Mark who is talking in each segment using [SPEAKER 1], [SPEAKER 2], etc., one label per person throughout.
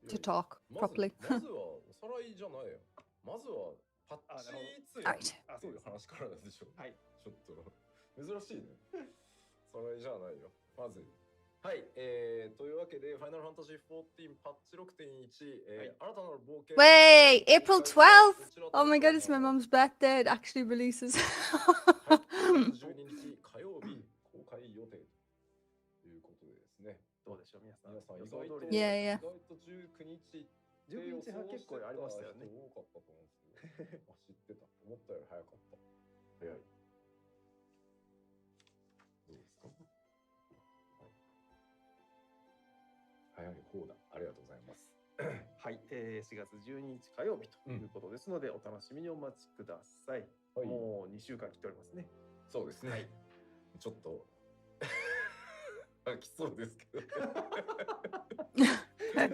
[SPEAKER 1] to talk properly.
[SPEAKER 2] まずはおさらいじゃないよ。まずはパッチいつやっていう話からなんでしょう。はい。ちょっと珍しいね。それじゃないよ。まず。はい、というわけで、ファイナルファンタジー14パッチ 6.1、新たなる冒険。
[SPEAKER 1] Wait, April 12th! Oh my god, it's my mom's birthday. It actually releases.
[SPEAKER 2] 12日火曜日公開予定ということでですね。どうでしょう、皆さん。意外と19日。19日は結構ありましたよね。多かったと思うんですけど。知ってた。思ったより早かった。早い。どうですか？早い方だ。ありがとうございます。はい、4月12日火曜日ということですので、お楽しみにお待ちください。もう2週間切っておりますね。そうですね。はい、ちょっと来そうですけど。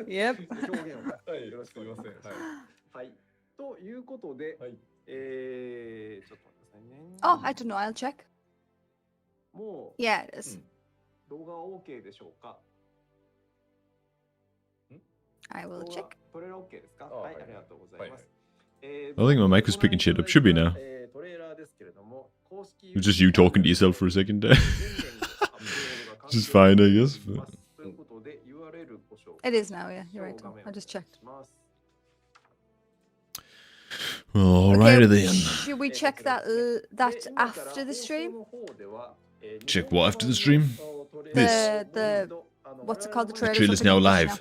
[SPEAKER 1] Yep.
[SPEAKER 2] 表現を、はい、よろしくお願いします。はい。ということで、はい、ちょっと待ってくださいね。
[SPEAKER 1] Oh, I don't know. I'll check.
[SPEAKER 2] もう、
[SPEAKER 1] Yeah, it is.
[SPEAKER 2] 動画は OK でしょうか
[SPEAKER 1] ？I will check.
[SPEAKER 2] トレーラー OK ですか？はい、ありがとうございます。
[SPEAKER 3] I think my mic was picking shit up. Should be now. It's just you talking to yourself for a second there. Just fine, I guess. But...
[SPEAKER 1] It is now, yeah. You're right. I just checked.
[SPEAKER 3] Alrighty then.
[SPEAKER 1] Should we check that after the stream?
[SPEAKER 3] Check what after the stream?
[SPEAKER 1] The what's it called? The trailer.
[SPEAKER 3] The trailer's now live.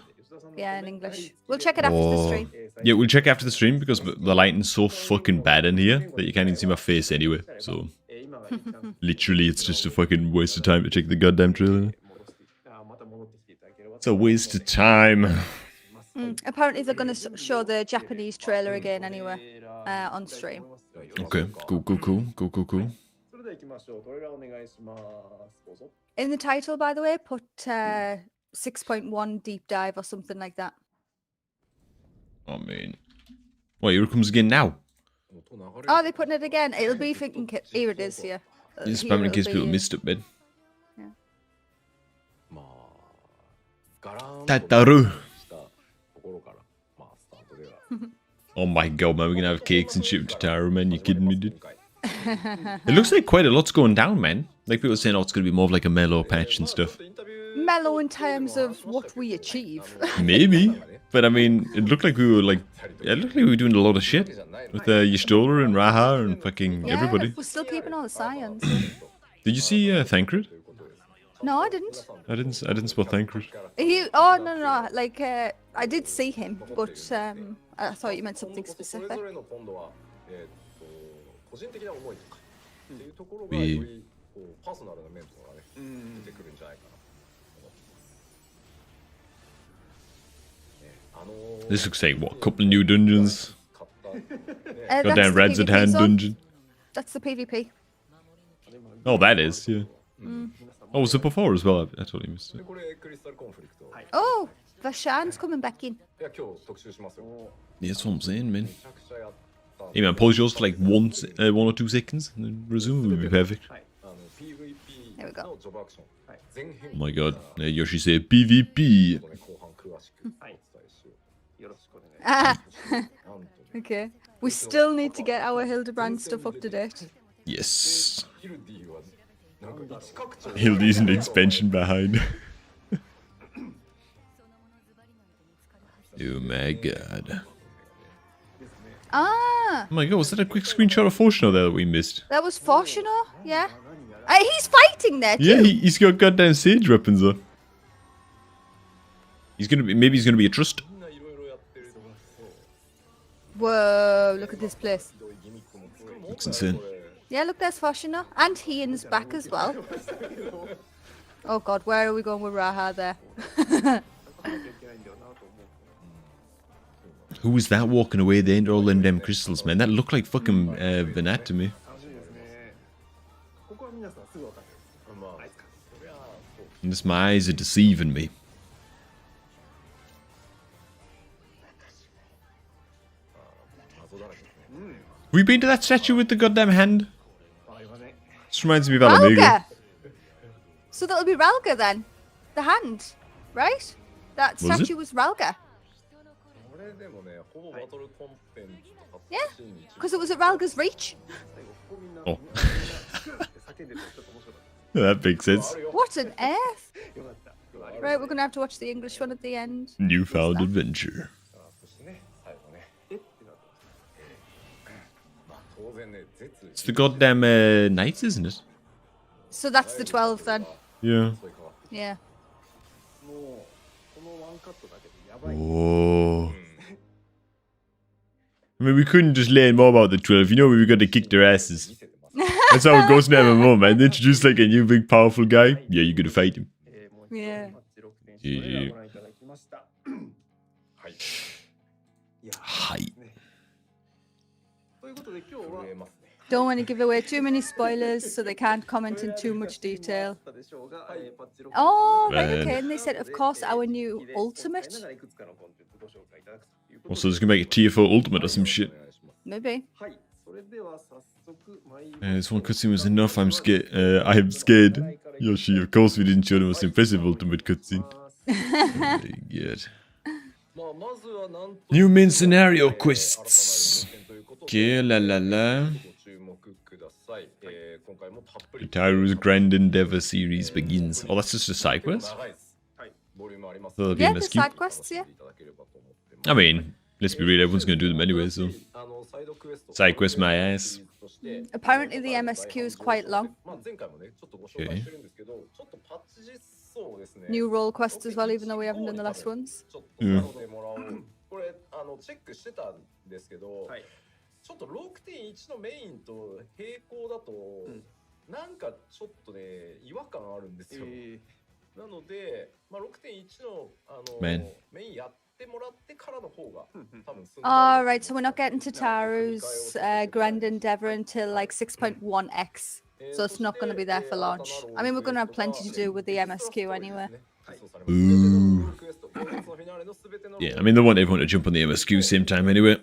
[SPEAKER 1] Yeah, in English. We'll check it after the stream.
[SPEAKER 3] Yeah, we'll check after the stream because the lighting's so fucking bad in here that you can't even see my face anyway. So, literally, it's just a fucking waste of time to check the goddamn trailer. It's a waste of time.
[SPEAKER 1] Apparently, they're going to show the Japanese trailer again anyway on stream.
[SPEAKER 3] Okay, cool.
[SPEAKER 1] In the title, by the way, put 6.1 deep dive or something like that.
[SPEAKER 3] I mean, well, here it comes again now.
[SPEAKER 1] Oh, they're putting it again. It'll be thinking. Here it is here.
[SPEAKER 3] Just spamming in case people missed it, man. Tataru. Oh my god, man, we're gonna have cakes and shit with Tataru, man. You kidding me, dude? It looks like quite a lot's going down, man. Like people are saying, oh, it's gonna be more of like a mellow patch and stuff.
[SPEAKER 1] Mellow in terms of what we achieve.
[SPEAKER 3] Maybe, but I mean, it looked like we were like, it looked like we were doing a lot of shit with Y'shtola and Raha and fucking everybody.
[SPEAKER 1] We're still keeping all the science.
[SPEAKER 3] Did you see Thancred?
[SPEAKER 1] No, I didn't.
[SPEAKER 3] I didn't spot Thancred.
[SPEAKER 1] Oh no! Like I did see him, but I thought you meant something specific.
[SPEAKER 3] This looks like what? A couple of new dungeons. Goddamn Rad's at Hand dungeon.
[SPEAKER 1] That's the PvP.
[SPEAKER 3] Oh, that is, yeah. Oh, was it before as well? I totally missed it.
[SPEAKER 1] Oh, Vashan's coming back in.
[SPEAKER 3] Yeah, that's what I'm saying, man. Hey man, pause yours for like 1 or 2 seconds and then resume will be perfect.
[SPEAKER 1] There we go.
[SPEAKER 3] Oh my god, Yoshi said PvP.
[SPEAKER 1] Okay. We still need to get our Hildebrand stuff up to date.
[SPEAKER 3] Yes. Hildy's an expansion behind. Oh my god.
[SPEAKER 1] Ah!
[SPEAKER 3] Oh my god, was that a quick screenshot of Fortuno there that we missed?
[SPEAKER 1] That was Fortuno, yeah. He's fighting there too.
[SPEAKER 3] Yeah, he's got goddamn sage weapons though. Maybe he's gonna be a trust.
[SPEAKER 1] Whoa, look at this place.
[SPEAKER 3] Looks insane.
[SPEAKER 1] Yeah, look, there's Fortuno. And Ian's back as well. Oh god, where are we going with Raha there?
[SPEAKER 3] Who was that walking away there into all them damn crystals, man? That looked like fucking Venat to me. And this, my eyes are deceiving me. Have we been to that statue with the goddamn hand? This reminds me of Alamega.
[SPEAKER 1] So that'll be Ralga then. The hand, right? That statue was Ralga. Yeah, because it was at Ralga's Reach.
[SPEAKER 3] Oh. That makes sense.
[SPEAKER 1] What on earth? Right, we're gonna have to watch the English one at the end.
[SPEAKER 3] Newfound adventure. It's the goddamn knights, isn't it?
[SPEAKER 1] So that's the 12 then.
[SPEAKER 3] Yeah.
[SPEAKER 1] Yeah.
[SPEAKER 3] Oh. I mean, we couldn't just learn more about the 12. You know, we got to kick their asses. That's how it goes in MMO, man. They introduce like a new big powerful guy. Yeah, you got to fight him.
[SPEAKER 1] Yeah.
[SPEAKER 3] GG. Hi.
[SPEAKER 1] Don't want to give away too many spoilers, so they can't comment in too much detail. Oh, right, okay. And they said, of course, our new ultimate.
[SPEAKER 3] Also, this can make a tier 4 ultimate or some shit.
[SPEAKER 1] Maybe.
[SPEAKER 3] This one cutscene was enough. I'm scared. I am scared. Yoshi, of course, we didn't show the most impressive ultimate cutscene. Very good. New main scenario quests. Okay, la la la. The Taru's Grand Endeavor series begins. Oh, that's just a side quest?
[SPEAKER 1] Yeah, the side quests, yeah.
[SPEAKER 3] I mean, let's be real, everyone's gonna do them anyway, so. Side quest my ass.
[SPEAKER 1] Apparently the MSQ is quite long.
[SPEAKER 3] Okay.
[SPEAKER 1] New role quests as well, even though we haven't done the last ones.
[SPEAKER 3] Yeah.
[SPEAKER 2] ちょっと 6.1 のメインと並行だと、なんかちょっとね違和感あるんですよ。なので、まあ 6.1 のメインやってもらってからの方が多分。
[SPEAKER 1] Alright, so we're not getting to Taru's Grand Endeavor until like 6.1x. So it's not going to be there for launch. I mean, we're going to have plenty to do with the MSQ anyway.
[SPEAKER 3] Ooh. Yeah, I mean, they want everyone to jump on the MSQ same time anyway.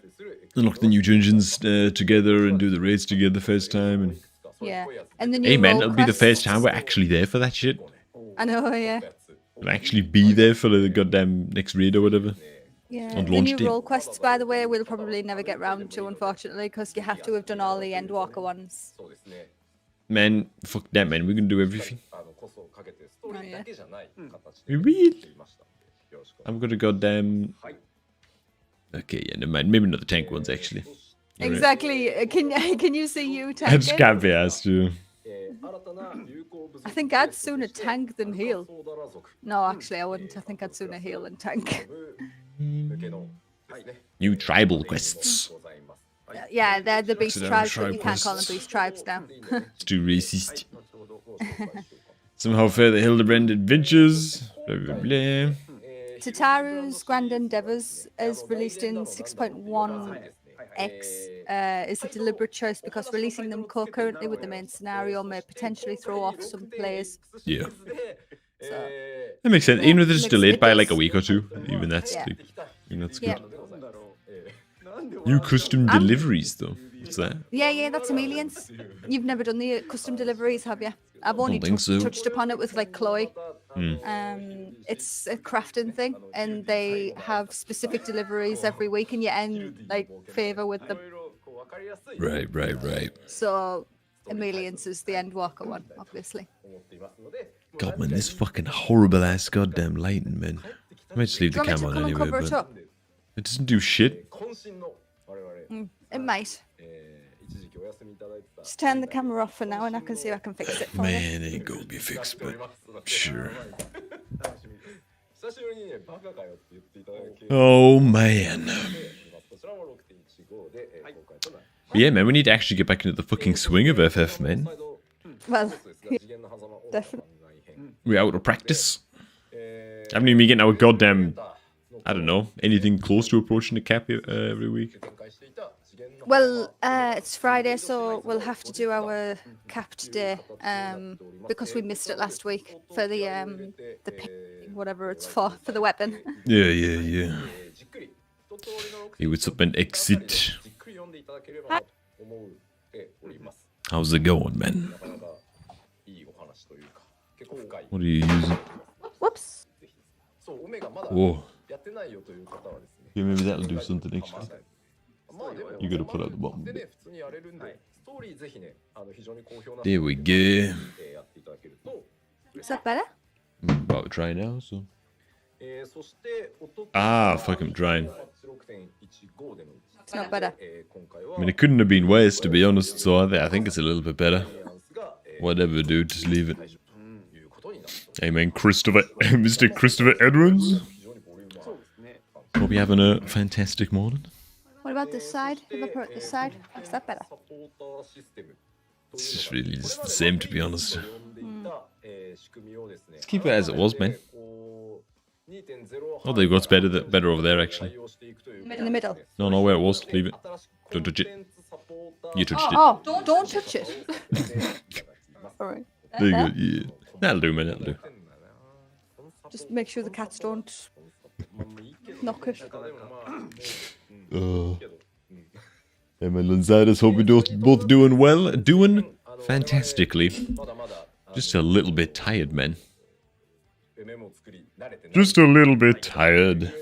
[SPEAKER 3] Unlock the new dungeons together and do the raids together the first time. And...
[SPEAKER 1] Yeah. And the new
[SPEAKER 3] hey man, it'll be the
[SPEAKER 1] quests.
[SPEAKER 3] first time we're actually there for that shit.
[SPEAKER 1] I know, yeah.
[SPEAKER 3] We'll actually be there for the goddamn next raid or whatever.
[SPEAKER 1] Yeah.
[SPEAKER 3] On
[SPEAKER 1] The
[SPEAKER 3] launch
[SPEAKER 1] new
[SPEAKER 3] day.
[SPEAKER 1] role quests, by the way, we'll probably never get round to, unfortunately, because you have to have done all the Endwalker ones.
[SPEAKER 3] Man, fuck that, man. We can do everything.
[SPEAKER 1] Oh, yeah.
[SPEAKER 3] We will. I'm gonna goddamn. Okay, yeah, never mind. Maybe not the tank ones, actually. You're
[SPEAKER 1] Exactly. Right. Can you see you
[SPEAKER 3] I
[SPEAKER 1] tanking?
[SPEAKER 3] just can't be asked to.
[SPEAKER 1] I think I'd sooner tank than heal. No, actually, I wouldn't. I think I'd sooner heal than tank.
[SPEAKER 3] New tribal quests.
[SPEAKER 1] Yeah, they're the beast
[SPEAKER 3] So they're
[SPEAKER 1] tribes, but
[SPEAKER 3] tribe
[SPEAKER 1] you can't call them
[SPEAKER 3] quests.
[SPEAKER 1] beast tribes now.
[SPEAKER 3] It's too racist. Somehow further Hildebrand adventures. Blah blah blah.
[SPEAKER 1] Tataru's Grand Endeavors is released in 6.1x is a deliberate choice because releasing them concurrently with the main scenario may potentially throw off some players.
[SPEAKER 3] Yeah.
[SPEAKER 1] So,
[SPEAKER 3] That makes sense. Even if it's
[SPEAKER 1] Makes
[SPEAKER 3] delayed
[SPEAKER 1] it
[SPEAKER 3] by
[SPEAKER 1] does.
[SPEAKER 3] like a week or two. Even that's
[SPEAKER 1] Yeah.
[SPEAKER 3] like, even that's
[SPEAKER 1] yeah.
[SPEAKER 3] good. New custom deliveries though. What's that?
[SPEAKER 1] Yeah, that's Amelians. You've never done the custom deliveries, have you? I've only
[SPEAKER 3] think so.
[SPEAKER 1] touched upon it with like Chloe. It's a crafting thing, and they have specific deliveries every week, and you end like favor with them.
[SPEAKER 3] Right.
[SPEAKER 1] So Amelians is the Endwalker one, obviously.
[SPEAKER 3] God, man, this fucking horrible ass goddamn lighting, man. I might just leave
[SPEAKER 1] Do
[SPEAKER 3] the
[SPEAKER 1] you want me
[SPEAKER 3] camera
[SPEAKER 1] to
[SPEAKER 3] on
[SPEAKER 1] come and
[SPEAKER 3] anyway,
[SPEAKER 1] cover it
[SPEAKER 3] but
[SPEAKER 1] up?
[SPEAKER 3] it doesn't do shit.
[SPEAKER 1] It might. Just turn the camera off for now, and I can see if I can fix it for you.
[SPEAKER 3] Man, it ain't gonna be fixed, but sure. Oh man. Yeah, man, we need to actually get back into the fucking swing of FF, man.
[SPEAKER 1] Well, yeah, definitely.
[SPEAKER 3] We're out of practice. Haven't even been getting our goddamn, I don't know, anything close to approaching the cap every week.
[SPEAKER 1] Well, it's Friday, so we'll have to do our cap today because we missed it last week for the whatever it's for the weapon.
[SPEAKER 3] Yeah. Hey, what's up, man? Exit. How's it going, man? What are you using?
[SPEAKER 1] Whoops.
[SPEAKER 3] Whoa.
[SPEAKER 2] ってないよという方はですね。
[SPEAKER 3] Yeah, maybe that'll do something actually.
[SPEAKER 2] まあでも
[SPEAKER 3] You gotta put out the bottom
[SPEAKER 2] で
[SPEAKER 3] bit.
[SPEAKER 2] ね、普通にやれるんで、ストーリーぜひね、非常に好評な
[SPEAKER 3] There we go.
[SPEAKER 2] やっていただけると。
[SPEAKER 1] Is that better?
[SPEAKER 3] I'm about to try now, so.
[SPEAKER 2] そして、
[SPEAKER 3] Ah, fuck, I'm trying.
[SPEAKER 1] It's not better.
[SPEAKER 3] I mean, it couldn't have been worse, to be honest, so I think it's a little bit better. Whatever, dude, just leave it. Hey, man, Mr. Christopher Edwards. Hope you're having a fantastic morning.
[SPEAKER 1] What about this side? If I put it this side, is that better?
[SPEAKER 3] It's just really just the same, to be honest. Let's keep it as it was, man. Oh, there you go. It's better over there, actually.
[SPEAKER 1] In the middle.
[SPEAKER 3] No, where it was. Leave it. Don't touch it. You touched it.
[SPEAKER 1] Oh, don't touch it. Alright.
[SPEAKER 3] There you go. Yeah. That'll do, man. That'll do.
[SPEAKER 1] Just make sure the cats don't knock it.
[SPEAKER 3] Hey, man, Lanzadas, hope you're both doing well. Doing fantastically. Just a little bit tired, man. Just a little bit tired.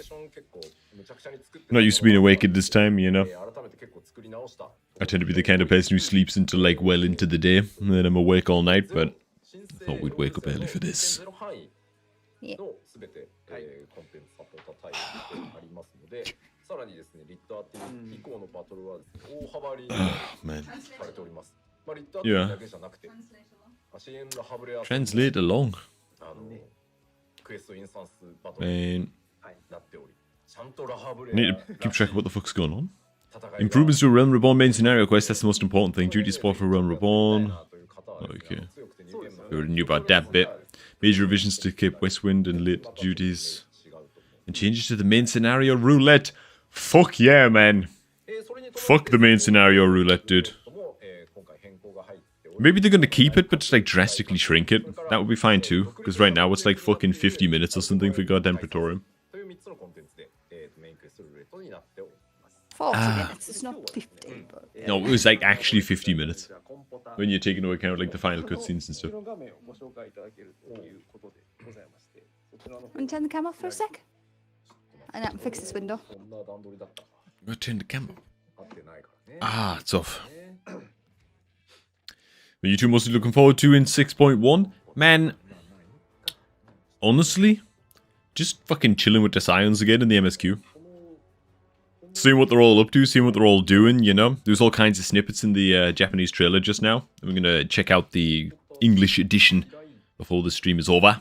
[SPEAKER 3] Not used to being awake at this time, you know. I tend to be the kind of person who sleeps until like well into the day, and then I'm awake all night, but I thought we'd wake up early for this.
[SPEAKER 1] Yeah.
[SPEAKER 3] Oh, man. Yeah. Translate along. Man. Need to keep track of what the fuck's going on. Improvements to a Realm Reborn main scenario quest, that's the most important thing. Duty support for Realm Reborn. Okay. We already knew about that bit. Major revisions to Cape Westwind and lit duties. And changes to the main scenario roulette. Fuck yeah, man. Fuck the main scenario roulette, dude. Maybe they're gonna keep it, but just like drastically shrink it. That would be fine too, because right now it's like fucking 50 minutes or something for goddamn Praetorium.
[SPEAKER 1] 40 minutes, it's not 50, but... Yeah.
[SPEAKER 3] No, it was like actually 50 minutes. When you're taking into account like the final cutscenes and stuff.
[SPEAKER 1] Want to turn the cam off for a sec? And I can fix this window.
[SPEAKER 3] I'm gonna turn the camera. Ah, it's off. Are you two mostly looking forward to in 6.1? Man, honestly, just fucking chilling with the Scions again in the MSQ. Seeing what they're all up to, seeing what they're all doing, you know. There's all kinds of snippets in the Japanese trailer just now. I'm gonna check out the English edition before the stream is over.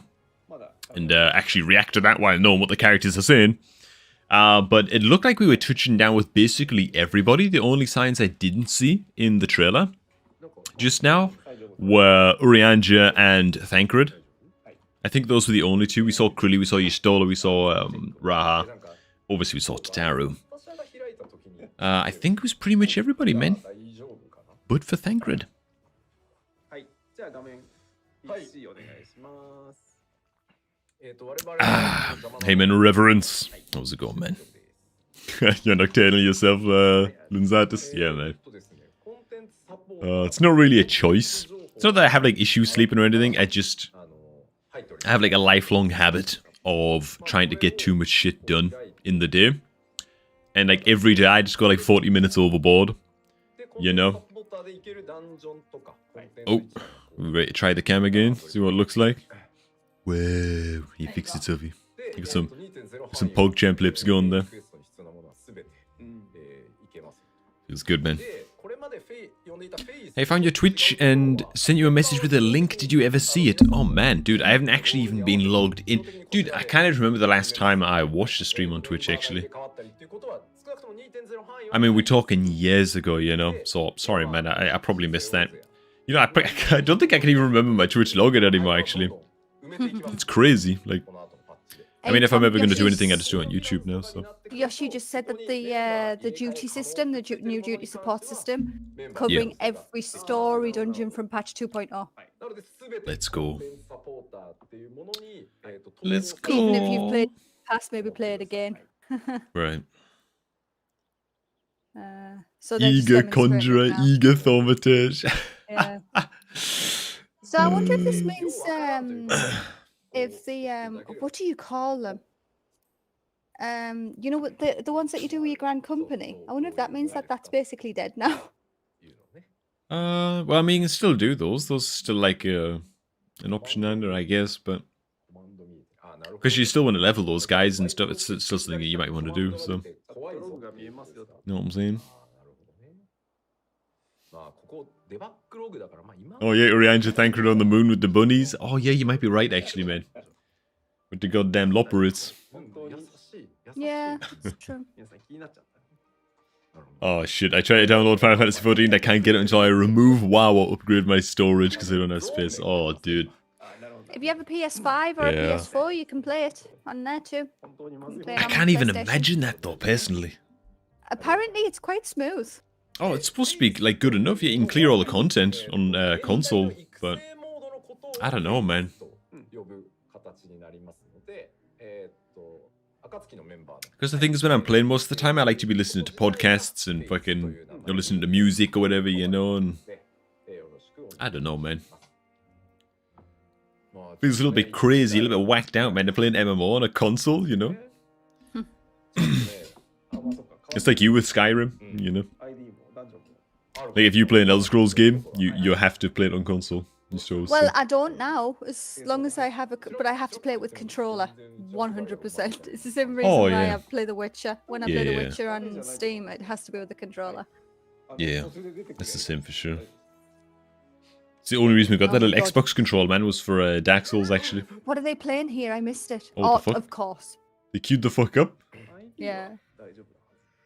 [SPEAKER 3] And actually react to that while knowing what the characters are saying. But it looked like we were touching down with basically everybody. The only signs I didn't see in the trailer just now were Urianger and Thancred. I think those were the only two. We saw Krilly, we saw Y'shtola, we saw Raha. Obviously we saw Tataru. I think it was pretty much everybody, man. But for Thancred. Hey man, reverence. How's it going, man? You're nocturnal yourself, Lunzatus? Yeah, man. It's not really a choice. It's not that I have like issues sleeping or anything. I have like a lifelong habit of trying to get too much shit done in the day. And like every day I just go like 40 minutes overboard. You know? Oh, we ready to try the cam again? See what it looks like? Whoa, he fixed it, Sophie. You got some PogChamp lips going there. Feels good, man. I found your Twitch and sent you a message with a link. Did you ever see it? Oh man, dude, I haven't actually even been logged in. Dude, I kind of remember the last time I watched a stream on Twitch, actually. I mean, we're talking years ago, you know? So, sorry, man, I probably missed that. You know, I don't think I can even remember my Twitch login anymore, actually. It's crazy, like... I mean, if I'm ever going to do anything, I just do it on YouTube now, so...
[SPEAKER 1] Yoshi just said that the duty system, the new duty support system, covering every story dungeon from patch 2.0.
[SPEAKER 3] Let's go. Let's go.
[SPEAKER 1] Even if you've played past, maybe play it again.
[SPEAKER 3] Right.
[SPEAKER 1] So
[SPEAKER 3] eager conjurer, eager thaumaturge.
[SPEAKER 1] Yeah. So I wonder if this means if the what do you call them? You know what the ones that you do with your grand company. I wonder if that means that that's basically dead now.
[SPEAKER 3] Well, I mean, you can still do those. Those are still like an option under, I guess, but because you still want to level those guys and stuff, it's still something that you might want to do. So, you know what I'm saying? Oh yeah, Orianja Thancred on the moon with the bunnies. Oh yeah, you might be right actually, man. With the goddamn loperates.
[SPEAKER 1] Yeah, that's true.
[SPEAKER 3] Oh shit, I tried to download Final Fantasy XIV, I can't get it until I remove WoW or upgrade my storage because I don't have space. Oh, dude.
[SPEAKER 1] If you have a PS5 or a PS4, you can play it on there too.
[SPEAKER 3] I can't even imagine that though, personally.
[SPEAKER 1] Apparently, it's quite smooth.
[SPEAKER 3] Oh, it's supposed to be like good enough. You can clear all the content on console, but I don't know, man. Because the thing is, when I'm playing most of the time, I like to be listening to podcasts and fucking listening to music or whatever, you know, and I don't know, man. Feels a little bit crazy, a little bit whacked out, man. They're playing MMO on a console, you know. It's like you with Skyrim, you know. Like if you play an Elder Scrolls game, you have to play it on console.
[SPEAKER 1] Well, I don't now, as long as I have but I have to play it with controller, 100%. It's the same reason why I play The Witcher. When I play The Witcher on Steam, it has to be with the controller.
[SPEAKER 3] Yeah, that's the same for sure. It's the only reason we got that little Xbox control, man, was for Dark Souls, actually.
[SPEAKER 1] What are they playing here? I missed it.
[SPEAKER 3] Oh,
[SPEAKER 1] of course.
[SPEAKER 3] They queued the fuck up?
[SPEAKER 1] Yeah.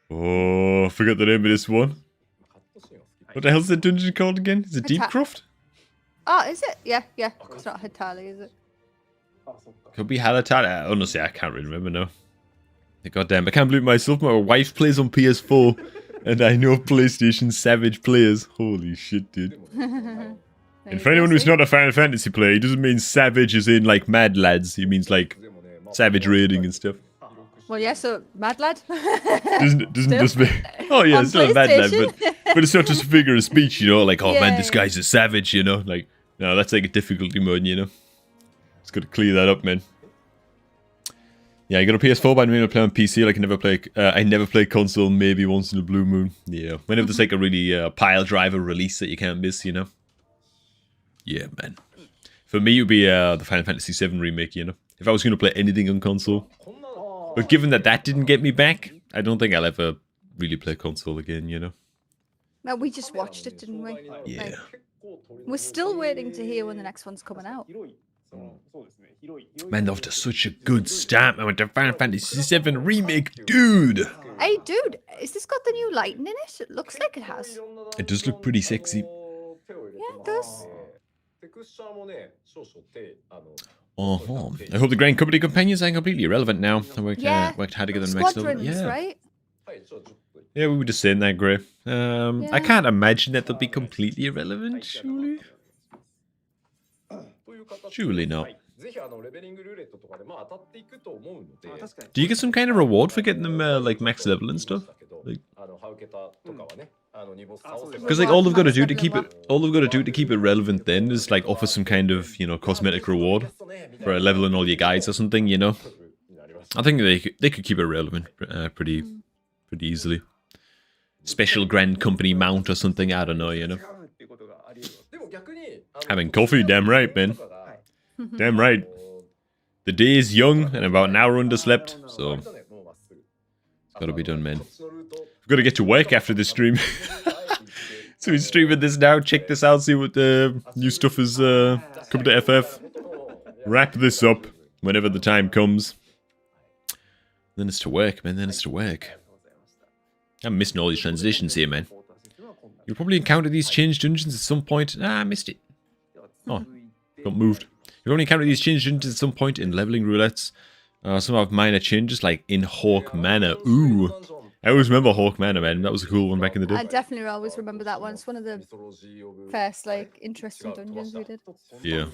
[SPEAKER 3] Oh, I forgot the name of this one. What the hell's the dungeon called again? Is it Deepcroft?
[SPEAKER 1] Oh, is it? Yeah. It's not Hitali, is it?
[SPEAKER 3] Could be Halatali. Honestly, I can't really remember now. Goddamn, I can't believe myself. My wife plays on PS4, and I know PlayStation Savage players. Holy shit, dude. And for anyone who's not a Final Fantasy player, he doesn't mean savage as in like mad lads. He means like savage raiding and stuff.
[SPEAKER 1] Well, yeah, so Mad Lad.
[SPEAKER 3] doesn't just mean... Oh yeah, it's still a Mad Lad, but it's not just a figure of speech, you know, like, oh man, this guy's a savage, you know, like, no, that's like a difficulty mode, you know. Just gotta clear that up, man. Yeah, I got a PS4, but I'm gonna play on PC. Like, I never play console, maybe once in a blue moon. Yeah, whenever there's like a really pile driver release that you can't miss, you know. Yeah, man. For me, it would be the Final Fantasy VII remake, you know. If I was gonna play anything on console. But given that didn't get me back, I don't think I'll ever really play console again, you know?
[SPEAKER 1] No, we just watched it, didn't we?
[SPEAKER 3] Yeah.
[SPEAKER 1] Like, we're still waiting to hear when the next one's coming out.
[SPEAKER 3] Man, they're off to such a good start, man, with the Final Fantasy VII remake, dude!
[SPEAKER 1] Hey, dude, is this got the new lighting in it? It looks like it has.
[SPEAKER 3] It does look pretty sexy.
[SPEAKER 1] Yeah, it does.
[SPEAKER 3] I hope the Grand Company companions are completely irrelevant now. I worked hard to get them mixed up.
[SPEAKER 1] Squadrons, right?
[SPEAKER 3] Yeah, we were just saying that, Gray. I can't imagine that they'll be completely irrelevant, surely. Surely not. Do you get some kind of reward for getting them like max level and stuff? Because like all they've got to do to keep it relevant then is like offer some kind of, you know, cosmetic reward for leveling all your guys or something, you know. I think they could keep it relevant pretty easily. Special Grand Company mount or something, I don't know, you know. Having coffee, damn right, man. Damn right. The day is young and about an hour underslept, so it's gotta be done, man. I've got to get to work after this stream. So we're streaming this now. Check this out. See what the new stuff is coming to FF. Wrap this up whenever the time comes. Then it's to work, man. Then it's to work. I'm missing all these transitions here, man. You'll probably encounter these changed dungeons at some point. Ah, I missed it. Oh, got moved. You'll only encounter these changed dungeons at some point in leveling roulettes. Some have minor changes, like in Hawk Manor. Ooh. I always remember Hawk Manor, man. That was a cool one back in the day.
[SPEAKER 1] I definitely always remember that one. It's one of the first, like, interesting dungeons we did.
[SPEAKER 3] Yeah.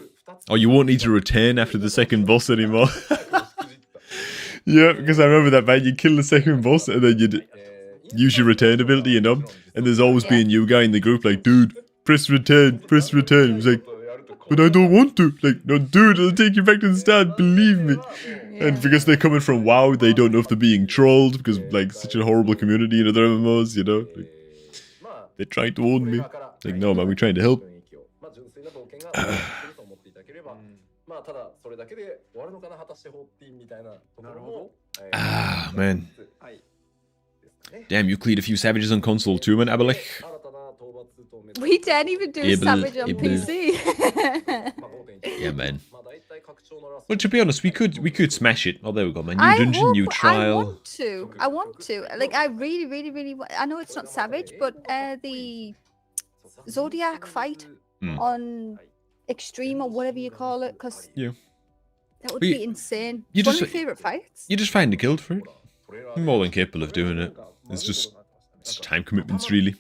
[SPEAKER 3] Oh, you won't need to return after the second boss anymore. Yeah, because I remember that, man. You kill the second boss and then you use your return ability, you know? And there's always be a new guy in the group like, dude, press return, press return. He was like, but I don't want to. Like, no, dude, it'll take you back to the start, believe me. And because they're coming from WoW, they don't know if they're being trolled because like such a horrible community in other MMOs, you know. Like, they're trying to own me. It's like, no man, we're trying to help. Ah man. Damn, you cleared a few savages on console too, man, Abelich.
[SPEAKER 1] We didn't even do Savage on PC.
[SPEAKER 3] Yeah, man. Well, to be honest, we could smash it. Oh, there we go, man. New dungeon, new trial.
[SPEAKER 1] I want to. Like, I really I know it's not Savage, but the Zodiac fight on Extreme or whatever you call it, because that would be insane. It's one of my favorite fights.
[SPEAKER 3] You just find the guild for it. I'm more than capable of doing it. It's just time commitments, really.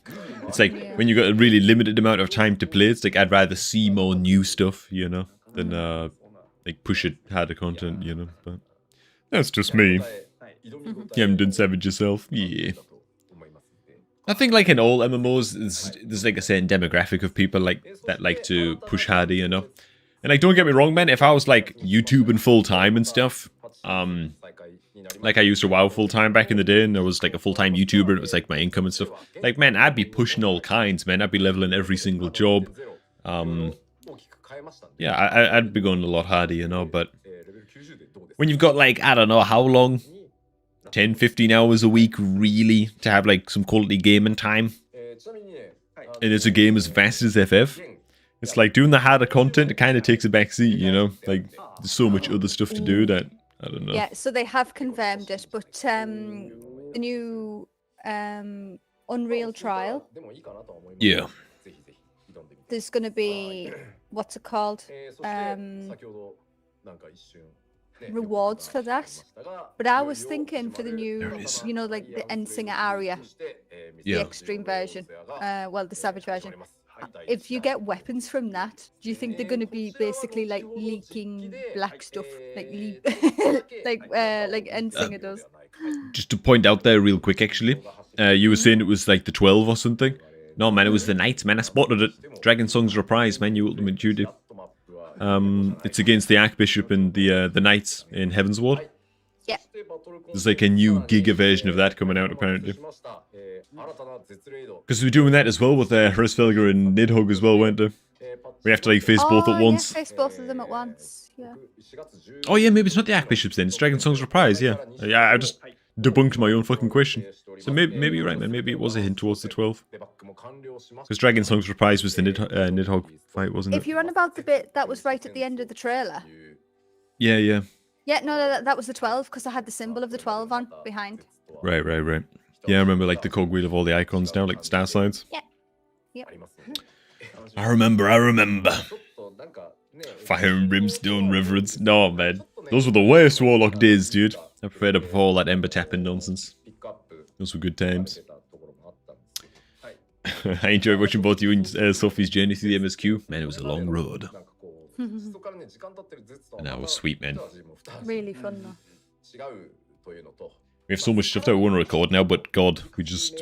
[SPEAKER 3] It's like when you got a really limited amount of time to play, it's like I'd rather see more new stuff, you know, than like push it harder content, you know. But that's just me. You haven't done Savage yourself? Yeah. I think like in all MMOs, there's like a certain demographic of people like that like to push harder, you know. And like, don't get me wrong, man. If I was like YouTubing full time and stuff, like I used to WoW full time back in the day, and I was like a full time YouTuber. And it was like my income and stuff. Like, man, I'd be pushing all kinds, man. I'd be leveling every single job. Yeah, I'd be going a lot harder, you know. But when you've got like, I don't know how long, 10, 15 hours a week, really, to have like some quality gaming time, and it's a game as vast as FF. It's like doing the harder content, it kind of takes a backseat, you know? Like, there's so much other stuff to do that, I don't know.
[SPEAKER 1] Yeah, so they have confirmed it, but the new Unreal trial.
[SPEAKER 3] Yeah.
[SPEAKER 1] There's going to be, what's it called? Rewards for that. But I was thinking for the new, you know, like the Endsinger area, the extreme version, well, the Savage version. If you get weapons from that, do you think they're going to be basically like leaking black stuff, like like Endsinger does?
[SPEAKER 3] Just to point out there real quick, actually, you were saying it was like the 12 or something. No, man, it was the Knights, man. I spotted it. Dragon Song's Reprise, man. You Ultimate Duty. It's against the Archbishop and the Knights in Heaven's Ward.
[SPEAKER 1] Yeah.
[SPEAKER 3] There's like a new Giga version of that coming out, apparently. Because we're doing that as well with Hrisvelger and Nidhogg as well, weren't they? We have to like face both at once.
[SPEAKER 1] Yeah, face both of them at once. Yeah.
[SPEAKER 3] Oh yeah, maybe it's not the Archbishops then. It's Dragon Song's Reprise, yeah. Yeah, I just debunked my own fucking question. So maybe you're right, man. Maybe it was a hint towards the 12. Because Dragon Song's Reprise was the Nidhogg fight, wasn't it?
[SPEAKER 1] If you're on about the bit that was right at the end of the trailer.
[SPEAKER 3] Yeah, yeah.
[SPEAKER 1] Yeah, no, that was the 12, because I had the symbol of the 12 on behind.
[SPEAKER 3] Right. Yeah, I remember like the cogwheel of all the icons now, like the star signs.
[SPEAKER 1] Yeah. Yep.
[SPEAKER 3] I remember. Fire and Brimstone Reverence. No, man. Those were the worst Warlock days, dude. I preferred up all that Ember tapping nonsense. Those were good times. I enjoyed watching both you and Sophie's journey through the MSQ. Man, it was a long road. And that was sweet, man.
[SPEAKER 1] Really fun, though.
[SPEAKER 3] We have so much stuff that we want to record now, but God, we just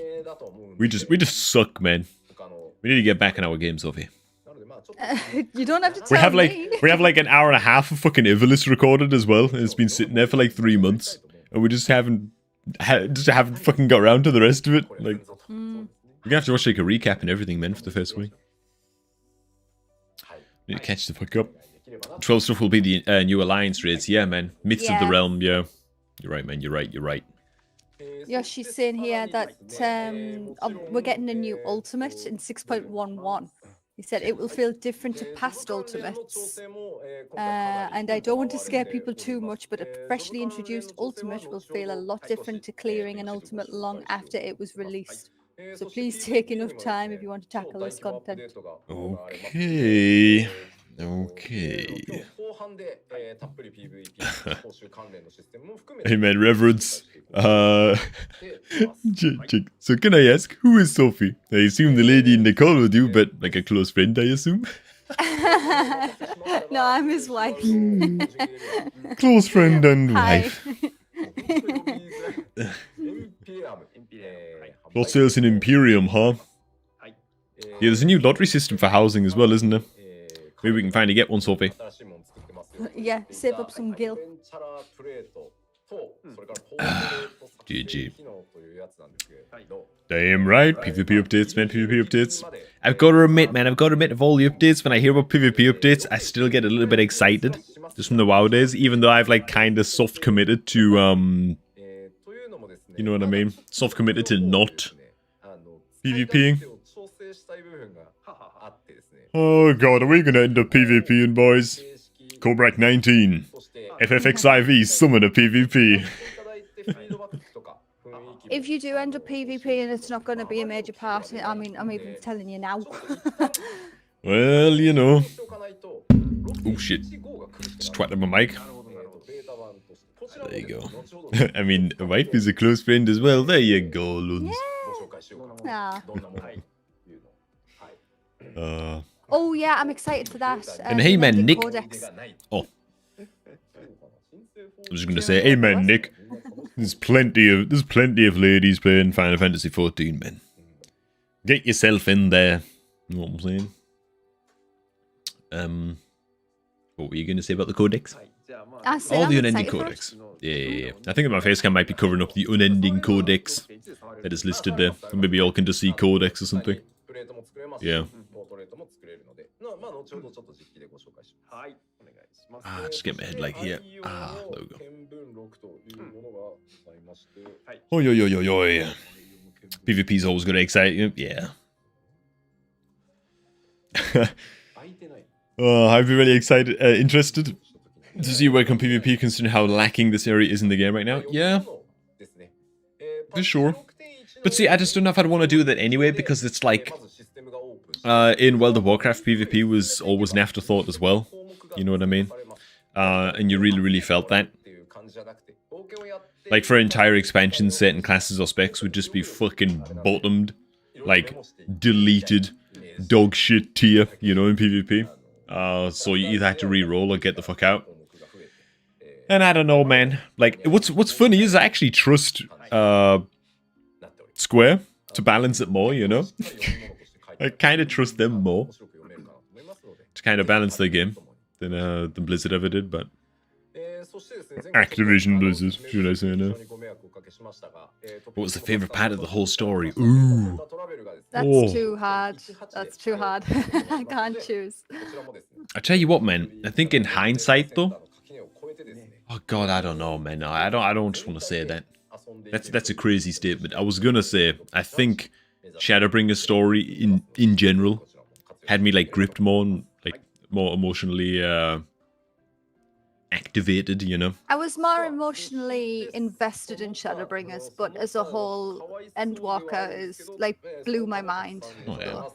[SPEAKER 3] suck, man. We need to get back in our games, Sophie.
[SPEAKER 1] You don't have to tell me.
[SPEAKER 3] We have like an hour and a half of fucking Ivalice recorded as well. And it's been sitting there for like 3 months, and we just haven't fucking got around to the rest of it. Like, we're gonna have to watch like a recap and everything, man, for the first week. Need to catch the fuck up. 12 stuff will be the new Alliance raids. Yeah, man. Myths of the Realm, yeah. You're right, man. You're right.
[SPEAKER 1] Yoshi's saying here that we're getting a new Ultimate in 6.11. He said it will feel different to past Ultimates. And I don't want to scare people too much, but a freshly introduced Ultimate will feel a lot different to clearing an Ultimate long after it was released. So please take enough time if you want to tackle this content.
[SPEAKER 3] Okay. Hey man, Reverence. So can I ask, who is Sophie? I assume the lady in the call with you, but like a close friend, I assume?
[SPEAKER 1] No, I'm his wife.
[SPEAKER 3] Close friend and wife. Lot sales in Imperium, huh? Yeah, there's a new lottery system for housing as well, isn't there? Maybe we can finally get one, Sophie.
[SPEAKER 1] Yeah, save up some gil.
[SPEAKER 3] GG. Damn right, PvP updates, man, PvP updates. I've got to admit, man, of all the updates, when I hear about PvP updates, I still get a little bit excited. Just from the WoW days, even though I've, like, kind of soft committed to, you know what I mean? Soft committed to not PvPing. Oh god, are we gonna end up PvPing, boys? Cobrak 19. FFXIV, summon a PvP.
[SPEAKER 1] If you do end up PvP and it's not going to be a major part, I mean, I'm even telling you now.
[SPEAKER 3] Well, you know. Oh shit. Just twat on my mic. There you go. I mean, a wife is a close friend as well. There you go, Luns.
[SPEAKER 1] Yeah.
[SPEAKER 3] Ah.
[SPEAKER 1] Oh yeah, I'm excited for that.
[SPEAKER 3] And hey man, Nick.
[SPEAKER 1] Codex.
[SPEAKER 3] Oh. I was just gonna say, hey man, Nick. There's plenty of ladies playing Final Fantasy XIV, man. Get yourself in there. You know what I'm saying? What were you gonna say about the Codex? Oh, the Unending Codex. Yeah. I think that my face cam might be covering up the Unending Codex that is listed there. So maybe y'all can just see Codex or something. Yeah. Just get my head like here. There we go. Oi. PvP's always gonna excite you. Yeah. I'd be really excited, interested to see work on PvP considering how lacking this area is in the game right now. Yeah. For sure. But see, I just don't know if I'd want to do that anyway, because it's like, in World of Warcraft, PvP was always an afterthought as well. You know what I mean? And you really felt that. Like, for entire expansions, certain classes or specs would just be fucking bottomed. Like, deleted, dog shit tier, you know, in PvP. So you either had to re-roll or get the fuck out. And I don't know, man. Like, what's funny is I actually trust Square to balance it more, you know? I kind of trust them more to kind of balance their game than Blizzard ever did, but Activision Blizzard, should I say now? What was the favorite part of the whole story? Ooh.
[SPEAKER 1] That's too hard. That's too hard. I can't choose.
[SPEAKER 3] I tell you what, man. I think in hindsight, though. Oh God, I don't know, man. No, I don't just want to say that. That's a crazy statement. I was gonna say I think Shadowbringer's story in general had me like gripped more and like more emotionally activated, you know.
[SPEAKER 1] I was more emotionally invested in Shadowbringers, but as a whole, Endwalker is like blew my mind.
[SPEAKER 3] Oh, yeah.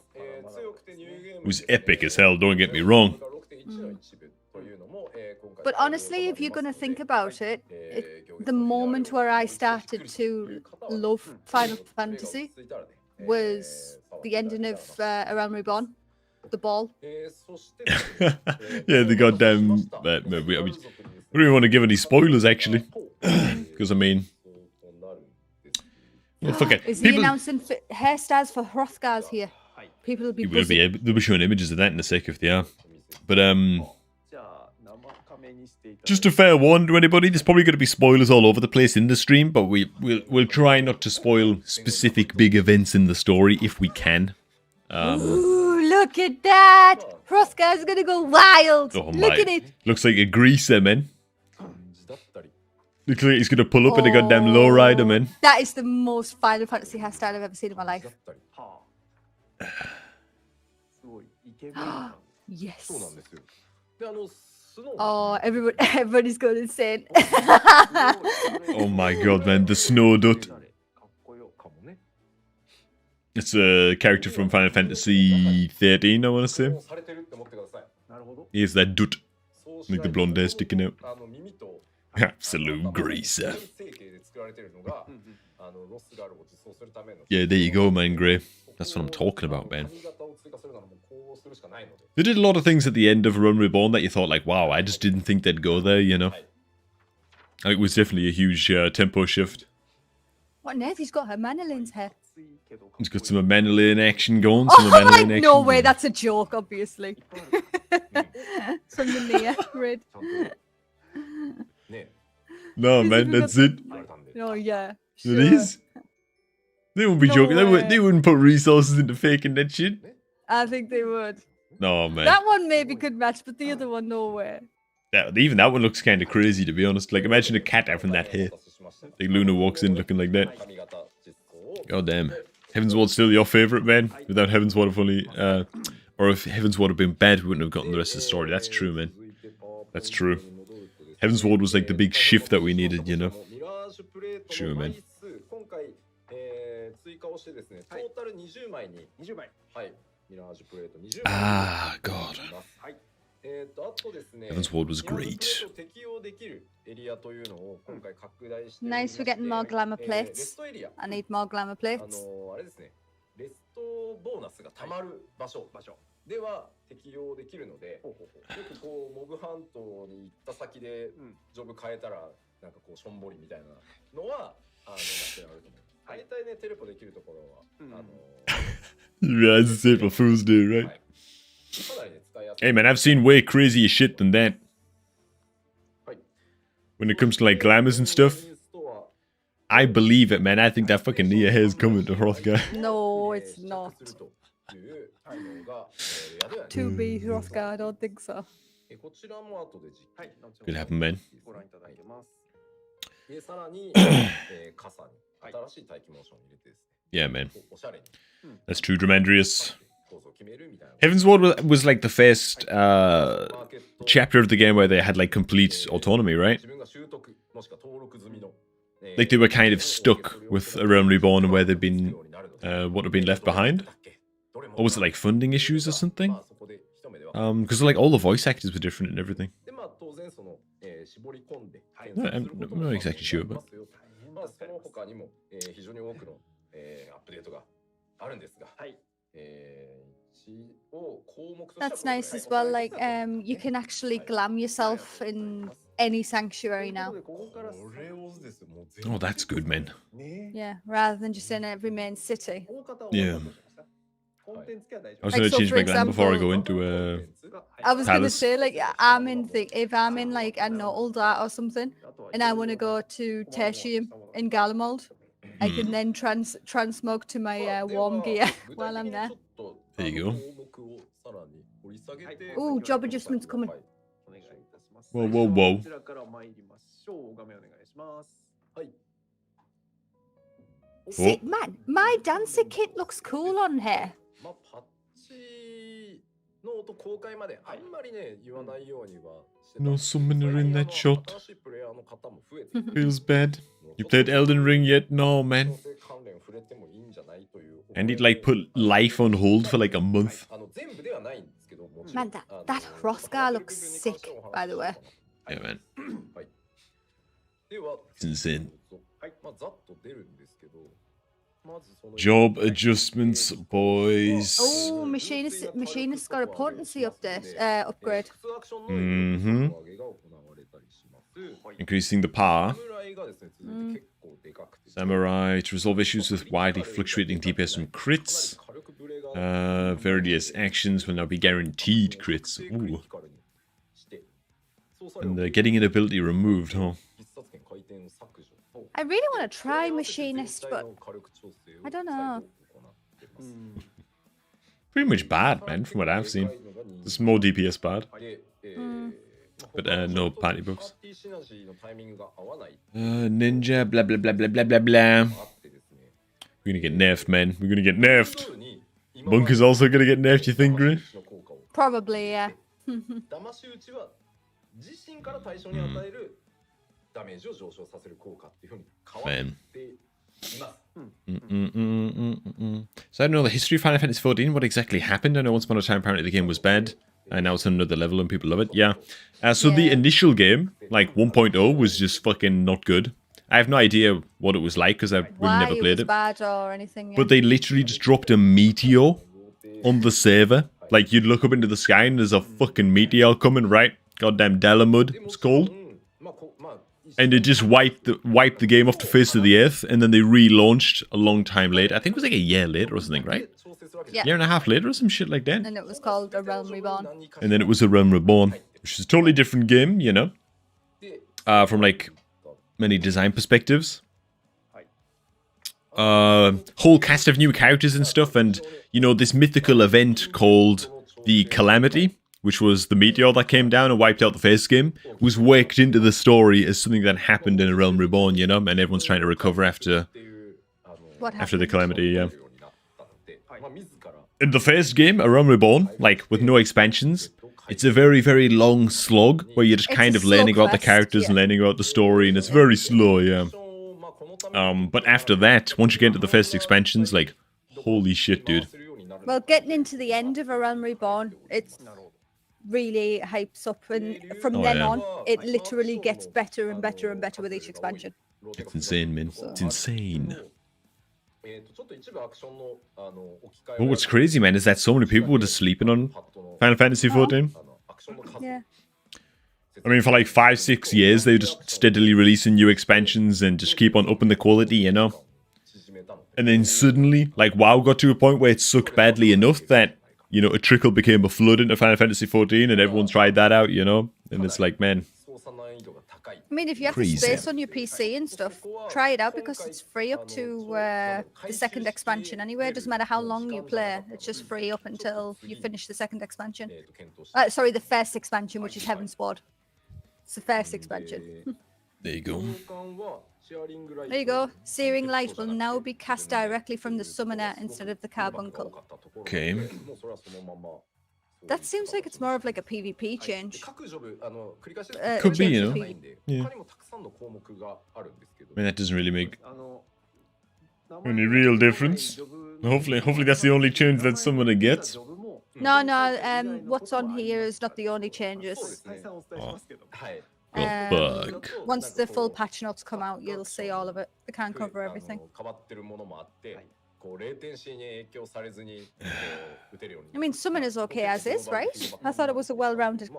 [SPEAKER 3] It was epic as hell. Don't get me wrong.
[SPEAKER 1] But honestly, if you're going to think about it, the moment where I started to love Final Fantasy was the ending of Around Reborn, the ball.
[SPEAKER 3] Yeah, the goddamn... we don't even want to give any spoilers, actually. Because, I mean... Well, fuck it.
[SPEAKER 1] Is he announcing hairstyles for Hrothgar's here? People will be busy.
[SPEAKER 3] They'll be showing images of that in a sec if they are. But, just a fair warning to anybody, there's probably going to be spoilers all over the place in the stream, but we'll try not to spoil specific big events in the story if we can.
[SPEAKER 1] Ooh, look at that! Hrothgar's going to go wild!
[SPEAKER 3] Oh
[SPEAKER 1] look at it!
[SPEAKER 3] Looks like a greaser, man. Looks like he's going to pull up in a goddamn lowrider, man.
[SPEAKER 1] That is the most Final Fantasy hairstyle I've ever seen in my life. Yes. Oh, everybody's going insane.
[SPEAKER 3] Oh my god, man, the Snow Dut. It's a character from Final Fantasy 13, I want to say. Here's that Dut. Like the blonde hair sticking out. Absolute greaser. Yeah, there you go, man, Grey. That's what I'm talking about, man. They did a lot of things at the end of Run Reborn that you thought, like, wow, I just didn't think they'd go there, you know? It was definitely a huge tempo shift.
[SPEAKER 1] What on earth? He's got her Manoline's hair.
[SPEAKER 3] He's got some Manolin action going. Some
[SPEAKER 1] like, no way, that's a joke, obviously. From the Nia raid.
[SPEAKER 2] ちゃんとね
[SPEAKER 3] No,
[SPEAKER 1] Is
[SPEAKER 3] man,
[SPEAKER 1] it
[SPEAKER 3] that's
[SPEAKER 1] because-
[SPEAKER 3] it.
[SPEAKER 2] 言われたんで
[SPEAKER 1] Oh yeah.
[SPEAKER 3] It
[SPEAKER 1] Sure.
[SPEAKER 3] is. They wouldn't be
[SPEAKER 1] No
[SPEAKER 3] joking.
[SPEAKER 1] way.
[SPEAKER 3] They wouldn't put resources into faking that shit.
[SPEAKER 1] I think they would.
[SPEAKER 3] No, man.
[SPEAKER 1] That one maybe could match, but the other one, no way.
[SPEAKER 3] Even that one looks kind of crazy, to be honest. Like, imagine a cat having that hair. Like, Luna walks in looking like that.
[SPEAKER 2] 髪型実装を
[SPEAKER 3] God damn. Heaven's Ward's still your favourite, man. Without Heaven's Ward, if only... or if Heaven's Ward had been bad, we wouldn't have gotten the rest of the story. That's true, man. That's true. Heaven's Ward was like the big shift that we needed, you know? Sure, man.
[SPEAKER 2] 今回、追加をしてですね、トータル20枚に20枚、はい、ミラージュプレート20枚
[SPEAKER 3] Ah, God.
[SPEAKER 2] はい。あとですね、
[SPEAKER 3] Heaven's Ward was
[SPEAKER 2] ミラージュ
[SPEAKER 3] great.
[SPEAKER 2] プレートを適用できるエリアというのを今回拡大しておりま
[SPEAKER 1] Nice
[SPEAKER 2] し
[SPEAKER 1] for
[SPEAKER 2] て
[SPEAKER 1] getting more glamour
[SPEAKER 2] レ
[SPEAKER 1] plates.
[SPEAKER 2] ストエリア、
[SPEAKER 1] I need more glamour plates.
[SPEAKER 2] あれですね、レストボーナスがたまる場所では適用できるので、よくこうモブ半島に行った先でジョブ変えたらなんかこうしょんぼりみたいなのはなってあると思う。大体ねテレポできるところは
[SPEAKER 3] You realize it's April Fool's Day, right?
[SPEAKER 2] かなりね使いやすい。
[SPEAKER 3] Hey, man, I've seen way crazier shit than that.
[SPEAKER 2] はい。
[SPEAKER 3] When it comes to, like, glamours and stuff. I believe it, man. I think that fucking Nia hair's coming to Hrothgar.
[SPEAKER 1] No, it's not. To be Hrothgar, I don't think so.
[SPEAKER 2] こちらも後で実験
[SPEAKER 3] Could happen, man.
[SPEAKER 2] ご覧いただけます。で、さらに、傘に新しい待機モーションを入れてですね、
[SPEAKER 3] Yeah, man.
[SPEAKER 2] おしゃれに
[SPEAKER 3] That's true, Dramandrius.
[SPEAKER 2] 構造を決めるみたいな。
[SPEAKER 3] Heaven's Ward was like the first chapter of the game where they had like complete autonomy, right?
[SPEAKER 2] 自分が習得もしくは登録済みの
[SPEAKER 3] Like they were kind of stuck with A Realm Reborn and where they'd been, what had been left behind. Or was it like funding issues or something? Because like all the voice actors were different and everything.
[SPEAKER 2] でまあ当然その、絞り込んで
[SPEAKER 3] I'm not exactly sure, but
[SPEAKER 2] まあその他にも、非常に多くの、アップデートがあるんですが、一応項目としては
[SPEAKER 1] That's nice as well. Like, you can actually glam yourself in any sanctuary now.
[SPEAKER 2] これをですもう全部
[SPEAKER 3] oh, that's good, man.
[SPEAKER 1] Yeah, rather than just in every main city.
[SPEAKER 3] Yeah. I was
[SPEAKER 1] Like,
[SPEAKER 3] gonna
[SPEAKER 1] so
[SPEAKER 3] change
[SPEAKER 1] for
[SPEAKER 3] my glam before I go
[SPEAKER 1] example-
[SPEAKER 3] into
[SPEAKER 1] I was gonna
[SPEAKER 3] Palace.
[SPEAKER 1] say, like, if I'm in like I don't know Ul'dah or something, and I want to go to Tertium in Garlemald, I can then transmog to my warm gear while I'm there.
[SPEAKER 3] There you go.
[SPEAKER 1] Ooh, job adjustments coming.
[SPEAKER 3] Whoa, whoa, whoa.
[SPEAKER 4] こちらから参りましょう。画面お願いします。
[SPEAKER 1] See, man, my dancer kit looks cool on here.
[SPEAKER 2] まあパッチの音公開まであんまりね言わないようにはしてた
[SPEAKER 3] No summoner in that shot.
[SPEAKER 2] 新しいプレイヤーの方も増えて
[SPEAKER 3] Feels bad. You played Elden Ring yet? No, man.
[SPEAKER 2] 関連触れてもいいんじゃないという
[SPEAKER 3] And it like put life on hold for like a month.
[SPEAKER 2] 全部ではないんですけどもちろん
[SPEAKER 1] Man, that Hrothgar looks sick, by the way.
[SPEAKER 3] Yeah, man.
[SPEAKER 2] はいでは
[SPEAKER 3] It's insane.
[SPEAKER 2] はいまあざっと出るんですけどまずその
[SPEAKER 3] Job adjustments, boys.
[SPEAKER 1] Oh, machinist's got a potency update, upgrade.
[SPEAKER 3] Mhm. Increasing the power. Samurai to resolve issues with widely fluctuating DPS from crits. Various actions will now be guaranteed crits. Ooh. And getting an ability removed, huh?
[SPEAKER 1] I really want to try machinist, but I don't know.
[SPEAKER 3] Pretty much bad, man, from what I've seen. There's more DPS bad. But no party books. Ninja, blah blah blah blah blah blah blah. We're gonna get nerfed, man. We're gonna get nerfed. Monk is also gonna get nerfed, you think, Griff?
[SPEAKER 1] Probably, yeah.
[SPEAKER 2] 騙し討ちは自身から対象に与えるダメージを上昇させる効果っていう風に変わっています。
[SPEAKER 3] So I don't know the history of Final Fantasy XIV. What exactly happened? I know once upon a time apparently the game was bad. And now it's on another level and people love it. Yeah. So the
[SPEAKER 1] Yeah.
[SPEAKER 3] initial game, like 1.0, was just fucking not good. I have no idea what it was like because I've really
[SPEAKER 1] Why
[SPEAKER 3] never
[SPEAKER 1] it
[SPEAKER 3] played
[SPEAKER 1] was
[SPEAKER 3] it.
[SPEAKER 1] bad or anything. Yeah.
[SPEAKER 3] But they literally just dropped a meteor on the server. Like you'd look up into the sky and there's a fucking meteor coming, right? Goddamn Dalamud, it's called. And it just wiped the game off the face of the earth, and then they relaunched a long time later. I think it was like a year later or something, right?
[SPEAKER 1] Yeah.
[SPEAKER 3] year and a half later or some shit like that.
[SPEAKER 1] And it was called A Realm Reborn.
[SPEAKER 3] And then it was A Realm Reborn, which is a totally different game, you know, from like many design perspectives. Whole cast of new characters and stuff, and you know, this mythical event called the Calamity, which was the meteor that came down and wiped out the first game, was worked into the story as something that happened in A Realm Reborn, you know, and everyone's trying to recover after the Calamity, yeah. In the first game, A Realm Reborn, like with no expansions, it's a very, very long slog where you're just kind of learning about the characters and learning about the story, and it's very slow, yeah. But after that, once you get into the first expansions, like, holy shit, dude.
[SPEAKER 1] Well, getting into the end of A Realm Reborn, it's really hypes up, and from then on, it literally gets better and better and better with each expansion.
[SPEAKER 3] It's insane, man. It's insane. But what's crazy, man, is that so many people were just sleeping on Final Fantasy XIV.
[SPEAKER 1] Yeah.
[SPEAKER 3] I mean, for like 5-6 years, they were just steadily releasing new expansions and just keep on upping the quality, you know? And then suddenly, like, WoW got to a point where it sucked badly enough that, you know, a trickle became a flood into Final Fantasy XIV, and everyone tried that out, you know? And it's like, man.
[SPEAKER 1] I mean, if you have the space on your PC and stuff, try it out because it's free up to the second expansion anyway. It doesn't matter how long you play. It's just free up until you finish the second expansion. Sorry, the first expansion, which is Heaven's Ward. It's the first expansion.
[SPEAKER 3] There you go.
[SPEAKER 1] There you go. Searing Light will now be cast directly from the summoner instead of the carbuncle.
[SPEAKER 3] Okay.
[SPEAKER 1] That seems like it's more of like a PvP change.
[SPEAKER 3] Could be, you know. Yeah. I mean, that doesn't really make any real difference. Hopefully that's the only change that summoner gets.
[SPEAKER 1] No, what's on here is not the only changes.
[SPEAKER 3] Fuck.
[SPEAKER 1] Once the full patch notes come out, you'll see all of it. They can't cover everything. I mean, summon is okay as is, right? I thought it was a well-rounded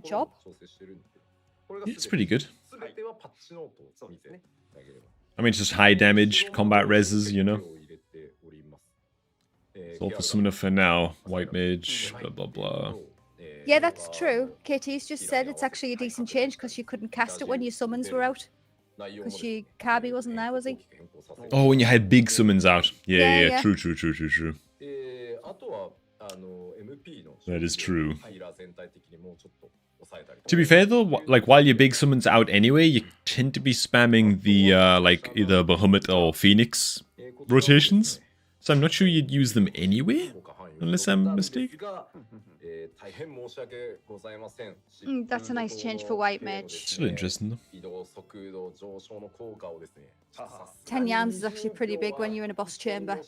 [SPEAKER 1] job.
[SPEAKER 3] Yeah, it's pretty good. I mean, it's just high damage, combat reses, you know. It's all for summoner for now. White mage, blah blah blah.
[SPEAKER 1] Yeah, that's true. KT's just said it's actually a decent change because you couldn't cast it when your summons were out. Because Kabi wasn't there, was he?
[SPEAKER 3] Oh, when you had big summons out. Yeah. True. That is true. To be fair though, like while your big summons out anyway, you tend to be spamming the like either Bahamut or Phoenix rotations. So I'm not sure you'd use them anyway, unless I'm mistaken.
[SPEAKER 1] That's a nice change for White Mage.
[SPEAKER 3] Still interesting though.
[SPEAKER 1] 10 yams is actually pretty big when you're in a boss chamber.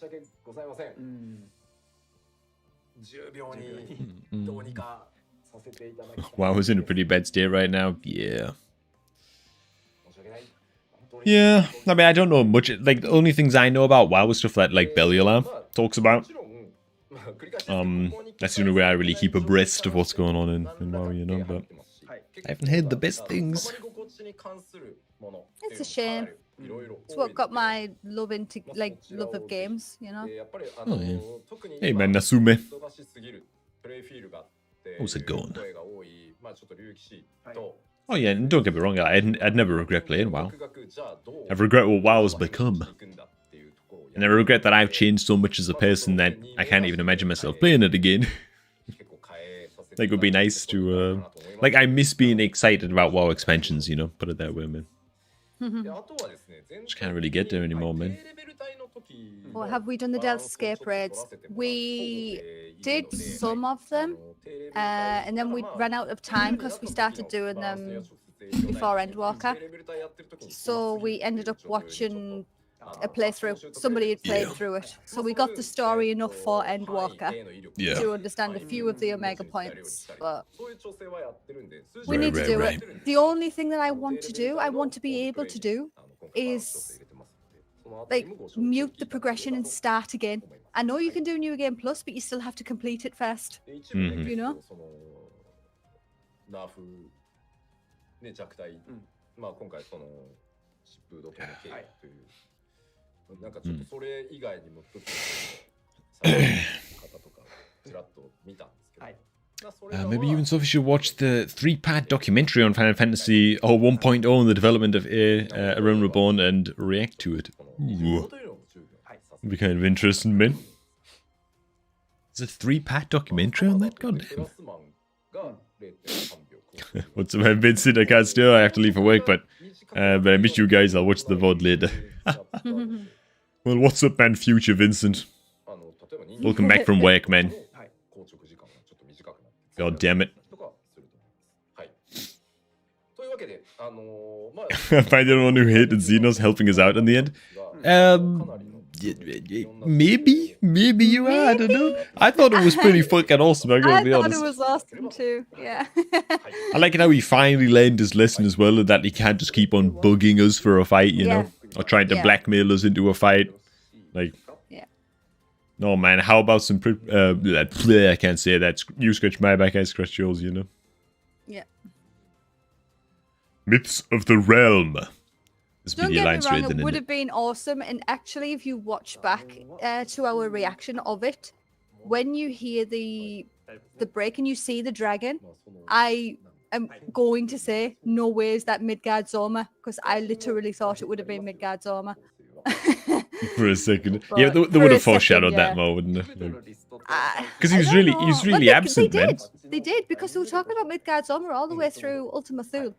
[SPEAKER 3] WoW is in a pretty bad state right now. Yeah, I mean, I don't know much. Like, the only things I know about WoW is stuff that, like, Belly Alarm talks about. That's the only way I really keep abreast of what's going on in WoW, you know, but I haven't heard the best things.
[SPEAKER 1] It's a shame. It's what got my love into, like, love of games, you know?
[SPEAKER 3] Oh, yeah. Hey, man, Nasume. How's it going? Oh yeah, and don't get me wrong, I'd never regret playing WoW. I regret what WoW has become. And I regret that I've changed so much as a person that I can't even imagine myself playing it again. Like, it would be nice to, like, I miss being excited about WoW expansions, you know? Put it that way, man. Just can't really get there anymore, man.
[SPEAKER 1] Well, have we done the Delta Escape raids? We did some of them, and then we ran out of time because we started doing them before Endwalker. So we ended up watching a playthrough. Somebody had played through it. So we got the story enough for Endwalker to understand a few of the Omega points. But we need to do it. The only thing that I want to be able to do is like mute the progression and start again. I know you can do New Game Plus, but you still have to complete it first. You know?
[SPEAKER 2] ちらっと見たんですけど。
[SPEAKER 4] はい。
[SPEAKER 3] Maybe you and Sophie should watch the 3-part documentary on Final Fantasy 1.0 and the development of A Realm Reborn and react to it. Ooh. Would be kind of interesting, man. There's a 3-part documentary on that? God damn. What's up, Vincent? I can't still. I have to leave for work, but I miss you guys. I'll watch the VOD later. Well, what's up, man? Future Vincent. Welcome back from work, man. God damn it. I find the one who hated Xenos helping us out in the end. Maybe you are. I don't know. I thought it was pretty fucking awesome. I'm gonna be honest.
[SPEAKER 1] I thought it was awesome too. Yeah.
[SPEAKER 3] I like it how he finally learned his lesson as well, that he can't just keep on bugging us for a fight, you know, or trying to blackmail us into a fight. Like, no man, how about some? I can't say that. You scratch my back, I scratch yours, you know.
[SPEAKER 1] Yeah.
[SPEAKER 3] Myths of the Realm.
[SPEAKER 1] Don't get me wrong, it would have been awesome. And actually, if you watch back to our reaction of it, when you hear the break and you see the dragon, I am going to say, no way is that Midgard's armor, because I literally thought it would have been Midgard's armor.
[SPEAKER 3] For a second. Yeah, they would have foreshadowed that more, wouldn't they? Because he was really absent, man.
[SPEAKER 1] They did, because they were talking about Midgard's armor all the way through Ultima Thule.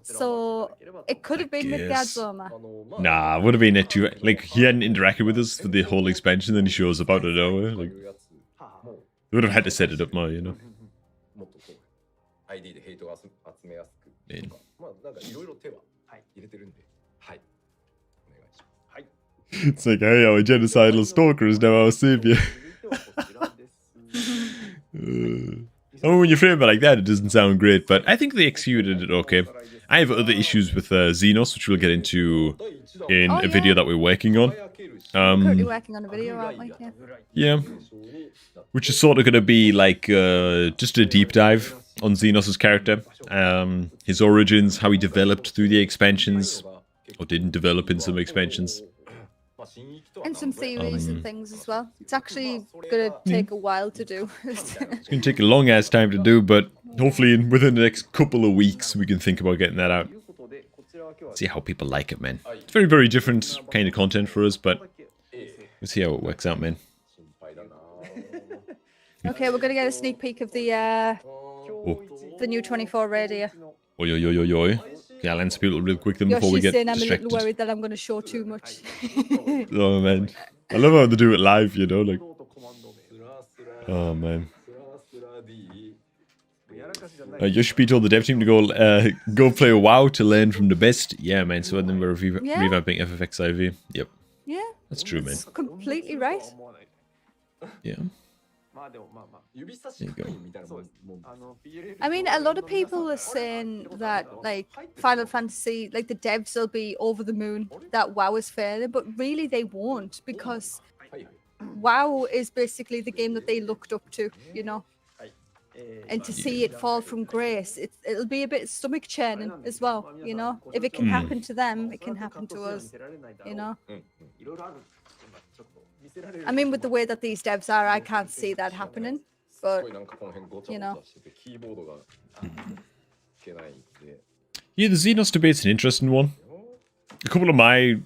[SPEAKER 1] So it could have been Midgard's armor.
[SPEAKER 3] Nah, would have been it too. Like, he hadn't interacted with us for the whole expansion, then he shows up out of nowhere. Like, they would have had to set it up more, you know. It's like, hey, our genocidal stalker is now our savior. I mean, when you frame it like that, it doesn't sound great, but I think they executed it okay. I have other issues with Xenos, which we'll get into in a video that we're working on.
[SPEAKER 1] Currently working on a video, aren't we?
[SPEAKER 3] Yeah. Which is sort of going to be like just a deep dive on Xenos' character. His origins, how he developed through the expansions, or didn't develop in some expansions.
[SPEAKER 1] And some theories and things as well. It's actually going to take a while to do.
[SPEAKER 3] It's going to take a long ass time to do, but hopefully within the next couple of weeks we can think about getting that out. See how people like it, man. It's very, very different kind of content for us, but we'll see how it works out, man.
[SPEAKER 1] Okay, we're going to get a sneak peek of the new 24 radio.
[SPEAKER 3] Oi, oi, oi, oi, oi. Okay, I'll answer people real quick then before we get
[SPEAKER 1] saying
[SPEAKER 3] distracted.
[SPEAKER 1] I'm a little worried that I'm going to show too much.
[SPEAKER 3] Oh, man. I love how they do it live, you know, like... Oh, man. Yoshi told the dev team to go play WoW to learn from the best. Yeah, man, so then we're revamping FFXIV. Yep.
[SPEAKER 1] Yeah.
[SPEAKER 3] That's true, man.
[SPEAKER 1] That's completely right.
[SPEAKER 3] Yeah. There you go.
[SPEAKER 1] I mean, a lot of people are saying that, like, Final Fantasy, like, the devs will be over the moon that WoW is failing, but really they won't, because WoW is basically the game that they looked up to, you know? And to see it fall from grace, it'll be a bit stomach churning as well, you know? If it can happen to them, it can happen to us, you know? I mean, with the way that these devs are, I can't see that happening, but, you know.
[SPEAKER 3] Yeah, the Xenos debate's an interesting one. A couple of my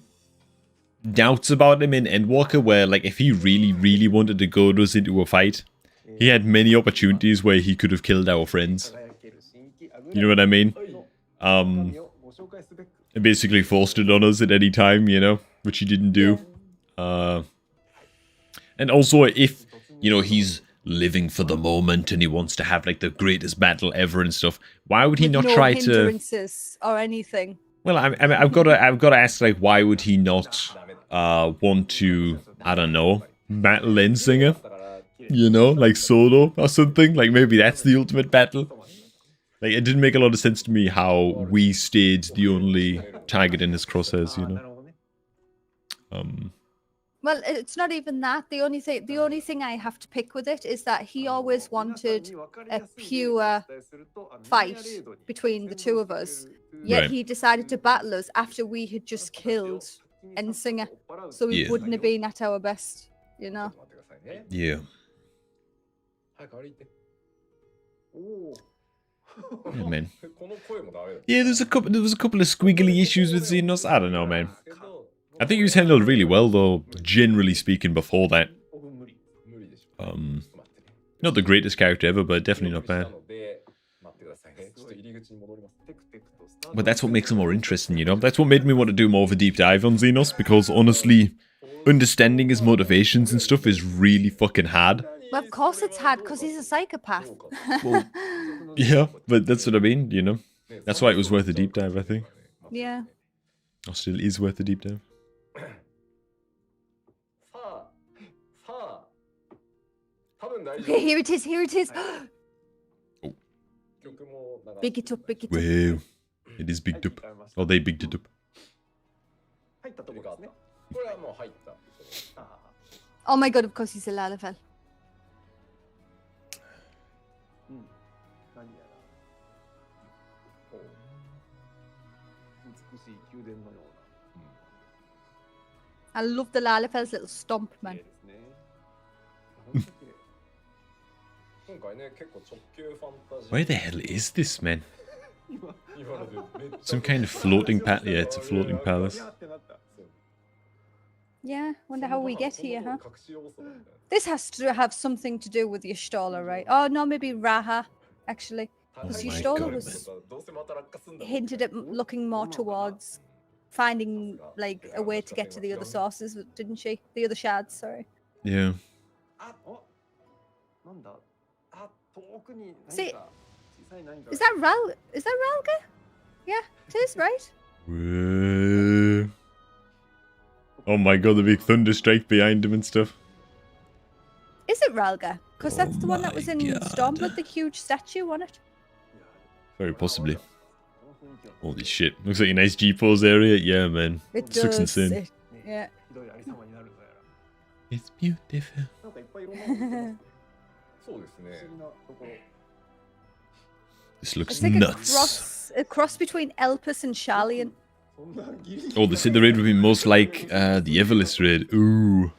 [SPEAKER 3] doubts about him in Endwalker were, like, if he really, really wanted to go us into a fight, he had many opportunities where he could have killed our friends. You know what I mean? And basically forced it on us at any time, you know, which he didn't do. And also, if, you know, he's living for the moment and he wants to have, like, the greatest battle ever and stuff, why would he not try to...
[SPEAKER 1] hindrances or anything.
[SPEAKER 3] Well, I mean, I've got to ask, like, why would he not want to, I don't know, battle Lenslinger? You know, like solo or something? Like, maybe that's the ultimate battle? Like, it didn't make a lot of sense to me how we stayed the only target in his crosshairs, you know?
[SPEAKER 1] Well, it's not even that. The only thing I have to pick with it is that he always wanted a pure fight between the two of us. Yet he decided to battle us after we had just killed Ensinger. So we wouldn't have been at our best, you know?
[SPEAKER 3] Yeah. Yeah, man.
[SPEAKER 2] この声もダメだ。
[SPEAKER 3] Yeah, there was a couple of squiggly issues with Xenos. I don't know, man. I think he was handled really well, though, generally speaking, before that.
[SPEAKER 2] 無理でしょ。
[SPEAKER 3] Not the greatest character ever, but definitely not bad.
[SPEAKER 2] 待ってくださいね。ちょっと入り口に戻ります。テクテクとスタート。
[SPEAKER 3] But that's what makes him more interesting, you know? That's what made me want to do more of a deep dive on Xenos, because honestly, understanding his motivations and stuff is really fucking hard.
[SPEAKER 1] Well, of course it's hard because he's a psychopath.
[SPEAKER 3] Well, yeah, but that's what I mean, you know? That's why it was worth a deep dive, I think.
[SPEAKER 1] Yeah.
[SPEAKER 3] Or still is worth a deep dive.
[SPEAKER 2] さあ、多分大丈
[SPEAKER 1] Okay, here it is. Here it is.
[SPEAKER 2] 夫。曲もなんか
[SPEAKER 1] Big it up, big it up.
[SPEAKER 3] Wow. It is bigged up. Or they bigged it up.
[SPEAKER 4] 入ったところですね。
[SPEAKER 2] これはもう入った。
[SPEAKER 1] Oh my god, of course he's a Lalafell.
[SPEAKER 4] 何やら美しい宮殿のよう
[SPEAKER 1] I love the Lalafell's little stomp,
[SPEAKER 4] な
[SPEAKER 1] man.
[SPEAKER 4] 綺麗ですね。本当に綺麗。
[SPEAKER 2] 今回ね、結構直球ファンタジー。
[SPEAKER 3] Where the hell is this, man?
[SPEAKER 2] 今のでめっちゃ
[SPEAKER 3] Some kind of floating palace. Yeah, it's a floating palace.
[SPEAKER 4] いやーってなった。
[SPEAKER 1] Yeah, wonder how we get here, huh?
[SPEAKER 2] 隠し要素みたいな
[SPEAKER 1] This has to have something to do with Y'shtola, right? Oh, no, maybe Raha, actually. Because
[SPEAKER 3] my
[SPEAKER 1] Y'shtola
[SPEAKER 3] God,
[SPEAKER 1] was
[SPEAKER 2] どうせまた落下すんだろう
[SPEAKER 1] hinted at looking more towards finding, like, a way to get to the other sources, didn't she? The other shards, sorry.
[SPEAKER 3] Yeah.
[SPEAKER 4] あ、なんだ。あ、遠くに
[SPEAKER 1] See,
[SPEAKER 4] 何か小さい何か。
[SPEAKER 1] Is that Is that Ralga? Yeah, it is, right?
[SPEAKER 3] Whoa. Oh my god, the big thunder strike behind him and stuff.
[SPEAKER 1] Is it Ralga? Because that's
[SPEAKER 3] Oh
[SPEAKER 1] the one that was
[SPEAKER 3] my
[SPEAKER 1] in
[SPEAKER 3] God.
[SPEAKER 1] Stormblood, the huge statue on it.
[SPEAKER 3] Very possibly. Holy shit. Looks like a nice G-pose area. Yeah, man.
[SPEAKER 1] It
[SPEAKER 3] This looks
[SPEAKER 1] does.
[SPEAKER 3] insane.
[SPEAKER 1] Yeah.
[SPEAKER 4] ひどいありさまになるのやら。
[SPEAKER 3] It's beautiful.
[SPEAKER 4] なんかいっぱいいろんなものがあります
[SPEAKER 2] そうです
[SPEAKER 4] 不思
[SPEAKER 2] ね
[SPEAKER 4] 議なところ。
[SPEAKER 3] This looks
[SPEAKER 1] It's like
[SPEAKER 3] nuts.
[SPEAKER 1] a cross between Elpis and Sharlayan.
[SPEAKER 4] そんなギリギリ
[SPEAKER 3] Oh, they said the raid would be most like the Everlist raid. Ooh.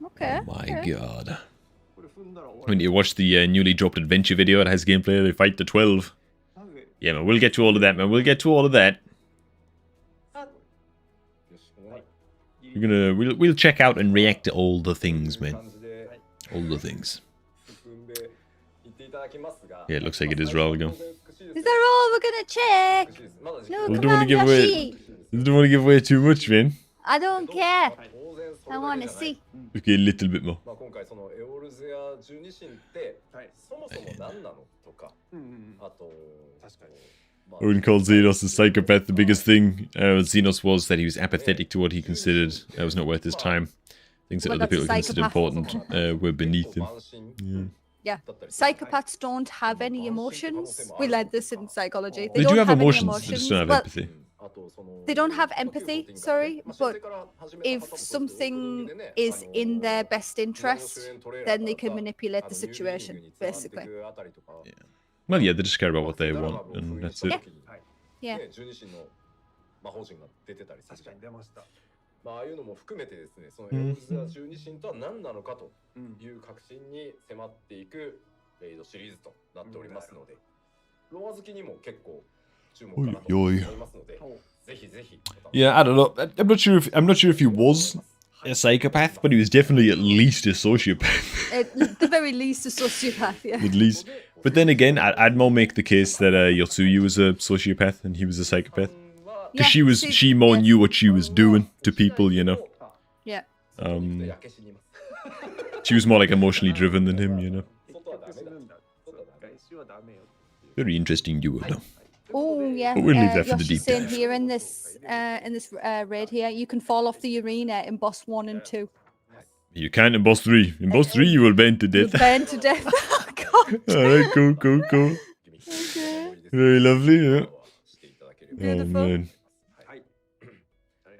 [SPEAKER 1] Okay.
[SPEAKER 3] Oh my
[SPEAKER 1] okay.
[SPEAKER 3] god.
[SPEAKER 4] これ踏んだら終わ
[SPEAKER 3] When
[SPEAKER 4] り。
[SPEAKER 3] you watch the newly dropped adventure video, it has gameplay. They fight the 12.
[SPEAKER 4] なぜ
[SPEAKER 3] Yeah, man, we'll get to all of that, man. We'll get to all of that.
[SPEAKER 2] よしこの
[SPEAKER 3] We're gonna we'll check out and react to all the things,
[SPEAKER 2] 感
[SPEAKER 3] man.
[SPEAKER 2] じで
[SPEAKER 3] All the things.
[SPEAKER 2] 進んでいっていただきますが
[SPEAKER 3] Yeah, it looks like it is Ralgo.
[SPEAKER 1] Is that all we're gonna check?
[SPEAKER 2] まだ時
[SPEAKER 1] No,
[SPEAKER 2] 間
[SPEAKER 3] We
[SPEAKER 1] come
[SPEAKER 3] don't want
[SPEAKER 1] on,
[SPEAKER 3] to give away.
[SPEAKER 1] Yoshi.
[SPEAKER 3] We don't want to give away too much, man.
[SPEAKER 1] I don't care.
[SPEAKER 2] 当然それ
[SPEAKER 1] I
[SPEAKER 2] だ
[SPEAKER 1] want
[SPEAKER 2] け
[SPEAKER 1] to
[SPEAKER 2] じゃない
[SPEAKER 1] see.
[SPEAKER 3] Okay, a little bit more.
[SPEAKER 2] まあ今回そのエオルゼア十二神って
[SPEAKER 4] はい。
[SPEAKER 2] そもそも何なのとか
[SPEAKER 4] うんうん。
[SPEAKER 2] あと
[SPEAKER 4] 確かに。
[SPEAKER 2] まあ
[SPEAKER 3] I wouldn't call Xenos a psychopath. The biggest thing Xenos was that he was apathetic to what he considered was not worth his time. Things that
[SPEAKER 1] Well,
[SPEAKER 3] other
[SPEAKER 1] that's a
[SPEAKER 3] people considered
[SPEAKER 1] psychopath.
[SPEAKER 3] important were beneath him.
[SPEAKER 2] 結構慢心
[SPEAKER 1] Yeah.
[SPEAKER 2] だったりする
[SPEAKER 1] Psychopaths don't have any emotions. We learned this in psychology.
[SPEAKER 3] They
[SPEAKER 1] don't
[SPEAKER 3] do have
[SPEAKER 1] any
[SPEAKER 3] emotions, they just don't have
[SPEAKER 1] Well,
[SPEAKER 3] empathy.
[SPEAKER 2] あとその
[SPEAKER 1] they don't have empathy, sorry,
[SPEAKER 2] まあ
[SPEAKER 1] but
[SPEAKER 2] 申請から始めた
[SPEAKER 1] if
[SPEAKER 2] 方と
[SPEAKER 1] something
[SPEAKER 2] でね
[SPEAKER 1] is in their best
[SPEAKER 2] あの
[SPEAKER 1] interest,
[SPEAKER 2] 主演トレーラー
[SPEAKER 1] then they
[SPEAKER 2] から
[SPEAKER 1] can manipulate
[SPEAKER 2] あの
[SPEAKER 1] the
[SPEAKER 2] ニュービーイン
[SPEAKER 1] situation,
[SPEAKER 2] グに繋がってい
[SPEAKER 1] basically.
[SPEAKER 2] くあたりとか
[SPEAKER 3] Well, yeah, they just care about what they want, and that's it.
[SPEAKER 1] Yeah.
[SPEAKER 2] ね十二神の魔法陣が出てたりする
[SPEAKER 4] 確かに出ました。
[SPEAKER 2] まあああいうのも含めてですね、そのエオルゼア十二神とは何なのかと
[SPEAKER 4] うん。
[SPEAKER 2] いう確信に迫っていくレイドシリーズとなっておりますので、ロア好きにも結構注目かなと思いますので、ぜひぜひ。
[SPEAKER 3] Yeah, I don't know. I'm not sure if he was a psychopath, but he was definitely at least a sociopath.
[SPEAKER 1] At the very least, a sociopath, yeah.
[SPEAKER 3] At least. But then again, I'd more make the case that Yotsuyu was a sociopath and he was a psychopath.
[SPEAKER 1] Yeah,
[SPEAKER 3] Because
[SPEAKER 1] see,
[SPEAKER 3] she more
[SPEAKER 1] yeah.
[SPEAKER 3] knew what she was doing to people, you know.
[SPEAKER 1] Yeah.
[SPEAKER 3] She was more like emotionally driven than him, you know.
[SPEAKER 2] 外はダメだ。
[SPEAKER 4] するんだ。外周はダメよ。
[SPEAKER 3] Very interesting duo, though.
[SPEAKER 1] Oh yeah.
[SPEAKER 3] But we'll leave that for the
[SPEAKER 1] Yoshi's
[SPEAKER 3] deep
[SPEAKER 1] saying
[SPEAKER 3] dive.
[SPEAKER 1] here in this raid here, you can fall off the arena in boss 1 and 2.
[SPEAKER 3] You can't in boss 3. In boss 3, you will burn to
[SPEAKER 1] You're
[SPEAKER 3] death.
[SPEAKER 1] burned to death. Oh, God.
[SPEAKER 3] Alright, cool, cool, cool.
[SPEAKER 1] Okay.
[SPEAKER 3] Very lovely, yeah. Oh,
[SPEAKER 1] Beautiful.
[SPEAKER 3] man.
[SPEAKER 4] はい。あ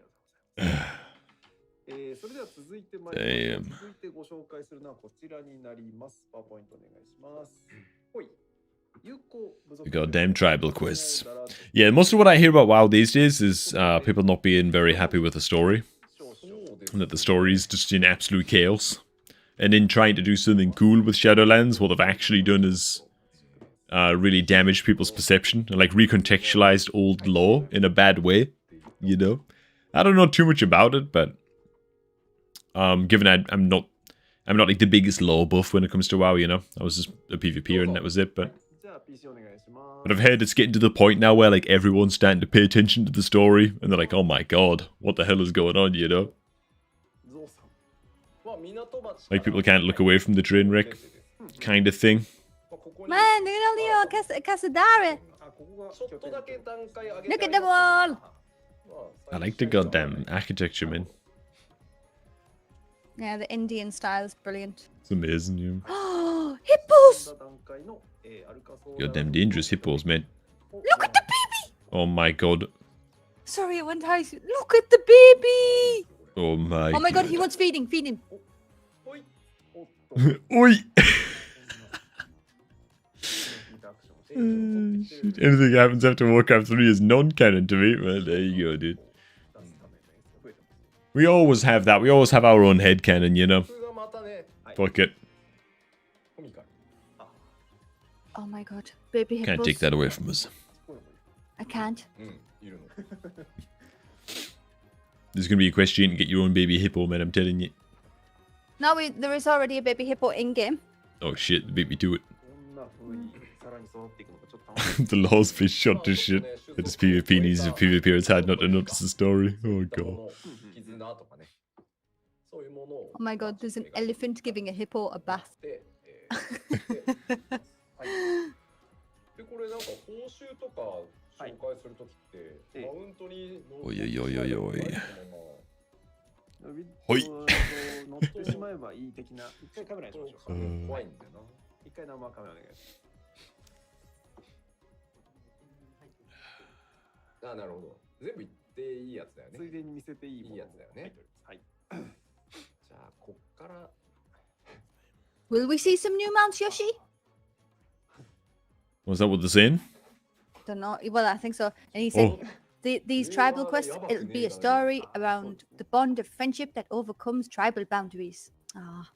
[SPEAKER 4] りがとうございます。それでは続いてまいりましょう。続いてご紹介するのはこちらになります。パワーポイントお願いします。ほい。有効部族
[SPEAKER 3] The goddamn tribal quests. Yeah, most of what I hear about WoW these days is people not being very happy with the story. And that the story is just in absolute chaos. And in trying to do something cool with Shadowlands, what they've actually done is really damaged people's perception and like recontextualized old lore in a bad way, you know? I don't know too much about it, but given I'm not like the biggest lore buff when it comes to WoW, you know? I was just a PvPer and that was it, but I've heard it's getting to the point now where like everyone's starting to pay attention to the story and they're like, oh my god, what the hell is going on, you know? Like people can't look away from the train wreck kind of thing.
[SPEAKER 1] Man, look at Casadare. Look at the wall.
[SPEAKER 3] I like the goddamn architecture, man.
[SPEAKER 1] Yeah, the Indian style is brilliant.
[SPEAKER 3] It's amazing, you.
[SPEAKER 1] Oh, hippos!
[SPEAKER 3] Goddamn dangerous hippos, man.
[SPEAKER 1] Look at the baby!
[SPEAKER 3] Oh my god.
[SPEAKER 1] Sorry, it went high. Look at the baby!
[SPEAKER 3] Oh my.
[SPEAKER 1] Oh my god, he wants feeding. Feed him.
[SPEAKER 3] Oi! Shit. Anything that happens after Warcraft 3 is non-canon to me. Well, there you go, dude. We always have that. We always have our own headcanon, you know. Fuck it.
[SPEAKER 1] Oh my god, baby hippos.
[SPEAKER 3] Can't take that away from us.
[SPEAKER 1] I can't.
[SPEAKER 3] There's gonna be a question to get your own baby hippo, man, I'm telling you.
[SPEAKER 1] No, there is already a baby hippo in-game.
[SPEAKER 3] Oh shit, beat me to it. The law's been shot to shit. It is PvP needs to PvP, it's hard not to notice the story. Oh god.
[SPEAKER 1] Oh my god, there's an elephant giving a hippo a bath.
[SPEAKER 3] Oi, oi, oi, oi, oi.
[SPEAKER 4] はい。乗ってしまえばいい的な。一回カメラにしましょうか。怖いんだよな。一回生カメラお願いします。あ、なるほど。全部言っていいやつだよね。ついでに見せていいやつだよね。はい。じゃあこっから。
[SPEAKER 1] Will we see some new mounts, Yoshi?
[SPEAKER 3] Was that what they're saying?
[SPEAKER 1] Don't know. Well, I think so. And he said, these tribal quests, it'll be a story around the bond of friendship that overcomes tribal boundaries. Ah.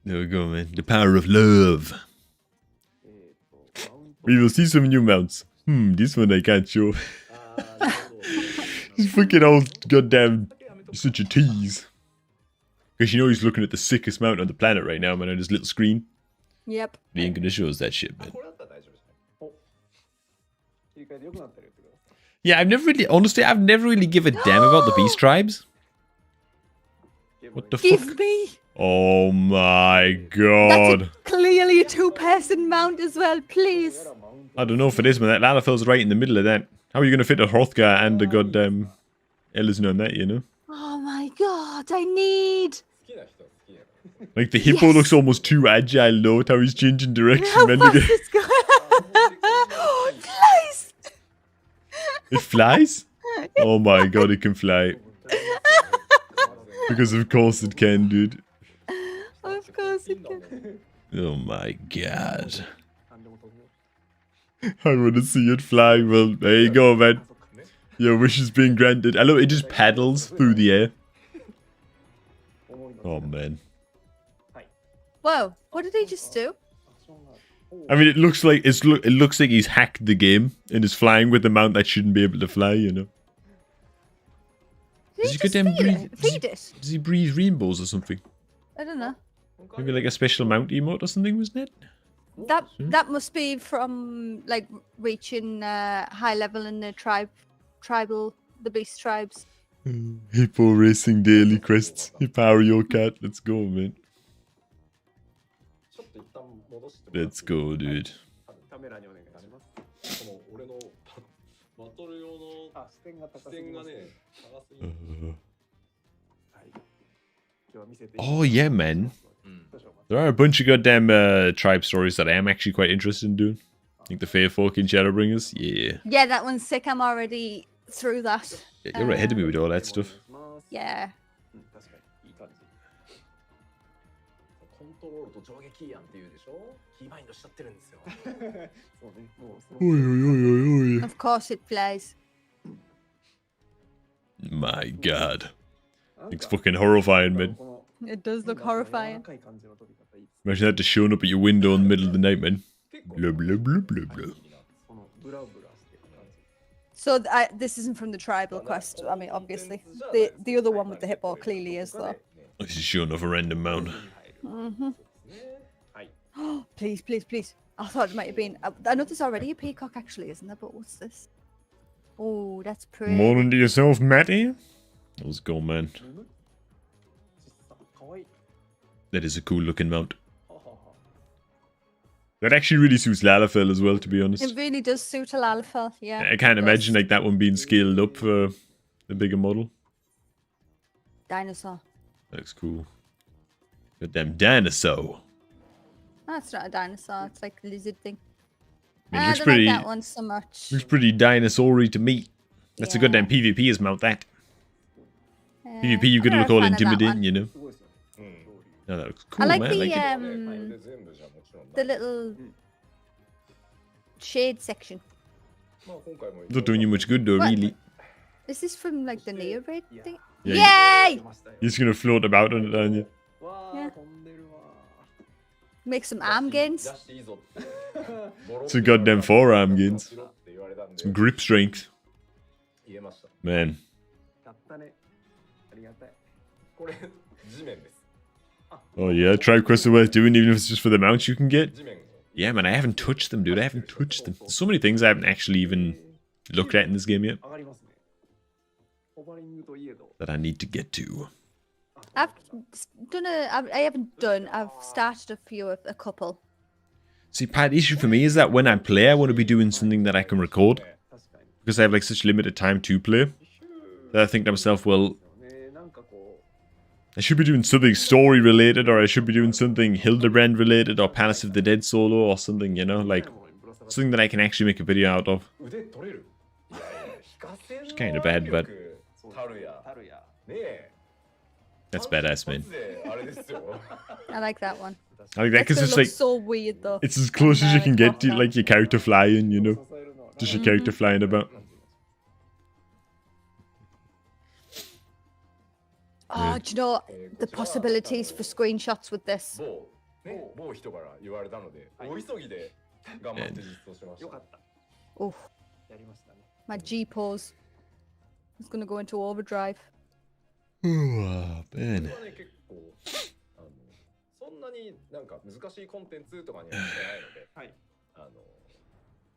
[SPEAKER 3] There we go, man. The power of love. We will see some new mounts. This one I can't show. This freaking old goddamn such a tease. Because you know he's looking at the sickest mount on the planet right now, man, on his little screen.
[SPEAKER 1] Yep.
[SPEAKER 3] He ain't gonna show us that shit, man. Yeah, honestly, I've never really given a damn about the beast tribes. What the fuck?
[SPEAKER 1] Give me!
[SPEAKER 3] Oh my god.
[SPEAKER 1] That's clearly a two-person mount as well, please.
[SPEAKER 3] I don't know for this, man. That Lalafell's right in the middle of that. How are you gonna fit a Hrothgar and a goddamn Ellison on that, you know?
[SPEAKER 1] Oh my god, I need...
[SPEAKER 3] Like, the hippo looks almost too agile, note how he's changing direction,
[SPEAKER 1] How
[SPEAKER 3] man.
[SPEAKER 1] fast it's going. Oh, it flies!
[SPEAKER 3] It flies? Oh my god, it can fly. Because of course it can, dude.
[SPEAKER 1] Of course it can.
[SPEAKER 3] Oh my god. I want to see it fly. Well, there you go, man. Your wish is being granted. I love it. It just paddles through the air. Oh, man.
[SPEAKER 1] Whoa, what did he just do?
[SPEAKER 3] I mean, it looks like it looks like he's hacked the game and is flying with a mount that shouldn't be able to fly, you know.
[SPEAKER 1] Did he just feed it?
[SPEAKER 3] Does he breathe rainbows or something?
[SPEAKER 1] I don't know.
[SPEAKER 3] Maybe like a special mount emote or something, wasn't it?
[SPEAKER 1] That must be from like reaching high level in the the beast tribes.
[SPEAKER 3] Hippo racing daily quests. Power your cat. Let's go, man. Let's go, dude. Oh yeah, man. There are a bunch of goddamn tribe stories that I am actually quite interested in doing. I think the Fae Folk in Shadowbringers. Yeah.
[SPEAKER 1] Yeah, that one's sick. I'm already through that.
[SPEAKER 3] Yeah, you're right ahead of me with all that stuff.
[SPEAKER 1] Yeah. Of course it plays.
[SPEAKER 3] My god. It's fucking horrifying, man.
[SPEAKER 1] It does look horrifying.
[SPEAKER 3] Imagine that just showing up at your window in the middle of the night, man. Blah, blah, blah, blah, blah.
[SPEAKER 1] So this isn't from the tribal quest. I mean, obviously, the other one with the hippo clearly is though.
[SPEAKER 3] This is showing off a random mount.
[SPEAKER 1] Please, please, please. I thought it might have been. I know there's already a peacock, actually, isn't there? But what's this? Oh, that's pretty.
[SPEAKER 3] Morning to yourself, Matty. Let's go, man. That is a cool looking mount. That actually really suits Lalafell as well, to be honest.
[SPEAKER 1] It really does suit a Lalafell, yeah.
[SPEAKER 3] I can't imagine like that one being scaled up for the bigger model.
[SPEAKER 1] Dinosaur.
[SPEAKER 3] That looks cool. Goddamn dinosaur.
[SPEAKER 1] That's not a dinosaur. It's like a lizard thing.
[SPEAKER 3] It
[SPEAKER 1] I
[SPEAKER 3] looks
[SPEAKER 1] don't
[SPEAKER 3] pretty.
[SPEAKER 1] like that one so much.
[SPEAKER 3] Looks pretty dinosaur-y to me. That's a
[SPEAKER 1] Yeah.
[SPEAKER 3] goddamn PvP's mount. That PvP, you've got to
[SPEAKER 1] I'm
[SPEAKER 3] look
[SPEAKER 1] not a
[SPEAKER 3] all
[SPEAKER 1] fan of that
[SPEAKER 3] intimidating,
[SPEAKER 1] one.
[SPEAKER 3] you know. No, that looks cool,
[SPEAKER 1] I like
[SPEAKER 3] man.
[SPEAKER 1] the
[SPEAKER 3] I like it.
[SPEAKER 2] これ全部じゃもちろんない。
[SPEAKER 1] the little shade section.
[SPEAKER 2] まあ今回も
[SPEAKER 3] Not doing you much good though,
[SPEAKER 1] What?
[SPEAKER 3] really.
[SPEAKER 1] Is this from like the Neo raid thing?
[SPEAKER 3] Yeah,
[SPEAKER 1] Yay!
[SPEAKER 3] You're just gonna float about on it, aren't you?
[SPEAKER 1] Yeah. Make some arm gains.
[SPEAKER 2] 出していいぞって。
[SPEAKER 3] Some goddamn forearm gains.
[SPEAKER 2] って言われたんで
[SPEAKER 3] Some grip strength.
[SPEAKER 2] 言えました。
[SPEAKER 3] Man.
[SPEAKER 2] これ地面です。
[SPEAKER 3] Oh yeah, tribe quests are worth doing even if it's just for the mounts you can get.
[SPEAKER 2] 地面。
[SPEAKER 3] Yeah, man, I haven't touched them, dude. I haven't touched them. There's so many things I haven't actually even looked at in this game yet that I need to get to.
[SPEAKER 1] I've done I haven't done. I've started a couple.
[SPEAKER 3] See, part issue for me is that when I play, I want to be doing something that I can record. Because I have like such limited time to play. That I think to myself, well, I should be doing something story related, or I should be doing something Hildebrand related, or Palace of the Dead solo, or something, you know, like something that I can actually make a video out of.
[SPEAKER 2] 腕取れる。いやいや、引かせ
[SPEAKER 3] It's kind of bad, but
[SPEAKER 2] タルヤ。ねえ。
[SPEAKER 3] that's badass, man.
[SPEAKER 2] あれですよ。
[SPEAKER 1] I like that one.
[SPEAKER 3] I like that because
[SPEAKER 1] It
[SPEAKER 3] it's
[SPEAKER 1] looks
[SPEAKER 3] like
[SPEAKER 1] so weird though.
[SPEAKER 3] it's as close as you can get to like your character flying, you know, just your character flying about.
[SPEAKER 1] Oh, do you know the possibilities for screenshots with this?
[SPEAKER 2] 某人から言われたので、大急ぎで頑張って実装しました。
[SPEAKER 1] Oh, my G pose is gonna go into overdrive.
[SPEAKER 3] Oh, man.
[SPEAKER 2] これはね、結構そんなになんか難しいコンテンツとかにはしてないので、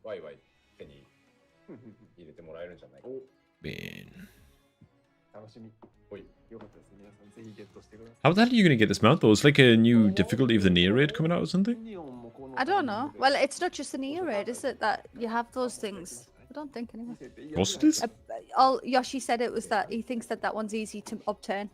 [SPEAKER 2] ワイワイ手に入れてもらえるんじゃないか。
[SPEAKER 3] Man.
[SPEAKER 4] 楽しみ。
[SPEAKER 2] おい。
[SPEAKER 4] よかったです。皆さんぜひゲットしてください。
[SPEAKER 3] How the hell are you gonna get this mount though? It's like a new difficulty of the Neo raid coming out or something?
[SPEAKER 1] I don't know. Well, it's not just an Neo raid, is it? That you have those things. I don't think anyway.
[SPEAKER 3] Of course it is.
[SPEAKER 1] All Yoshi said it was that he thinks that one's easy to obtain.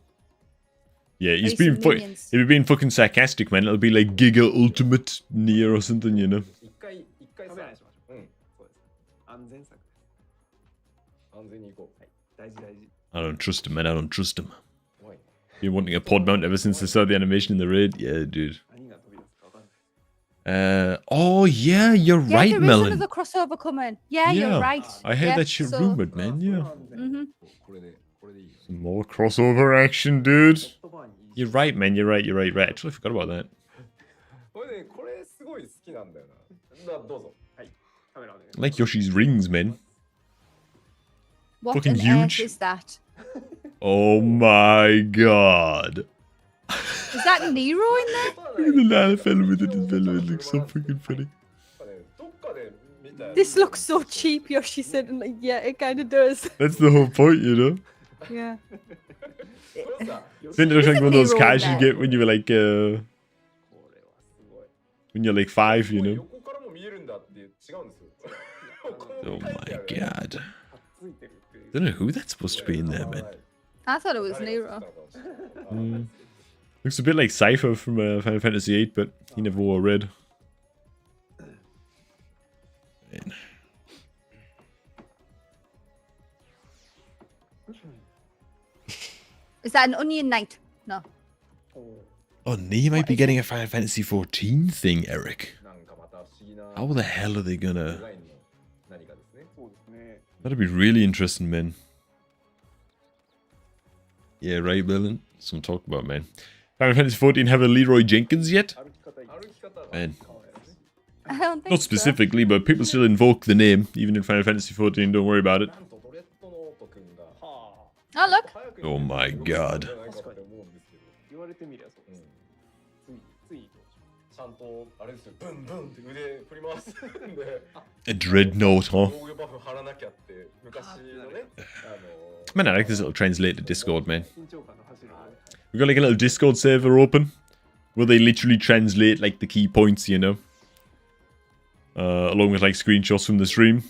[SPEAKER 3] Yeah, he's
[SPEAKER 1] Basic
[SPEAKER 3] been
[SPEAKER 1] minions.
[SPEAKER 3] if you're being fucking sarcastic, man, it'll be like Giga Ultimate Neo or something, you know.
[SPEAKER 2] 一回さ、
[SPEAKER 4] カメラにしましょう。
[SPEAKER 2] うん、
[SPEAKER 4] そうです。安全策です。
[SPEAKER 2] 安全に行こう。
[SPEAKER 4] はい。大事大事。
[SPEAKER 3] I don't trust him, man. I don't trust him.
[SPEAKER 2] 怖いね。
[SPEAKER 3] Been wanting a pod mount ever since I saw the animation in the raid. Yeah, dude.
[SPEAKER 4] 何が飛び出すかわかんない。
[SPEAKER 3] Oh yeah, you're
[SPEAKER 1] Yeah,
[SPEAKER 3] right,
[SPEAKER 1] there is
[SPEAKER 3] Melon.
[SPEAKER 1] another crossover coming. Yeah, you're right.
[SPEAKER 3] I heard
[SPEAKER 1] yeah,
[SPEAKER 3] that shit
[SPEAKER 1] so-
[SPEAKER 3] rumored, man. Yeah.
[SPEAKER 1] Mhm.
[SPEAKER 2] これでいいよ。
[SPEAKER 3] Some more crossover action, dude.
[SPEAKER 4] ソフトバーにいい
[SPEAKER 3] You're right, man. You're right. Right. I totally forgot about that.
[SPEAKER 2] これね、これすごい好きなんだよな。どうぞ。
[SPEAKER 4] はい。カメラお願いし
[SPEAKER 3] I
[SPEAKER 4] ます。
[SPEAKER 3] like Yoshi's rings, man.
[SPEAKER 1] What
[SPEAKER 3] Fucking
[SPEAKER 1] on
[SPEAKER 3] huge.
[SPEAKER 1] earth is that?
[SPEAKER 3] Oh my god.
[SPEAKER 1] Is that Nero in there?
[SPEAKER 3] Look at the Lalafell with it as well. It looks so freaking funny.
[SPEAKER 2] どっかで見たやつ
[SPEAKER 1] This looks so cheap, Yoshi said. And like, yeah, it kind of does.
[SPEAKER 3] That's the whole point, you know.
[SPEAKER 1] Yeah.
[SPEAKER 2] これさ、
[SPEAKER 3] Then it looks like one of those
[SPEAKER 1] Nero
[SPEAKER 3] cards
[SPEAKER 1] in
[SPEAKER 3] you
[SPEAKER 1] there.
[SPEAKER 3] get when you were like
[SPEAKER 2] これはすごい。
[SPEAKER 3] when you're like 5, you know.
[SPEAKER 2] 横からも見えるんだって違うんですよ。
[SPEAKER 3] Oh my god.
[SPEAKER 4] ついてるっていう
[SPEAKER 3] Don't know who that's supposed to be in there, man.
[SPEAKER 1] I thought it was Nero.
[SPEAKER 3] Looks a bit like Cypher from Final Fantasy VIII, but he never wore red. Man.
[SPEAKER 1] Is that an Onion Knight? No.
[SPEAKER 3] Oh, Nea might be getting a Final Fantasy XIV thing, Eric.
[SPEAKER 2] なんかまた不思議な
[SPEAKER 3] How the hell are they
[SPEAKER 2] デ
[SPEAKER 3] gonna...
[SPEAKER 2] ザインの何かですね。
[SPEAKER 4] そうですね。
[SPEAKER 3] That'd be really interesting, man. Yeah, right, Dylan. That's what I'm talking about, man. Final Fantasy 14 have a Leroy Jenkins yet?
[SPEAKER 4] 歩き方いい。
[SPEAKER 2] 歩き方は
[SPEAKER 3] Man.
[SPEAKER 4] 可愛らしい。
[SPEAKER 1] I don't think
[SPEAKER 3] Not
[SPEAKER 1] so.
[SPEAKER 3] specifically, but people still invoke the name, even in Final Fantasy 14, don't worry about it.
[SPEAKER 2] なんとドレッドノート君が
[SPEAKER 4] はあ。
[SPEAKER 1] Oh, look.
[SPEAKER 2] 早く
[SPEAKER 3] Oh my god.
[SPEAKER 2] じゃないかって思うんですけど、
[SPEAKER 4] 言われてみりゃそう
[SPEAKER 2] うん
[SPEAKER 4] です。ついに登場。
[SPEAKER 2] ちゃんとあれですよ、ブンブンって腕振り回すんで、
[SPEAKER 3] A dreadnought, huh?
[SPEAKER 2] 防御バフ貼らなきゃって昔のね、
[SPEAKER 3] Man, I like this little translated Discord, man.
[SPEAKER 4] 緊張感の走る。
[SPEAKER 3] We got like a little Discord server open where they literally translate like the key points, you know, along with like screenshots from the stream.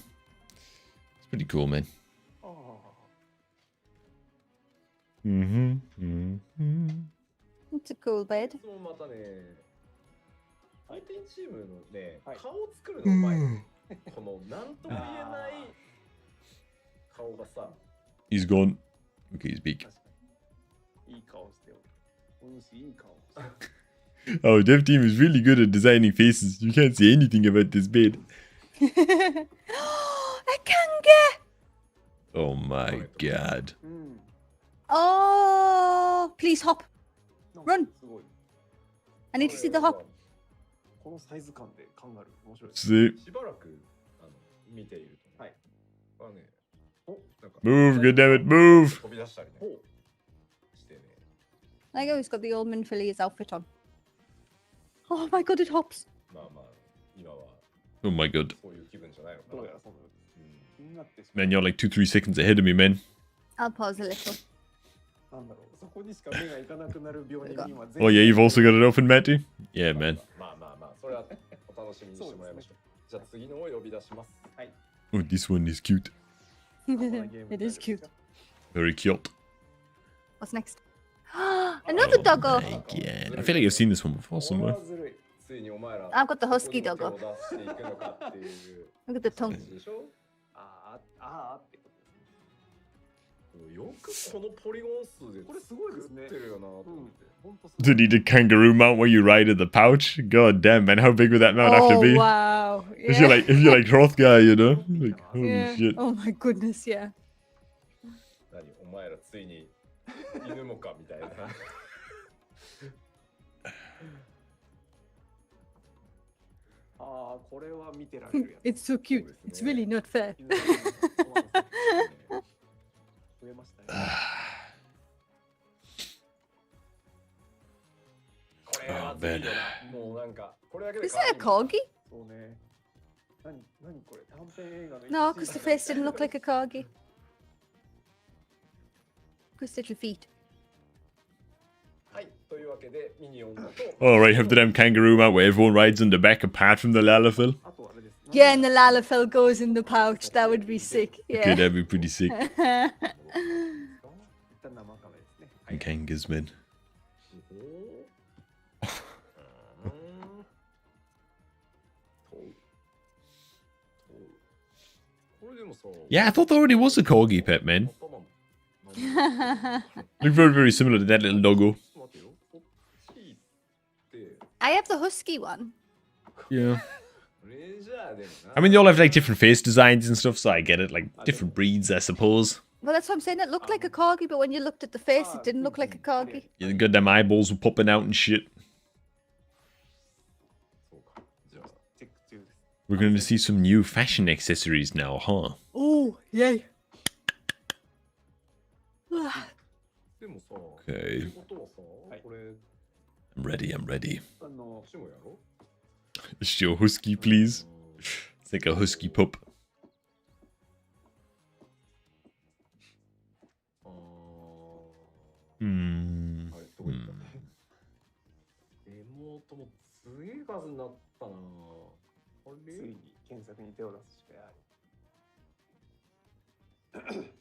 [SPEAKER 3] It's pretty cool, man.
[SPEAKER 4] ああ。
[SPEAKER 1] It's a cool bed.
[SPEAKER 2] いつもまたね、相手チームのね、
[SPEAKER 4] はい
[SPEAKER 2] 顔を作るのうまい。このなんとも言えない顔がさ、
[SPEAKER 3] He's gone. Okay, he's big.
[SPEAKER 4] 確かに。いい顔しておる。お主いい顔しておる。
[SPEAKER 3] Our dev team is really good at designing faces. You can't say anything about this bed.
[SPEAKER 1] A kanga!
[SPEAKER 3] Oh my god.
[SPEAKER 4] うん。
[SPEAKER 1] Oh, please hop.
[SPEAKER 4] なんか
[SPEAKER 1] Run.
[SPEAKER 4] すごい。
[SPEAKER 1] I need to see the hop.
[SPEAKER 4] このサイズ感でカンガルー面白いです。
[SPEAKER 3] See?
[SPEAKER 2] しばらく見ていると、
[SPEAKER 4] はい。
[SPEAKER 2] はね、なんか
[SPEAKER 3] Move, goddammit, move!
[SPEAKER 2] 飛び出したりね、
[SPEAKER 4] ほ
[SPEAKER 2] してね。
[SPEAKER 1] Like, oh, he's got the old Minfilia's outfit on. Oh my god, it hops.
[SPEAKER 2] まあまあ、今は
[SPEAKER 3] Oh my god.
[SPEAKER 2] そういう気分じゃないのかな
[SPEAKER 4] どうや。らそのようです。気になってしま
[SPEAKER 3] Man, you're like 2-3 seconds ahead of me, man.
[SPEAKER 1] I'll pause a little.
[SPEAKER 4] う。なんだろう。そこにしか目がいかなくなる病人には
[SPEAKER 3] Oh yeah, you've also got it open, Matty? Yeah, man.
[SPEAKER 2] まあまあまあ、それはお楽しみにしてもらいましょう。じゃあ次のを呼び出します。
[SPEAKER 4] はい。
[SPEAKER 3] Oh, this one is cute.
[SPEAKER 1] It is cute.
[SPEAKER 3] Very cute.
[SPEAKER 1] What's next? Another doggo.
[SPEAKER 3] My god. I feel like I've seen this one before
[SPEAKER 4] これ
[SPEAKER 3] somewhere.
[SPEAKER 4] はずるい。
[SPEAKER 2] ついにお前ら、
[SPEAKER 1] I've got the husky
[SPEAKER 2] ど
[SPEAKER 1] doggo.
[SPEAKER 2] こに手を出していくのかっていう
[SPEAKER 1] Look at the
[SPEAKER 2] 感
[SPEAKER 1] tongue.
[SPEAKER 2] じでしょ。
[SPEAKER 4] ああ、ああってことですね。
[SPEAKER 2] よくこのポリゴン数で
[SPEAKER 4] これすごいですね
[SPEAKER 2] 作ってるよなと思
[SPEAKER 4] うん
[SPEAKER 2] って。。
[SPEAKER 4] ほんとす
[SPEAKER 3] Do you need a kangaroo mount where you ride in the pouch? God damn, man, how big would that mount have to
[SPEAKER 1] Oh,
[SPEAKER 3] be?
[SPEAKER 1] wow.
[SPEAKER 3] If you're like Hrothgar, you know? Like, holy
[SPEAKER 1] Yeah.
[SPEAKER 3] shit.
[SPEAKER 1] Oh my goodness, yeah.
[SPEAKER 2] 何お前らついに犬もかみたいな。
[SPEAKER 4] ああ、これは見てられるやつ。
[SPEAKER 1] It's so cute. It's really not fair.
[SPEAKER 4] 犬の増えましたね。
[SPEAKER 2] これは熱いよな。もうなんかこれだけで
[SPEAKER 1] Is that a corgi?
[SPEAKER 4] そうね。何これ短編映画の
[SPEAKER 1] No, because the face didn't look like a corgi. Just little feet.
[SPEAKER 2] はい、というわけでミニオンだと。
[SPEAKER 3] Alright, have the damn kangaroo mount where everyone rides on the back apart from the Lalafell.
[SPEAKER 4] あとあれです。
[SPEAKER 1] Yeah, and the Lalafell goes in the pouch. That would be sick.
[SPEAKER 3] Okay,
[SPEAKER 1] Yeah.
[SPEAKER 3] that'd be pretty sick.
[SPEAKER 4] 一旦生カメですね。はい
[SPEAKER 3] Kangas, man.
[SPEAKER 2] これでもさ。
[SPEAKER 3] Yeah, I thought there already was a corgi pet, man. Look very, very similar to that little doggo.
[SPEAKER 1] I have the husky one.
[SPEAKER 3] Yeah. I mean, they all have like different face designs and stuff, so I get it. Like different breeds, I suppose.
[SPEAKER 1] Well, that's what I'm saying. It looked like a corgi, but when you looked at the face, it didn't look like a corgi.
[SPEAKER 3] Yeah, the goddamn eyeballs were popping out and shit.
[SPEAKER 4] チェック中です。
[SPEAKER 3] We're going to see some new fashion accessories now, huh?
[SPEAKER 1] Oh, yay.
[SPEAKER 2] でもさ、
[SPEAKER 3] Okay.
[SPEAKER 2] ことはさ、これ、
[SPEAKER 3] I'm ready, I'm ready.
[SPEAKER 2] こっちもやろ
[SPEAKER 3] It's your husky, please. It's like a husky pup.
[SPEAKER 2] あー
[SPEAKER 3] Hmm.
[SPEAKER 2] あれ、どこ行ったエモートもすげえ数になったな。あれ
[SPEAKER 4] ついに検索に手を出すしかやはり。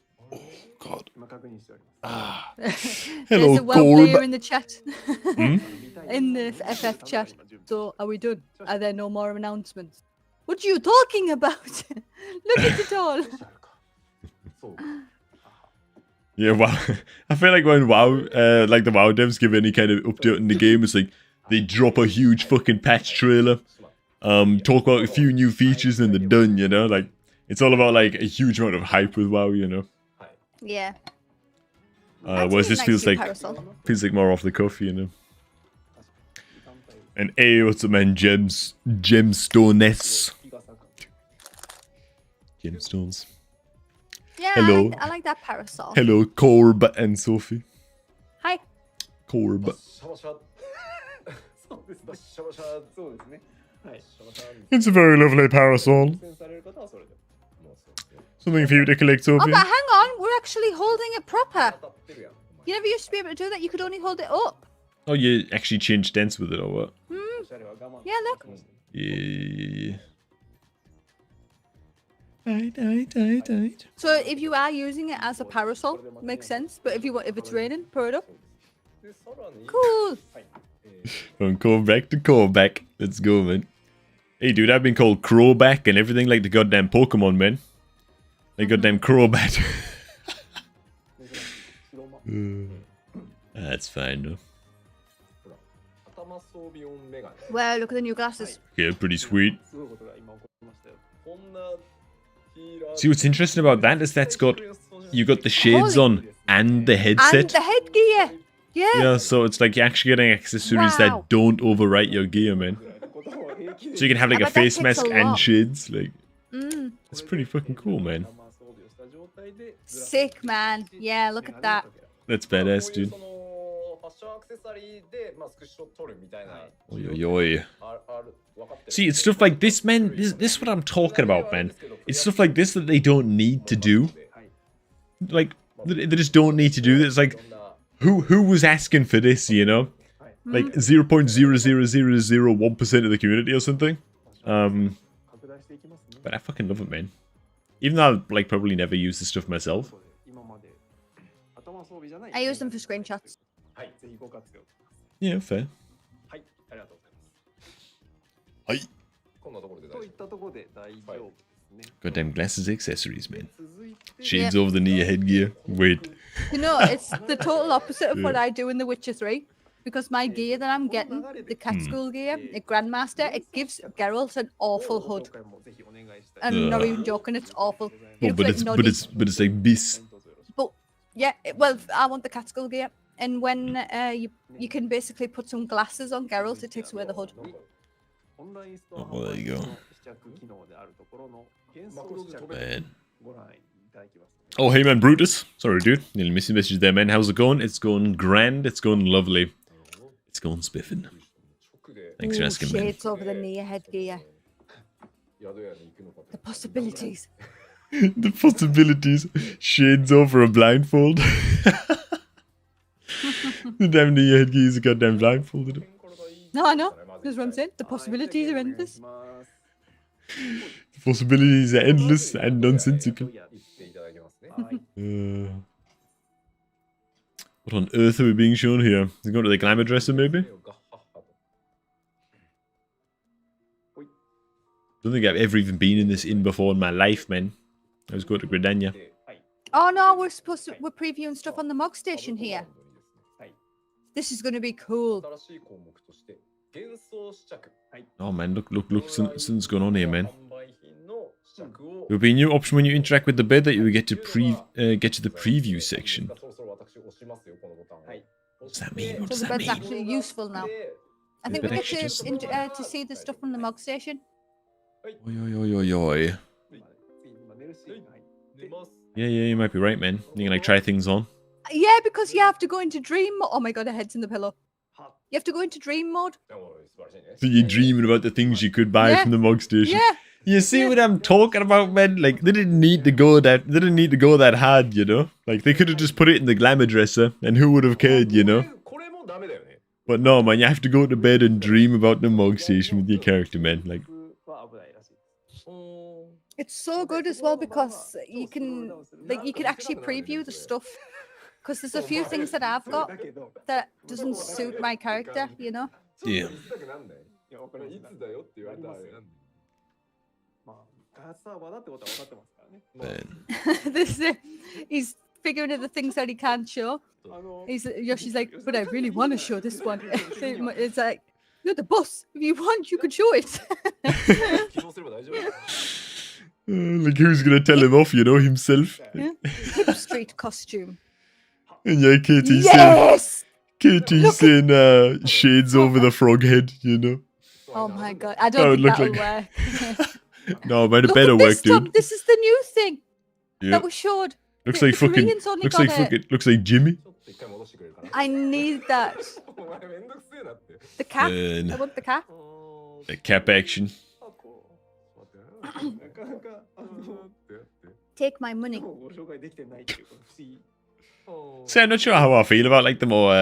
[SPEAKER 3] God.
[SPEAKER 4] 今確認しております
[SPEAKER 3] Ah.
[SPEAKER 1] There's
[SPEAKER 3] Hello,
[SPEAKER 1] a well player
[SPEAKER 3] Gorb.
[SPEAKER 1] in the chat.
[SPEAKER 3] Hmm?
[SPEAKER 1] In the FF chat. So, are we done? Are there no more announcements? What are you talking about? Look at it all.
[SPEAKER 2] そうか。
[SPEAKER 3] Yeah, wow. I feel like when WoW, like the WoW devs give any kind of update in the game, it's like they drop a huge fucking patch trailer, talk about a few new features, and they're done, you know? Like, it's all about like a huge amount of hype with WoW, you know?
[SPEAKER 1] Yeah.
[SPEAKER 3] Whereas this
[SPEAKER 1] Nice
[SPEAKER 3] feels
[SPEAKER 1] new
[SPEAKER 3] like
[SPEAKER 1] parasol.
[SPEAKER 3] more off the cuff, you know? And hey, what's up, man? Gemstones. Gemstones.
[SPEAKER 1] Yeah,
[SPEAKER 3] Hello.
[SPEAKER 1] I like that parasol.
[SPEAKER 3] Hello, Corb and Sophie.
[SPEAKER 1] Hi.
[SPEAKER 3] Corb.
[SPEAKER 2] バッシャバシャ
[SPEAKER 4] そうですね
[SPEAKER 2] バッ。シャバシャ
[SPEAKER 4] そうですね。はい。
[SPEAKER 3] It's a very lovely parasol.
[SPEAKER 4] 出演される方はそれで。
[SPEAKER 2] もうそうですね
[SPEAKER 3] Something for you to collect,
[SPEAKER 1] Oh,
[SPEAKER 3] Sophie.
[SPEAKER 1] but hang on, we're actually holding it proper.
[SPEAKER 2] 当たってるやんお前
[SPEAKER 1] You never used to be able to do that. You could only hold it up.
[SPEAKER 3] Oh, you actually changed dents with it, or what?
[SPEAKER 4] おしゃれは我慢。
[SPEAKER 1] Yeah, look.
[SPEAKER 3] Yeah. Right.
[SPEAKER 1] So if you are using it as a parasol, makes sense. But if it's raining, pour it up.
[SPEAKER 2] でさらに
[SPEAKER 1] Cool.
[SPEAKER 2] え
[SPEAKER 3] From Cobrak to Cobrak. Let's go, man. Hey, dude, I've been called Crowback and everything like the goddamn Pokemon, man. Like goddamn Crobat. That's fine, though.
[SPEAKER 2] ほら頭装備音メガネ
[SPEAKER 1] Well, look at the new glasses.
[SPEAKER 3] Yeah, pretty sweet.
[SPEAKER 4] すごいことが今起こりましたよ。
[SPEAKER 2] こんなヒーラー
[SPEAKER 3] See, what's interesting about that is that's got... You got the shades on and the
[SPEAKER 1] And
[SPEAKER 3] headset.
[SPEAKER 1] the headgear. Yeah.
[SPEAKER 3] Yeah, so it's like you're actually getting accessories
[SPEAKER 1] Wow.
[SPEAKER 3] that don't overwrite your gear, man.
[SPEAKER 4] ことを平気で
[SPEAKER 3] So you can have like
[SPEAKER 1] I
[SPEAKER 3] a
[SPEAKER 1] bet that
[SPEAKER 3] face
[SPEAKER 1] takes
[SPEAKER 3] mask
[SPEAKER 1] a
[SPEAKER 3] and
[SPEAKER 1] lot.
[SPEAKER 3] shades. Like,
[SPEAKER 1] Mm.
[SPEAKER 3] it's pretty fucking cool, man.
[SPEAKER 4] 頭装備をした状態で
[SPEAKER 1] Sick, man. Yeah, look at that.
[SPEAKER 3] That's badass,
[SPEAKER 2] こういう
[SPEAKER 3] dude.
[SPEAKER 2] そのファッションアクセサリーでまあスクショ撮るみたいな
[SPEAKER 3] Oi, oi, oi.
[SPEAKER 2] ある分かってる
[SPEAKER 3] See, it's stuff like this, man. This is what I'm talking about, man. It's stuff like this that they don't need to do. Like, they just don't need to do this. Like, who was asking for this, you know? Like 0.00001% of the community or something.
[SPEAKER 4] 拡大していきますね。
[SPEAKER 3] But I fucking love it, man. Even though I'll like probably never use this stuff myself.
[SPEAKER 4] 今まで頭装備じゃない。
[SPEAKER 1] I use them for screenshots.
[SPEAKER 4] はい、ぜひご活用。
[SPEAKER 3] Yeah, fair.
[SPEAKER 4] はい、ありがとうございます。
[SPEAKER 2] こんなところで大
[SPEAKER 4] とい
[SPEAKER 2] 丈
[SPEAKER 4] ったところで大丈夫ですね。
[SPEAKER 3] Goddamn glasses accessories, man.
[SPEAKER 4] 続いて
[SPEAKER 3] Shades over the knee headgear. Wait.
[SPEAKER 1] You know, it's the total opposite of what I do in The Witcher 3. Because my gear that I'm getting, the Catskill gear, the Grandmaster, it gives Geralt an awful hood.
[SPEAKER 4] 今回もぜひお願いしたい。
[SPEAKER 1] I'm not even joking, it's awful. He
[SPEAKER 3] Oh,
[SPEAKER 1] looks
[SPEAKER 3] but
[SPEAKER 1] like
[SPEAKER 3] it's
[SPEAKER 1] Noddy.
[SPEAKER 3] but it's like this.
[SPEAKER 1] But yeah, well, I want the Catskill gear. And when you can basically put some glasses on Geralt, it takes away the hood.
[SPEAKER 4] オンラインストア
[SPEAKER 3] Oh, there you go.
[SPEAKER 4] の試着機能であるところの幻想試着
[SPEAKER 3] Man.
[SPEAKER 4] ご覧いただきます。
[SPEAKER 3] Oh, hey, man, Brutus. Sorry, dude. Nearly missed your message there, man. How's it going? It's going grand. It's going lovely. It's going spiffing.
[SPEAKER 2] 夫直で
[SPEAKER 3] Thanks for
[SPEAKER 1] Ooh,
[SPEAKER 3] asking, man.
[SPEAKER 1] shades over the knee headgear.
[SPEAKER 2] 宿屋に行くのか
[SPEAKER 1] The possibilities.
[SPEAKER 3] The possibilities. Shades over a blindfold. The damn knee headgear is a goddamn blindfolded.
[SPEAKER 1] No, I know. That's what I'm saying. The possibilities are endless.
[SPEAKER 3] The possibilities are endless and nonsensical.
[SPEAKER 2] 行っていただきますね
[SPEAKER 3] What on earth are we being shown here? Is it going to the glamour dresser, maybe?
[SPEAKER 2] ガッハッハと
[SPEAKER 3] Don't think I've ever even been in this inn before in my life, man. I was going to Gridania.
[SPEAKER 1] Oh no, we're previewing stuff on the Mog Station here. This is going to be cool.
[SPEAKER 2] 新しい項目として幻想試着
[SPEAKER 3] Oh, man, look, something's going on here, man.
[SPEAKER 2] 販売品の試着を
[SPEAKER 3] There'll be a new option when you interact with the bed that you will get to get to the preview section.
[SPEAKER 2] そろそろ私押しますよこのボタンを
[SPEAKER 3] What does that mean? What
[SPEAKER 1] So
[SPEAKER 3] does
[SPEAKER 1] the
[SPEAKER 3] that
[SPEAKER 1] bed's
[SPEAKER 3] mean?
[SPEAKER 1] actually useful now. I think we
[SPEAKER 3] But
[SPEAKER 1] get to,
[SPEAKER 3] extras.
[SPEAKER 1] to see the stuff from the Mog Station.
[SPEAKER 3] Oi. Yeah, you might be right, man. You can like try things on.
[SPEAKER 1] Yeah, because you have to go into dream mode. Oh my god, her head's in the pillow. You have to go into dream mode.
[SPEAKER 2] でも素晴らしいね
[SPEAKER 3] So you're dreaming about the things you could buy
[SPEAKER 1] Yeah.
[SPEAKER 3] from the Mog Station.
[SPEAKER 1] Yeah.
[SPEAKER 3] You see what I'm talking about, man? Like they didn't need to go that hard, you know? Like they could have just put it in the glamour dresser and who would have cared, you know?
[SPEAKER 2] これもダメだよね
[SPEAKER 3] But no, man, you have to go to bed and dream about the Mog Station with your character, man. Like
[SPEAKER 4] は危ないらしい。
[SPEAKER 1] It's so good as well because you can actually preview the stuff. Because there's a few things that I've got
[SPEAKER 4] だけど、
[SPEAKER 1] that doesn't suit my character, you know?
[SPEAKER 2] ちょっと見せたくなんない
[SPEAKER 4] いや、わか
[SPEAKER 2] これい
[SPEAKER 4] ります。
[SPEAKER 2] つだよって言われたらあれなんだ
[SPEAKER 4] まあ、ガラスサーバーだってことは分かってますからね。
[SPEAKER 3] man.
[SPEAKER 1] this he's figuring out the things that he can't show.
[SPEAKER 4] あの、
[SPEAKER 1] Yoshi's like, but I really want to show this one. It's like, you're the boss. If you want, you could show it.
[SPEAKER 2] 起動すれば大丈夫
[SPEAKER 3] Like who's gonna tell him off, you know, himself?
[SPEAKER 1] Yeah. Hip street costume.
[SPEAKER 3] And yeah, Katie
[SPEAKER 1] Yes!
[SPEAKER 3] Katie's in shades over the frog head, you know.
[SPEAKER 1] Oh my god, I
[SPEAKER 3] That would
[SPEAKER 1] don't think
[SPEAKER 3] look
[SPEAKER 1] that'll
[SPEAKER 3] like-
[SPEAKER 1] work.
[SPEAKER 3] No, man, it
[SPEAKER 1] Look
[SPEAKER 3] better
[SPEAKER 1] at this,
[SPEAKER 3] work,
[SPEAKER 1] Tom.
[SPEAKER 3] dude.
[SPEAKER 1] This is the new thing
[SPEAKER 3] Yeah.
[SPEAKER 1] that we showed.
[SPEAKER 3] Looks
[SPEAKER 1] the
[SPEAKER 3] like fucking.
[SPEAKER 1] Koreans only
[SPEAKER 3] Looks
[SPEAKER 1] got
[SPEAKER 3] like
[SPEAKER 1] it.
[SPEAKER 3] fucking. Looks like Jimmy.
[SPEAKER 1] I need that.
[SPEAKER 2] お前めんどくせえなって。
[SPEAKER 1] The cap.
[SPEAKER 3] Man.
[SPEAKER 1] I want the cap.
[SPEAKER 3] The cap action.
[SPEAKER 4] なかなか
[SPEAKER 1] Take my money.
[SPEAKER 4] ご紹介できてないっていうこの不思議。
[SPEAKER 3] See, I'm not sure how I feel about like the more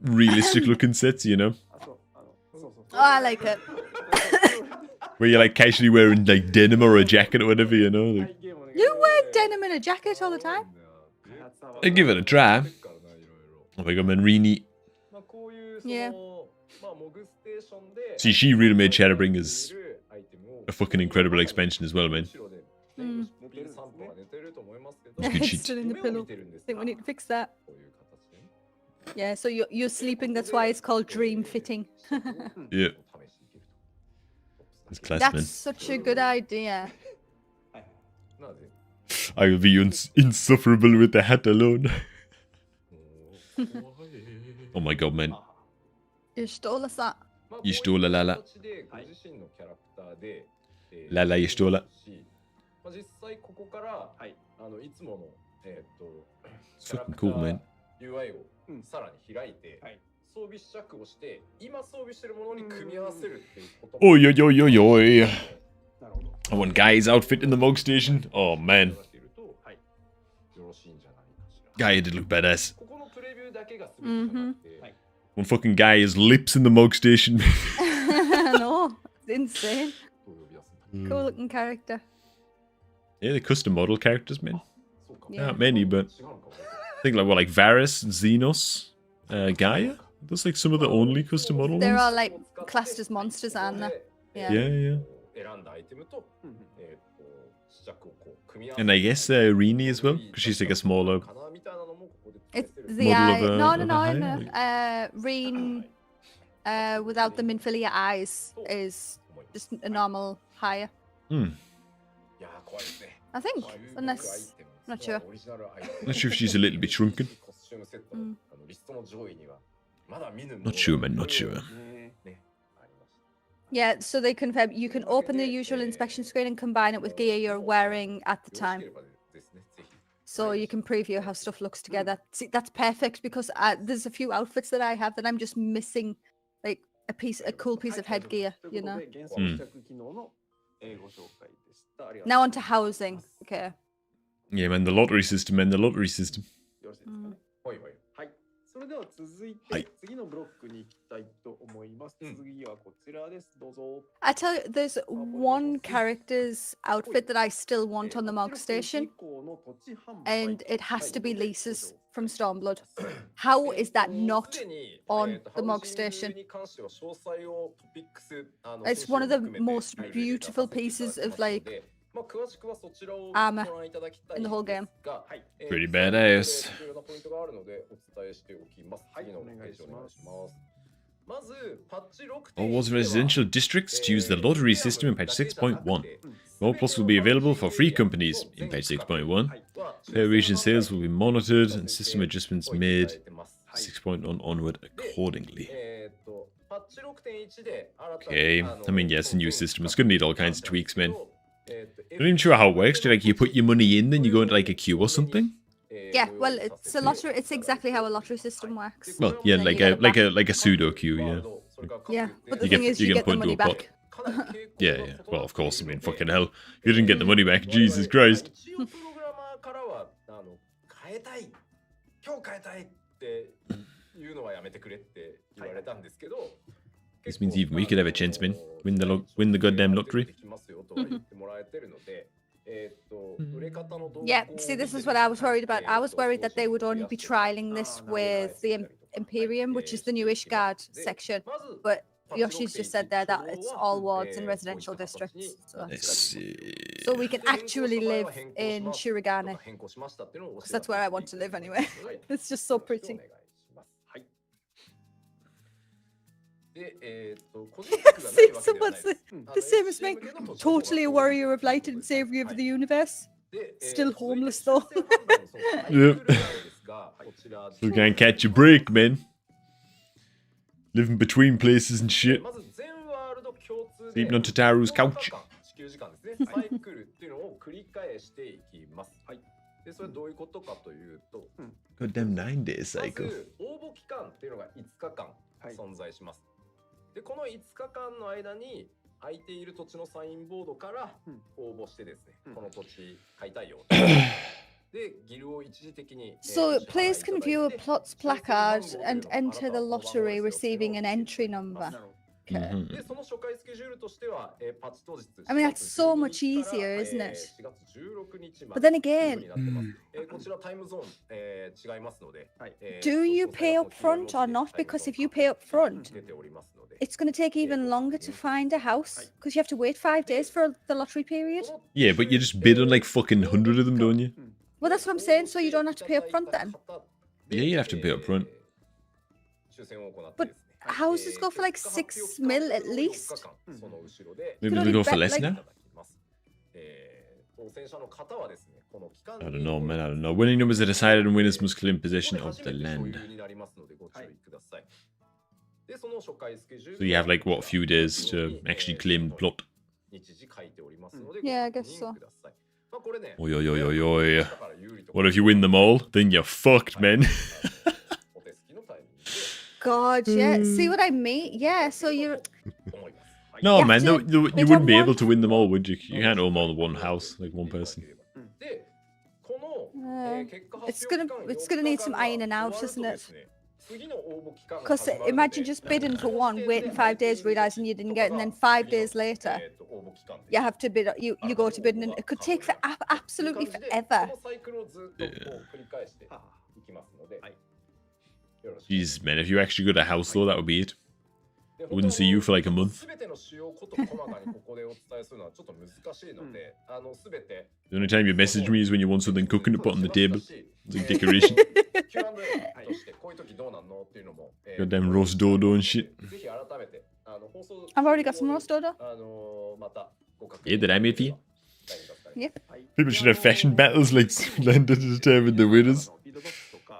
[SPEAKER 3] realistic looking sets, you know,
[SPEAKER 4] あ、そう、そうそう。
[SPEAKER 1] Oh, I like it.
[SPEAKER 3] where you're like casually wearing like denim or a jacket or whatever, you know. Like,
[SPEAKER 1] You wear denim and a jacket all the time.
[SPEAKER 3] I give it a try. Oh my god, man, Rini.
[SPEAKER 1] Yeah.
[SPEAKER 3] See, she really made Shadowbringers a fucking incredible expansion as well, man.
[SPEAKER 1] Mm.
[SPEAKER 3] It's good
[SPEAKER 1] It's
[SPEAKER 3] shit.
[SPEAKER 1] still in the pillow. I think we need to fix that. Yeah, so you're sleeping. That's why it's called dream fitting.
[SPEAKER 3] Yeah. It's class,
[SPEAKER 1] That's
[SPEAKER 3] man.
[SPEAKER 1] such a good idea.
[SPEAKER 3] I will be insufferable with the hat alone. Oh my god, man.
[SPEAKER 1] You stole us that.
[SPEAKER 3] You stole a Lala. Lala, you stole it.
[SPEAKER 2] 実際ここからいつもの
[SPEAKER 3] It's fucking cool, man.
[SPEAKER 2] UI をさらに開いて装備試着をして今装備してるものに組み合わせるっていうことも
[SPEAKER 3] Oi, oi, oi, oi, oi.
[SPEAKER 4] なるほど。
[SPEAKER 3] I want Guy's outfit in the Mog Station. Oh, man.
[SPEAKER 2] よろしいんじゃないかしら
[SPEAKER 3] Guy did look badass.
[SPEAKER 2] ここのプレビューだけが全てじゃなくて
[SPEAKER 3] One fucking guy has lips in the Mog Station.
[SPEAKER 1] No, it's insane.
[SPEAKER 2] どう呼び出すんだ
[SPEAKER 1] Cool looking character.
[SPEAKER 3] Yeah, the custom model characters, man.
[SPEAKER 2] そうか
[SPEAKER 1] Yeah.
[SPEAKER 3] Not many, but
[SPEAKER 2] 違うのかも
[SPEAKER 3] I think like what, like Varus, Xenos, Gaia? Those like some of the only custom model
[SPEAKER 1] They're all
[SPEAKER 3] ones.
[SPEAKER 1] like classed as monsters, aren't they? Yeah.
[SPEAKER 3] Yeah, yeah.
[SPEAKER 2] 選んだアイテムと試着をこう組み合わせ
[SPEAKER 3] And I guess Rini as well, because she's like a smaller.
[SPEAKER 2] かなみたいなのもここで
[SPEAKER 1] It's
[SPEAKER 2] 使えてる
[SPEAKER 1] the
[SPEAKER 3] Model
[SPEAKER 1] eye.
[SPEAKER 3] of a-
[SPEAKER 1] No, no,
[SPEAKER 3] of a
[SPEAKER 1] no,
[SPEAKER 3] high,
[SPEAKER 1] no.
[SPEAKER 3] like-
[SPEAKER 1] Reen, without the Minfilia eyes, is just a normal higher.
[SPEAKER 3] Hmm.
[SPEAKER 2] いやー怖いですね
[SPEAKER 1] I think,
[SPEAKER 2] こういう
[SPEAKER 1] unless
[SPEAKER 2] アイテム
[SPEAKER 1] not sure.
[SPEAKER 2] オリジナルアイテム
[SPEAKER 3] Not sure if she's a little bit shrunken.
[SPEAKER 2] コスチュームセットのリストの上位にはまだ見ぬもの
[SPEAKER 3] Not sure, man, not sure.
[SPEAKER 4] ね
[SPEAKER 2] ねありました
[SPEAKER 1] Yeah, so they confirm you can open the usual inspection screen and combine it with gear you're wearing at the
[SPEAKER 2] よろし
[SPEAKER 1] time.
[SPEAKER 2] ければですねぜひ
[SPEAKER 1] So you can preview how stuff looks together. See, that's perfect because there's a few outfits that I have that I'm just missing, like a cool piece of headgear,
[SPEAKER 4] とい
[SPEAKER 1] you
[SPEAKER 4] うこと
[SPEAKER 1] know.
[SPEAKER 4] で幻想試着機能のご紹介でした。ありがとう
[SPEAKER 1] Now onto housing. Okay.
[SPEAKER 3] Yeah, man, the lottery system, man, the lottery system.
[SPEAKER 4] よろしいですかね。
[SPEAKER 2] はいはい
[SPEAKER 4] はい。それでは続い
[SPEAKER 3] はい
[SPEAKER 4] て次のブロックに行きたいと思います。次はこちらです。どうぞ。
[SPEAKER 1] I tell you, there's one character's outfit that I still want on the Mog Station, and it has to be Lisa's from Stormblood. How is that not
[SPEAKER 2] すでに
[SPEAKER 1] on the Mog
[SPEAKER 2] ハウジング
[SPEAKER 1] Station?
[SPEAKER 2] に関しては詳細をトピックス
[SPEAKER 1] It's one of the most beautiful pieces of like
[SPEAKER 2] まあ詳しくはそちらを
[SPEAKER 1] armor
[SPEAKER 2] ご覧いただきたい
[SPEAKER 1] in the whole game.
[SPEAKER 2] ですが、はい
[SPEAKER 3] Pretty badass.
[SPEAKER 2] 重要なポイントがあるのでお伝えしておきます。次のページお願いします。まずパッチ
[SPEAKER 3] All wards residential districts to use the lottery system in patch 6.1. More plots will be available for free companies in patch 6.1. Per region sales will be monitored and system adjustments made 6.1 onward accordingly. Okay, I mean, yeah, it's a new system. It's gonna need all kinds of tweaks, man. Not even sure how it works. Do like you put your money in, then you go into like a queue or something?
[SPEAKER 1] Yeah, well, it's a lottery. It's exactly how a lottery system works.
[SPEAKER 3] Well, yeah,
[SPEAKER 1] Then
[SPEAKER 3] like
[SPEAKER 1] you
[SPEAKER 3] a
[SPEAKER 1] get it
[SPEAKER 3] like
[SPEAKER 1] back.
[SPEAKER 3] a like a pseudo queue, yeah.
[SPEAKER 1] Yeah, but the
[SPEAKER 3] You
[SPEAKER 1] thing
[SPEAKER 3] get-
[SPEAKER 1] is,
[SPEAKER 3] you
[SPEAKER 1] you
[SPEAKER 3] get
[SPEAKER 1] get the
[SPEAKER 3] put into
[SPEAKER 1] money
[SPEAKER 3] a pot.
[SPEAKER 1] back.
[SPEAKER 3] Yeah, yeah. Well, of course. I mean, fucking hell. You didn't get the money back. Jesus Christ.
[SPEAKER 2] 一応プログラマーからは変えたい今日変えたいっていうのはやめてくれって言われたんですけど
[SPEAKER 3] This means even we could have a chance, man. Win the goddamn lottery.
[SPEAKER 2] できますよとは言ってもらえてるので売れ方の動向を
[SPEAKER 1] Yeah, see, this is what I was worried about. I was worried that they would only be trialing this with the Imperium, which is the new Ishgard section. But Yoshi's just said there that it's all wards in residential districts. So that's
[SPEAKER 3] Let's
[SPEAKER 1] good.
[SPEAKER 3] see.
[SPEAKER 1] So we can actually live in Shirogane. Because that's where I want to live anyway. It's just so pretty.
[SPEAKER 2] はいで
[SPEAKER 1] See, someone's the same as me. Totally a warrior of light and savior of the universe. Still homeless though.
[SPEAKER 3] Yep. Still can't catch a break, man. Living between places and shit.
[SPEAKER 2] まず全ワールド共通
[SPEAKER 3] Sleeping
[SPEAKER 2] で
[SPEAKER 3] on Tataru's
[SPEAKER 2] 10
[SPEAKER 3] couch.
[SPEAKER 2] 日間地球時間ですね。サイクルっていうのを繰り返していきます。はい。でそれどういうことかというと、
[SPEAKER 3] Goddamn 9-day
[SPEAKER 2] ま
[SPEAKER 3] cycle.
[SPEAKER 2] ず応募期間っていうのが5日間存在します。でこの5日間の間に空いている土地のサインボードから応募してですね、この土地買いたいよ。でギルを一時的に
[SPEAKER 1] So players can view a plot's placard and enter the lottery, receiving an entry number. Okay.
[SPEAKER 3] Mhm.
[SPEAKER 2] でその初回スケジュールとしては、パッチ当日
[SPEAKER 1] I mean, that's so much easier, isn't it?
[SPEAKER 2] 4月16日ま
[SPEAKER 1] But
[SPEAKER 2] で
[SPEAKER 1] then again,
[SPEAKER 2] というふうになってます。こちらタイムゾーン、違いますので、
[SPEAKER 1] do you pay up front or not? Because if you pay up front,
[SPEAKER 2] 出ておりますので、
[SPEAKER 1] it's going to take even longer to find a house because you have to wait 5 days for the lottery period.
[SPEAKER 3] Yeah, but you just bid on like fucking 100 of them, don't you?
[SPEAKER 1] Well, that's what I'm saying. So you don't have to pay up front then.
[SPEAKER 3] Yeah, you have to pay up front.
[SPEAKER 1] But houses go for like 6 mil at least.
[SPEAKER 3] Maybe
[SPEAKER 1] Could
[SPEAKER 3] they go
[SPEAKER 1] only
[SPEAKER 3] for
[SPEAKER 1] bet,
[SPEAKER 3] less
[SPEAKER 1] like-
[SPEAKER 3] now? I don't know, man. I don't know. Winning numbers are decided and winners must claim possession of the land. So you have like, what, a few days to actually claim the plot.
[SPEAKER 1] Yeah, I guess so.
[SPEAKER 3] Oi, oi, oi, oi, oi. What if you win them all? Then you're fucked, man.
[SPEAKER 1] God, yeah. See what I mean? Yeah. So you're.
[SPEAKER 3] No,
[SPEAKER 1] You have
[SPEAKER 3] man.
[SPEAKER 1] to
[SPEAKER 3] No, you
[SPEAKER 1] bid
[SPEAKER 3] wouldn't
[SPEAKER 1] on
[SPEAKER 3] be
[SPEAKER 1] one.
[SPEAKER 3] able to win them all, would you? You can't own more than one house, like one person.
[SPEAKER 1] It's gonna need some ironing out, isn't it? Because imagine just bidding for one, waiting 5 days, realizing you didn't get, it, and then 5 days later you have to bid. You go to bid, and it could take for absolutely forever.
[SPEAKER 3] Jeez, man. If you actually got a house, though, that would be it. I wouldn't see you for like a month. The only time you message me is when you want something cooking to put on the table. It's like decoration. Goddamn roast dodo and shit.
[SPEAKER 1] I've already got some roast dodo.
[SPEAKER 3] Yeah, that I made for you.
[SPEAKER 1] Yep.
[SPEAKER 3] People should have fashion battles like Land to determine the winners.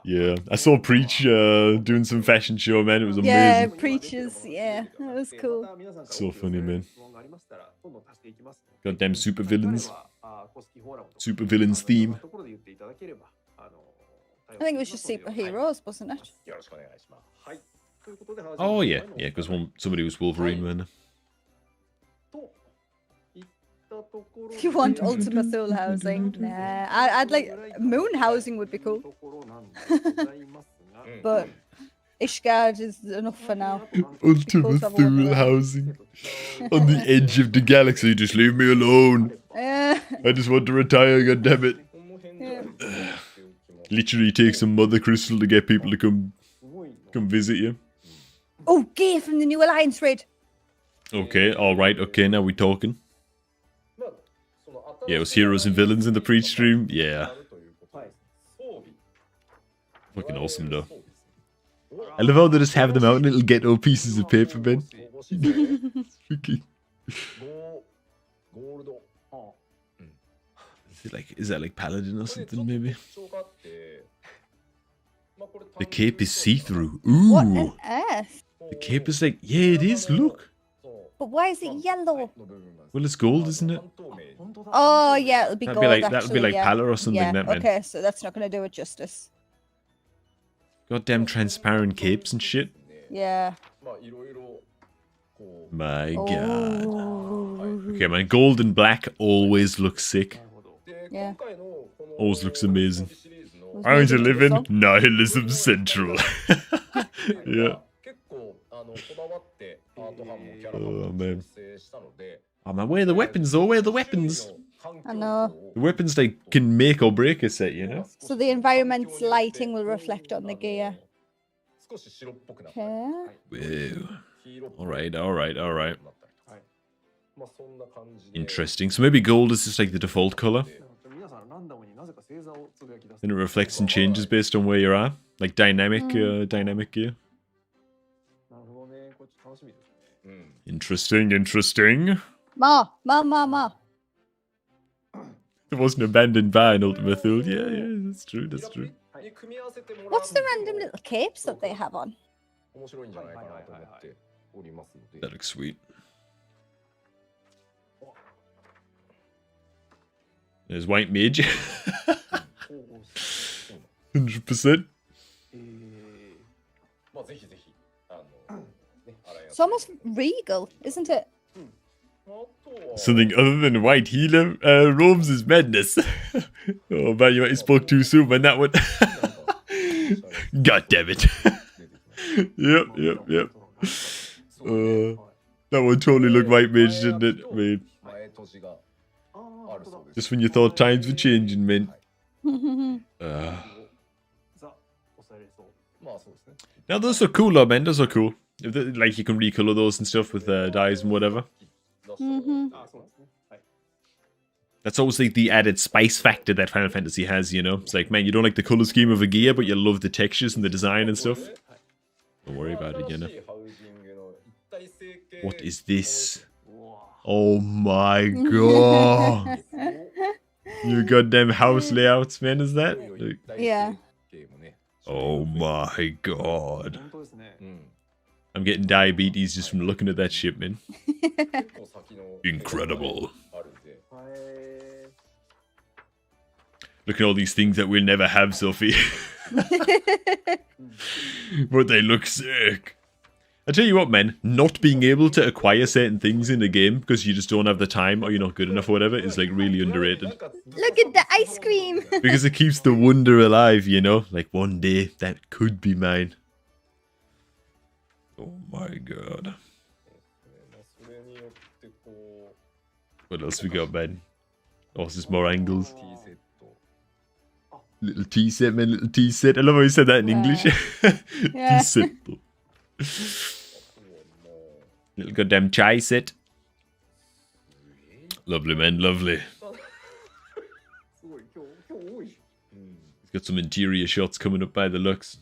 [SPEAKER 3] Yeah, I saw Preach doing some fashion show, man. It was amazing.
[SPEAKER 1] Yeah, preachers. Yeah, that was cool.
[SPEAKER 3] So funny, man. Goddamn super villains. Super villains theme.
[SPEAKER 1] I think it was just superheroes, wasn't it?
[SPEAKER 3] Oh yeah, yeah, because somebody was Wolverine, man.
[SPEAKER 1] You want Ultima Thule housing? Nah, I'd like moon housing would be cool. But Ishgard is enough for now.
[SPEAKER 3] Ultima Thule housing. On the edge of the galaxy, just leave me alone.
[SPEAKER 1] Yeah.
[SPEAKER 3] I just want to retire, goddammit.
[SPEAKER 1] Yeah.
[SPEAKER 3] Literally take some mother crystal to get people to come visit you.
[SPEAKER 1] Oh, Gay from the new Alliance raid.
[SPEAKER 3] Okay, alright, okay, now we're talking. Yeah, it was heroes and villains in the Preach stream. Yeah. Fucking awesome, though. I love how they just have them out in little ghetto pieces of paper, man. Freaky. Is that like Paladin or something, maybe? The cape is see-through.
[SPEAKER 1] What on
[SPEAKER 3] Ooh.
[SPEAKER 1] earth?
[SPEAKER 3] The cape is like, yeah, it is, look.
[SPEAKER 1] But why is it yellow?
[SPEAKER 3] Well, it's gold, isn't it?
[SPEAKER 1] Oh, yeah, it'll be
[SPEAKER 3] That'd
[SPEAKER 1] gold,
[SPEAKER 3] be like
[SPEAKER 1] actually, yeah.
[SPEAKER 3] pallor or something,
[SPEAKER 1] Yeah,
[SPEAKER 3] that man.
[SPEAKER 1] okay, so that's not going to do it justice.
[SPEAKER 3] Goddamn transparent capes and shit.
[SPEAKER 1] Yeah.
[SPEAKER 3] My god.
[SPEAKER 1] Oh.
[SPEAKER 3] Okay, man, gold and black always looks sick.
[SPEAKER 1] Yeah.
[SPEAKER 3] Always looks amazing.
[SPEAKER 1] Was
[SPEAKER 3] How to
[SPEAKER 1] maybe
[SPEAKER 3] live
[SPEAKER 1] the
[SPEAKER 3] in
[SPEAKER 1] song?
[SPEAKER 3] Nihilism Central. Yeah. Oh man. Oh man, where are the weapons though? Where are the weapons?
[SPEAKER 1] I know.
[SPEAKER 3] The weapons they can make or break a set, you know?
[SPEAKER 1] So the environment's lighting will reflect on the gear. Okay.
[SPEAKER 3] Whoa. Alright, alright, alright. Interesting. So maybe gold is just like the default color. Then it reflects and changes based on where you're at. Like dynamic gear. Interesting, interesting.
[SPEAKER 1] Ma.
[SPEAKER 3] It wasn't abandoned by an Ultima Thule. Yeah, yeah, that's true, that's true.
[SPEAKER 1] What's the random little capes that they have on?
[SPEAKER 2] 面白いんじゃないかなと思っておりますので。
[SPEAKER 3] That looks sweet. There's White Mage. 100%.
[SPEAKER 2] まあぜひぜひね、
[SPEAKER 1] It's almost regal, isn't it?
[SPEAKER 2] あとは
[SPEAKER 3] Something other than white healer robes is madness. Oh man, you spoke too soon on that one. God damn it. Yep. That one totally looked white mage, didn't it? I mean,
[SPEAKER 2] 前閉じがあるそうです。
[SPEAKER 3] just when you thought times were changing, man.
[SPEAKER 2] まあそうですね。
[SPEAKER 3] Now those are cool though, man. Those are cool. If they, like you can recolor those and stuff with dyes and whatever. That's always like the added spice factor that Final Fantasy has, you know? It's like, man, you don't like the color scheme of a gear, but you love the textures and the design and stuff. Don't worry about it, you know? What is this? Oh my god! You goddamn house layouts, man, is that? Like,
[SPEAKER 1] Yeah.
[SPEAKER 3] oh my god. I'm getting diabetes just from looking at that shit, man. Incredible. Look at all these things that we'll never have, Sophie. But they look sick. I tell you what, man, not being able to acquire certain things in the game because you just don't have the time or you're not good enough or whatever is like really underrated.
[SPEAKER 1] Look at the ice cream.
[SPEAKER 3] Because it keeps the wonder alive, you know? Like one day that could be mine. Oh my god. What else we got, man? Oh, is this more angles? Little tea set, man, little tea set. I love how you said that in English.
[SPEAKER 1] Yeah.
[SPEAKER 3] Tea set. Little goddamn chai set. Lovely, man, lovely. He's got some interior shots coming up by the looks.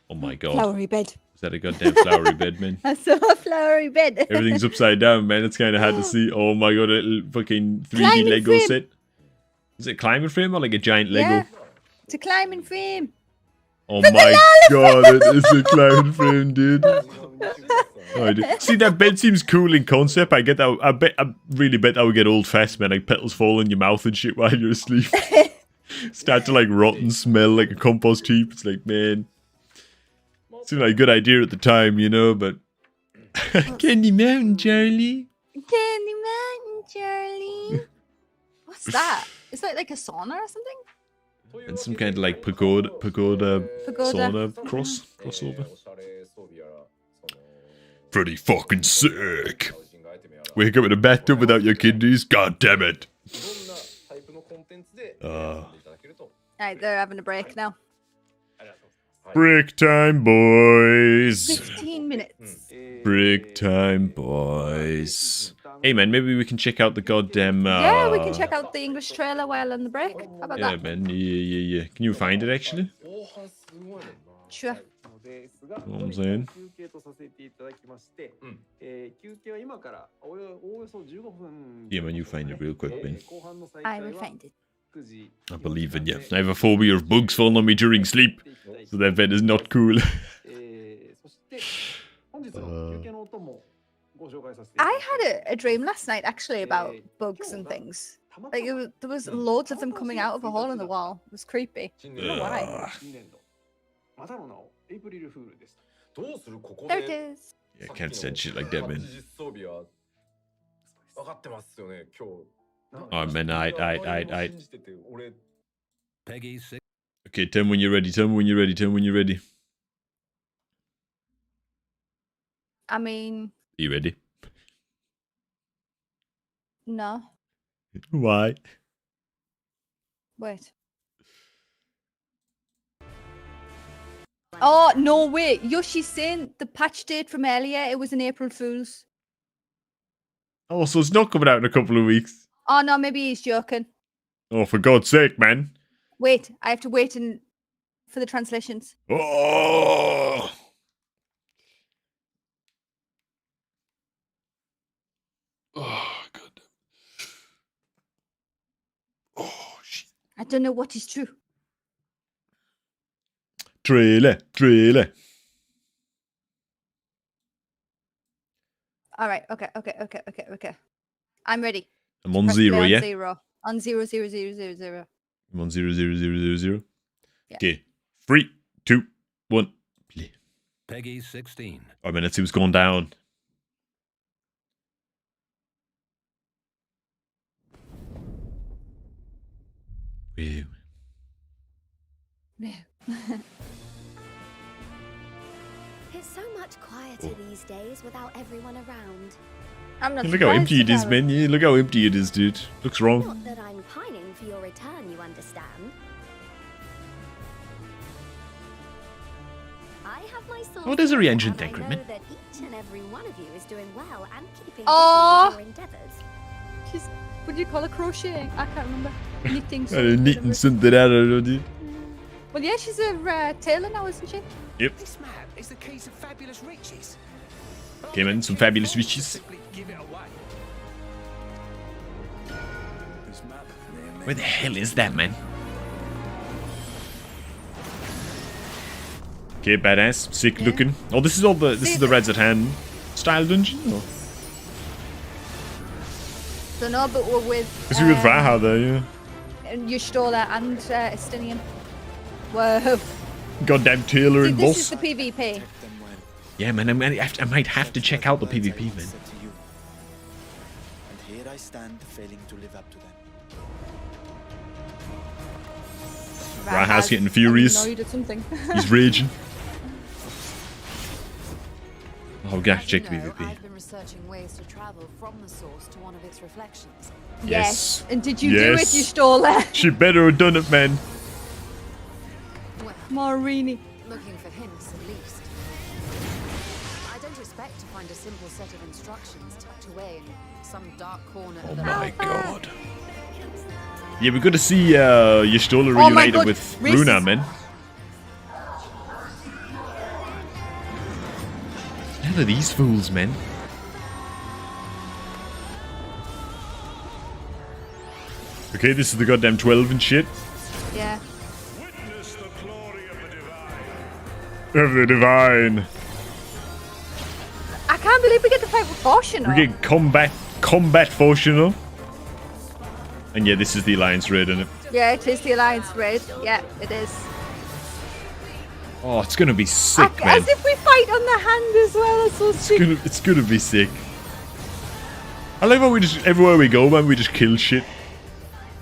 [SPEAKER 3] Oh my god.
[SPEAKER 1] Flowery bed.
[SPEAKER 3] Is that a goddamn flowery bed, man?
[SPEAKER 1] I saw a flowery bed.
[SPEAKER 3] Everything's upside down, man. It's kind of hard to see. Oh my god, a little fucking 3D
[SPEAKER 1] Climbing
[SPEAKER 3] Lego
[SPEAKER 1] frame.
[SPEAKER 3] set. Is it a climbing frame or like a giant Lego?
[SPEAKER 1] Yeah. It's a climbing frame.
[SPEAKER 3] Oh my god, it is a climbing frame, dude. Oh, dude. See, that bed seems cool in concept. I get that. I really bet that would get old fast, man. Like petals fall in your mouth and shit while you're asleep. Start to like rot and smell like a compost heap. It's like, man. Seemed like a good idea at the time, you know, but... Candy Mountain, Charlie.
[SPEAKER 1] Candy Mountain, Charlie. What's that? Is that like a sauna or something?
[SPEAKER 3] And some kind of like pagoda sauna crossover. Pretty fucking sick. Wake up in a bathtub without your kidneys, god damn it.
[SPEAKER 1] Right, they're having a break now.
[SPEAKER 3] Break time, boys.
[SPEAKER 1] 15 minutes.
[SPEAKER 3] Break time, boys. Hey man, maybe we can check out the goddamn
[SPEAKER 1] Yeah, we can check out the English trailer while on the break. How about
[SPEAKER 3] yeah,
[SPEAKER 1] that?
[SPEAKER 3] man. Yeah. Can you find it actually?
[SPEAKER 1] Sure.
[SPEAKER 3] What I'm saying? Yeah, man, you find it real quick, man.
[SPEAKER 1] I will find it.
[SPEAKER 3] I believe in you. I have a phobia of bugs falling on me during sleep, so that bed is not cool.
[SPEAKER 1] I had a dream last night actually about bugs and things. Like there was loads of them coming out of a hole in the wall. It was creepy. I don't know why. There it is.
[SPEAKER 3] Yeah, I can't stand shit like that, man. Oh man, I.
[SPEAKER 5] Peggy 6.
[SPEAKER 3] Okay, tell me when you're ready. Tell me when you're ready. Tell me when you're ready.
[SPEAKER 1] I mean,
[SPEAKER 3] Are you ready?
[SPEAKER 1] no.
[SPEAKER 3] Why?
[SPEAKER 1] Wait. Oh, no, wait. Yoshi's saying the patch date from earlier, it was an April Fool's.
[SPEAKER 3] Oh, so it's not coming out in a couple of weeks.
[SPEAKER 1] Oh, no, maybe he's joking.
[SPEAKER 3] Oh, for God's sake, man.
[SPEAKER 1] Wait, I have to wait for the translations.
[SPEAKER 3] Oh! Oh, God. Oh, shit.
[SPEAKER 1] I don't know what is true.
[SPEAKER 3] Trailer.
[SPEAKER 1] All right. Okay. I'm ready.
[SPEAKER 3] I'm on
[SPEAKER 1] Press
[SPEAKER 3] 0,
[SPEAKER 1] play on
[SPEAKER 3] yeah?
[SPEAKER 1] 0. On 00000.
[SPEAKER 3] I'm on 00000.
[SPEAKER 1] Yeah.
[SPEAKER 3] Okay. 3, 2, 1, play.
[SPEAKER 5] Peggy 16.
[SPEAKER 3] Oh man, let's see what's going down. Wow.
[SPEAKER 6] It's so much quieter these days without everyone around.
[SPEAKER 1] I'm not
[SPEAKER 3] Look how
[SPEAKER 1] surprised
[SPEAKER 3] empty it is,
[SPEAKER 1] about it.
[SPEAKER 3] man. Yeah, look how empty it is, dude. Looks wrong.
[SPEAKER 6] Not that I'm pining for your return, you understand. I have my sources,
[SPEAKER 3] Oh, there's a re-engine
[SPEAKER 6] and
[SPEAKER 3] tank,
[SPEAKER 6] I know
[SPEAKER 3] man.
[SPEAKER 6] that each and every one of you is doing well and keeping
[SPEAKER 1] Aw.
[SPEAKER 6] busy with your endeavors.
[SPEAKER 1] She's, what do you call it? Crocheting? I can't remember. Knitting.
[SPEAKER 3] Knitting something out of it, dude.
[SPEAKER 1] Well, yeah, she's a tailor now, isn't she?
[SPEAKER 3] Yep.
[SPEAKER 5] This map is the keys of fabulous riches.
[SPEAKER 3] Okay, man, some fabulous riches.
[SPEAKER 5] Simply give it away. This map may
[SPEAKER 3] Where the hell is that, man? Okay, badass. Sick looking. Oh, this is all the this is the Reds at Hand style dungeon? Or?
[SPEAKER 1] Don't know, but we're with.
[SPEAKER 3] Because we with Raha there, yeah.
[SPEAKER 1] And Yustola and Estinian. Whoa.
[SPEAKER 3] Goddamn Taylor
[SPEAKER 1] See,
[SPEAKER 3] and
[SPEAKER 1] this is
[SPEAKER 3] Voss.
[SPEAKER 1] the PvP.
[SPEAKER 3] Yeah, man, I might have to check out the PvP, man.
[SPEAKER 7] And here I stand, failing to live up to them.
[SPEAKER 3] Raha's getting furious.
[SPEAKER 1] Annoyed at something.
[SPEAKER 3] He's raging. Oh, we gotta
[SPEAKER 8] As
[SPEAKER 3] check
[SPEAKER 8] you
[SPEAKER 3] the
[SPEAKER 8] know,
[SPEAKER 3] PvP.
[SPEAKER 8] I've been researching ways to travel from the source to one of its reflections.
[SPEAKER 3] Yes.
[SPEAKER 1] And did you do it,
[SPEAKER 3] Yes.
[SPEAKER 1] Yustola?
[SPEAKER 3] She better have done it, man.
[SPEAKER 8] Well,
[SPEAKER 1] Marini.
[SPEAKER 8] looking for hints at least. I don't expect to find a simple set of instructions tucked away in some dark corner
[SPEAKER 3] Oh
[SPEAKER 8] of the
[SPEAKER 3] my
[SPEAKER 8] map.
[SPEAKER 3] god. Yeah, we're gonna see Yustola
[SPEAKER 1] Oh my
[SPEAKER 3] reunited
[SPEAKER 1] God,
[SPEAKER 3] with
[SPEAKER 1] Reese
[SPEAKER 3] Runa,
[SPEAKER 1] is-
[SPEAKER 3] man. None of these fools, man. Okay, this is the goddamn 12 and shit.
[SPEAKER 1] Yeah.
[SPEAKER 5] Witness the glory of the divine.
[SPEAKER 3] Of the divine.
[SPEAKER 1] I can't believe we get to fight with Fortune.
[SPEAKER 3] We get combat functional. And yeah, this is the Alliance raid, isn't it?
[SPEAKER 1] Yeah, it is the Alliance raid. Yeah, it is.
[SPEAKER 3] Oh, it's gonna be sick, man.
[SPEAKER 1] As if we fight on the hand as well. It's so sick.
[SPEAKER 3] It's gonna be sick. I like how we just, everywhere we go, man, we just kill shit.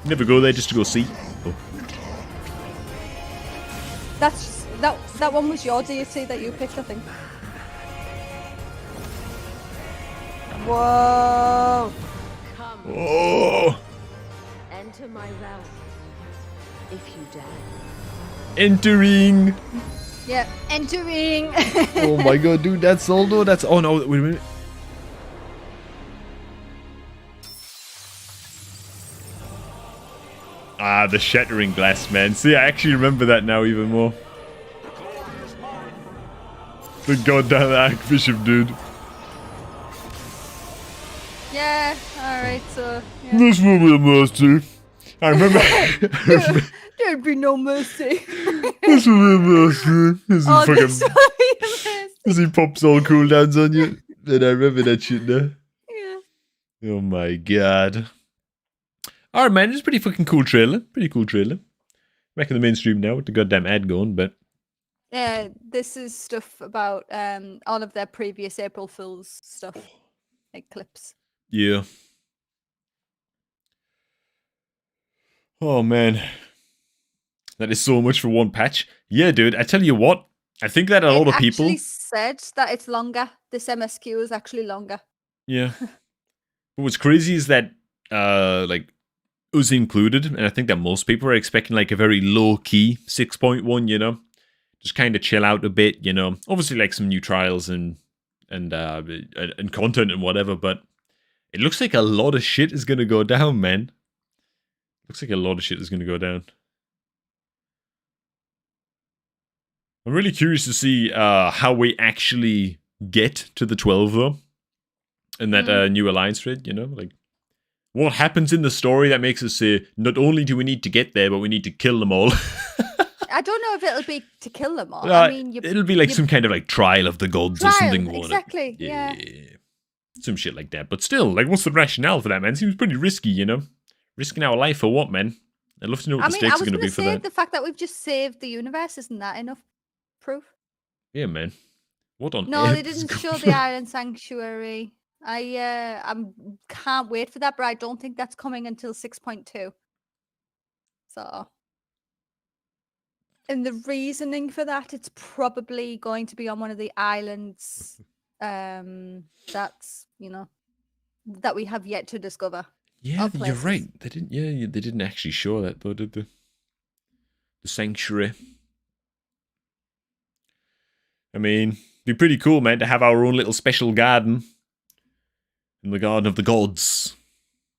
[SPEAKER 3] Never go there just to go see. Oh.
[SPEAKER 1] That one was your deity that you picked, I think. Whoa.
[SPEAKER 6] Come,
[SPEAKER 3] Oh!
[SPEAKER 6] enter my realm, if you dare.
[SPEAKER 3] Entering!
[SPEAKER 1] Yeah, entering.
[SPEAKER 3] Oh my god, dude, that's all though. That's, oh no, wait a minute. Ah, the shattering glass, man. See, I actually remember that now even more. The goddamn Archbishop, dude.
[SPEAKER 1] Yeah, alright, so. Yeah.
[SPEAKER 3] This will be a mercy. I remember.
[SPEAKER 1] There'd be no mercy.
[SPEAKER 3] This will be a mercy. As he,
[SPEAKER 1] Oh,
[SPEAKER 3] fucking,
[SPEAKER 1] this will be a mercy.
[SPEAKER 3] as he pops all cooldowns on you. And I remember that shit now.
[SPEAKER 1] Yeah.
[SPEAKER 3] Oh my god. Alright, man, it's a pretty fucking cool trailer. Pretty cool trailer. Back in the mainstream now with the goddamn ad going, but.
[SPEAKER 1] Yeah, this is stuff about all of their previous April Fool's stuff. Like clips.
[SPEAKER 3] Yeah. Oh man. That is so much for one patch. Yeah, dude, I tell you what. I think that a lot of people.
[SPEAKER 1] It actually said that it's longer. This MSQ is actually longer.
[SPEAKER 3] Yeah. But what's crazy is that, like, us included, and I think that most people are expecting, like, a very low-key 6.1, you know? Just kind of chill out a bit, you know? Obviously, like, some new trials and content and whatever, but it looks like a lot of shit is gonna go down, man. Looks like a lot of shit is gonna go down. I'm really curious to see how we actually get to the 12, though. In that new Alliance raid, you know? Like, what happens in the story that makes us say, not only do we need to get there, but we need to kill them all.
[SPEAKER 1] I don't know if it'll be to kill them all. I mean,
[SPEAKER 3] it'll be like some kind of like trial of the gods or something.
[SPEAKER 1] Exactly, yeah.
[SPEAKER 3] Some shit like that. But still, like, what's the rationale for that, man? Seems pretty risky, you know? Risking our life for what, man? I'd love to know what the
[SPEAKER 1] I
[SPEAKER 3] stakes are
[SPEAKER 1] was
[SPEAKER 3] going to
[SPEAKER 1] going
[SPEAKER 3] be
[SPEAKER 1] to
[SPEAKER 3] for
[SPEAKER 1] say
[SPEAKER 3] that.
[SPEAKER 1] the fact that we've just saved the universe, isn't that enough proof?
[SPEAKER 3] Yeah, man. What on
[SPEAKER 1] No,
[SPEAKER 3] earth
[SPEAKER 1] they
[SPEAKER 3] is
[SPEAKER 1] didn't
[SPEAKER 3] going
[SPEAKER 1] show the
[SPEAKER 3] on?
[SPEAKER 1] Island Sanctuary. I can't wait for that, but I don't think that's coming until 6.2. So, and the reasoning for that, it's probably going to be on one of the islands that's, you know, that we have yet to discover.
[SPEAKER 3] Yeah,
[SPEAKER 1] Or
[SPEAKER 3] you're
[SPEAKER 1] places.
[SPEAKER 3] right. They didn't. Yeah, they didn't actually show that though, did they? The sanctuary. I mean, it'd be pretty cool, man, to have our own little special garden in the garden of the gods.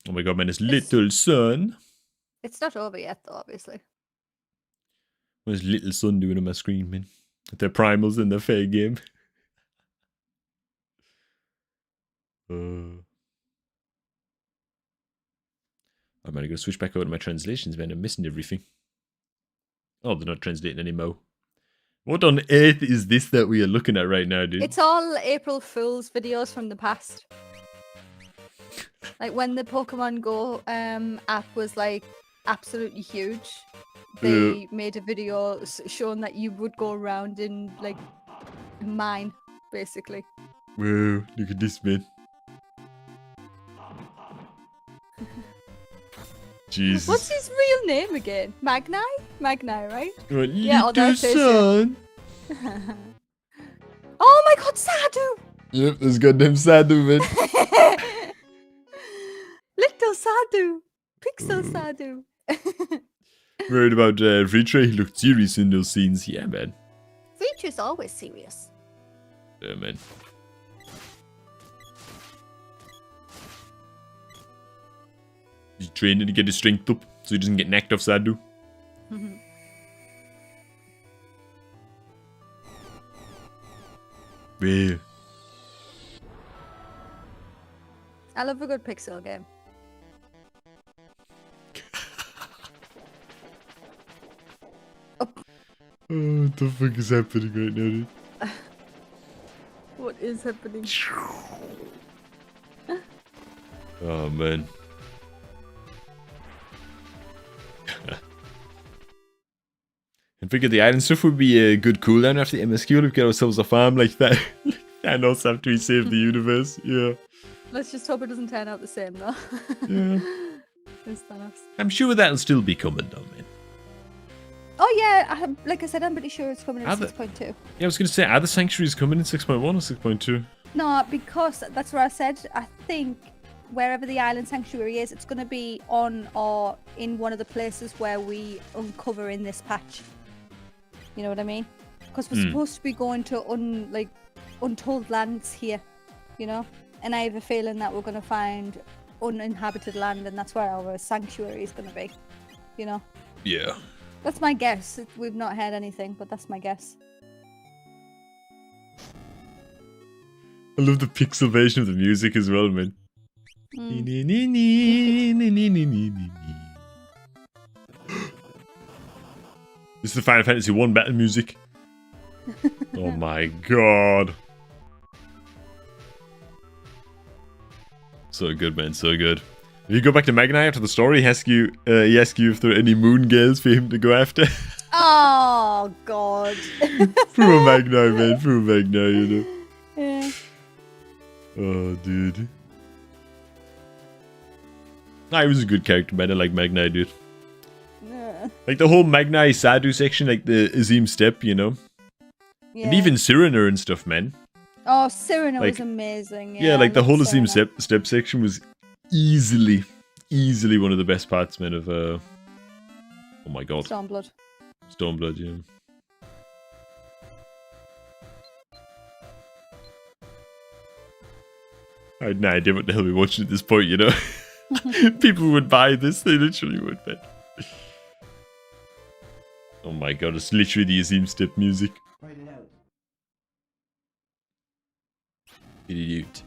[SPEAKER 3] Oh my god, man, his little son.
[SPEAKER 1] It's not over yet, though, obviously.
[SPEAKER 3] What's little son doing on my screen, man? With their primals in their fair game. Oh man, I gotta switch back over to my translations, man. I'm missing everything. Oh, they're not translating anymore. What on earth is this that we are looking at right now, dude?
[SPEAKER 1] It's all April Fool's videos from the past. Like when the Pokemon Go app was like absolutely huge, they made a video showing that you would go around in like mine, basically.
[SPEAKER 3] Whoa, look at this, man. Jesus.
[SPEAKER 1] What's his real name again? Magni? Magni, right?
[SPEAKER 3] What,
[SPEAKER 1] Yeah,
[SPEAKER 3] little
[SPEAKER 1] that's it,
[SPEAKER 3] son.
[SPEAKER 1] Oh my god, Sadu!
[SPEAKER 3] Yep, there's goddamn Sadu, man.
[SPEAKER 1] Little Sadu! Pixel Sadu!
[SPEAKER 3] Worried about Vitra, he looked serious in those scenes. Yeah, man.
[SPEAKER 1] Feature's always serious.
[SPEAKER 3] Yeah, man. He's training to get his strength up so he doesn't get knocked off Sadu. Yeah.
[SPEAKER 1] I love a good pixel game.
[SPEAKER 3] Oh, what the fuck is happening right now, dude?
[SPEAKER 1] What is happening?
[SPEAKER 3] Oh, man. I figured the island stuff would be a good cooldown after the MSQ to get ourselves a farm like that. Thanos after we save the universe. Yeah.
[SPEAKER 1] Let's just hope it doesn't turn out the same, though.
[SPEAKER 3] Yeah.
[SPEAKER 1] There's Thanos.
[SPEAKER 3] I'm sure that'll still be coming, though, man.
[SPEAKER 1] Oh yeah, like I said, I'm pretty sure it's coming in
[SPEAKER 3] Are they-
[SPEAKER 1] 6.2.
[SPEAKER 3] Yeah, I was going to say, are the sanctuaries coming in 6.1 or 6.2?
[SPEAKER 1] No, because that's what I said. I think wherever the island sanctuary is, it's going to be on or in one of the places where we uncover in this patch. You know what I mean? Because we're supposed to be going to untold lands here, you know. And I have a feeling that we're going to find uninhabited land, and that's where our sanctuary is going to be. You know.
[SPEAKER 3] Yeah.
[SPEAKER 1] That's my guess. We've not heard anything, but that's my guess.
[SPEAKER 3] I love the pixel version of the music as well, man. This is the Final Fantasy 1 battle music. Oh my god. So good, man, so good. If you go back to Magni after the story, he asks you if there are any moon girls for him to go after.
[SPEAKER 1] Oh god.
[SPEAKER 3] Poor Magni, man, poor Magni, you know.
[SPEAKER 1] Yeah.
[SPEAKER 3] Oh, dude. Nah, he was a good character, man. I like Magni, dude.
[SPEAKER 1] Yeah.
[SPEAKER 3] Like the whole Magni Sadu section, like the Azim step, you know? And even Cyrano and stuff, man.
[SPEAKER 1] Oh, Cyrano
[SPEAKER 3] like,
[SPEAKER 1] was amazing.
[SPEAKER 3] Yeah, like the
[SPEAKER 1] I
[SPEAKER 3] whole
[SPEAKER 1] love
[SPEAKER 3] Azim
[SPEAKER 1] Cyrano.
[SPEAKER 3] step section was easily one of the best parts, man, of oh my god.
[SPEAKER 1] Stormblood.
[SPEAKER 3] Stormblood, yeah. I had no idea what the hell we're watching at this point, you know? People would buy this, they literally would, man. Oh my god, it's literally the Azim step music.
[SPEAKER 4] Write it out.
[SPEAKER 3] Idiot.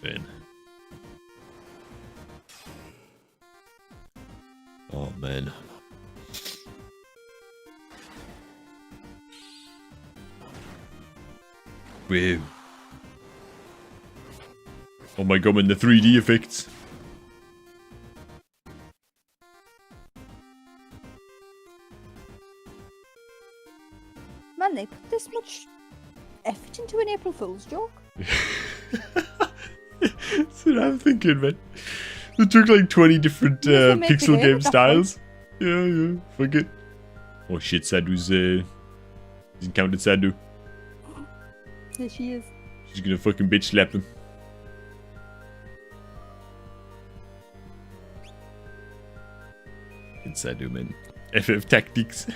[SPEAKER 3] Man. Oh man. Wow. Oh my god, man, the 3D effects.
[SPEAKER 1] Man, they put this much effort into an April Fool's joke.
[SPEAKER 3] That's what I'm thinking, man. They took like 20 different
[SPEAKER 1] Yes, they make
[SPEAKER 3] pixel
[SPEAKER 1] it
[SPEAKER 3] game
[SPEAKER 1] in, that's
[SPEAKER 3] styles. Yeah, fuck it. Oh shit, Sadu's he's encountered Sadu.
[SPEAKER 1] There she is.
[SPEAKER 3] She's gonna fucking bitch slap him. It's Sadu, man. FF tactics.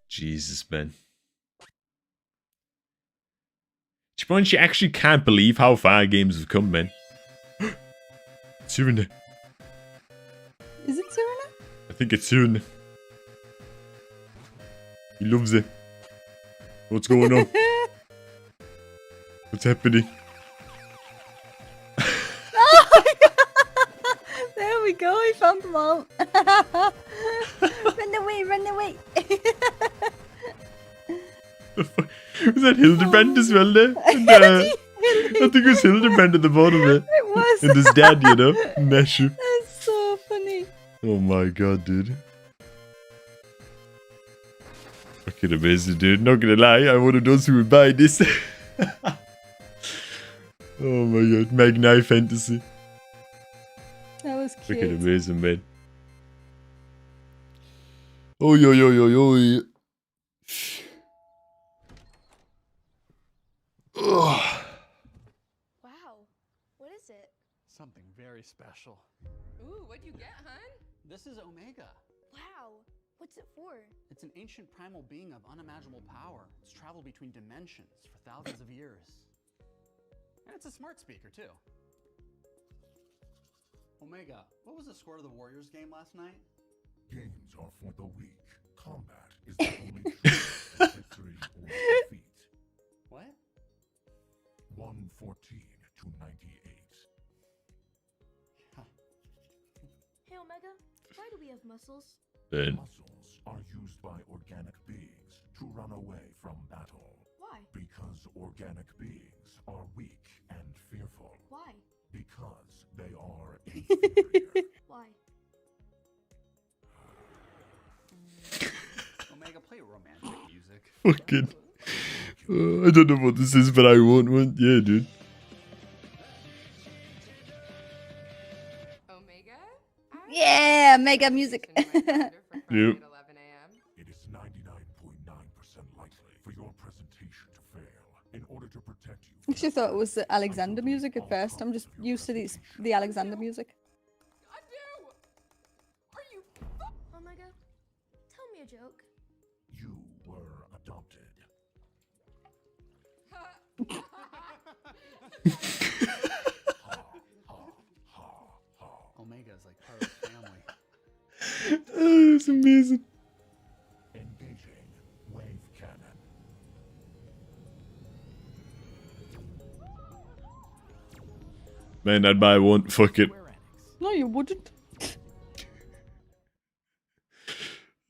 [SPEAKER 3] Jesus, man. Japan, she actually can't believe how far games have come, man. Surina.
[SPEAKER 1] Is it Serena?
[SPEAKER 3] I think it's Surina. He loves it. What's going on? What's happening?
[SPEAKER 1] There we go, I found them all. Run away, run away.
[SPEAKER 3] Was that Hildebrand as well there? And, I think it was Hildebrand at the bottom there.
[SPEAKER 1] It was.
[SPEAKER 3] And his dad, you know, Meshu.
[SPEAKER 1] That's so funny.
[SPEAKER 3] Oh my god, dude. Fucking amazing, dude. Not gonna lie, I'm one of those who would buy this. Oh my god, Magni Fantasy.
[SPEAKER 1] That was cute.
[SPEAKER 3] Fucking amazing, man. Oh, yo, yo, yo, yo. Ugh.
[SPEAKER 6] Wow. What is it?
[SPEAKER 9] Something very special.
[SPEAKER 10] Ooh, what'd you get, hun?
[SPEAKER 9] This is Omega.
[SPEAKER 6] Wow. What's it for?
[SPEAKER 9] It's an ancient primal being of unimaginable power. It's traveled between dimensions for thousands of years. And it's a smart speaker, too. Omega, what was the score of the Warriors game last night?
[SPEAKER 5] Games are for the weak. Combat is the only choice of victory or defeat.
[SPEAKER 9] What?
[SPEAKER 5] 114 to 98.
[SPEAKER 6] Hey, Omega. Why do we have muscles?
[SPEAKER 3] Ben.
[SPEAKER 5] Muscles are used by organic beings to run away from battle.
[SPEAKER 6] Why?
[SPEAKER 5] Because organic beings are weak and fearful.
[SPEAKER 6] Why?
[SPEAKER 5] Because they are inferior.
[SPEAKER 6] Why?
[SPEAKER 9] Omega, play romantic music.
[SPEAKER 3] Fucking. I don't know what this is, but I want one. Yeah, dude.
[SPEAKER 10] Omega?
[SPEAKER 1] Yeah, mega music.
[SPEAKER 10] Yep.
[SPEAKER 5] It is 99.9% likely for your presentation to fail. In order to protect you.
[SPEAKER 1] I actually thought it was the Alexander music at first. I'm just used to the Alexander music.
[SPEAKER 10] Are you?
[SPEAKER 6] Omega, tell me a joke.
[SPEAKER 5] You were adopted.
[SPEAKER 9] Omega is like part of the family.
[SPEAKER 3] Oh, that's amazing.
[SPEAKER 5] Engaging wave cannon.
[SPEAKER 3] Man, I'd buy one. Fuck it.
[SPEAKER 1] No, you wouldn't.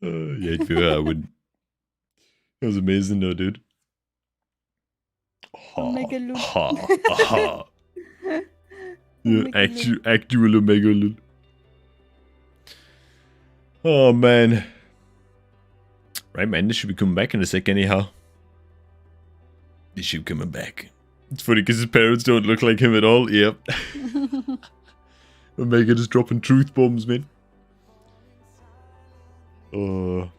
[SPEAKER 3] Yeah, if you were, I wouldn't. That was amazing, though, dude.
[SPEAKER 1] Omega Lul.
[SPEAKER 3] Yeah,
[SPEAKER 1] Omega
[SPEAKER 3] actual Omega Lul. Oh, man. Right, man, this should be coming back in a sec anyhow. This should be coming back. It's funny because his parents don't look like him at all. Yep. Omega just dropping truth bombs, man. Oh.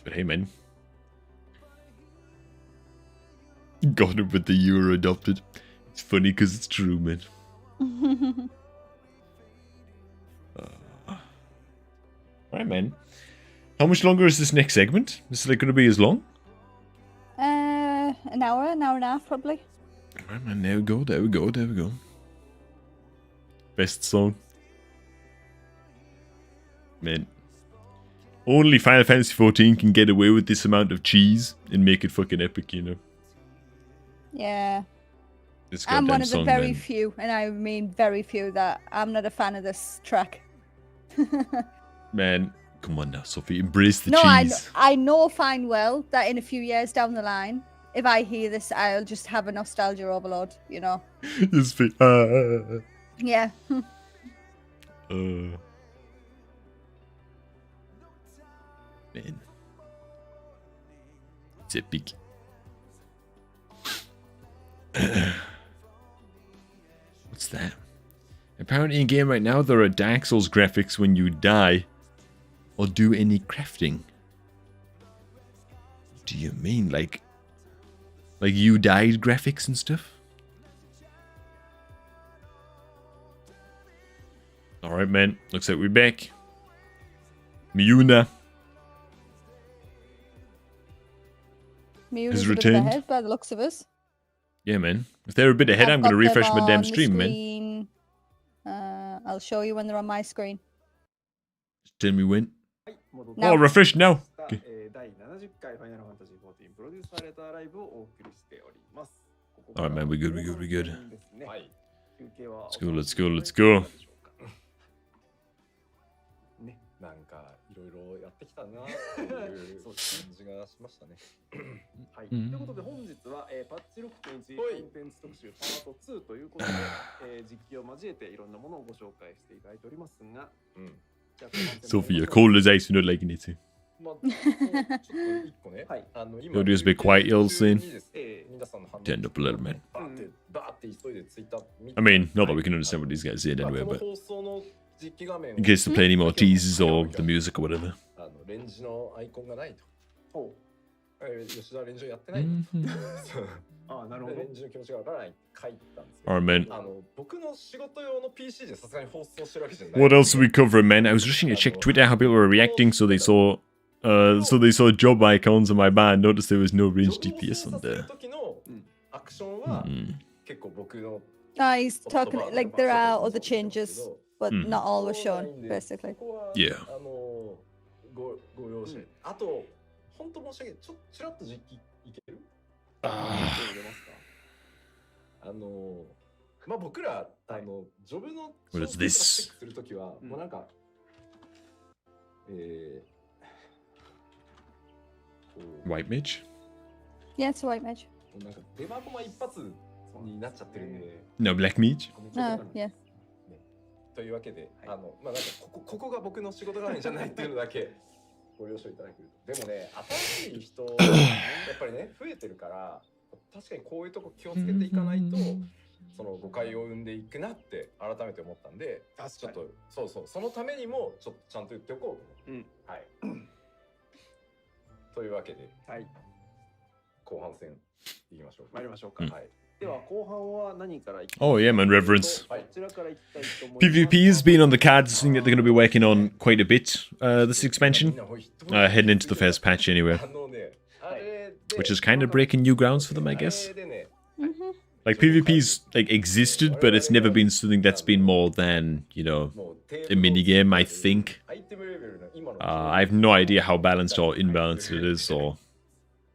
[SPEAKER 3] But hey, man. Got it with the Euro adopted. It's funny because it's true, man. Right, man. How much longer is this next segment? Is it like going to be as long?
[SPEAKER 1] An hour and a half, probably.
[SPEAKER 3] Right, man. There we go. There we go. There we go. Best song. Man. Only Final Fantasy XIV can get away with this amount of cheese and make it fucking epic, you know?
[SPEAKER 1] Yeah.
[SPEAKER 3] This
[SPEAKER 1] I'm
[SPEAKER 3] goddamn
[SPEAKER 1] one of the
[SPEAKER 3] song,
[SPEAKER 1] very
[SPEAKER 3] man.
[SPEAKER 1] few, and I mean very few, that I'm not a fan of this track.
[SPEAKER 3] Man, come on now, Sophie. Embrace the
[SPEAKER 1] No,
[SPEAKER 3] cheese.
[SPEAKER 1] I know fine well that in a few years down the line, if I hear this, I'll just have a nostalgia overload, you know?
[SPEAKER 3] Just be,
[SPEAKER 1] Yeah.
[SPEAKER 3] Man. It's epic. What's that? Apparently in game right now there are Dark Souls graphics when you die or do any crafting. What do you mean? Like you died graphics and stuff? Alright, man. Looks like we're back. Miuna
[SPEAKER 1] Miu's
[SPEAKER 3] has
[SPEAKER 1] a bit
[SPEAKER 3] returned.
[SPEAKER 1] ahead by the looks of us.
[SPEAKER 3] Yeah, man. If they're a bit ahead, I'm going to
[SPEAKER 1] got them
[SPEAKER 3] refresh my damn
[SPEAKER 1] on the
[SPEAKER 3] stream, man.
[SPEAKER 1] screen. I'll show you when they're on my screen.
[SPEAKER 3] Just tell me when.
[SPEAKER 1] Now.
[SPEAKER 3] Oh, refresh now. Okay.
[SPEAKER 4] 第70回ファイナルファンタジー14プロデュースされたライブをお送りしております。
[SPEAKER 3] Alright, man. We're good, we're good, we're good.
[SPEAKER 4] はい。
[SPEAKER 3] Let's go, let's go, let's go.
[SPEAKER 2] ね、なんかいろいろやってきたなっていう感じがしましたね。
[SPEAKER 4] はい。ということで本日は、パッチ6.1コンテンツ特集パート2ということで、実機を交えていろんなものをご紹介していただいておりますが、じゃあ
[SPEAKER 3] Sophia, cold as ice, you're not liking it too.
[SPEAKER 2] まあ、ちょっと一個ね、
[SPEAKER 3] 今 You'll just be quiet, you'll sing.
[SPEAKER 2] 皆さんの反応
[SPEAKER 3] Turned up a little, man.
[SPEAKER 2] バーって急いでツイッター見て
[SPEAKER 3] I mean, not that we can understand what these guys said anyway,
[SPEAKER 2] この
[SPEAKER 3] but
[SPEAKER 2] 放送の実機画面
[SPEAKER 3] in case to play any more teasers or the music or whatever.
[SPEAKER 2] レンジのアイコンがないと。吉田レンジをやってない。ああ、なるほど。レンジの気持ちがわからない。書いたんですよ。
[SPEAKER 3] Alright, man.
[SPEAKER 2] 僕の仕事用の PC でさすがに放送してるわけじゃない。
[SPEAKER 3] What else are we covering, man? I was rushing to check Twitter how people were reacting, so they saw job icons on my bar and noticed there was no range DPS on there.
[SPEAKER 1] He's talking like there are other changes, but not all were shown, basically.
[SPEAKER 3] Yeah.
[SPEAKER 2] ご容赦。あと、本当申し訳ない。ちらっと実機いける？まあ僕らジョブの
[SPEAKER 3] What is this?
[SPEAKER 2] するときはもうなんか
[SPEAKER 3] White mage?
[SPEAKER 1] Yeah, it's a white mage.
[SPEAKER 2] なんかデマコマ一発になっちゃってるんで。
[SPEAKER 3] No, black mage?
[SPEAKER 1] Oh, yeah.
[SPEAKER 2] というわけで、まあなんかここが僕の仕事画面じゃないっていうのだけご了承いただけると。でもね、新しい人やっぱりね増えてるから、確かにこういうとこ気をつけていかないとその誤解を生んでいくなって改めて思ったんで、ちょっとそのためにもちょっとちゃんと言っておこうと。はい。というわけで、後半戦いきましょう。
[SPEAKER 4] 参りましょうか。はい。では後半は何からいきますか。
[SPEAKER 3] Oh yeah, man, reverence. PvP has been on the cards, something that they're going to be working on quite a bit this expansion, heading into the first patch anyway. Which is kind of breaking new grounds for them, I guess. Like PvP's like existed, but it's never been something that's been more than, you know, a minigame, I think. I have no idea how balanced or imbalanced it is, or...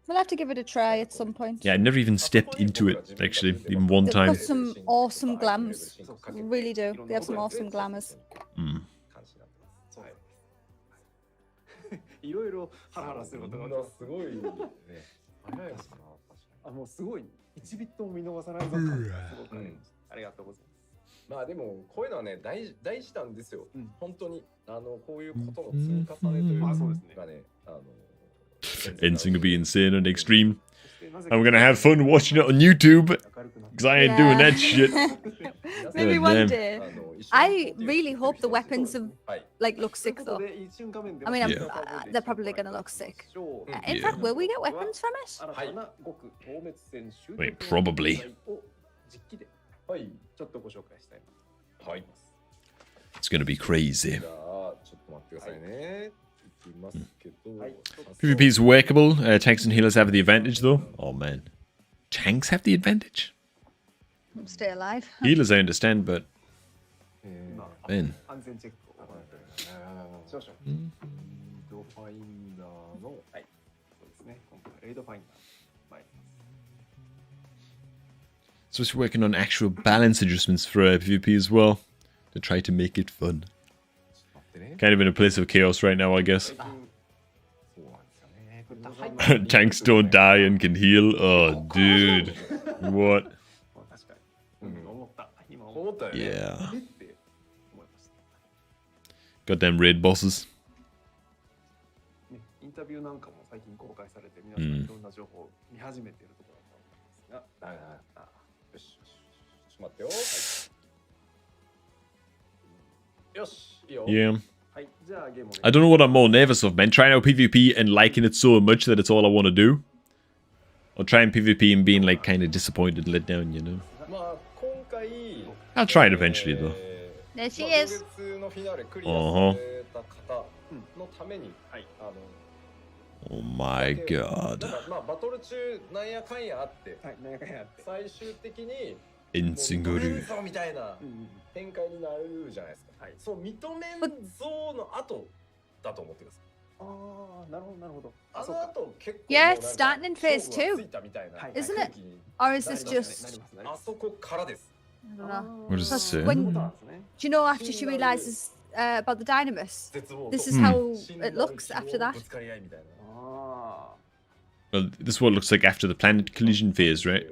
[SPEAKER 1] We'll have to give it a try at some point.
[SPEAKER 3] Yeah, I never even stepped into it, actually, even one
[SPEAKER 1] They've
[SPEAKER 3] time.
[SPEAKER 1] got some awesome glams. Really do. They have some awesome glamours.
[SPEAKER 4] いろいろハラハラすることが
[SPEAKER 2] すごいね。早いですかな。
[SPEAKER 4] あ、もうすごい1ビットも見逃さないぞ。すごくありがとうございます。
[SPEAKER 2] まあでもこういうのはね大事なんですよ。本当にこういうことの積み重ねというかね、
[SPEAKER 3] End's gonna be insane and extreme. I'm gonna have fun watching it on YouTube, because I ain't doing that shit.
[SPEAKER 1] Maybe one day. I really hope the weapons like look sick though. I mean, they're probably gonna look sick. In fact, will we get weapons from it?
[SPEAKER 3] Wait, probably. It's gonna be crazy. PvP is workable. Tanks and healers have the advantage, though. Oh man, tanks have the advantage.
[SPEAKER 1] Stay alive.
[SPEAKER 3] Healers, I understand, but man. Supposed to be working on actual balance adjustments for PvP as well to try to make it fun. Kind of in a place of chaos right now, I guess. Tanks don't die and can heal. Oh, dude. What? Yeah. Goddamn raid bosses.
[SPEAKER 4] インタビューなんかも最近公開されて皆さんいろんな情報を見始めているところだと思いますが、
[SPEAKER 2] よしよしちょっと待ってよ。よし、いいよ。
[SPEAKER 3] Yeah.
[SPEAKER 4] はいじゃあゲームを
[SPEAKER 3] I don't know what I'm more nervous of, man. Trying out PvP and liking it so much that it's all I want to do. Or trying PvP and being like kind of disappointed, let down, you know.
[SPEAKER 2] まあ今回
[SPEAKER 3] I'll try it eventually though.
[SPEAKER 1] There she is.
[SPEAKER 2] 今月のフィナーレクリアされた方のために、
[SPEAKER 3] Oh my
[SPEAKER 2] なん
[SPEAKER 3] god.
[SPEAKER 2] かまあバトル中なんやかんやあって、
[SPEAKER 4] はい何やかんやあって
[SPEAKER 2] 最終的に
[SPEAKER 3] イン
[SPEAKER 2] もう
[SPEAKER 3] シングル
[SPEAKER 2] 認めんぞみたいな展開になるじゃないですか。そう認めんぞの後だと思ってください。
[SPEAKER 4] ああなるほどなるほど
[SPEAKER 2] あの後結構
[SPEAKER 1] Yeah,
[SPEAKER 2] もう
[SPEAKER 1] it's
[SPEAKER 2] なんか
[SPEAKER 1] starting in phase
[SPEAKER 2] 勝負が
[SPEAKER 1] two,
[SPEAKER 2] ついたみたいな
[SPEAKER 1] isn't
[SPEAKER 2] 空
[SPEAKER 1] it?
[SPEAKER 2] 気に
[SPEAKER 1] Or is
[SPEAKER 2] な
[SPEAKER 1] this
[SPEAKER 2] りますね。
[SPEAKER 1] just?
[SPEAKER 2] あそこからです。
[SPEAKER 1] I don't know.
[SPEAKER 3] What does it say?
[SPEAKER 1] When,
[SPEAKER 4] そうなんですね
[SPEAKER 1] do you know after she realizes about the dynamis?
[SPEAKER 2] 絶望と
[SPEAKER 1] This is
[SPEAKER 3] Hmm.
[SPEAKER 1] how
[SPEAKER 2] 信頼
[SPEAKER 1] it looks after
[SPEAKER 2] の
[SPEAKER 1] that.
[SPEAKER 2] ぶつかり合いみたいな。
[SPEAKER 4] あ
[SPEAKER 3] Well, this is what it looks like after the planet collision phase, right?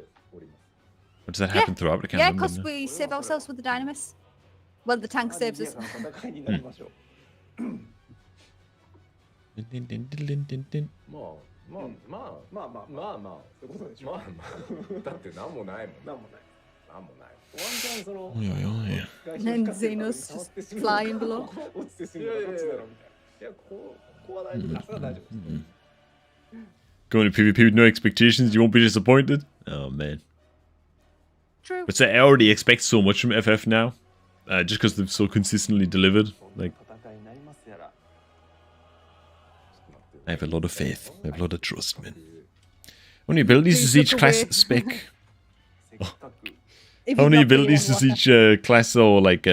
[SPEAKER 3] Or does that happen throughout? I can't
[SPEAKER 1] Yeah,
[SPEAKER 3] remember.
[SPEAKER 1] because we save ourselves with the dynamis. Well, the tank
[SPEAKER 4] あ
[SPEAKER 1] saves
[SPEAKER 4] 賑
[SPEAKER 1] us.
[SPEAKER 4] やかな戦いになりましょう
[SPEAKER 2] まあまあまあ
[SPEAKER 4] まあまあ
[SPEAKER 2] まあまあ
[SPEAKER 4] そういうことでしょ
[SPEAKER 2] まあまあだってなんもないもん。
[SPEAKER 4] なんもない
[SPEAKER 2] なんもない。
[SPEAKER 4] ワンチャンその
[SPEAKER 3] Oi, oi, oi.
[SPEAKER 4] 外
[SPEAKER 1] And
[SPEAKER 4] 周
[SPEAKER 1] then
[SPEAKER 4] 光ってる
[SPEAKER 1] Xenos
[SPEAKER 4] のに
[SPEAKER 1] just
[SPEAKER 4] 触ってしまう
[SPEAKER 1] flying below.
[SPEAKER 4] 落ちてしまうどっちだろうみたいないやここは大丈夫あそれは大丈夫です
[SPEAKER 3] Going to PvP with no expectations, you won't be disappointed. Oh man.
[SPEAKER 1] True.
[SPEAKER 3] But say I already expect so much from FF now, just because they've so consistently delivered. Like
[SPEAKER 4] 戦いになりますやら
[SPEAKER 3] I have a lot of faith, I have a lot of trust, man. How many abilities does each class spec?
[SPEAKER 4] せっかく
[SPEAKER 1] If
[SPEAKER 3] How
[SPEAKER 1] you've
[SPEAKER 3] many
[SPEAKER 1] not played
[SPEAKER 3] abilities does
[SPEAKER 1] Endwalker.
[SPEAKER 3] each class or like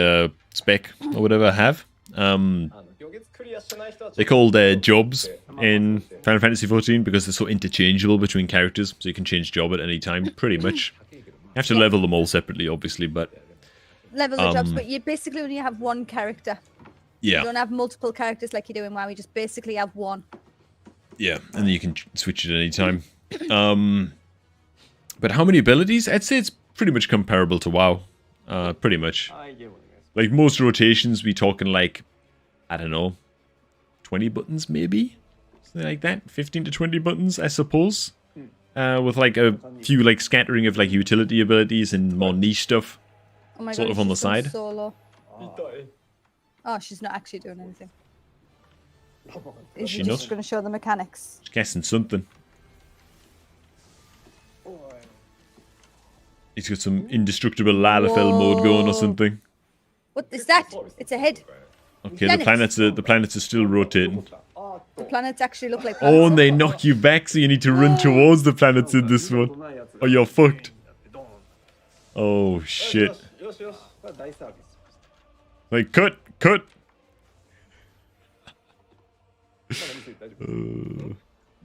[SPEAKER 3] spec or whatever have?
[SPEAKER 2] あの行月クリアしてない人は
[SPEAKER 3] They're called jobs in Final Fantasy XIV because they're so interchangeable between characters, so you can change job at any time, pretty much. You have to level them all separately, obviously, but
[SPEAKER 1] Level the jobs, but you basically only have one character. You
[SPEAKER 3] yeah,
[SPEAKER 1] don't have multiple characters like you do in WoW. You just basically have one.
[SPEAKER 3] yeah, and then you can switch it at any time. But how many abilities? I'd say it's pretty much comparable to WoW, pretty much.
[SPEAKER 4] はいゲームお願いします
[SPEAKER 3] Like most rotations, we talking like, I don't know, 20 buttons maybe? Something like that. 15 to 20 buttons, I suppose. With like a few like scattering of like utility abilities and more niche stuff.
[SPEAKER 1] Oh my
[SPEAKER 3] Sort
[SPEAKER 1] god,
[SPEAKER 3] of on the
[SPEAKER 1] she's going
[SPEAKER 3] side.
[SPEAKER 1] Solo.
[SPEAKER 2] 痛い。
[SPEAKER 1] Oh, she's not actually doing anything. Is
[SPEAKER 3] She
[SPEAKER 1] she just
[SPEAKER 3] not?
[SPEAKER 1] going to show the mechanics?
[SPEAKER 3] Just guessing something. He's got some indestructible Lalafell mode going or something.
[SPEAKER 1] What is that? It's a head.
[SPEAKER 3] Okay, the planets are still rotating.
[SPEAKER 1] The planets actually look like
[SPEAKER 3] Oh,
[SPEAKER 1] planets.
[SPEAKER 3] and they knock you back, so you need to run towards the planets in this one. Or you're fucked. Oh shit!
[SPEAKER 2] よしよし。
[SPEAKER 4] これは大サービス
[SPEAKER 3] Like cut.
[SPEAKER 4] まだ見せて大丈夫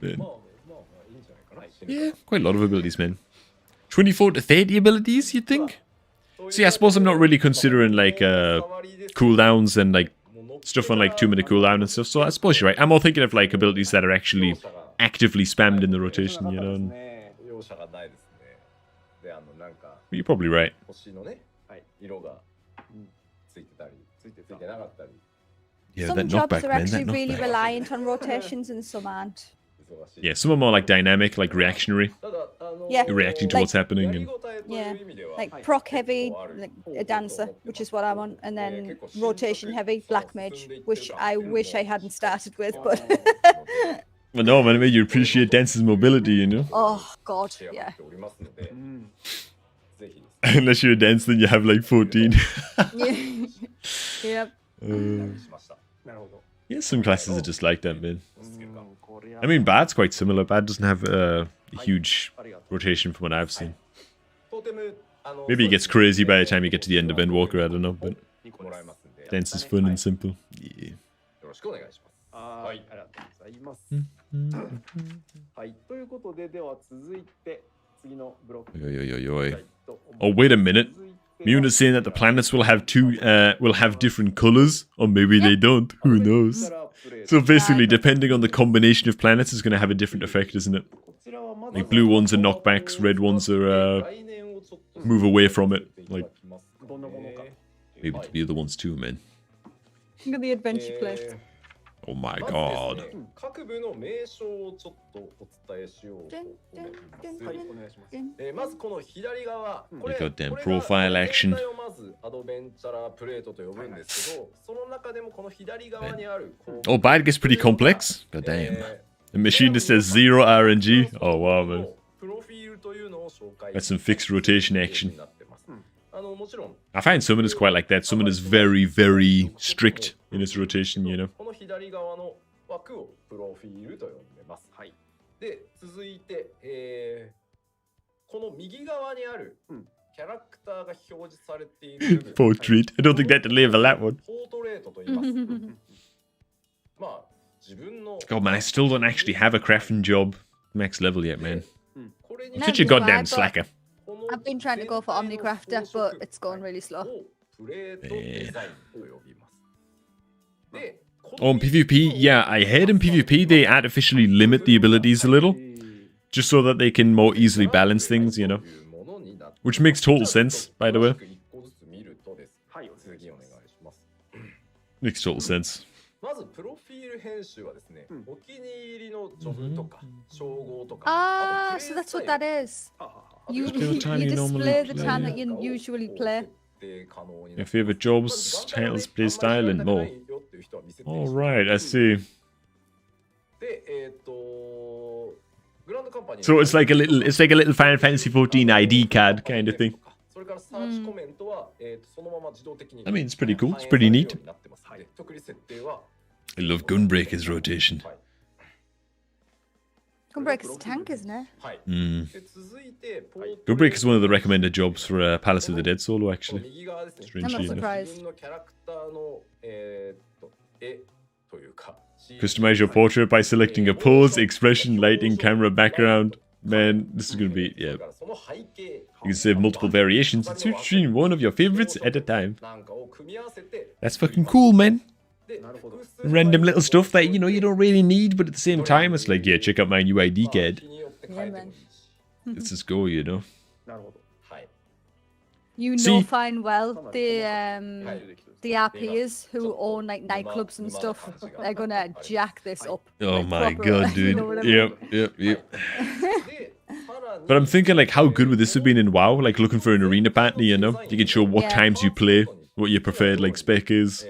[SPEAKER 3] Man.
[SPEAKER 2] まあまあまあいいんじゃないかな。
[SPEAKER 3] Yeah, quite a lot of abilities, man. 24 to 30 abilities, you'd think? See, I suppose I'm not really considering like cooldowns and like stuff on like 2-minute cooldown and stuff. So I suppose you're right. I'm more thinking of like abilities that are actually actively spammed in the rotation, you know. And
[SPEAKER 2] 容赦がないですね。で、なんか
[SPEAKER 3] you're probably right.
[SPEAKER 2] 星のね、色がついてたり、ついてなかったり。
[SPEAKER 3] Yeah,
[SPEAKER 1] Some
[SPEAKER 3] that
[SPEAKER 1] jobs
[SPEAKER 3] knockback,
[SPEAKER 1] are
[SPEAKER 3] man.
[SPEAKER 1] actually
[SPEAKER 3] That
[SPEAKER 1] really
[SPEAKER 3] knockback.
[SPEAKER 1] reliant on rotations and some aren't.
[SPEAKER 3] Yeah, some are more like dynamic, like reactionary.
[SPEAKER 2] ただ、
[SPEAKER 1] Yeah.
[SPEAKER 3] Reacting to what's happening. And
[SPEAKER 1] Yeah, like proc heavy, like a dancer, which is what I'm on, and then rotation heavy, black mage, which I wish I hadn't started with, but
[SPEAKER 3] well, no, man, it made you appreciate dance's mobility, you know.
[SPEAKER 1] oh god, yeah.
[SPEAKER 2] おりますので、ぜひ
[SPEAKER 3] Unless you're a dance, then you have like 14.
[SPEAKER 1] Yep.
[SPEAKER 2] しました。
[SPEAKER 4] なるほど
[SPEAKER 3] Yeah, some classes are just like that, man.
[SPEAKER 4] これ
[SPEAKER 3] I mean, Bad's quite similar. Bad doesn't have a huge rotation from what I've seen.
[SPEAKER 2] トーテム、
[SPEAKER 3] Maybe it gets crazy by the time you get to the end of Endwalker, I don't know, but
[SPEAKER 2] もらえますんで、よ
[SPEAKER 3] dance is fun and simple. Yeah.
[SPEAKER 2] ろしくお願いします。
[SPEAKER 4] はい、ありがとうございます。はい、ということで、では続いて次のブロック
[SPEAKER 3] Oi, oi, oi, oi.
[SPEAKER 4] いきたいと思います
[SPEAKER 3] Oh, wait a minute. Muna's saying that the planets will have different colors, or maybe they don't. Who knows? So basically, depending on the combination of planets, is going to have a different effect, isn't it? Like blue ones are knockbacks, red ones are move away from it. Like maybe the other ones too, man.
[SPEAKER 1] Look at the adventure plate.
[SPEAKER 3] Oh my god.
[SPEAKER 2] 各部の名称をちょっとお伝えしようと思いますまずこの左側、これ
[SPEAKER 3] Goddamn profile action.
[SPEAKER 2] まずアドベンチャラープレートと呼ぶんですけど、その中でもこの左側にある
[SPEAKER 3] Oh, bad gets pretty complex. God damn. The machine that says 0 RNG. Oh wow, man.
[SPEAKER 2] プロフィールというのを紹介
[SPEAKER 3] That's some fixed rotation action.
[SPEAKER 2] になってますもちろん
[SPEAKER 3] I find Summon is quite like that. Summon is very, very strict in its rotation, you know.
[SPEAKER 2] この左側の枠をプロフィールと呼んでます。はい。で、続いて、この右側にあるキャラクターが表示されている部分
[SPEAKER 3] Portrait. I don't think they had to label that one.
[SPEAKER 2] ポートレートと言います。まあ、自分の
[SPEAKER 3] God, man, I still don't actually have a crafting job max level yet, man.
[SPEAKER 2] これに
[SPEAKER 3] Such a goddamn slacker.
[SPEAKER 1] I've been trying to go for Omnicrafter, but it's going really slow.
[SPEAKER 2] プレートデザインと呼びます。で、
[SPEAKER 3] Oh, in PvP, yeah, I heard in PvP they artificially limit the abilities a little. Just so that they can more easily balance things, you know. Which makes total sense, by the way. Makes total sense.
[SPEAKER 2] まずプロフィール編集はですね、お気に入りのジョブとか称号とか。
[SPEAKER 1] Ah, so that's what that is. You display the time that you usually play.
[SPEAKER 3] Your favorite jobs, titles, play style, and more. All right, I see. So it's like a little Final Fantasy 14 ID card kind of thing. I mean, it's pretty cool. It's pretty neat. I love Gunbreaker's rotation.
[SPEAKER 1] Gunbreaker's a tank, isn't it?
[SPEAKER 3] Cobrak is one of the recommended jobs for Palace of the Dead solo, actually.
[SPEAKER 1] I'm not surprised.
[SPEAKER 3] Customize your portrait by selecting a pose, expression, lighting, camera, background. Man, this is going to be, yeah. You can save multiple variations and switch between one of your favorites at a time. That's fucking cool, man. Random little stuff that, you know, you don't really need, but at the same time, it's like, yeah, check out my new ID card.
[SPEAKER 1] Yeah, man.
[SPEAKER 3] Let's just go, you know.
[SPEAKER 1] You know fine well the RPs who own like nightclubs and stuff, they're gonna jack this up.
[SPEAKER 3] Oh
[SPEAKER 1] like,
[SPEAKER 3] my
[SPEAKER 1] proper,
[SPEAKER 3] god, dude.
[SPEAKER 1] you know what I mean?
[SPEAKER 3] Yep. But I'm thinking, like, how good would this have been in WoW? Like, looking for an arena partner, you know? You can show what times you play, what your preferred, like, spec is,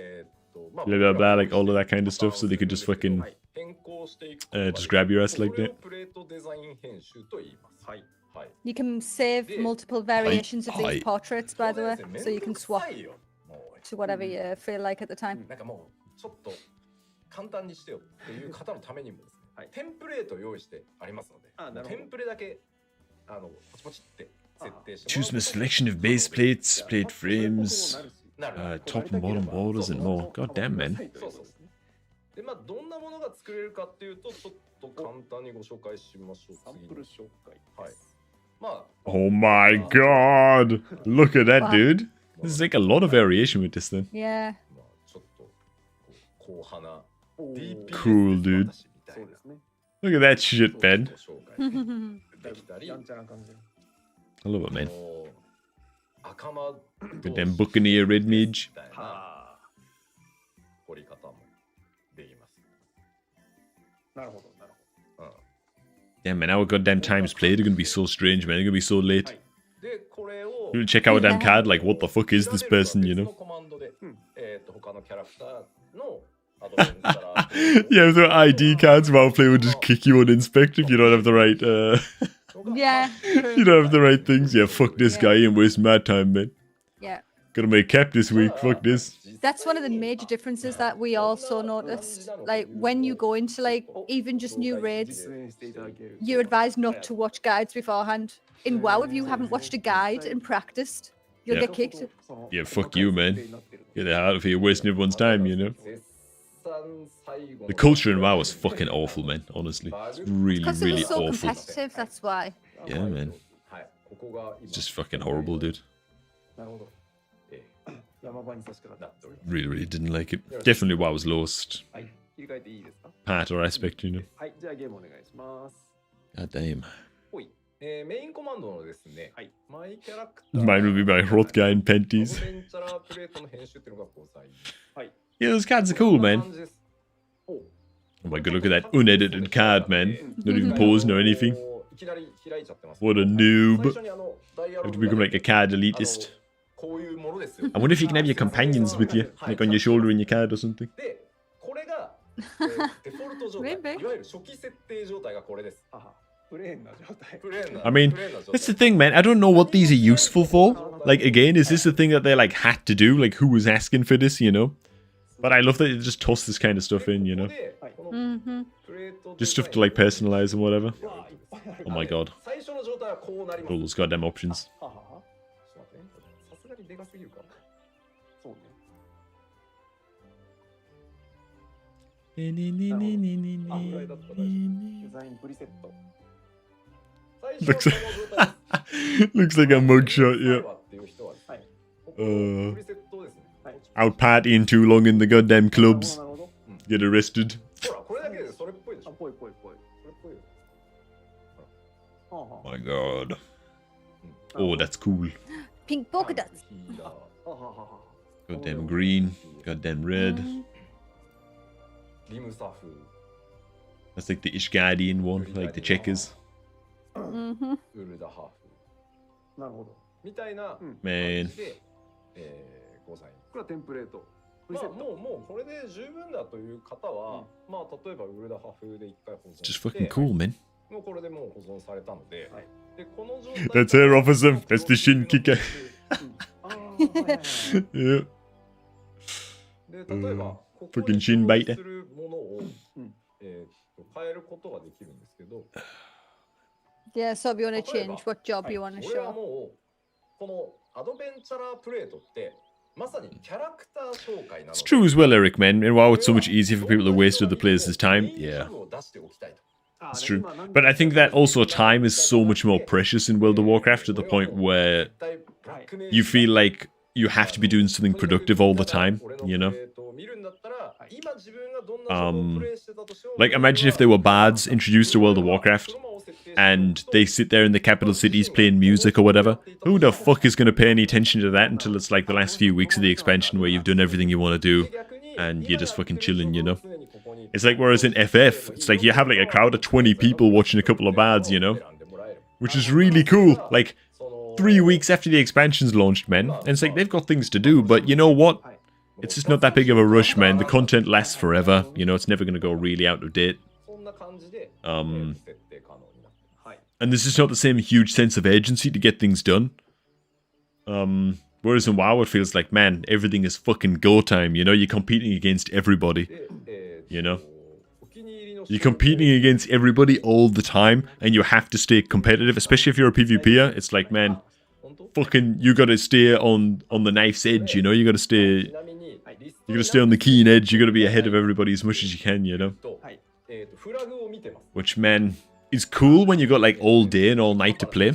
[SPEAKER 3] blah, blah, blah, like, all of that kind of stuff, so they could just fucking just grab your ass like that.
[SPEAKER 1] You can save multiple variations of these portraits, by the way, so you can swap to whatever you feel like at the time.
[SPEAKER 2] ちょっと簡単にしてよっていう方のためにもですね、テンプレートを用意してありますので、テンプレだけポチポチって設定して。
[SPEAKER 3] Choose from a selection of base plates, plate frames, top and bottom borders, and more. God damn, man.
[SPEAKER 2] そうそうですね。で、まあどんなものが作れるかっていうと、ちょっと簡単にご紹介しましょう。サンプル紹介。はい。まあ。
[SPEAKER 3] Oh my god! Look at that, dude. This is like a lot of variation with this thing.
[SPEAKER 1] Yeah.
[SPEAKER 3] Cool, dude. Look at that shit, Ben. I love it, man. Goddamn Buccaneer Red Mage. Damn, man, our goddamn times played are gonna be so strange, man. They're gonna be so late. You check our damn card, like, what the fuck is this person, you know? Yeah, with their ID cards, WoWplay would just kick you on inspect if you don't have the right,
[SPEAKER 1] Yeah.
[SPEAKER 3] you don't have the right things. Yeah, fuck this guy, he ain't wasting my time, man.
[SPEAKER 1] Yeah.
[SPEAKER 3] Gotta make cap this week, fuck this.
[SPEAKER 1] That's one of the major differences that we also noticed. Like, when you go into, like, even just new raids, you're advised not to watch guides beforehand. In WoW, if you haven't watched a guide and practiced, you'll get kicked.
[SPEAKER 3] Yeah, fuck you, man. Get the hell out of here, wasting everyone's time, you know? The culture in WoW is fucking awful, man, honestly. It's really,
[SPEAKER 1] Because it
[SPEAKER 3] really
[SPEAKER 1] was so
[SPEAKER 3] awful.
[SPEAKER 1] competitive, that's why.
[SPEAKER 3] Yeah, man.
[SPEAKER 2] ここが今
[SPEAKER 3] It's just fucking horrible, dude.
[SPEAKER 4] なるほど。山場に差し掛かってます。
[SPEAKER 3] Really, really didn't like it. Definitely WoW's lowest
[SPEAKER 4] はい。切り替えていいですか？
[SPEAKER 3] part or aspect, you know.
[SPEAKER 4] はい。じゃあゲームお願いします。
[SPEAKER 3] God damn.
[SPEAKER 4] ほい。
[SPEAKER 2] メインコマンドのですね、
[SPEAKER 4] はい。
[SPEAKER 2] マイキャラクター
[SPEAKER 3] Mine would be my Hroth guy in
[SPEAKER 2] アド
[SPEAKER 3] panties.
[SPEAKER 2] ベンチャラープレートの編集っていうのがございます。
[SPEAKER 4] はい。
[SPEAKER 3] Yeah, those cards are cool,
[SPEAKER 2] こんな
[SPEAKER 3] man.
[SPEAKER 2] 感じです。
[SPEAKER 4] お
[SPEAKER 3] Oh my god, look at that unedited card, man. Not even paused or anything.
[SPEAKER 2] いきなり開いちゃってます。
[SPEAKER 3] What a noob.
[SPEAKER 2] 最初にダイアロ
[SPEAKER 3] Have
[SPEAKER 2] グ
[SPEAKER 3] to
[SPEAKER 2] が
[SPEAKER 3] become like a card elitist.
[SPEAKER 2] こういうものですよ。
[SPEAKER 3] I wonder if you can have your companions with you, like on your shoulder in your card or something.
[SPEAKER 2] で、これが、デフォルト状態、いわゆる初期設定状態がこれです。
[SPEAKER 4] プレーンな状態。
[SPEAKER 2] プレーンな
[SPEAKER 3] I mean, that's the thing, man. I don't know what these are useful for. Like, again, is this the thing that they like had to do? Like, who was asking for this, you know? But I love that they just toss this kind of stuff in, you know? Just stuff to like personalize and whatever. Oh my god.
[SPEAKER 2] 最初の状態はこうなります。
[SPEAKER 3] All those goddamn options.
[SPEAKER 2] ちょっと待ってね。さすがにでかすぎるか。
[SPEAKER 4] そうね。
[SPEAKER 2] あ、ぐらいだったら大丈夫。
[SPEAKER 4] デザインプリセット。
[SPEAKER 3] Looks like, looks like a mugshot, yeah.
[SPEAKER 2] っていう人はですね、
[SPEAKER 3] Uh,
[SPEAKER 2] プリセットですね。
[SPEAKER 3] out partying too long in the goddamn clubs.
[SPEAKER 4] なるほど。
[SPEAKER 3] Get arrested.
[SPEAKER 2] ほら、これだけでそれっぽいでしょ。
[SPEAKER 4] ぽいぽいぽい。
[SPEAKER 2] それっぽいよ。
[SPEAKER 3] My god. Oh, that's cool.
[SPEAKER 1] Pink polka dots.
[SPEAKER 3] Goddamn green. Goddamn red.
[SPEAKER 2] リムサフ、
[SPEAKER 3] That's like the Ishgardian one, like the checkers.
[SPEAKER 2] ウルダハーフ。
[SPEAKER 4] なるほど。
[SPEAKER 2] みたいな
[SPEAKER 3] Man.
[SPEAKER 2] 感じで、ございます。
[SPEAKER 4] これはテンプレート。
[SPEAKER 2] まあ、もうこれで十分だという方は、まあ例えばウルダハフで一回保存
[SPEAKER 3] Just
[SPEAKER 2] して、
[SPEAKER 3] fucking cool, man.
[SPEAKER 2] もうこれでもう保存されたので、でこの状態
[SPEAKER 3] That's her officer. That's the shin kicker. Yeah.
[SPEAKER 2] で例えば、ここ
[SPEAKER 3] fucking
[SPEAKER 2] に
[SPEAKER 3] shin
[SPEAKER 2] 表示
[SPEAKER 3] biter.
[SPEAKER 2] するものを、変えることができるんですけど、
[SPEAKER 1] Yeah, so if you want to change what job you want to
[SPEAKER 2] これは
[SPEAKER 1] show.
[SPEAKER 2] もうこのアドベンチャラープレートってまさにキャラクター紹介なの
[SPEAKER 3] It's
[SPEAKER 2] で、
[SPEAKER 3] true as well, Eric, man. And wow, it's so much easier for people to waste other players' time. Yeah,
[SPEAKER 2] を出しておきたいと。
[SPEAKER 3] it's true. But I think that also time is so much more precious in World of Warcraft to the point where you feel like you have to be doing something productive all the time, you know? Like, imagine if there were bards introduced to World of Warcraft and they sit there in the capital cities playing music or whatever. Who the fuck is going to pay any attention to that until it's like the last few weeks of the expansion where you've done everything you want to do and you're just fucking chilling, you know? It's like, whereas in FF, it's like you have like a crowd of 20 people watching a couple of bards, you know? Which is really cool. Like, 3 weeks after the expansion's launched, man. And it's like, they've got things to do, but you know what? It's just not that big of a rush, man. The content lasts forever. You know, it's never going to go really out of date. And there's just not the same huge sense of urgency to get things done. Whereas in WoW, it feels like, man, everything is fucking go time. You know, you're competing against everybody. You know? You're competing against everybody all the time, and you have to stay competitive, especially if you're a PvPer. It's like, man, fucking, you gotta stay on the knife's edge, you know? You gotta stay on the keen edge. You gotta be ahead of everybody as much as you can, you know? Which, man, is cool when you got like all day and all night to play.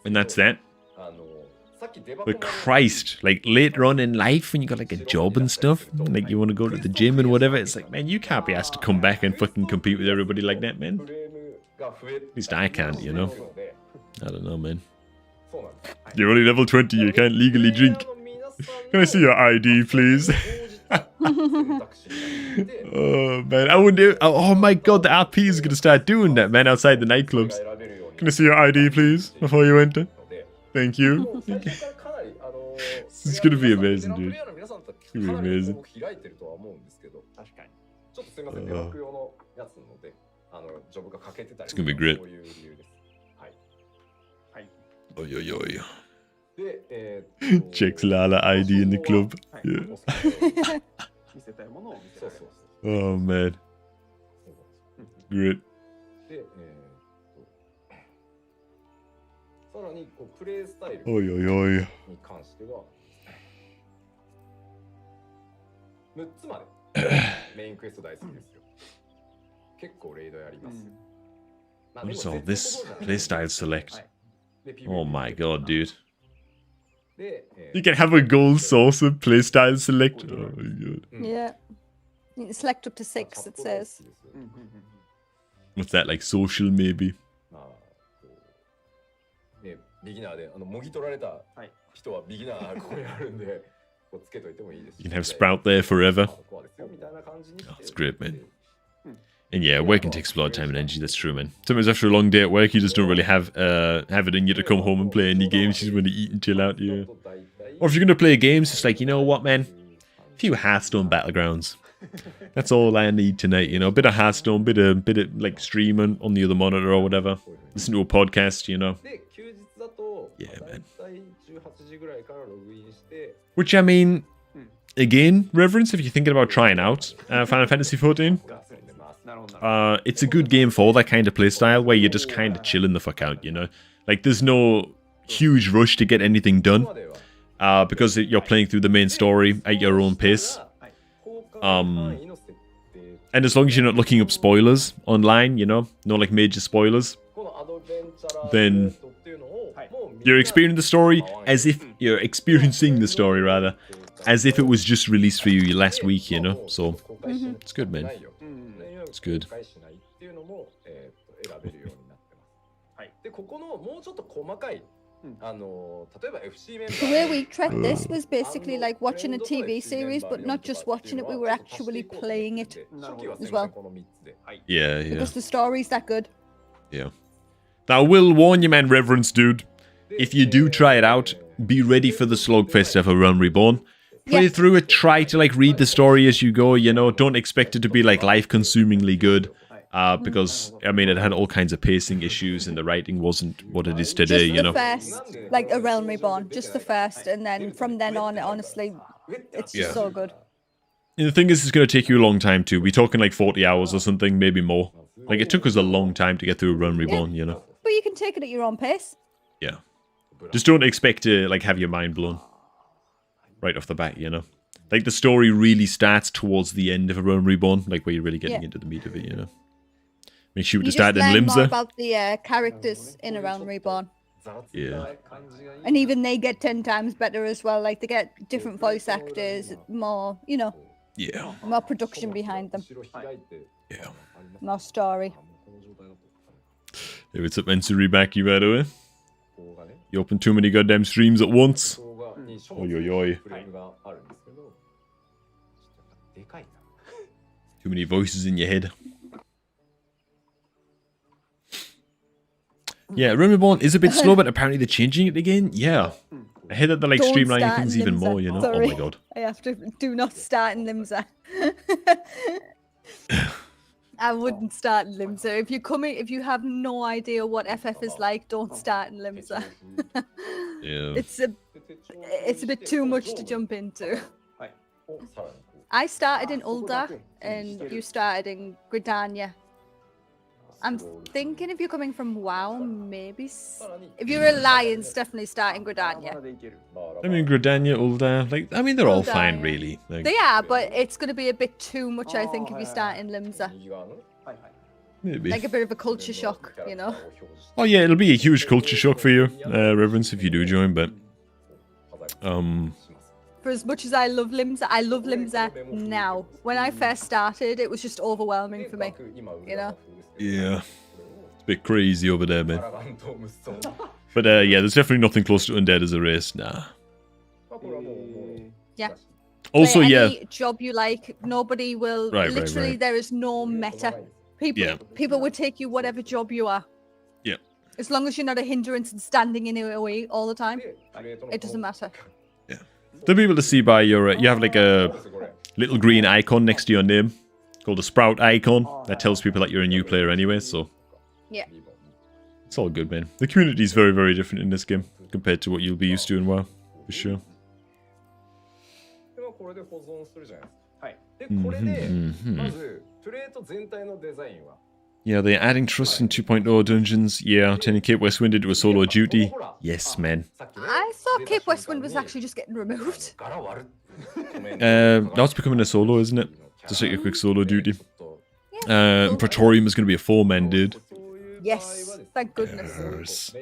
[SPEAKER 3] And that's that. But Christ, like later on in life when you got like a job and stuff, like you want to go to the gym and whatever, it's like, man, you can't be asked to come back and fucking compete with everybody like that, man. At least I can't, you know? I don't know, man. You're only level 20, you can't legally drink. Can I see your ID, please? Oh, man, I wouldn't... Oh my god, the RP is going to start doing that, man, outside the nightclubs. Can I see your ID, please, before you enter? Thank you. It's gonna be amazing, dude. It's gonna be amazing. It's gonna be great. Oi, oi, oi. Checks Lala ID in the club. Yeah. Oh, man. Great.
[SPEAKER 2] さらにこうプレイスタイルに
[SPEAKER 3] おいおいおい
[SPEAKER 2] 関しては6つまでメインクエスト大好きですよ。結構レイドやります。
[SPEAKER 3] What is all this? Playstyle select. Oh my god, dude.
[SPEAKER 2] で、
[SPEAKER 3] You can have a gold saucer playstyle select. Oh my god.
[SPEAKER 1] Yeah. You can select up to 6, it says.
[SPEAKER 3] What's that, like social maybe?
[SPEAKER 2] まあこうね、ビギナーでもぎ取られた人はビギナーここにあるんで、こうつけといてもいいです。
[SPEAKER 3] You can have Sprout there forever.
[SPEAKER 2] こうですよみたいな感じにして。
[SPEAKER 3] Oh, it's great, man. And yeah, working takes a lot of time and energy, that's true, man. Sometimes after a long day at work, you just don't really have it in you to come home and play any games. You just want to eat and chill out, yeah. Or if you're going to play games, it's like, you know what, man? A few Hearthstone Battlegrounds. That's all I need tonight, you know. A bit of Hearthstone, bit of like streaming on the other monitor or whatever. Listen to a podcast, you know.
[SPEAKER 2] で、休日だと、
[SPEAKER 3] Yeah,
[SPEAKER 2] だい
[SPEAKER 3] man.
[SPEAKER 2] たい18時ぐらいからログインして、
[SPEAKER 3] Which, I mean, again, Reverence, if you're thinking about trying out Final Fantasy XIV, it's a good game for that kind of playstyle where you're just kind of chilling the fuck out, you know? Like, there's no huge rush to get anything done because you're playing through the main story at your own pace. And as long as you're not looking up spoilers online, you know, no like major spoilers, then you're experiencing the story as if you're experiencing the story rather as if it was just released for you last week, you know. So it's good, man. It's good.
[SPEAKER 2] で、ここのもうちょっと細かい例えば FC メンバ
[SPEAKER 1] The
[SPEAKER 2] ー
[SPEAKER 1] way we treat this was basically like watching a TV series, but not just watching it, we were actually playing it as well.
[SPEAKER 3] Yeah, yeah.
[SPEAKER 1] Because the story's that good.
[SPEAKER 3] Yeah. Now, I will warn you, man, Reverence, dude. If you do try it out, be ready for the slugfest of a Realm Reborn. Play through it, try to like read the story as you go, you know. Don't expect it to be like life-consumingly good. Because, I mean, it had all kinds of pacing issues and the writing wasn't what it is today,
[SPEAKER 1] Just
[SPEAKER 3] you
[SPEAKER 1] the
[SPEAKER 3] know.
[SPEAKER 1] first, like a Realm Reborn, just the first, and then from then on, honestly, it's just so good.
[SPEAKER 3] And the thing is, it's going to take you a long time too. We're talking like 40 hours or something, maybe more. Like, it took us a long time to get through a Realm Reborn, you know.
[SPEAKER 1] But you can take it at your own pace.
[SPEAKER 3] Yeah. Just don't expect to, like, have your mind blown right off the bat, you know. Like, the story really starts towards the end of a Realm Reborn, like, where you're really getting into the meat of it, you know. Make sure to start in
[SPEAKER 1] learn more
[SPEAKER 3] Limsa.
[SPEAKER 1] about the characters in a Realm Reborn.
[SPEAKER 3] Yeah.
[SPEAKER 1] And even they get 10 times better as well. Like, they get different voice actors, more, you know.
[SPEAKER 3] Yeah.
[SPEAKER 1] More production behind them.
[SPEAKER 3] Yeah.
[SPEAKER 1] More story.
[SPEAKER 3] Hey, what's up, Mensuri Baki, by the way? You open too many goddamn streams at once. Oi, oi, oi. Too many voices in your head. Yeah, Realm Reborn is a bit slow, but apparently they're changing it again. Yeah. I heard that they're like
[SPEAKER 1] Don't
[SPEAKER 3] streamlining
[SPEAKER 1] start
[SPEAKER 3] things
[SPEAKER 1] in
[SPEAKER 3] even
[SPEAKER 1] Limsa.
[SPEAKER 3] more, you know?
[SPEAKER 1] Sorry.
[SPEAKER 3] Oh my god.
[SPEAKER 1] I have to do not start in Limsa. I wouldn't start in Limsa. If you have no idea what FF is like, don't start in Limsa.
[SPEAKER 3] Yeah.
[SPEAKER 1] It's a bit too much to jump into. I started in Ul'dah and you started in Gridania. I'm thinking if you're coming from WoW, maybe... If you're Alliance, definitely start in Gridania.
[SPEAKER 3] I mean, Gridania, Ul'dah, like, I mean, they're all
[SPEAKER 1] Ul'dah,
[SPEAKER 3] fine,
[SPEAKER 1] yeah.
[SPEAKER 3] really. Like,
[SPEAKER 1] They are, but it's going to be a bit too much, I think, if you start in Limsa.
[SPEAKER 3] maybe.
[SPEAKER 1] Like a bit of a culture shock, you know?
[SPEAKER 3] Oh yeah, it'll be a huge culture shock for you, Reverence, if you do join, but...
[SPEAKER 1] For as much as I love Limsa now. When I first started, it was just overwhelming for me, you know?
[SPEAKER 3] Yeah. It's a bit crazy over there, man. But yeah, there's definitely nothing close to Undead as a race, nah.
[SPEAKER 1] Yeah.
[SPEAKER 3] Also,
[SPEAKER 1] Play
[SPEAKER 3] yeah.
[SPEAKER 1] any job you like, nobody will...
[SPEAKER 3] Right,
[SPEAKER 1] literally, there is no meta. People would take you whatever job you are.
[SPEAKER 3] Yeah.
[SPEAKER 1] As long as you're not a hindrance and standing in your way all the time, it doesn't matter.
[SPEAKER 3] Yeah. There'll be able to see by your... you have like a little green icon next to your name called a Sprout icon. That tells people that you're a new player anyway, so...
[SPEAKER 1] Yeah.
[SPEAKER 3] It's all good, man. The community is very, very different in this game compared to what you'll be used to in WoW, for sure. Yeah, they're adding trust in 2.0 dungeons. Yeah, turning Cape Westwind into a solo duty. Yes, man.
[SPEAKER 1] I thought Cape Westwind was actually just getting removed.
[SPEAKER 3] Now it's becoming a solo, isn't it? Just like a quick solo duty. Praetorium is going to be a 4-man dude.
[SPEAKER 1] Yes, thank goodness.
[SPEAKER 3] Yes.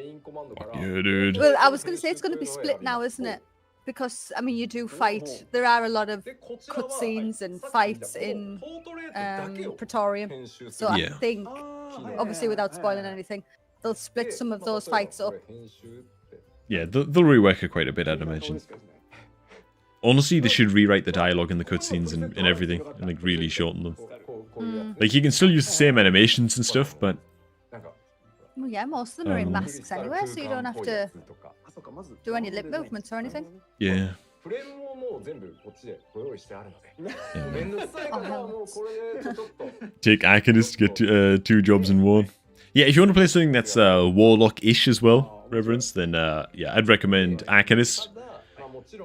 [SPEAKER 3] Yeah, dude.
[SPEAKER 1] Well, I was going to say it's going to be split now, isn't it? Because I mean, you do fight. There are a lot of cutscenes and fights in Praetorium. So I
[SPEAKER 3] Yeah.
[SPEAKER 1] think, obviously, without spoiling anything, they'll split some of those fights up.
[SPEAKER 3] Yeah, they'll rework it quite a bit, I'd imagine. Honestly, they should rewrite the dialogue in the cutscenes and everything, and like really shorten them. Like you can still use the same animations and stuff, but
[SPEAKER 1] Well, yeah, most of them are in masks anyway, so you don't have to do any lip movements or anything.
[SPEAKER 3] yeah. Take Arcanist to get 2 jobs in 1. Yeah, if you want to play something that's Warlock-ish as well, Reverence, then yeah, I'd recommend Arcanist.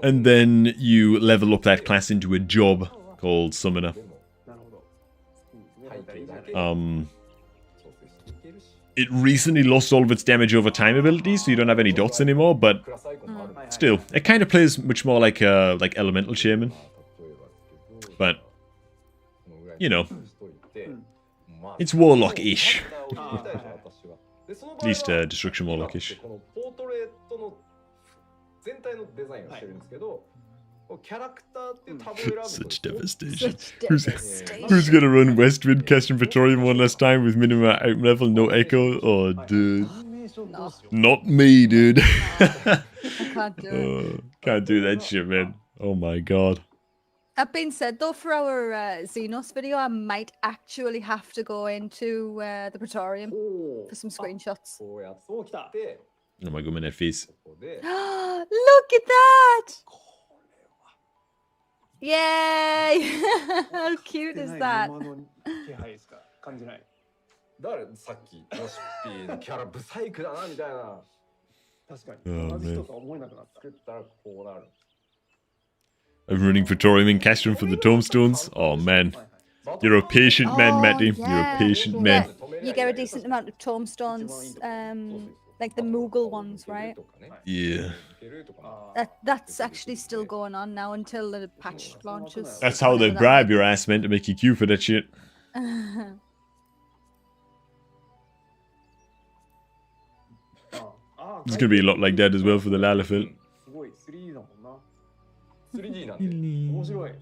[SPEAKER 3] And then you level up that class into a job called Summoner. It recently lost all of its damage over time abilities, so you don't have any dots anymore, but still, it kind of plays much more like Elemental Shaman. But, you know, it's Warlock-ish. At least Destruction Warlock-ish. Such devastation. Who's gonna run Westwind, Castron Praetorium one last time with minimum out level, no echo? Oh, dude.
[SPEAKER 1] No.
[SPEAKER 3] Not me, dude.
[SPEAKER 1] I can't do it.
[SPEAKER 3] Can't do that shit, man. Oh my god.
[SPEAKER 1] That being said, though, for our Xenos video, I might actually have to go into the Praetorium for some screenshots.
[SPEAKER 3] Oh my god, my face.
[SPEAKER 1] Look at that! Yay! How cute is that?
[SPEAKER 2] 誰さっきヨシピーのキャラブサイクだなみたいな。
[SPEAKER 4] 確かに。同じ人とは思えなくなった。
[SPEAKER 2] 作ったらこうなる。
[SPEAKER 3] I'm running Praetorium in Castron for the tombstones. Oh man. You're a patient man, Matty. You're a patient man.
[SPEAKER 1] You get a decent amount of tombstones, like the Moogle ones, right?
[SPEAKER 3] Yeah.
[SPEAKER 1] That's actually still going on now until the patch launches.
[SPEAKER 3] That's how they bribe your ass, man, to make you queue for that shit. There's gonna be a lot like that as well for the Lalafell.
[SPEAKER 2] 3D なんで面白い。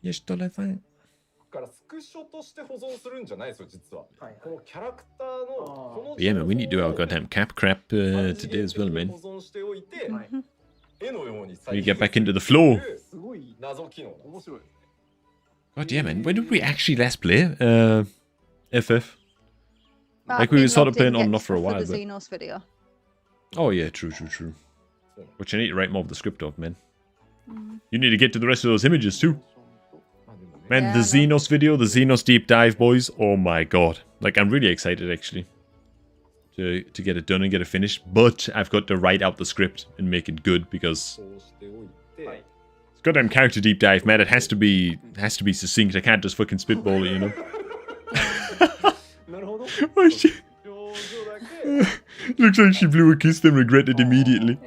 [SPEAKER 3] Yes, dollar thing.
[SPEAKER 2] からスクショとして保存するんじゃないですよ実は。このキャラクターのこの
[SPEAKER 3] Yeah, man, we need to do our goddamn cap crap today as well, man.
[SPEAKER 2] 保存しておいて絵のように
[SPEAKER 3] We get back into the flow.
[SPEAKER 2] すごい謎機能。面白い。
[SPEAKER 3] God yeah, man. When did we actually last play FF? Like we started playing on and off for a while,
[SPEAKER 1] the
[SPEAKER 3] but...
[SPEAKER 1] Xenos video.
[SPEAKER 3] Oh yeah, true. Which I need to write more of the script of, man. You need to get to the rest of those images too. Man,
[SPEAKER 1] Yeah,
[SPEAKER 3] the
[SPEAKER 1] I know.
[SPEAKER 3] Xenos video, the Xenos deep dive, boys. Oh my god. Like, I'm really excited actually to get it done and get it finished. But I've got to write out the script and make it good because it's goddamn character deep dive, man. It has to be succinct. I can't just fucking spitball it, you know. Oh shit. Looks like she blew a kiss then regretted immediately.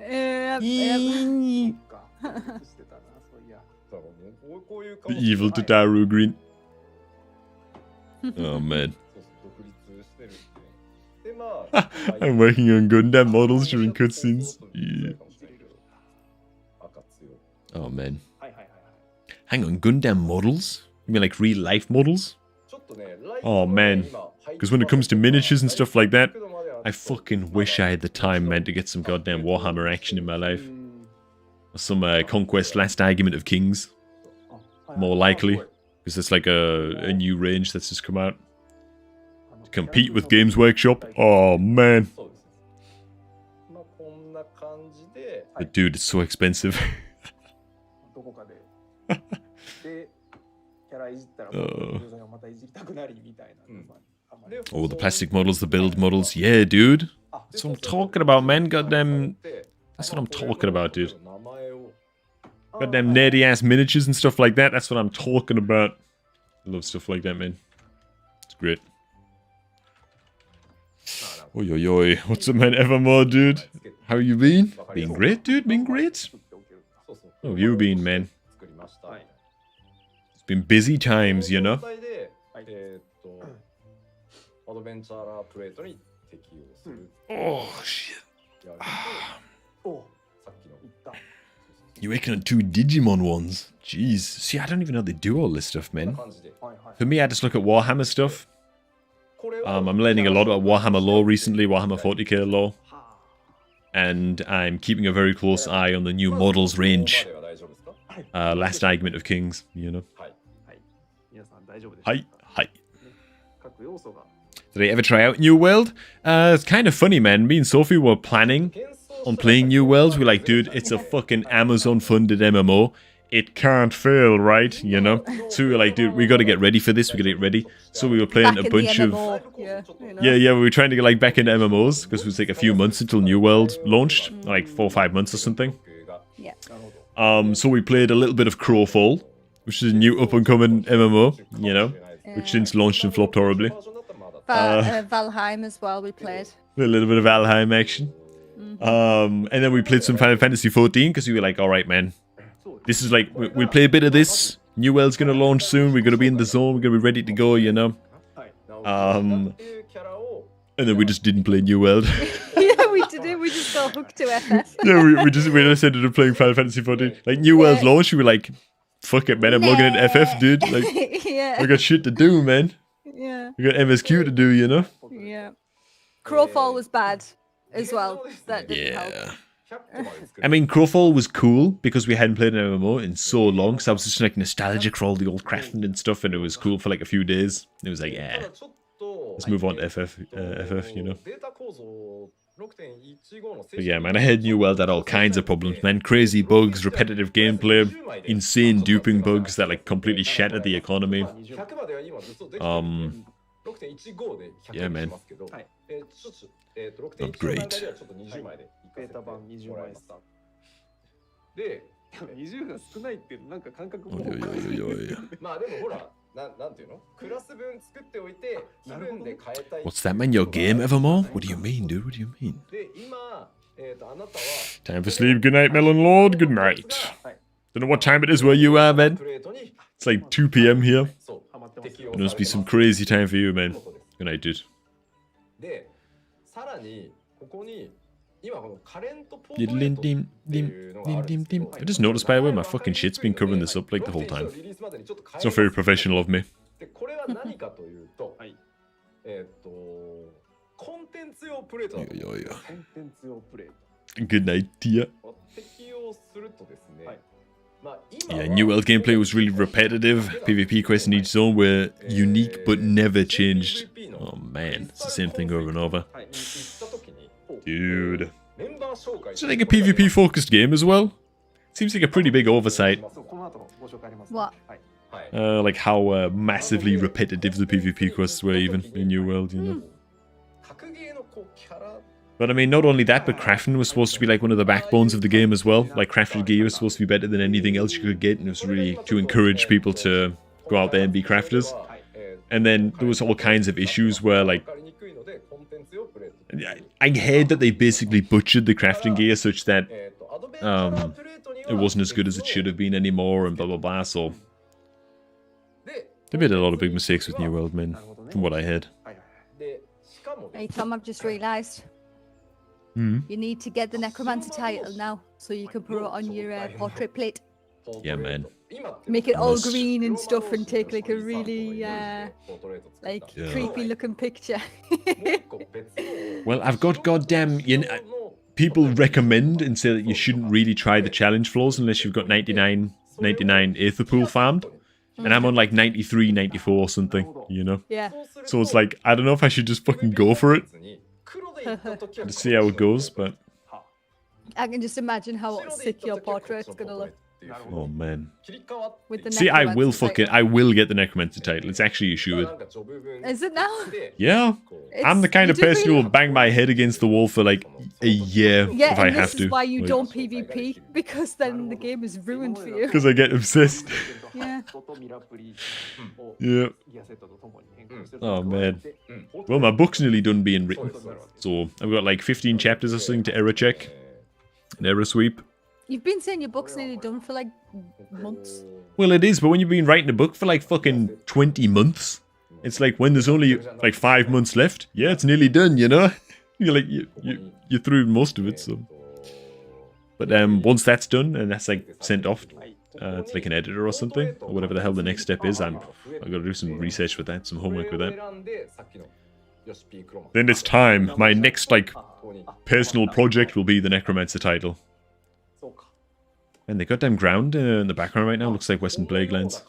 [SPEAKER 3] The evil Tataru green. Oh man. I'm working on Gundam models during cutscenes. Yeah. Oh man. Hang on, Gundam models? You mean like real life models? Oh man. Because when it comes to miniatures and stuff like that, I fucking wish I had the time, man, to get some goddamn Warhammer action in my life. Or some Conquest Last Argument of Kings. More likely. Because it's like a new range that's just come out. To compete with Games Workshop? Oh, man. But dude, it's so expensive. Oh, the plastic models, the build models. Yeah, dude. That's what I'm talking about, man. Goddamn. That's what I'm talking about, dude. Goddamn nerdy-ass miniatures and stuff like that. That's what I'm talking about. I love stuff like that, man. It's great. Oi, oi, oi. What's up, man? Evermore, dude. How you been? Been great, dude. Been great. How have you been, man? It's been busy times, you know?
[SPEAKER 2] アドベンチャーラープレートに適用する。
[SPEAKER 3] Oh, shit.
[SPEAKER 2] やる
[SPEAKER 4] お
[SPEAKER 2] とさっきの
[SPEAKER 4] いった
[SPEAKER 3] You're working on 2 Digimon ones. Jeez. See, I don't even know they do all this stuff,
[SPEAKER 2] こんな
[SPEAKER 3] man.
[SPEAKER 2] 感じで。
[SPEAKER 4] はいはい
[SPEAKER 3] For me, I just look at Warhammer stuff.
[SPEAKER 2] これを
[SPEAKER 3] I'm learning a lot about Warhammer lore recently, Warhammer 40k lore.
[SPEAKER 4] は
[SPEAKER 3] And I'm keeping a very close eye on the new models range.
[SPEAKER 2] ここまでは大丈夫ですか？
[SPEAKER 3] Last Argument of Kings, you know.
[SPEAKER 2] はい
[SPEAKER 4] はい皆さん大丈夫ですか
[SPEAKER 3] Hi, hi.
[SPEAKER 4] 各要素が
[SPEAKER 3] Did I ever try out New World? It's kind of funny, man. Me and Sophie were planning on playing New World. We're like, dude, it's a fucking Amazon-funded MMO. It can't fail, right? You know? So we were like, dude, we got to get ready for this. We got to get ready. So we were playing
[SPEAKER 1] Back
[SPEAKER 3] a
[SPEAKER 1] in
[SPEAKER 3] bunch
[SPEAKER 1] the
[SPEAKER 3] of...
[SPEAKER 1] MMO, yeah, you know.
[SPEAKER 3] Yeah, we were trying to get like back into MMOs because it was like a few months until New World launched, like 4 or 5 months or something.
[SPEAKER 1] Yeah.
[SPEAKER 3] So we played a little bit of Crowfall, which is a new up-and-coming MMO, you know, which since launched and flopped horribly.
[SPEAKER 1] Valheim as well, we played.
[SPEAKER 3] A little bit of Valheim action. And then we played some Final Fantasy 14 because we were like, all right, man, this is like, we'll play a bit of this. New World's going to launch soon. We're going to be in the zone. We're going to be ready to go, you know. And then we just didn't play New World.
[SPEAKER 1] Yeah, we did it. We just got hooked to FF.
[SPEAKER 3] Yeah, we just ended up playing Final Fantasy 14. Like, New World's launch, we were like, fuck it, man, I'm logging into FF, dude. Like,
[SPEAKER 1] Yeah.
[SPEAKER 3] I got shit to do, man.
[SPEAKER 1] Yeah.
[SPEAKER 3] We got MSQ to do, you know?
[SPEAKER 1] Yeah. Crowfall was bad as well. That didn't help.
[SPEAKER 3] Yeah. I mean, Crowfall was cool because we hadn't played an MMO in so long, so I was just like nostalgic for all the old crafting and stuff, and it was cool for like a few days. It was like, yeah, let's move on to FF, you know? But yeah, man, I had New World had all kinds of problems, man. Crazy bugs, repetitive gameplay, insane duping bugs that like completely shattered the economy. Yeah, man. Not great.
[SPEAKER 4] ベータ版20枚スタートで20が少ないっていうなんか感覚も
[SPEAKER 2] まあでもほらなんていうのクラス分作っておいて自分で変えたい
[SPEAKER 3] What's that, man? Your game evermore? What do you mean, dude? What do you mean?
[SPEAKER 2] で今あなたは
[SPEAKER 3] Time for sleep. Good night, Melon Lord. Good night. Don't know what time it is where you are, man. It's like 2 p.m. here. It must be some crazy time for you, man. Good night, dude.
[SPEAKER 2] でさらにここに I
[SPEAKER 3] just noticed, by the way, my fucking shit's been covering this up like the whole time. It's not very professional of me.
[SPEAKER 2] これは何かというと、コンテンツ用プレートだと。コンテンツ用プレート。
[SPEAKER 3] Good night, dear.
[SPEAKER 2] 適用するとですね。
[SPEAKER 3] Yeah, New World gameplay was really repetitive. PvP quests in each zone were unique but never changed. Oh man, it's the same thing over and over. Dude. Is it like a PvP focused game as well? Seems like a pretty big oversight.
[SPEAKER 1] What?
[SPEAKER 3] Like how massively repetitive the PvP quests were even in New World, you know. But I mean, not only that, but crafting was supposed to be like one of the backbones of the game as well. Like crafted gear was supposed to be better than anything else you could get, and it was really to encourage people to go out there and be crafters. And then there was all kinds of issues where like I heard that they basically butchered the crafting gear such that it wasn't as good as it should have been anymore, and blah blah blah. So they made a lot of big mistakes with New World, man, from what I heard.
[SPEAKER 1] Hey Tom, I've just realised. You need to get the Necromancer title now, so you can put it on your portrait plate.
[SPEAKER 3] Yeah, man.
[SPEAKER 1] Make it all green and stuff, and take like a really creepy looking picture.
[SPEAKER 3] Well, I've got goddamn... people recommend and say that you shouldn't really try the challenge floors unless you've got 99 Aether Pool farmed. And I'm on like 93, 94 or something, you know?
[SPEAKER 1] Yeah.
[SPEAKER 3] So it's like, I don't know if I should just fucking go for it. To see how it goes, but...
[SPEAKER 1] I can just imagine how sick your portrait's gonna look.
[SPEAKER 3] Oh man.
[SPEAKER 1] With the
[SPEAKER 3] See, I will
[SPEAKER 1] Necromancer
[SPEAKER 3] I will get the Necromancer title. It's actually assured.
[SPEAKER 1] title. Is it now?
[SPEAKER 3] Yeah. I'm the kind of person who will bang my head against the wall for like a year if I
[SPEAKER 1] and
[SPEAKER 3] have
[SPEAKER 1] this
[SPEAKER 3] to.
[SPEAKER 1] is why you
[SPEAKER 3] Like,
[SPEAKER 1] don't PvP, because then the game is ruined for you.
[SPEAKER 3] Because I get obsessed.
[SPEAKER 1] Yeah.
[SPEAKER 3] Yeah. Oh man. Well, my book's nearly done being written. So I've got like 15 chapters or something to error check. An error sweep.
[SPEAKER 1] You've been saying your book's nearly done for like months.
[SPEAKER 3] Well, it is, but when you've been writing a book for like fucking 20 months, It's like when there's only like 5 months left. Yeah, it's nearly done, you know? You're like, you through most of it, so. But once that's done and that's like sent off to like an editor or something, or whatever the hell the next step is, I've got to do some research with that, some homework with that. Then it's time. My next like personal project will be the Necromancer title. And the goddamn ground in the background right now looks like Western Plaguelands.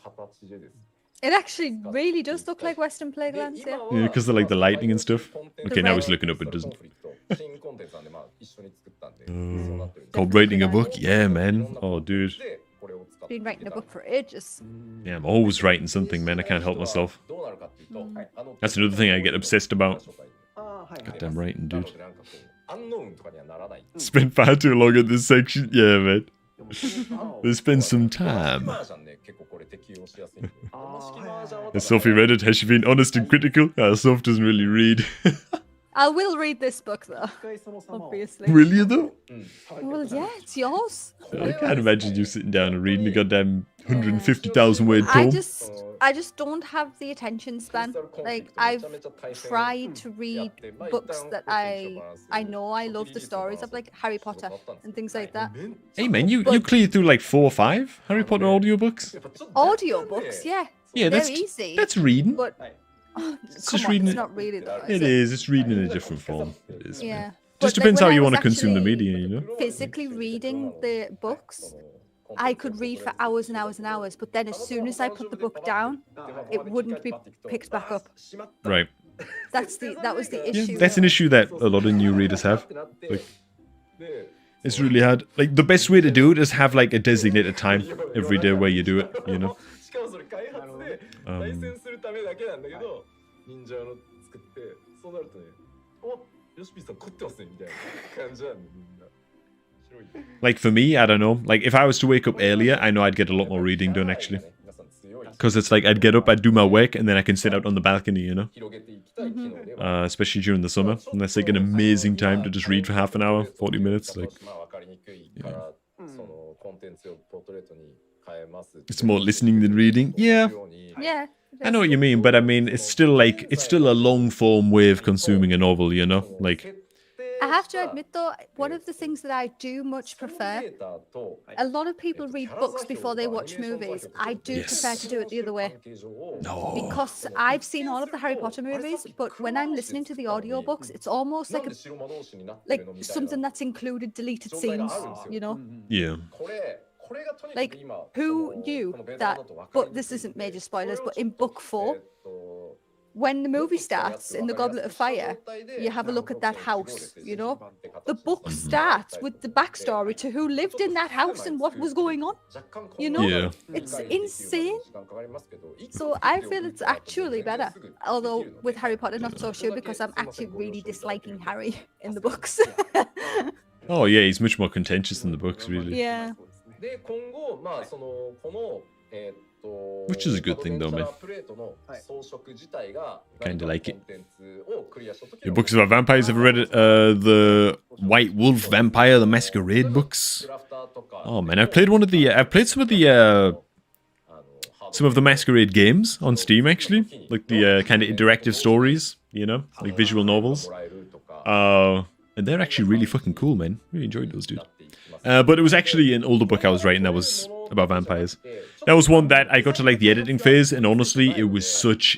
[SPEAKER 1] It actually really does look like Western Plaguelands, yeah.
[SPEAKER 3] Yeah, because of like the lighting and stuff. Okay, now he's looking up, it doesn't. Called writing a book? Yeah, man. Oh, dude.
[SPEAKER 1] Been writing a book for ages.
[SPEAKER 3] Yeah, I'm always writing something, man. I can't help myself. That's another thing I get obsessed about. Goddamn writing, dude. Spent far too long in this section. Yeah, man. There's been some time. Has Sophie read it? Has she been honest and critical? Soph doesn't really read.
[SPEAKER 1] I will read this book, though. Obviously.
[SPEAKER 3] Will you, though?
[SPEAKER 1] Well, yeah, it's yours.
[SPEAKER 3] I can't imagine you sitting down and reading a goddamn 150,000 word tome.
[SPEAKER 1] I just don't have the attention span. Like, I've tried to read books that I know I love the stories of, like Harry Potter and things like that.
[SPEAKER 3] Hey man, you cleared through like 4 or 5 Harry Potter audiobooks?
[SPEAKER 1] Audiobooks, yeah.
[SPEAKER 3] Yeah,
[SPEAKER 1] they're easy.
[SPEAKER 3] That's reading.
[SPEAKER 1] But
[SPEAKER 3] it's just reading.
[SPEAKER 1] It's not really though.
[SPEAKER 3] It is. It's reading in a different form. It is.
[SPEAKER 1] Yeah.
[SPEAKER 3] Just depends how you want to consume the media, you know.
[SPEAKER 1] Physically reading the books, I could read for hours and hours and hours, but then as soon as I put the book down, it wouldn't be picked back up.
[SPEAKER 3] Right.
[SPEAKER 1] That was the issue.
[SPEAKER 3] Yeah, that's an issue that a lot of new readers have. Like, it's really hard. Like, the best way to do it is have like a designated time every day where you do it, you know. Like for me, I don't know. Like if I was to wake up earlier, I know I'd get a lot more reading done actually. Because it's like I'd get up, I'd do my work, and then I can sit out on the balcony, you know. Especially during the summer, and that's like an amazing time to just read for half an hour, 40 minutes. Like, yeah. It's more listening than reading. Yeah.
[SPEAKER 1] Yeah.
[SPEAKER 3] I know what you mean, but I mean, it's still a long form way of consuming a novel, you know? Like,
[SPEAKER 1] I have to admit though, one of the things that I do much prefer, a lot of people read books before they watch movies. I do prefer to do it the other way.
[SPEAKER 3] No.
[SPEAKER 1] Because I've seen all of the Harry Potter movies, but when I'm listening to the audiobooks, it's almost like something that's included deleted scenes, you know?
[SPEAKER 3] Yeah.
[SPEAKER 1] Like, who knew that, but this isn't major spoilers, but in book 4, when the movie starts in the Goblet of Fire, you have a look at that house, you know? The book starts with the backstory to who lived in that house and what was going on, you know?
[SPEAKER 3] Yeah.
[SPEAKER 1] It's insane. So I feel it's actually better. Although with Harry Potter, not so sure, because I'm actually really disliking Harry in the books.
[SPEAKER 3] Oh yeah, he's much more contentious in the books, really.
[SPEAKER 1] Yeah.
[SPEAKER 3] Which is a good thing though, man. Kinda like it. Your books about vampires, have you read it? The White Wolf Vampire, the Masquerade books? Oh man, I've played some of the Masquerade games on Steam actually. Like the kind of interactive stories, you know? Like visual novels. And they're actually really fucking cool, man. Really enjoyed those, dude. But it was actually an older book I was writing that was about vampires. That was one that I got to like the editing phase, and honestly, it was such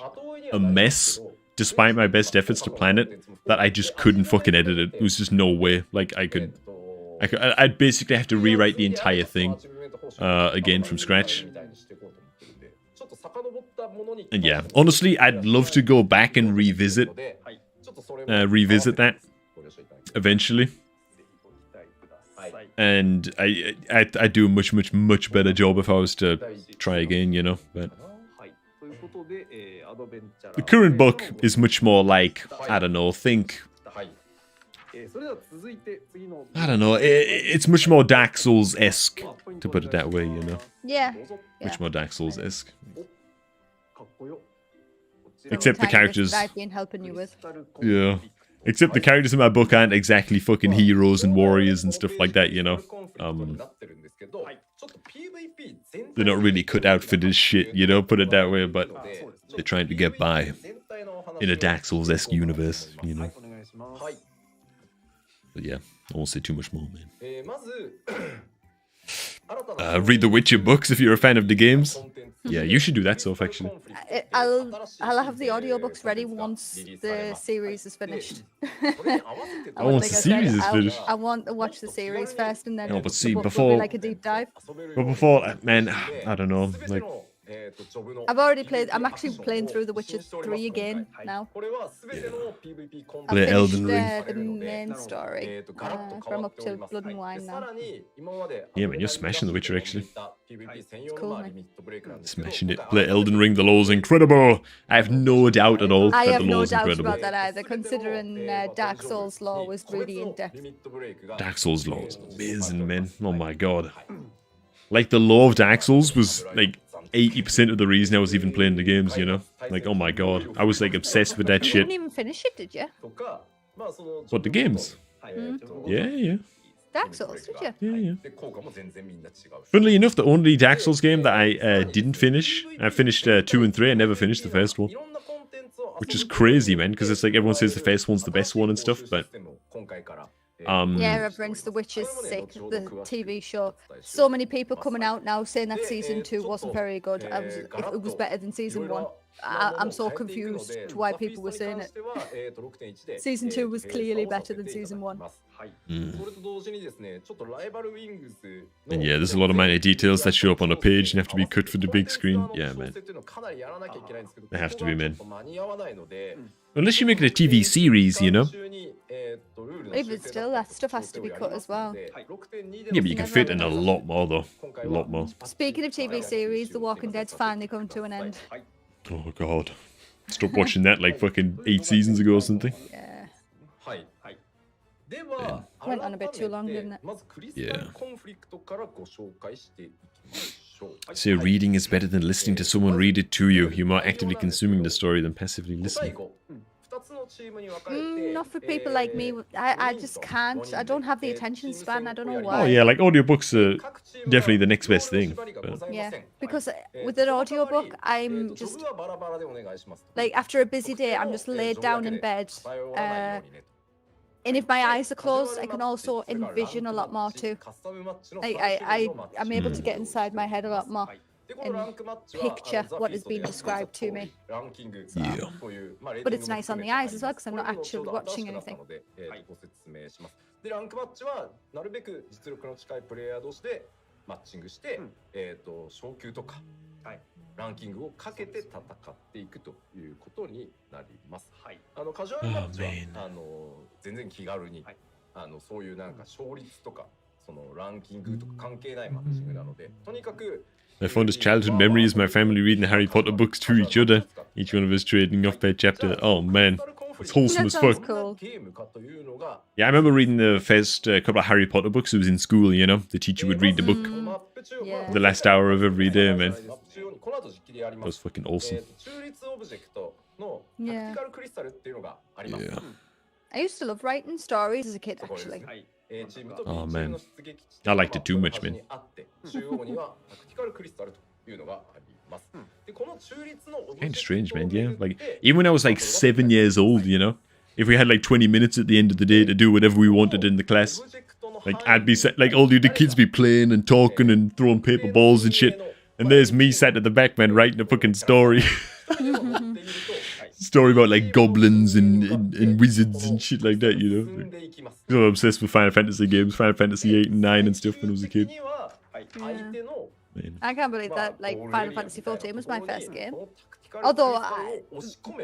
[SPEAKER 3] a mess, despite my best efforts to plan it, that I just couldn't fucking edit it. It was just no way. Like I'd basically have to rewrite the entire thing again from scratch. And yeah, honestly, I'd love to go back and revisit that eventually. And I'd do a much better job if I was to try again, you know. But the current book is much more like, I don't know, it's much more Dark Souls-esque, to put it that way, you know.
[SPEAKER 1] Yeah.
[SPEAKER 3] Much more Dark Souls-esque. Except the characters.
[SPEAKER 1] That I've been helping you with.
[SPEAKER 3] Yeah. Except the characters in my book aren't exactly fucking heroes and warriors and stuff like that, you know. They're not really cut out for this shit, you know, put it that way, but They're trying to get by in a Dark Souls-esque universe, you know.
[SPEAKER 4] お願いします。
[SPEAKER 2] はい。
[SPEAKER 3] But yeah, I won't say too much more, man.
[SPEAKER 2] まず新たな
[SPEAKER 3] Read the Witcher books if you're a fan of the games. Yeah, you should do that, Soph, actually.
[SPEAKER 1] I'll have the audiobooks ready once the series is finished.
[SPEAKER 3] Oh, once the series is finished.
[SPEAKER 1] I want to watch the series first and then
[SPEAKER 3] Oh, but see,
[SPEAKER 1] the book will
[SPEAKER 3] before-
[SPEAKER 1] be like a deep dive.
[SPEAKER 3] But before, man, I don't know. Like,
[SPEAKER 1] I've already played. I'm actually playing through The Witcher 3 again now. I've
[SPEAKER 3] Play
[SPEAKER 1] finished
[SPEAKER 3] Elden Ring.
[SPEAKER 1] the main story. I'm up to Blood and Wine now.
[SPEAKER 3] yeah, man, you're smashing The Witcher, actually.
[SPEAKER 1] It's cool, man.
[SPEAKER 3] Smashing it. Play Elden Ring, the law's incredible. I have no doubt at all
[SPEAKER 1] I
[SPEAKER 3] that
[SPEAKER 1] have
[SPEAKER 3] the
[SPEAKER 1] no
[SPEAKER 3] law's
[SPEAKER 1] doubts
[SPEAKER 3] incredible.
[SPEAKER 1] about that either, considering Dark Souls lore was really in depth.
[SPEAKER 3] Dark Souls law is amazing, man. Oh my god. Like, the lore of Dark Souls was, like, 80% of the reason I was even playing the games, you know? Like, oh my god. I was, like, obsessed with that
[SPEAKER 1] You
[SPEAKER 3] shit.
[SPEAKER 1] didn't even finish it, did you?
[SPEAKER 3] What, the games? Yeah, yeah.
[SPEAKER 1] Dark Souls, did you?
[SPEAKER 3] Yeah, yeah. Funnily enough, the only Dark Souls game that I didn't finish, I finished 2 and 3, I never finished the first one. Which is crazy, man, because it's like everyone says the first one's the best one and stuff, but...
[SPEAKER 1] Yeah, everyone's The Witcher's sick, the TV show. So many people coming out now saying that season 2 wasn't very good. It was better than season 1. I'm so confused to why people were saying it. Season 2 was clearly better than season 1.
[SPEAKER 3] And yeah, there's a lot of minor details that show up on a page and have to be cut for the big screen. Yeah, man. They have to be, man. Unless you make it a TV series, you know?
[SPEAKER 1] Even still, that stuff has to be cut as well.
[SPEAKER 3] Yeah, but you can fit in a lot more, though. A lot more.
[SPEAKER 1] Speaking of TV series, The Walking Dead's finally coming to an end.
[SPEAKER 3] Oh, God. Stopped watching that like fucking 8 seasons ago or something.
[SPEAKER 1] Yeah.
[SPEAKER 3] Yeah.
[SPEAKER 1] Went on a bit too long, didn't it?
[SPEAKER 3] Yeah. So reading is better than listening to someone read it to you. You're more actively consuming the story than passively listening.
[SPEAKER 1] Not for people like me. I just can't. I don't have the attention span. I don't know why.
[SPEAKER 3] Oh yeah, like audiobooks are definitely the next best thing. But...
[SPEAKER 1] Yeah, because with an audiobook, I'm just like after a busy day, I'm just laid down in bed. And if my eyes are closed, I can also envision a lot more too. I'm able to get inside my head a lot more and picture what is being described to me. So.
[SPEAKER 3] Yeah.
[SPEAKER 1] But it's nice on the eyes as well because I'm not actually watching anything.
[SPEAKER 2] でランクマッチはなるべく実力の近いプレイヤー同士でマッチングして、昇級とか、ランキングをかけて戦っていくということになります。カジュアルマッチは全然気軽に、そういうなんか勝率とかそのランキングとか関係ないマッチングなので、とにかく
[SPEAKER 3] My fondest childhood memory is my family reading the Harry Potter books to each other. Each one of us trading off per chapter. Oh man, it's wholesome as fuck.
[SPEAKER 1] Cool.
[SPEAKER 3] Yeah, I remember reading the first couple of Harry Potter books. It was in school, you know. The teacher would read the book
[SPEAKER 1] Yeah.
[SPEAKER 3] the last hour of every day, man. That was fucking awesome.
[SPEAKER 1] Yeah.
[SPEAKER 2] Yeah.
[SPEAKER 1] I used to love writing stories as a kid, actually.
[SPEAKER 3] Oh man, I liked it too much, man. Kind of strange, man. Yeah, like even when I was like 7 years old, you know, if we had like 20 minutes at the end of the day to do whatever we wanted in the class, like I'd be like all the other kids be playing and talking and throwing paper balls and shit, and there's me sat at the back, man, writing a fucking story. Story about like goblins and wizards and shit like that, you know. Because I'm obsessed with Final Fantasy games, Final Fantasy 8 and 9 and stuff when I was a kid.
[SPEAKER 1] I can't believe that like Final Fantasy 14 was my first game. Although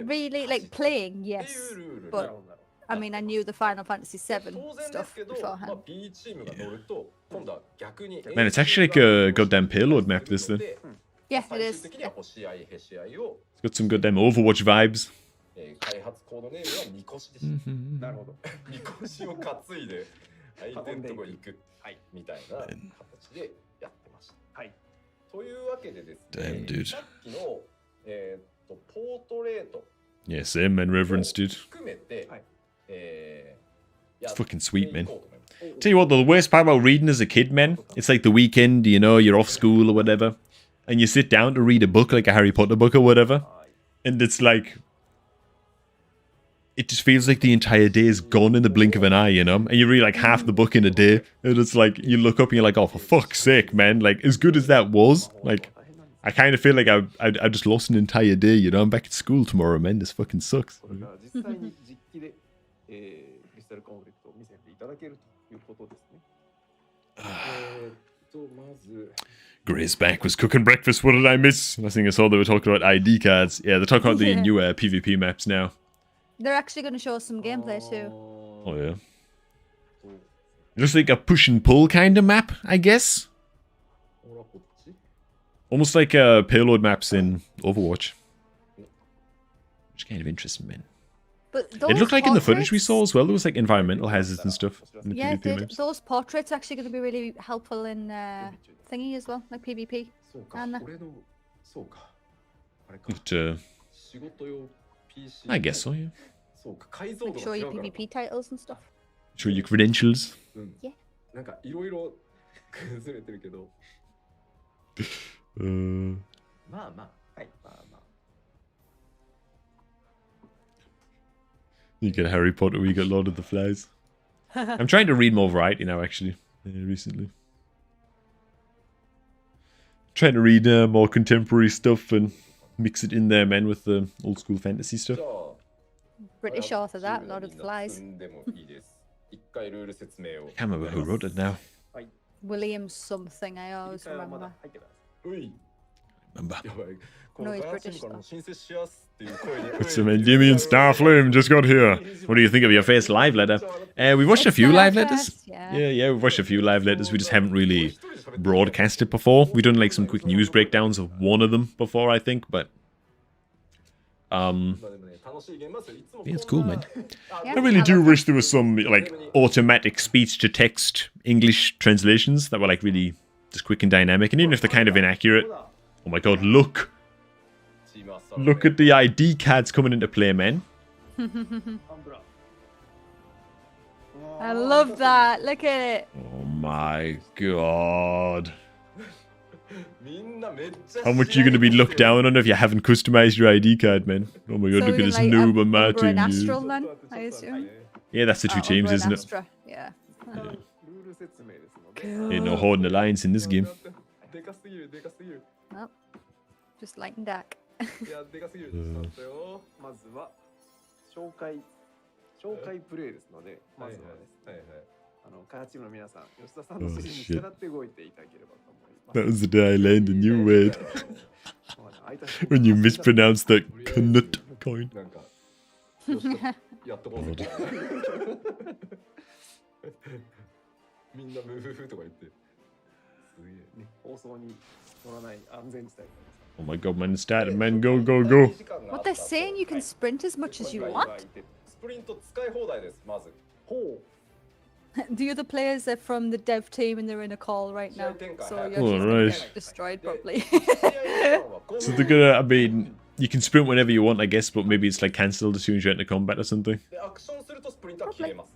[SPEAKER 1] really like playing, yes, but I mean I knew the Final Fantasy 7 stuff beforehand.
[SPEAKER 3] Man, it's actually like a goddamn payload map, this thing.
[SPEAKER 1] Yeah, it is. Yeah.
[SPEAKER 3] It's got some goddamn Overwatch vibes.
[SPEAKER 2] 開発コードネームはみこしでした。なるほど。みこしを担いで相手のところに行くみたいな形でやってました。はい。というわけでですね。
[SPEAKER 3] Damn, dude.
[SPEAKER 2] さっきのポートレート。
[SPEAKER 3] Yeah, same man, reverence, dude.
[SPEAKER 2] 含めて、
[SPEAKER 3] It's fucking sweet, man. Tell you what, the worst part about reading as a kid, man, it's like the weekend, you know, you're off school or whatever, and you sit down to read a book like a Harry Potter book or whatever. And it's like, it just feels like the entire day is gone in the blink of an eye, you know? And you read like half the book in a day, and it's like, you look up and you're like, oh, for fuck's sake, man. Like, as good as that was, like, I kind of feel like I just lost an entire day, you know? I'm back at school tomorrow, man. This fucking sucks.
[SPEAKER 4] これから実際に実機で、クリスタルコンフリクトを見せていただけるということですね。
[SPEAKER 2] まず
[SPEAKER 3] Gray's back was cooking breakfast. What did I miss? I think I saw they were talking about ID cards. Yeah, they're talking about the new PvP maps now.
[SPEAKER 1] They're actually going to show us some gameplay too.
[SPEAKER 3] Oh, yeah. It looks like a push and pull kind of map, I guess. Almost like payload maps in Overwatch. Which kind of interesting, man.
[SPEAKER 1] But
[SPEAKER 3] it looked like in the footage we saw as well, there was like environmental hazards and stuff. In the
[SPEAKER 1] yeah,
[SPEAKER 3] PvP maps.
[SPEAKER 1] those portraits are actually going to be really helpful in thingy as well, like PvP. And
[SPEAKER 3] But, I guess so, yeah.
[SPEAKER 1] like show your PvP titles and stuff.
[SPEAKER 3] Show your credentials.
[SPEAKER 1] Yeah.
[SPEAKER 2] なんかいろいろ崩れてるけど。まあまあ、はい、まあまあ。
[SPEAKER 3] You get Harry Potter, we get Lord of the Flies. I'm trying to read more variety now, actually, recently. Trying to read more contemporary stuff and mix it in there, man, with the old school fantasy stuff.
[SPEAKER 1] British author that, Lord of the Flies.
[SPEAKER 3] I can't remember who wrote it now.
[SPEAKER 1] William something, I always remember. No, he's British though.
[SPEAKER 3] What's the man? Jimmy and Starflame just got here. What do you think of your first live letter? We watched a few live letters. Yeah, we've watched a few live letters. We just haven't really broadcast it before. We've done like some quick news breakdowns of one of them before, I think, but yeah, it's cool, man. I really do wish there was some like automatic speech to text English translations that were like really just quick and dynamic, and even if they're kind of inaccurate. Oh my god, look! Look at the ID cards coming into play, man.
[SPEAKER 1] I love that. Look at it.
[SPEAKER 3] Oh my god. How much are you going to be looked down on if you haven't customized your ID card, man? Oh my god,
[SPEAKER 1] So
[SPEAKER 3] look at this
[SPEAKER 1] like
[SPEAKER 3] noob and
[SPEAKER 1] Umbra
[SPEAKER 3] Martin.
[SPEAKER 1] and Astral then, I assume.
[SPEAKER 3] Yeah, that's the two teams,
[SPEAKER 1] Umbra
[SPEAKER 3] isn't
[SPEAKER 1] and
[SPEAKER 3] it?
[SPEAKER 1] Astra, yeah.
[SPEAKER 3] Ain't no holding alliance in this game.
[SPEAKER 1] Nope. Just light and dark.
[SPEAKER 4] いや、でかすぎる。ちょっとよ。まずは紹介プレイですので、まずはですね、開発チームの皆さん、吉田さんの指示に従って動いていただければと思います。
[SPEAKER 3] That was the day I learned a new word. When you mispronounced that knut coin.
[SPEAKER 2] なんか、よしやっとこうぜ。みんなムフフとか言って。すげえね。
[SPEAKER 4] 放送に乗らない安全地帯。
[SPEAKER 3] Oh my god, man, it started, man. Go, go, go.
[SPEAKER 1] What they're saying, you can sprint as much as you want.
[SPEAKER 2] スプリント使い放題です、まず。ほう。
[SPEAKER 1] The other players are from the dev team and they're in a call right now. So you're
[SPEAKER 3] Oh,
[SPEAKER 1] just
[SPEAKER 3] right.
[SPEAKER 1] get destroyed probably.
[SPEAKER 3] So they're gonna, I mean, you can sprint whenever you want, I guess, but maybe it's like cancelled as soon as you enter combat or something.
[SPEAKER 2] で、アクションするとスプリントは切れます。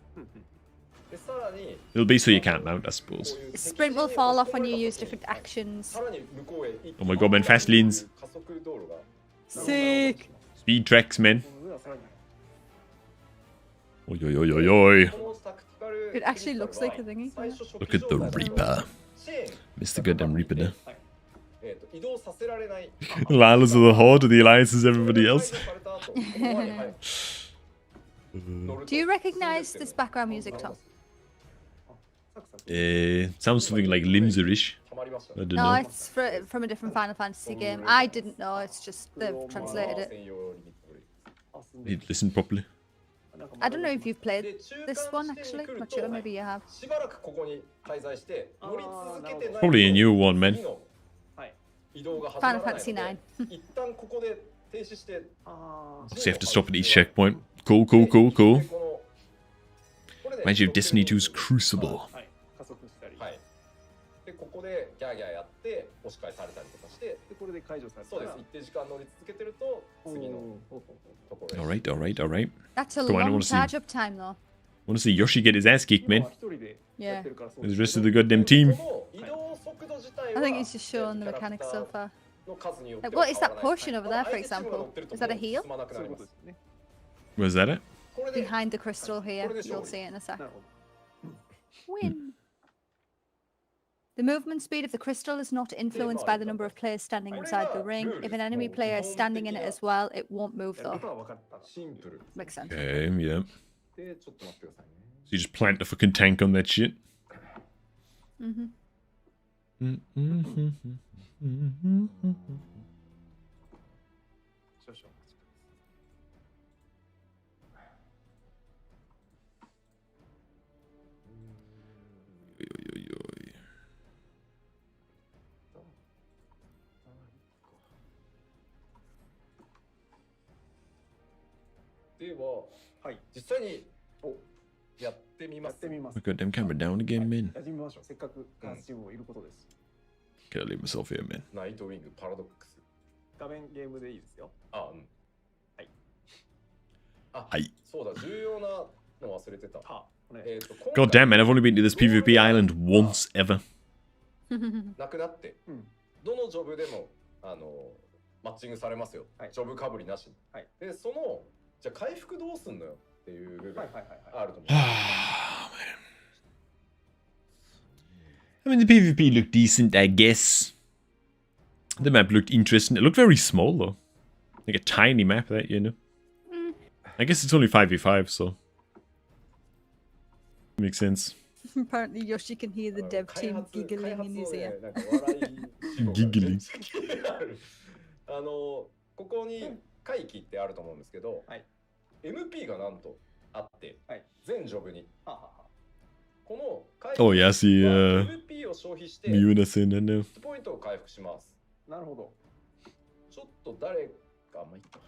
[SPEAKER 2] で、さらに、
[SPEAKER 3] It'll be so you can't mount, I suppose.
[SPEAKER 1] Sprint will fall off when you use different actions.
[SPEAKER 2] さらに向こうへ一気
[SPEAKER 3] Oh my god, man, fast lanes.
[SPEAKER 2] 加速道路が。
[SPEAKER 1] Sick.
[SPEAKER 3] Speed tracks, man. Oi, oi, oi, oi, oi.
[SPEAKER 1] It actually looks like a thingy.
[SPEAKER 3] Look at the Reaper. Mr. Goddamn Reaper there.
[SPEAKER 2] 移動させられない。
[SPEAKER 3] Lilas of the Horde, or the Alliance is everybody else.
[SPEAKER 1] Do you recognize this background music, Tom?
[SPEAKER 3] Sounds something like Limserish. I don't
[SPEAKER 1] No,
[SPEAKER 3] know.
[SPEAKER 1] it's from a different Final Fantasy game. I didn't know, it's just they've translated it.
[SPEAKER 3] You'd listen properly.
[SPEAKER 1] I don't know if you've played this one actually. Not sure, maybe you have.
[SPEAKER 2] しばらくここに滞在して乗り続けてない。
[SPEAKER 3] Probably a new one, man.
[SPEAKER 2] 移動が始ま
[SPEAKER 1] Final
[SPEAKER 2] らない
[SPEAKER 1] Fantasy
[SPEAKER 2] の
[SPEAKER 1] 9.
[SPEAKER 2] で、一旦ここで停止して。
[SPEAKER 3] So you have to stop at each checkpoint. Cool, cool, cool, cool. Reminds you of Destiny 2's Crucible.
[SPEAKER 2] はい。で、ここでギャーギャーやって押し返されたりとかして、でこれで解除されたら、そうです。一定時間乗り続けてると次のところへ。
[SPEAKER 3] Alright, alright, alright.
[SPEAKER 1] That's a
[SPEAKER 3] Come on, I
[SPEAKER 1] long
[SPEAKER 3] wanna see.
[SPEAKER 1] charge up time though.
[SPEAKER 3] I want to see Yoshi get his ass kicked, man.
[SPEAKER 1] Yeah.
[SPEAKER 3] With the rest of the goddamn team.
[SPEAKER 2] 移動速度自体は
[SPEAKER 1] I think he's just showing the mechanics so far. Like, what is that potion over there, for example? Is that a heal?
[SPEAKER 4] そういうことですね。
[SPEAKER 3] Was that it?
[SPEAKER 1] Behind the crystal here. You'll see it in a sec.
[SPEAKER 4] なるほど。
[SPEAKER 1] Win. The movement speed of the crystal is not influenced by the number of players standing inside the ring. If an enemy player is standing in it as well, it won't move
[SPEAKER 4] やる
[SPEAKER 1] though.
[SPEAKER 4] ことは分かった。
[SPEAKER 2] シンプル
[SPEAKER 1] Makes sense.
[SPEAKER 3] Okay, yeah.
[SPEAKER 2] でちょっと待ってくださいね
[SPEAKER 3] So you just plant the fucking tank on that shit.
[SPEAKER 1] Mm-hmm.
[SPEAKER 3] Mm-hmm.
[SPEAKER 4] 少々お待ちください。
[SPEAKER 2] では、はい、実際にやってみます。やってみます。
[SPEAKER 3] I got them camera down again, man.
[SPEAKER 4] やってみましょう。せっかく開発チームもいることです。
[SPEAKER 3] Gotta leave myself here, man.
[SPEAKER 2] ナイトウィングパラドックス。
[SPEAKER 4] 画面ゲームでいいですよ。
[SPEAKER 2] あ、うん。はい。あ、
[SPEAKER 3] はい。
[SPEAKER 2] そうだ、重要なの忘れてた。
[SPEAKER 3] God damn, man, I've only been to this PvP island once ever.
[SPEAKER 2] なくなって、どのジョブでもマッチングされますよ。ジョブかぶりなしに。で、そのじゃあ回復どうすんのよっていう部分あると思う。
[SPEAKER 3] I mean, the PvP looked decent, I guess. The map looked interesting. It looked very small, though. Like a tiny map, that, you know. I guess it's only 5v5, so... Makes sense.
[SPEAKER 1] Apparently Yoshi can hear the dev team giggling in his ear.
[SPEAKER 3] Giggling.
[SPEAKER 2] ここに回帰ってあると思うんですけど、MP がなんとあって、全ジョブに。この回帰
[SPEAKER 3] Oh, yeah, I see,
[SPEAKER 2] MP を消費して、
[SPEAKER 3] Miuna saying that now.
[SPEAKER 2] ポイントを回復します。
[SPEAKER 4] なるほど。
[SPEAKER 2] ちょっと誰か、まあ、いった。こ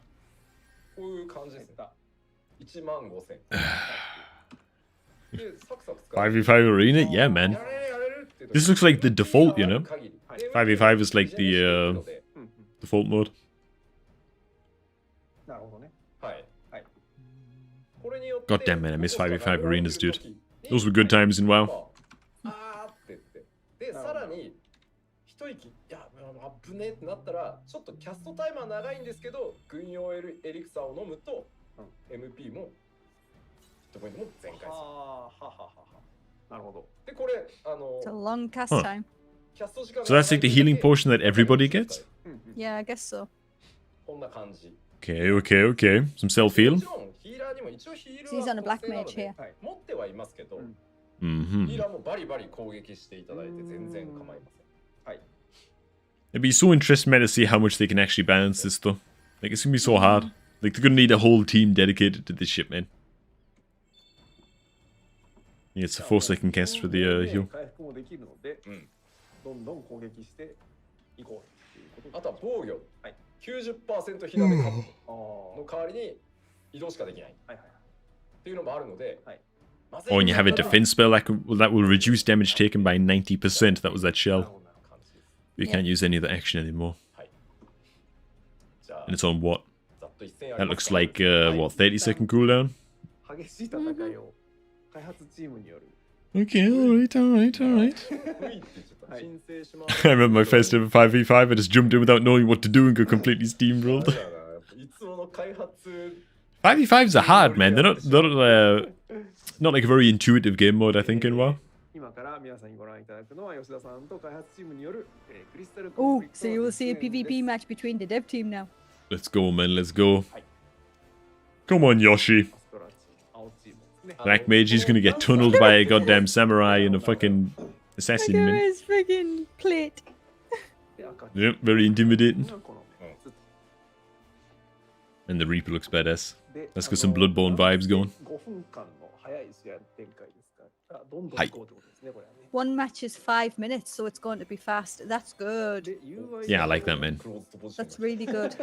[SPEAKER 2] ういう感じですね。15000。
[SPEAKER 3] 5v5 arena? Yeah, man. This looks like the default, you know? 5v5 is like the default mode.
[SPEAKER 4] なるほどね。
[SPEAKER 3] God damn, man, I miss 5v5 arenas, dude. Those were good times in WoW.
[SPEAKER 2] で、さらに一息、いや、危ねえってなったら、ちょっとキャストタイマー長いんですけど、軍用エリクサーを飲むと、MP もヒットポイントも全開する。なるほど。で、これ、
[SPEAKER 1] It's a long cast time.
[SPEAKER 3] So that's like the healing potion that everybody gets?
[SPEAKER 1] Yeah, I guess so.
[SPEAKER 2] こんな感じ。
[SPEAKER 3] Okay, okay, okay. Some self-heal.
[SPEAKER 1] He's on a black mage here.
[SPEAKER 2] 持ってはいますけど、
[SPEAKER 3] Mm-hmm.
[SPEAKER 2] ヒーラーもバリバリ攻撃していただいて全然構いません。はい。
[SPEAKER 3] It'd be so interesting, man, to see how much they can actually balance this, though. Like, it's gonna be so hard. Like, they're gonna need a whole team dedicated to this shit, man. Yeah, it's a 4-second cast for the heal.
[SPEAKER 4] 回復もできるので、どんどん攻撃していこうっていうこと。
[SPEAKER 2] あとは防御、90% 避難で勝つの代わりに移動しかできないっていうのもあるので、
[SPEAKER 3] Oh, and you have a defense spell that will reduce damage taken by 90%. That was that shell. You can't use any of the action anymore. And it's on what? That looks like, what, 30-second cooldown?
[SPEAKER 4] 激しい戦いを開発チームによる。
[SPEAKER 3] Okay, alright. I remember my first ever 5v5, I just jumped in without knowing what to do and got completely steamrolled. 5v5s are hard, man. They're not like a very intuitive game mode, I think, in WoW.
[SPEAKER 4] 今から皆さんにご覧いただくのは吉田さんと開発チームによるクリスタル
[SPEAKER 1] Oh, so you will see a PvP match between the dev team now.
[SPEAKER 3] Let's go, man, let's go. Come on, Yoshi. Black Mage, he's gonna get tunneled by a goddamn samurai and a fucking assassin,
[SPEAKER 1] Look at
[SPEAKER 3] man.
[SPEAKER 1] his freaking plate.
[SPEAKER 3] Yep, very intimidating. And the Reaper looks badass. Let's get some Bloodborne vibes going.
[SPEAKER 4] 5分間の早い試合展開ですからどんどん
[SPEAKER 3] はい
[SPEAKER 4] 行こうってことですね、これはね。
[SPEAKER 1] One match is 5 minutes, so it's going to be fast. That's good.
[SPEAKER 3] Yeah, I like that, man.
[SPEAKER 1] That's really good.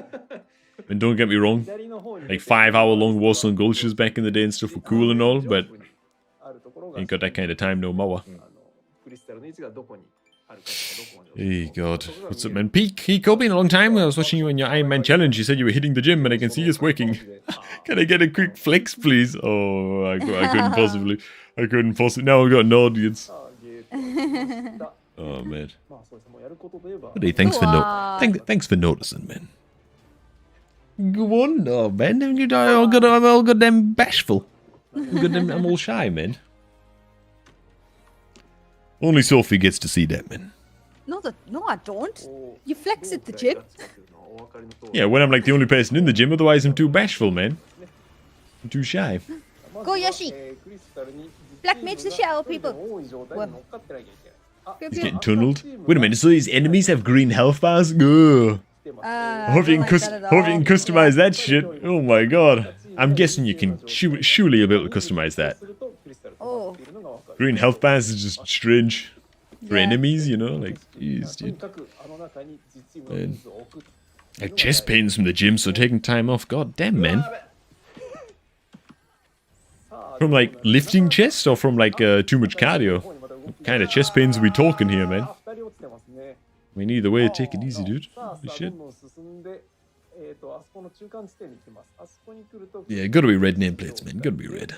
[SPEAKER 3] And don't get me wrong, like 5-hour-long Warzone Gulches back in the day and stuff were cool and all, but ain't got that kind of time no more.
[SPEAKER 4] クリスタルの位置がどこにあるかどこまで
[SPEAKER 3] Hey, God. What's up, man? Peak, hey, Kobe, in a long time. I was watching you on your Iron Man challenge. You said you were hitting the gym, and I can see it's working. Can I get a quick flex, please? Oh, I couldn't possibly. Now I've got an audience. Oh man.
[SPEAKER 4] まあそうですね。もうやることといえば。
[SPEAKER 3] Buddy, thanks for noticing, man. Go on, oh man. I'm all goddamn bashful. I'm all shy, man. Only Sophie gets to see that, man.
[SPEAKER 1] No, I don't. You flex at the gym.
[SPEAKER 3] Yeah, when I'm like the only person in the gym, otherwise I'm too bashful, man. I'm too shy.
[SPEAKER 1] Go, Yoshi. Black mage the shit out of people.
[SPEAKER 3] He's getting tunneled. Wait a minute, so these enemies have green health bars? Ugh. I hope you can customize that shit. Oh my god. I'm guessing you can surely you'll be able to customize that.
[SPEAKER 1] Oh.
[SPEAKER 3] Green health bars is just strange for enemies, you know? Like, jeez, dude. Man. Like chest pains from the gym, so taking time off. God damn, man. From like lifting chest or from like too much cardio? What kind of chest pains are we talking here, man? I mean, either way, take it easy, dude. Holy shit. Yeah, gotta be red nameplates, man. Gotta be red.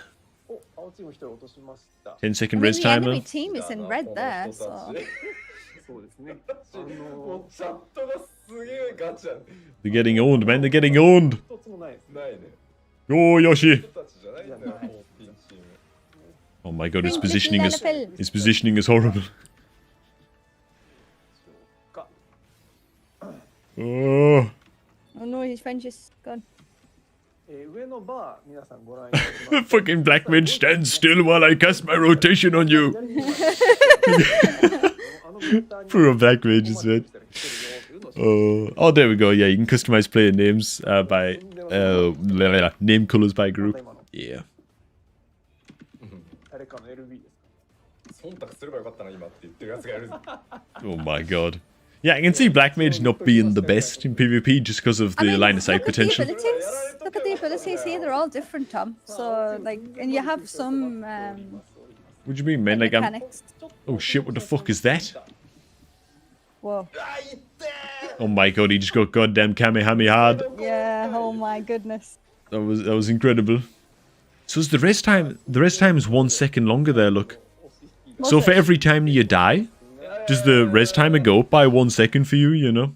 [SPEAKER 3] 10-second res
[SPEAKER 1] The enemy
[SPEAKER 3] timer.
[SPEAKER 1] team is in red there, so.
[SPEAKER 4] そうですね。
[SPEAKER 2] もうチャットがすげえガチャ。
[SPEAKER 3] They're getting owned, man. They're getting owned.
[SPEAKER 4] 一つもないです。
[SPEAKER 2] ないね。
[SPEAKER 3] Go, Yoshi.
[SPEAKER 2] 人たちじゃないんだよ、もうピンチーム。
[SPEAKER 3] Oh my god, his positioning is horrible. Oh.
[SPEAKER 1] Oh no, his friend just gone.
[SPEAKER 4] 上のバー皆さんご覧いただきます。
[SPEAKER 3] Fucking black mage, stand still while I cast my rotation on you. Poor black mages, man. Oh, there we go. Yeah, you can customize player names by name colors by group. Yeah.
[SPEAKER 4] 誰かの LB ですか。
[SPEAKER 2] 忖度すればよかったな今って言ってるやつがいる。
[SPEAKER 3] Oh my god. Yeah, I can see black mage not being the best in PvP just because of the line of sight potential.
[SPEAKER 1] Look at the abilities here, they're all different, Tom. So, like, and you have some
[SPEAKER 3] What do you mean, man? Like, I'm...
[SPEAKER 1] mechanics.
[SPEAKER 3] Oh shit, what the fuck is that?
[SPEAKER 1] Whoa.
[SPEAKER 3] Oh my god, he just got goddamn Kamehameha.
[SPEAKER 1] Yeah, oh my goodness.
[SPEAKER 3] That was incredible. So is the rest time is 1 second longer there, look. So for every time you die, does the res timer go up by 1 second for you, you know?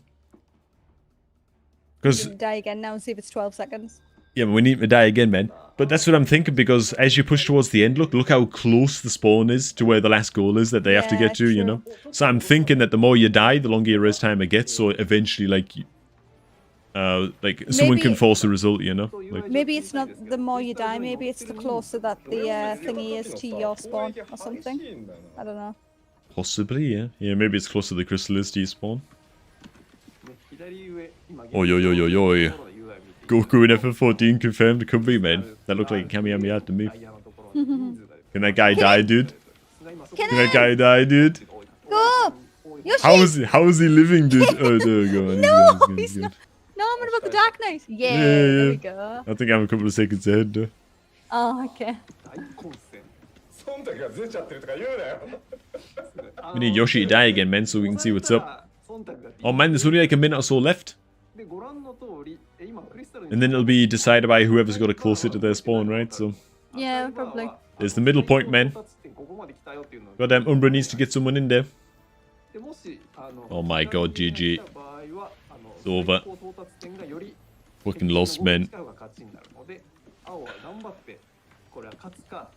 [SPEAKER 3] Because
[SPEAKER 1] Die again now and see if it's 12 seconds.
[SPEAKER 3] yeah, we need to die again, man. But that's what I'm thinking, because as you push towards the end, look how close the spawn is to where the last goal is that they have to get to, you know? So I'm thinking that the more you die, the longer your res timer gets, so eventually, like someone can force a result, you know? Like,
[SPEAKER 1] Maybe it's not the more you die, maybe it's the closer that the thingy is to your spawn or something. I don't know.
[SPEAKER 3] possibly, yeah. Yeah, maybe it's closer to the crystal is to your spawn.
[SPEAKER 4] 左上今
[SPEAKER 3] Oi, oi, oi, oi, oi. Goku in FF14 confirmed, could be, man. That looked like a Kamehameha to me. Can that guy die, dude? Can that guy die, dude?
[SPEAKER 1] Go! Yoshi!
[SPEAKER 3] How is he living, dude? Oh, there we go.
[SPEAKER 1] No, he's not. No, I'm about the Dark Knight. Yeah, there we go.
[SPEAKER 3] I think I'm a couple of seconds ahead, though.
[SPEAKER 1] Oh, okay.
[SPEAKER 2] 忖度がずれちゃってるとか言うなよ。
[SPEAKER 3] We need Yoshi to die again, man, so we can see what's up. Oh man, there's only like a minute or so left.
[SPEAKER 4] でご覧の通り今クリスタルに
[SPEAKER 3] And then it'll be decided by whoever's got it closer to their spawn, right? So
[SPEAKER 1] Yeah, probably.
[SPEAKER 3] there's the middle point, man.
[SPEAKER 4] ここまで来たよっていうのを
[SPEAKER 3] Goddamn Umbra needs to get someone in there.
[SPEAKER 4] でもし
[SPEAKER 3] Oh my god, GG.
[SPEAKER 4] 場合は
[SPEAKER 3] It's over.
[SPEAKER 4] 到達点がより
[SPEAKER 3] Fucking lost, man.
[SPEAKER 4] 力が勝ちになるので青は頑張ってこれは勝つか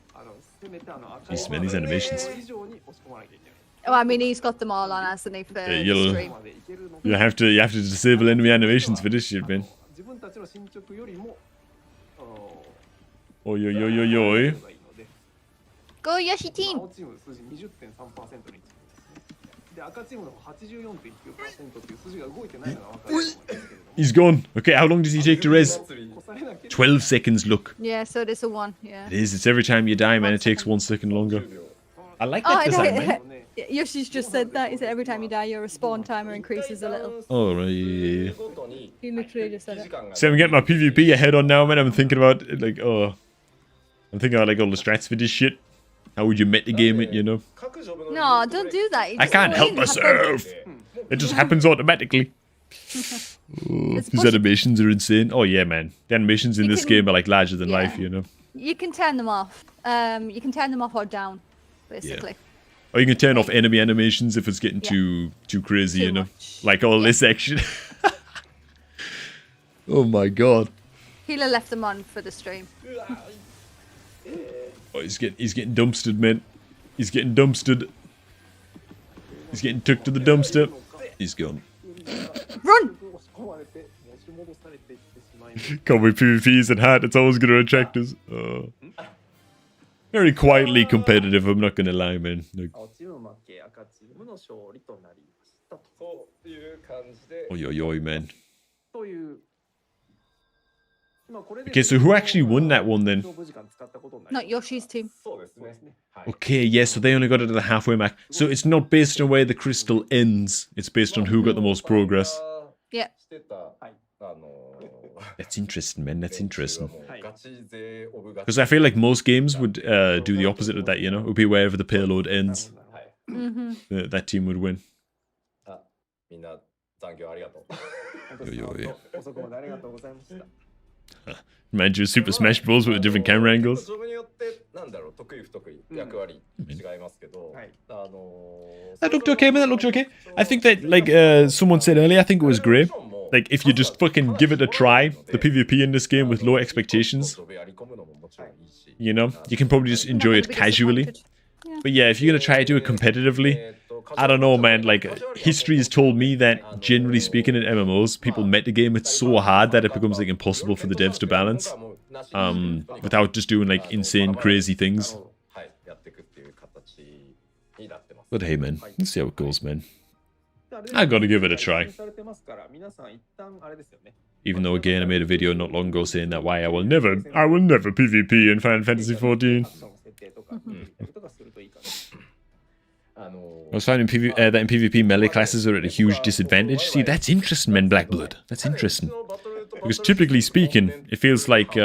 [SPEAKER 4] せめて赤い
[SPEAKER 3] Jeez, man, these animations.
[SPEAKER 4] 以上に押し込まなきゃいけない
[SPEAKER 1] Oh, I mean, he's got them all on, hasn't he, for
[SPEAKER 3] Yeah,
[SPEAKER 1] the stream?
[SPEAKER 3] you have to disable enemy animations for this shit, man.
[SPEAKER 4] 自分たちの進捗よりも
[SPEAKER 3] Oi, oi, oi, oi, oi.
[SPEAKER 1] Go, Yoshi team!
[SPEAKER 4] 青チームの数字 20.3% につくんですねで赤チームの 84.9% っていう数字が動いてないのが分かると思うんですけれども
[SPEAKER 3] He's gone. Okay, how long does he take to res? 12 seconds, look.
[SPEAKER 1] Yeah, so it is a one, yeah.
[SPEAKER 3] It is. It's every time you die, man. It takes 1 second longer. I like that design, man.
[SPEAKER 1] Yoshi's just said that. He said every time you die, your respawn timer increases a little.
[SPEAKER 3] Oh, right, yeah.
[SPEAKER 1] He literally just said it.
[SPEAKER 3] So I'm getting my PvP ahead on now, man. I'm thinking about, like, I'm thinking about, like, all the strats for this shit. How would you metagame it, you know?
[SPEAKER 1] No, don't do that. You
[SPEAKER 3] I
[SPEAKER 1] just
[SPEAKER 3] can't
[SPEAKER 1] go
[SPEAKER 3] help
[SPEAKER 1] in,
[SPEAKER 3] myself. It just happens automatically. Oh, these animations are insane. Oh, yeah, man. The animations in this game are, like, larger than life, you know?
[SPEAKER 1] You can turn them off. You can turn them off or down, basically.
[SPEAKER 3] Or you can turn off enemy animations if it's getting too crazy,
[SPEAKER 1] Too
[SPEAKER 3] you know?
[SPEAKER 1] much.
[SPEAKER 3] Like all this action. Oh my god.
[SPEAKER 1] Healer left them on for the stream.
[SPEAKER 3] Oh, he's getting dumpstered, man. He's getting dumpstered. He's getting took to the dumpster. He's gone.
[SPEAKER 1] Run!
[SPEAKER 3] Can't wait, PvP is at heart. It's always going to attract us. Very quietly competitive, I'm not going to lie, man. Like,
[SPEAKER 4] チーム負け、赤チームの勝利となりましたと。
[SPEAKER 2] そういう感じで。
[SPEAKER 3] oi, oi, oi, man.
[SPEAKER 4] という。
[SPEAKER 3] Okay, so who actually won that one then?
[SPEAKER 1] Not Yoshi's team.
[SPEAKER 2] そうですね。はい。
[SPEAKER 3] Okay, yeah, so they only got it to the halfway mark. So it's not based on where the crystal ends. It's based on who got the most progress.
[SPEAKER 1] Yeah.
[SPEAKER 2] してた
[SPEAKER 3] That's interesting, man. That's interesting.
[SPEAKER 2] ガチ勢オブガチ
[SPEAKER 3] Because I feel like most games would do the opposite of that, you know? It would be wherever the payload ends. That team would win.
[SPEAKER 2] あ、みんな残業ありがとう。
[SPEAKER 3] Yo, yo, yo.
[SPEAKER 4] 遅くまでありがとうございました。
[SPEAKER 3] Mind you, Super Smash Bros. With the different camera angles.
[SPEAKER 2] ジョブによってなんだろう得意不得意役割違いますけど、
[SPEAKER 3] That looked okay, man. That looked okay. I think that, like someone said earlier, I think it was great. Like, if you just fucking give it a try, the PvP in this game with low expectations, you know, you can probably just enjoy it casually. But yeah, if you're going to try to do it competitively, I don't know, man. Like, history has told me that, generally speaking, in MMOs, people metagame it so hard that it becomes, like, impossible for the devs to balance. Without just doing, like, insane, crazy things. But hey, man, let's see how it goes, man. I gotta give it a try. Even though, again, I made a video not long ago saying that why I will never PvP in Final Fantasy XIV. I was finding that in PvP melee classes are at a huge disadvantage. See, that's interesting, man, Blackblood. That's interesting. Because typically speaking, it feels like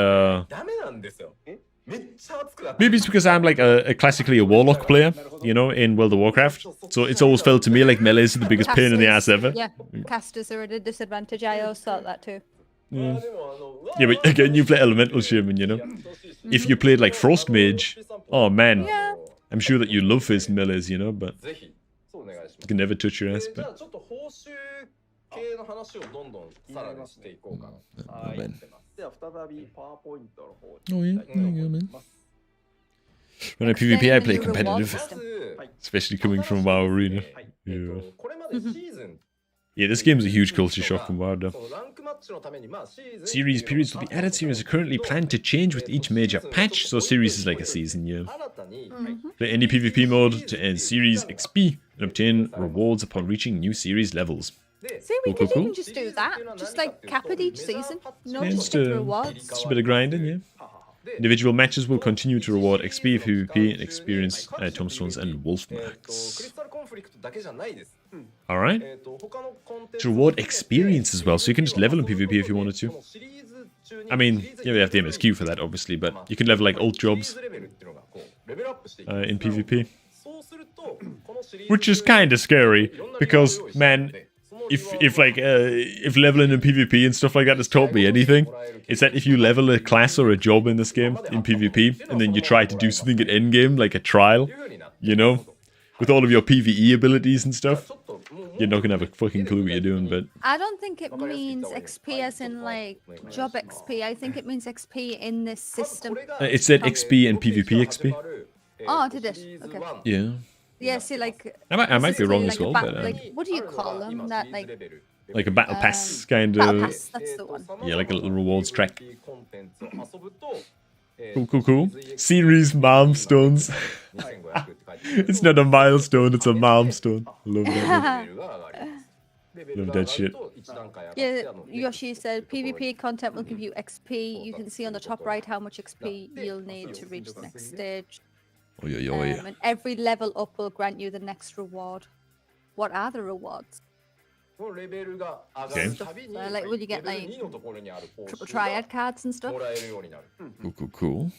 [SPEAKER 3] maybe it's because I'm like classically a warlock player, you know, in World of Warcraft. So it's always felt to me like melee is the biggest pain in the ass ever.
[SPEAKER 1] Yeah, casters are at a disadvantage. I always thought that too.
[SPEAKER 3] Yeah, but again, you play Elemental Shaman, you know. If you played like Frost Mage, oh man, I'm sure that you love facing melees, you know, but you can never touch your ass. But
[SPEAKER 2] Oh,
[SPEAKER 3] man. Oh yeah, there you go, man. When I PvP, I play competitive, especially coming from WoW Arena. Yeah. Yeah, this game is a huge culture shock from WoW, though. Series periods will be added. Series are currently planned to change with each major patch, so series is like a season, yeah. Play any PvP mode to earn series XP and obtain rewards upon reaching new series levels.
[SPEAKER 1] See, we could even just do that. Just like cap it each season. No,
[SPEAKER 3] Yeah,
[SPEAKER 1] just get the rewards.
[SPEAKER 3] just a bit of grinding, yeah. Individual matches will continue to reward XP, PvP, and experience tombstones and wolf marks. Alright. To reward experience as well, so you can just level in PvP if you wanted to. I mean, yeah, we have the MSQ for that, obviously, but you can level like ult jobs in PvP. Which is kind of scary, because, man, if leveling in PvP and stuff like that has taught me anything, it's that if you level a class or a job in this game, in PvP, and then you try to do something at endgame, like a trial, you know, with all of your PvE abilities and stuff, you're not gonna have a fucking clue what you're doing, but...
[SPEAKER 1] I don't think it means XP as in, like, job XP. I think it means XP in this system.
[SPEAKER 3] It said XP and PVP XP.
[SPEAKER 1] Oh, did it? Okay.
[SPEAKER 3] Yeah.
[SPEAKER 1] Yeah, see, like...
[SPEAKER 3] I might be wrong as well, but...
[SPEAKER 1] like, what do you call them? That,
[SPEAKER 3] like a battle pass, kind of...
[SPEAKER 1] Battle pass, that's the one.
[SPEAKER 3] Yeah, like a little rewards track. Cool, cool, cool. Series milestones. It's not a milestone, it's a milestone. Love that. Love that shit.
[SPEAKER 1] Yeah, Yoshi said PvP content will give you XP. You can see on the top right how much XP you'll need to reach the next stage.
[SPEAKER 3] Oh, yeah, oh, yeah.
[SPEAKER 1] And every level up will grant you the next reward. What are the rewards?
[SPEAKER 3] Okay.
[SPEAKER 1] Like, will you get like triple triad cards and stuff?
[SPEAKER 3] Cool, cool, cool.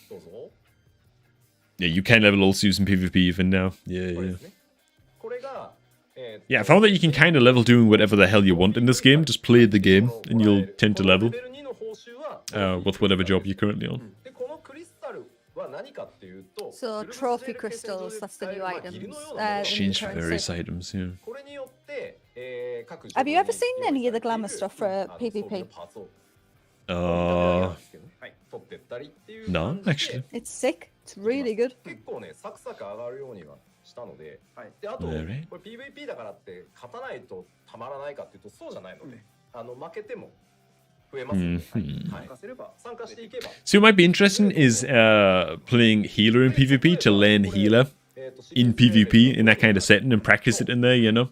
[SPEAKER 3] Yeah, you can level also using PvP even now. Yeah, yeah. Yeah, I found that you can kind of level doing whatever the hell you want in this game. Just play the game and you'll tend to level with whatever job you're currently on.
[SPEAKER 1] So trophy crystals, that's the new items. The new
[SPEAKER 3] Exchange for
[SPEAKER 1] currency.
[SPEAKER 3] various items, yeah.
[SPEAKER 1] Have you ever seen any of the glamour stuff for PvP?
[SPEAKER 3] No, actually.
[SPEAKER 1] It's sick. It's really good.
[SPEAKER 2] 結構ね、サクサク上がるようにはしたので、であと、これ PVP だからって勝たないとたまらないかっていうとそうじゃないので、負けても増えますので、参加していけば。
[SPEAKER 3] So what might be interesting is playing healer in PvP to learn healer in PvP in that kind of setting and practice it in there, you know?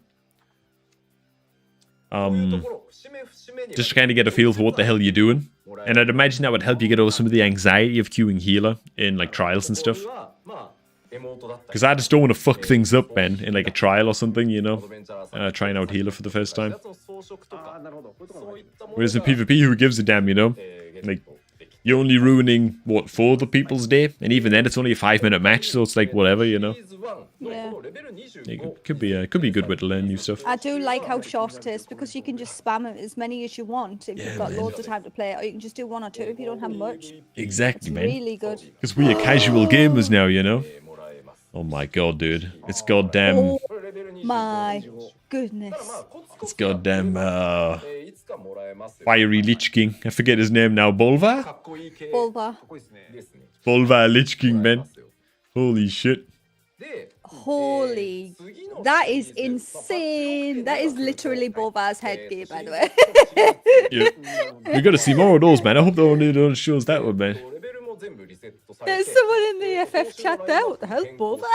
[SPEAKER 3] Just to kind of get a feel for what the hell you're doing. And I'd imagine that would help you get over some of the anxiety of queuing healer in like trials and stuff. Because I just don't want to fuck things up, man, in like a trial or something, you know? Trying out healer for the first time. Whereas in PvP, who gives a damn, you know? Like, you're only ruining, what, 4 other people's day? And even then, it's only a 5-minute match, so it's like, whatever, you know?
[SPEAKER 1] Yeah.
[SPEAKER 3] It could be a good way to learn new stuff.
[SPEAKER 1] I do like how short it is because you can just spam it as many as you want if you've got loads of time to play, or you can just do 1 or 2 if you don't have much.
[SPEAKER 3] Exactly,
[SPEAKER 1] It's
[SPEAKER 3] man.
[SPEAKER 1] really good.
[SPEAKER 3] Because we are casual gamers now, you know? Oh my god, dude. It's goddamn...
[SPEAKER 1] Oh my goodness.
[SPEAKER 3] It's goddamn, Fiery Lich King. I forget his name now. Bolvar?
[SPEAKER 1] Bolvar.
[SPEAKER 3] Bolvar Lich King, man. Holy shit.
[SPEAKER 1] Holy. That is insane. That is literally Bolvar's headgear, by the way.
[SPEAKER 3] Yeah. We gotta see more of those, man. I hope they only don't show us that one, man.
[SPEAKER 1] There's someone in the FF chat there. What the hell, Bolvar?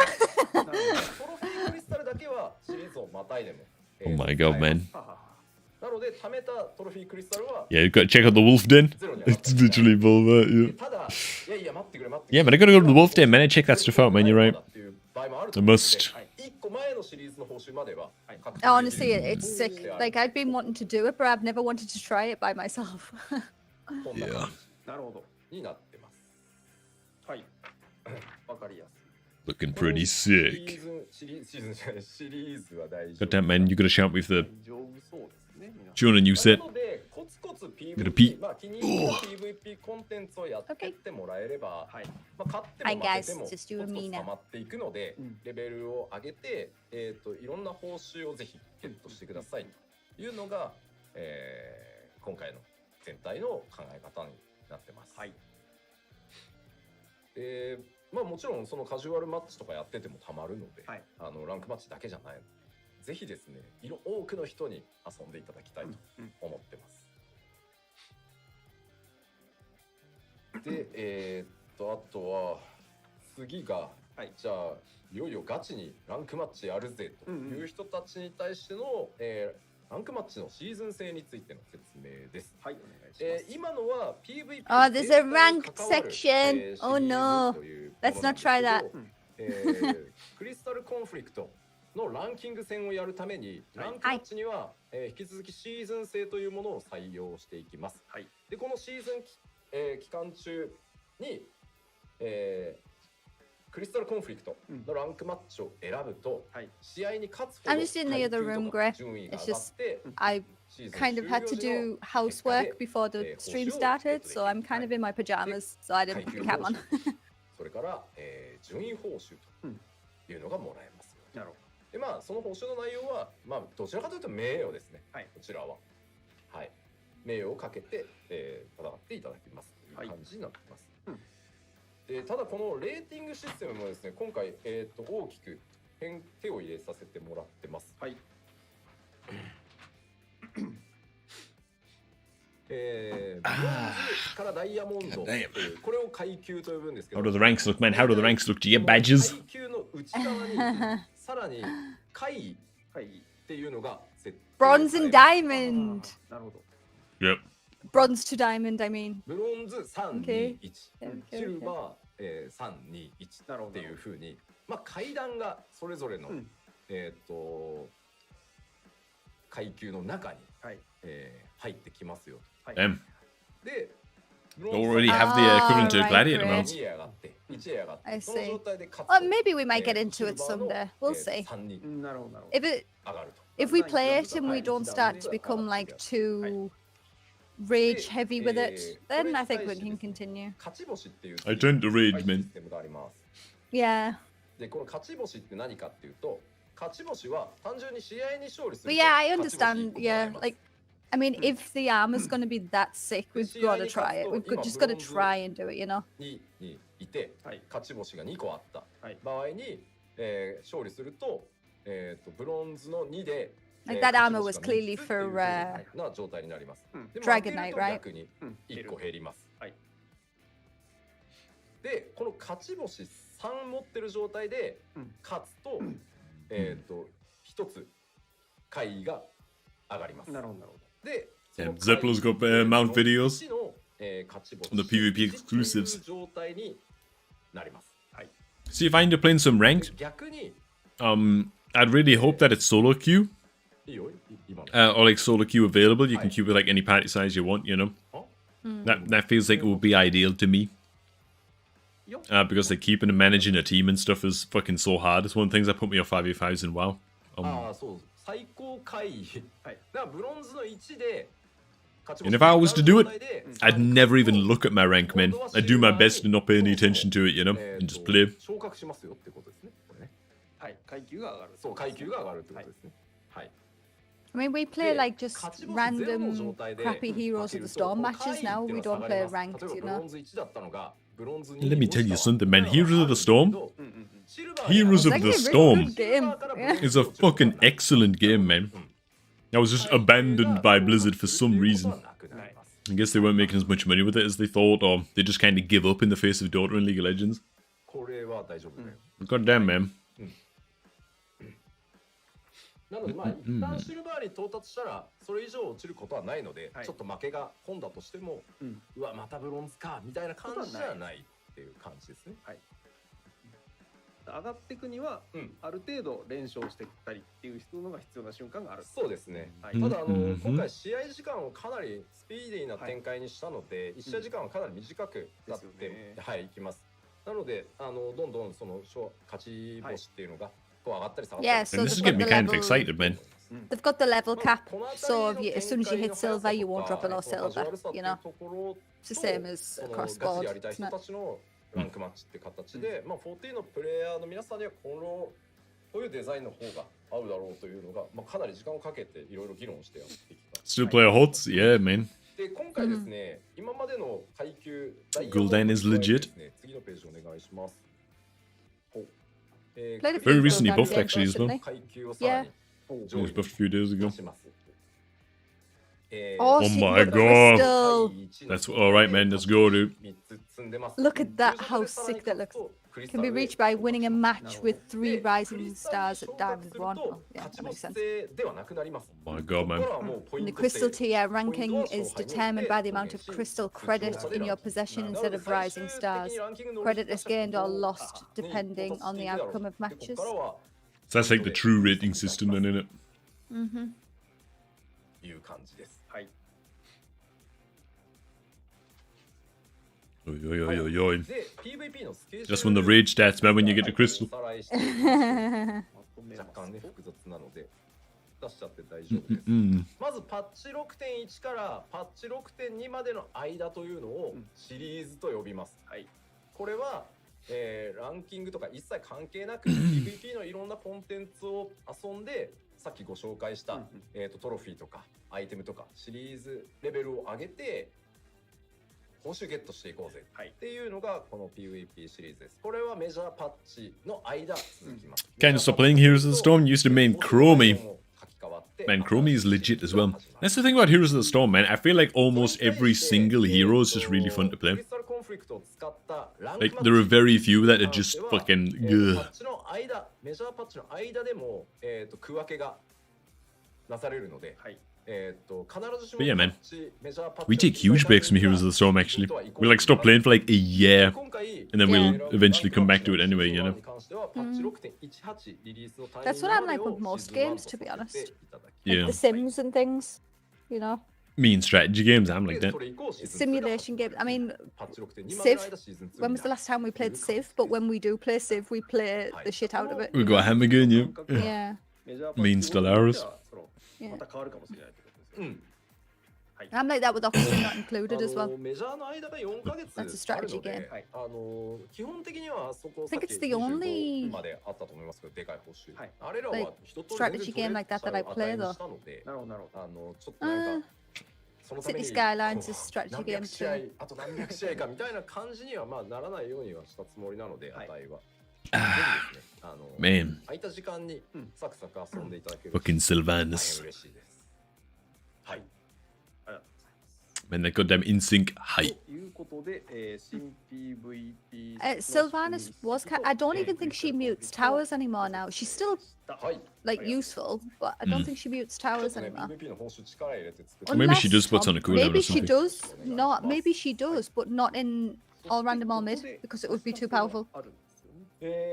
[SPEAKER 3] Oh my god, man. Yeah, you've got to check out the Wolf Den. It's literally Bolvar, yeah. Yeah, man, I gotta go to the Wolf Den, man, and check that stuff out, man. You're right. I must.
[SPEAKER 1] Honestly, it's sick. Like, I've been wanting to do it, but I've never wanted to try it by myself.
[SPEAKER 3] Yeah. Looking pretty sick. Goddamn, man, you gotta shout me for the... Showing a new set. Gonna pee.
[SPEAKER 1] Okay. Hi guys, just you and me now.
[SPEAKER 2] レベルを上げて、いろんな報酬をぜひゲットしてくださいというのが、今回の全体の考え方になってます。はい。まあもちろんそのカジュアルマッチとかやっててもたまるので、ランクマッチだけじゃないので。ぜひですね、多くの人に遊んでいただきたいと思ってます。で、あとは次が、じゃあいよいよガチにランクマッチやるぜという人たちに対しての、ランクマッチのシーズン制についての説明です。はい、お願いします。今のは PVP。Oh,
[SPEAKER 1] there's a ranked section. Oh no. Let's not try that.
[SPEAKER 2] クリスタルコンフリクトのランキング戦をやるために、ランクマッチには、引き続きシーズン制というものを採用していきます。はい、でこのシーズン期間中に、クリスタルコンフリクトのランクマッチを選ぶと、試合に勝つほど
[SPEAKER 1] I'm just in the other room, Gray. It's just I kind of had to do housework before the stream started, so I'm kind of in my pajamas, so I didn't put the cam on.
[SPEAKER 2] それから、順位報酬というのがもらえます。なるほど。でまあその報酬の内容はまあどちらかというと名誉ですね。はい、こちらははい名誉をかけて、戦っていただきますという感じになっています。でただこのレーティングシステムもですね今回大きく手を入れさせてもらってます。はい。ブロンズからダイヤモンドこれを階級と呼ぶんですけど。
[SPEAKER 3] How do the ranks look, man? How do the ranks look? Do you get badges?
[SPEAKER 2] 階級の内側にさらに階っていうのが設定。
[SPEAKER 1] Bronze and diamond.
[SPEAKER 2] なるほど。
[SPEAKER 3] Yep.
[SPEAKER 1] Bronze to diamond, I mean.
[SPEAKER 2] ブロンズ321、シルバー321っていう風に、まあ階段がそれぞれの階級の中に入ってきますよ。で。
[SPEAKER 3] Already have the equivalent to gladiator mounts.
[SPEAKER 1] I see. Well, maybe we might get into it someday. We'll see. If we play it and we don't start to become like too rage heavy with it, then I think we can continue.
[SPEAKER 2] 勝ち星っていう
[SPEAKER 3] I tend to rage,
[SPEAKER 2] シ
[SPEAKER 3] man.
[SPEAKER 2] ステムがあります。
[SPEAKER 1] Yeah.
[SPEAKER 2] で、この勝ち星って何かっていうと、勝ち星は単純に試合に勝利する
[SPEAKER 1] But
[SPEAKER 2] と
[SPEAKER 1] yeah, I
[SPEAKER 2] 勝ち星
[SPEAKER 1] understand.
[SPEAKER 2] 一個もらえ
[SPEAKER 1] Yeah,
[SPEAKER 2] ます。
[SPEAKER 1] like, I mean, if the armor's going to be that sick, we've got to try it. We've just got to try and do it, you know?
[SPEAKER 2] にいて、
[SPEAKER 4] はい
[SPEAKER 2] 勝ち星が2個あった
[SPEAKER 4] はい
[SPEAKER 2] 場合に、勝利すると、ブロンズの2で、
[SPEAKER 1] Like that armor was clearly for
[SPEAKER 2] な状態になります。
[SPEAKER 4] うん
[SPEAKER 2] でも
[SPEAKER 1] Dragon
[SPEAKER 2] 負ける
[SPEAKER 1] Knight,
[SPEAKER 2] と
[SPEAKER 1] right?
[SPEAKER 2] 逆に1個減ります。
[SPEAKER 4] はい
[SPEAKER 2] で、この勝ち星3持ってる状態で
[SPEAKER 4] うん
[SPEAKER 2] 勝つと、1つ回位が上がります。
[SPEAKER 4] なるほどなるほど。
[SPEAKER 2] で、
[SPEAKER 3] Yeah,
[SPEAKER 2] その
[SPEAKER 3] Zeplo's got
[SPEAKER 2] 回位
[SPEAKER 3] mount videos
[SPEAKER 2] 1の、勝ち星
[SPEAKER 3] on the PvP
[SPEAKER 2] っていう
[SPEAKER 3] exclusives.
[SPEAKER 2] 状態になります。
[SPEAKER 3] See, if I end up playing some ranked,
[SPEAKER 2] 逆に
[SPEAKER 3] I'd really hope that it's solo queue,
[SPEAKER 2] いいよ今の
[SPEAKER 3] or like solo queue available. You can queue with like any party size you want, you know. That feels like it would be ideal to me. Because like keeping and managing a team and stuff is fucking so hard. It's one of the things that put me off 5v5s in WoW.
[SPEAKER 2] ああ、そう、最高回位。
[SPEAKER 4] はい
[SPEAKER 2] だからブロンズの1で勝ち
[SPEAKER 3] And if I was to do it, I'd never even look at my rank, man. I'd do my best to not pay any attention to it, you know, and just play.
[SPEAKER 2] 昇格しますよってことですね。これね。
[SPEAKER 4] はい、階級が上がる。
[SPEAKER 2] そう、階級が上がるってことですね。はい。
[SPEAKER 1] I mean, we play like just random crappy Heroes of the Storm matches now. We don't play ranked, you know?
[SPEAKER 3] Let me tell you something, man. Heroes of the Storm?
[SPEAKER 4] うんうんうん。
[SPEAKER 3] Heroes
[SPEAKER 1] It's
[SPEAKER 3] of
[SPEAKER 1] actually
[SPEAKER 3] the
[SPEAKER 1] a really
[SPEAKER 3] Storm
[SPEAKER 1] good game. Yeah.
[SPEAKER 3] is a fucking excellent game, man. That was just abandoned by Blizzard for some reason. I guess they weren't making as much money with it as they thought, or they just kind of give up in the face of Dota and League of Legends.
[SPEAKER 2] これは大丈夫だよ。
[SPEAKER 3] God damn, man.
[SPEAKER 2] なので、まあ、一旦シルバーに到達したら、それ以上落ちることはないので、ちょっと負けが込んだとしても、うわ、またブロンズか、みたいな感じじゃないっていう感じですね。
[SPEAKER 4] はい。上がっていくには、ある程度連勝していったりっていうのが必要な瞬間がある。
[SPEAKER 2] そうですね。
[SPEAKER 4] はい
[SPEAKER 2] ただ今回試合時間をかなりスピーディーな展開にしたので、1試合時間はかなり短くなってはいいきます。なのでどんどんその勝ち星っていうのがこう上がったり下がったり。
[SPEAKER 1] Yeah, so
[SPEAKER 3] And this is
[SPEAKER 1] they've
[SPEAKER 3] getting
[SPEAKER 1] got
[SPEAKER 3] me
[SPEAKER 1] the
[SPEAKER 3] kind of
[SPEAKER 1] level.
[SPEAKER 3] excited, man.
[SPEAKER 1] They've got the level cap, so if you, as soon as you hit silver, you won't drop below silver. You know, it's the same as across
[SPEAKER 2] ガチ
[SPEAKER 1] board.
[SPEAKER 2] でやりたい
[SPEAKER 1] Isn't
[SPEAKER 2] 人
[SPEAKER 1] it?
[SPEAKER 2] たちのランクマッチって形で、まあ14のプレイヤーの皆さんにはこういうデザインの方が合うだろうというのが、まあ、かなり時間をかけていろいろ議論してやってきた。
[SPEAKER 3] Still play a HOTS? Yeah, man.
[SPEAKER 2] で今回ですね、今までの階級
[SPEAKER 3] Gul'dan is legit.
[SPEAKER 2] 次のページお願いします。
[SPEAKER 1] Played a few
[SPEAKER 3] Very recently
[SPEAKER 1] Gul'dan
[SPEAKER 3] buffed
[SPEAKER 1] games
[SPEAKER 3] actually as well.
[SPEAKER 1] recently.
[SPEAKER 2] 階級をさらに
[SPEAKER 3] He was buffed a few days ago.
[SPEAKER 2] 出します。
[SPEAKER 1] Oh,
[SPEAKER 3] Oh
[SPEAKER 1] she
[SPEAKER 3] my
[SPEAKER 1] got
[SPEAKER 3] god.
[SPEAKER 1] crystal.
[SPEAKER 3] That's alright, man. Let's go, dude.
[SPEAKER 1] Look at that, how sick that looks. Can be reached by winning a match with 3 rising stars at Diamond 1. Oh, yeah, that makes sense.
[SPEAKER 3] Oh my god, man.
[SPEAKER 1] And the crystal tier ranking is determined by the amount of crystal credit in your possession instead of rising stars. Credit is gained or lost depending on the outcome of matches.
[SPEAKER 3] So that's like the true rating system, then, isn't it?
[SPEAKER 1] Mm-hmm.
[SPEAKER 2] いう感じです。はい。
[SPEAKER 3] Oi, oi, oi, oi, oi.
[SPEAKER 2] で、PVP のスケジュール
[SPEAKER 3] Just when the rage stats, man, when you get the crystal.
[SPEAKER 2] おさらいしていきます若干ね、複雑なので出しちゃって大丈夫です。まずパッチ 6.1 からパッチ 6.2 までの間というのをシリーズと呼びます。はい。これは、ランキングとか一切関係なく PVP のいろんなコンテンツを遊んで、さっきご紹介した、トロフィーとかアイテムとかシリーズレベルを上げて報酬ゲットしていこうぜっていうのがこの PVP シリーズです。これはメジャーパッチの間続きます。
[SPEAKER 3] Kind of stop playing Heroes of the Storm, used to main Chromie. Man, Chromie is legit as well. That's the thing about Heroes of the Storm, man. I feel like almost every single hero is just really fun to play. Like, there are very few that are just fucking...
[SPEAKER 2] パッチの間、メジャーパッチの間でも、区分けがなされるので、必ずしも
[SPEAKER 3] But yeah, man.
[SPEAKER 2] パッチメジャーパッチ
[SPEAKER 3] We take huge breaks from Heroes of the Storm, actually. We like stop playing for like a year, and then we'll eventually come back to it anyway, you know?
[SPEAKER 1] That's what I'm like with most games, to be honest. Like
[SPEAKER 3] Yeah.
[SPEAKER 1] The Sims and things, you know?
[SPEAKER 3] Me and strategy games, I'm like that.
[SPEAKER 1] Simulation games. I mean, Civ. When was the last time we played Civ? But when we do play Civ, we play the shit out of it.
[SPEAKER 3] We got Hammer again, yeah.
[SPEAKER 1] Yeah.
[SPEAKER 3] Me and Stellaris.
[SPEAKER 1] Yeah.
[SPEAKER 4] また変わるかもしれないってことですよね。
[SPEAKER 1] I'm like that with Oxygen not included as well.
[SPEAKER 2] メジャーの間が4ヶ月
[SPEAKER 1] That's a strategy
[SPEAKER 2] あるので
[SPEAKER 1] game.
[SPEAKER 2] 基本的にはそこ
[SPEAKER 1] I
[SPEAKER 2] さっ
[SPEAKER 1] think
[SPEAKER 2] き
[SPEAKER 1] it's the only
[SPEAKER 2] 25まであったと思いますけど、でかい報酬。
[SPEAKER 4] はい。
[SPEAKER 2] あれらは
[SPEAKER 1] like
[SPEAKER 2] 一通り全然
[SPEAKER 1] strategy game like that that I play
[SPEAKER 2] 値
[SPEAKER 1] though.
[SPEAKER 2] したので、
[SPEAKER 4] なるほどなるほど。
[SPEAKER 2] ちょっとなんか、そのため
[SPEAKER 1] City
[SPEAKER 2] に
[SPEAKER 1] Skylines is strategy
[SPEAKER 2] 何
[SPEAKER 1] game
[SPEAKER 2] 百試合
[SPEAKER 1] too.
[SPEAKER 2] あと何百試合かみたいな感じにはまあならないようにはしたつもりなので、
[SPEAKER 4] はい
[SPEAKER 2] 値は。
[SPEAKER 3] Ah,
[SPEAKER 2] ぜひですね、
[SPEAKER 3] man.
[SPEAKER 2] 空いた時間にサクサク遊んでいただける
[SPEAKER 3] Fucking
[SPEAKER 2] と大
[SPEAKER 3] Sylvanas.
[SPEAKER 2] 変嬉しいです。はい。
[SPEAKER 3] Man, that goddamn InSync. Hi.
[SPEAKER 4] ということで、新 PVP
[SPEAKER 1] Sylvanas was. I don't even think she mutes towers anymore now. She's still
[SPEAKER 2] はい。
[SPEAKER 1] like useful, but I don't think she mutes
[SPEAKER 2] ちょっ
[SPEAKER 1] towers
[SPEAKER 2] とね、
[SPEAKER 1] anymore.
[SPEAKER 2] PVP の報酬力入れて作って
[SPEAKER 3] Maybe she
[SPEAKER 1] Unless,
[SPEAKER 3] just puts on a cooldown or
[SPEAKER 1] maybe she
[SPEAKER 3] something.
[SPEAKER 1] does not. Maybe she does, but not in all random or mid because it would be too powerful.
[SPEAKER 4] あるんですよね。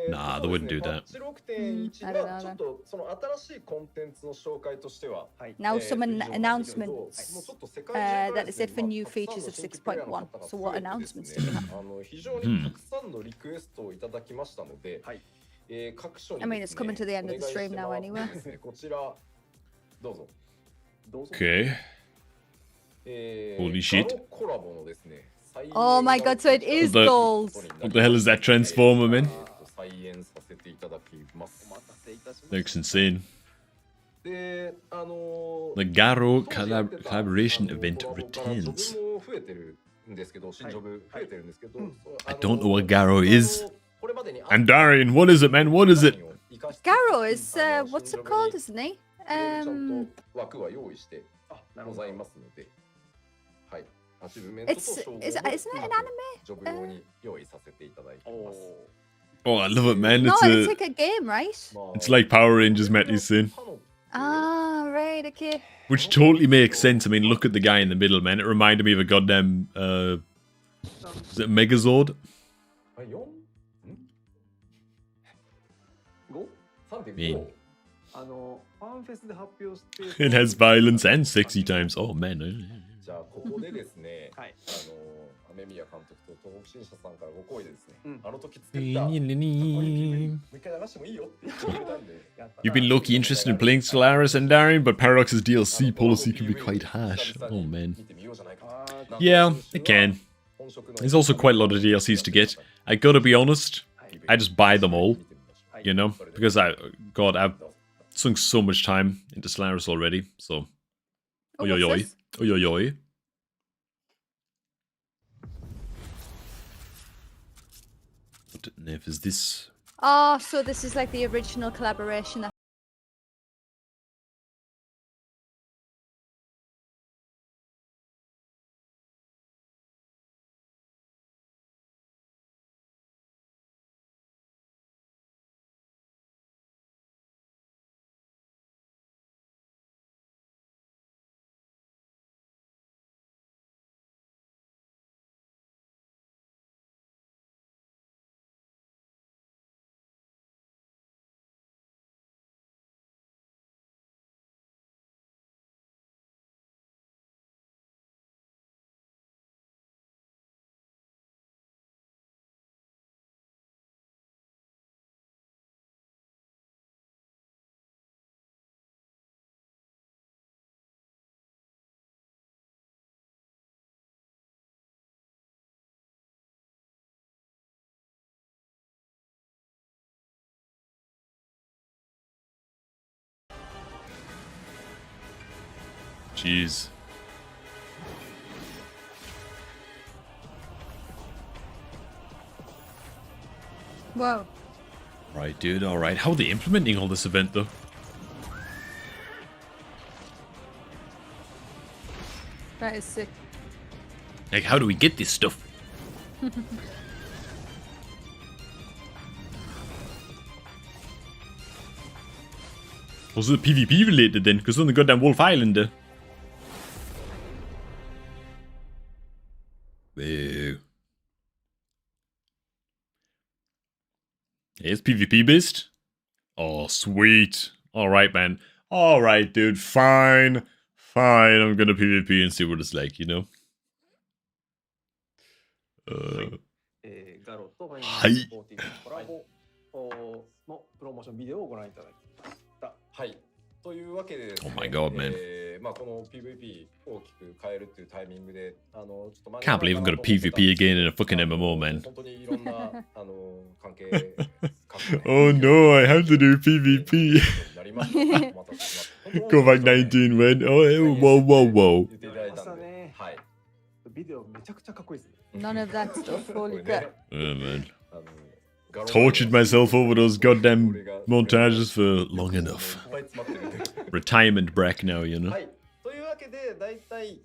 [SPEAKER 3] Nah, they wouldn't do that.
[SPEAKER 2] パッチ6.1
[SPEAKER 1] I don't
[SPEAKER 2] は
[SPEAKER 1] know
[SPEAKER 2] ちょっとその新しいコンテンツの紹介としては、
[SPEAKER 1] Now, some
[SPEAKER 2] 非常に
[SPEAKER 1] announcements
[SPEAKER 2] もうちょっと世界中から
[SPEAKER 1] that
[SPEAKER 2] で
[SPEAKER 1] is
[SPEAKER 2] すね
[SPEAKER 1] it for new
[SPEAKER 2] たくさんの
[SPEAKER 1] features of
[SPEAKER 2] 新規プレイヤーの方が
[SPEAKER 1] 6.1. So, what
[SPEAKER 2] 増えて
[SPEAKER 1] announcements
[SPEAKER 2] です
[SPEAKER 1] do
[SPEAKER 2] ね
[SPEAKER 1] we have?
[SPEAKER 2] 非常にたくさんのリクエストをいただきましたので、各所に
[SPEAKER 1] I mean,
[SPEAKER 2] です
[SPEAKER 1] it's
[SPEAKER 2] ね
[SPEAKER 1] coming to the end of the
[SPEAKER 2] お願い
[SPEAKER 1] stream
[SPEAKER 2] して
[SPEAKER 1] now
[SPEAKER 2] 回って
[SPEAKER 1] anyway.
[SPEAKER 2] ですねこちらどうぞ。
[SPEAKER 3] Okay. Holy shit.
[SPEAKER 2] ガロコラボのですね
[SPEAKER 1] Oh my god, so it is
[SPEAKER 3] The-
[SPEAKER 1] gold.
[SPEAKER 3] What the hell is that transformer, man?
[SPEAKER 2] 再演させていただきます。
[SPEAKER 3] Looks insane.
[SPEAKER 2] で、
[SPEAKER 3] The Garo collaboration event returns.
[SPEAKER 2] ジョブも増えてるんですけど、新ジョブ増えてるんですけど、
[SPEAKER 3] I don't know what Garo is.
[SPEAKER 2] これまでに
[SPEAKER 3] And Darian, what is it, man? What is it?
[SPEAKER 1] Garo is what's it called, isn't he?
[SPEAKER 2] ちゃんと枠は用意してございますので、はい。アチブメントと
[SPEAKER 1] It's
[SPEAKER 2] 称号も
[SPEAKER 1] isn't it an anime?
[SPEAKER 2] ジョブ用に用意させていただいています。
[SPEAKER 3] Oh, I love it, man.
[SPEAKER 1] No,
[SPEAKER 3] It's
[SPEAKER 1] it's
[SPEAKER 3] a,
[SPEAKER 1] like a game, right?
[SPEAKER 3] it's like Power Rangers, Matty's saying.
[SPEAKER 1] Ah, right, okay.
[SPEAKER 3] Which totally makes sense. I mean, look at the guy in the middle, man. It reminded me of a goddamn, is it Megazord?
[SPEAKER 2] あ、4?
[SPEAKER 4] 5?
[SPEAKER 3] Man.
[SPEAKER 4] ファンフェスで発表して
[SPEAKER 3] It has violence and sexy times. Oh, man.
[SPEAKER 2] じゃあここでですね、雨宮監督と東北新社さんからご好意でですね、あの時作ったかっこいい PV もう一回流してもいいよって言ってくれたんで
[SPEAKER 3] You've been low-key interested in playing Stellaris and Darian, but Paradox's DLC policy can be quite harsh. Oh, man.
[SPEAKER 2] 見てみようじゃないかと。
[SPEAKER 3] Yeah, it can. There's also quite a lot of DLCs to get. I gotta be honest, I just buy them all, you know? Because I've sunk so much time into Stellaris already, so...
[SPEAKER 1] Oh,
[SPEAKER 3] Oi, oi, oi.
[SPEAKER 1] what's this?
[SPEAKER 3] Oi, oi, oi. What on earth is this?
[SPEAKER 1] Oh, so this is like the original collaboration.
[SPEAKER 3] Jeez.
[SPEAKER 1] Whoa.
[SPEAKER 3] Right, dude, alright. How are they implementing all this event, though?
[SPEAKER 1] That is sick.
[SPEAKER 3] Like, how do we get this stuff? Was it PvP related then? Because on the goddamn Wolf Island. Boo. It's PvP based? Oh, sweet. Alright, man. Alright, dude. Fine. Fine. I'm gonna PvP and see what it's like, you know?
[SPEAKER 4] ガロとファイナル
[SPEAKER 3] はい
[SPEAKER 4] スポーティングコラボのプロモーションビデオをご覧いただきました。
[SPEAKER 2] はい。というわけでですね、
[SPEAKER 3] Oh my god, man.
[SPEAKER 2] まあこの PVP 大きく変えるっていうタイミングで、ちょっと
[SPEAKER 3] Can't believe I'm gonna PvP again in a fucking MMO, man.
[SPEAKER 2] 本当にいろんな関係
[SPEAKER 3] Oh no, I have to do PvP.
[SPEAKER 2] なりました。お待たせしました。
[SPEAKER 3] Go back 19 when. Oh, whoa, whoa, whoa.
[SPEAKER 2] 言っていただいたんで、はい。
[SPEAKER 4] ビデオめちゃくちゃかっこいいですね。
[SPEAKER 1] None of that stuff. Holy crap.
[SPEAKER 3] Oh man. Tortured myself over those goddamn montages for long enough. Retirement break now, you know.
[SPEAKER 2] はい。というわけで、だいたい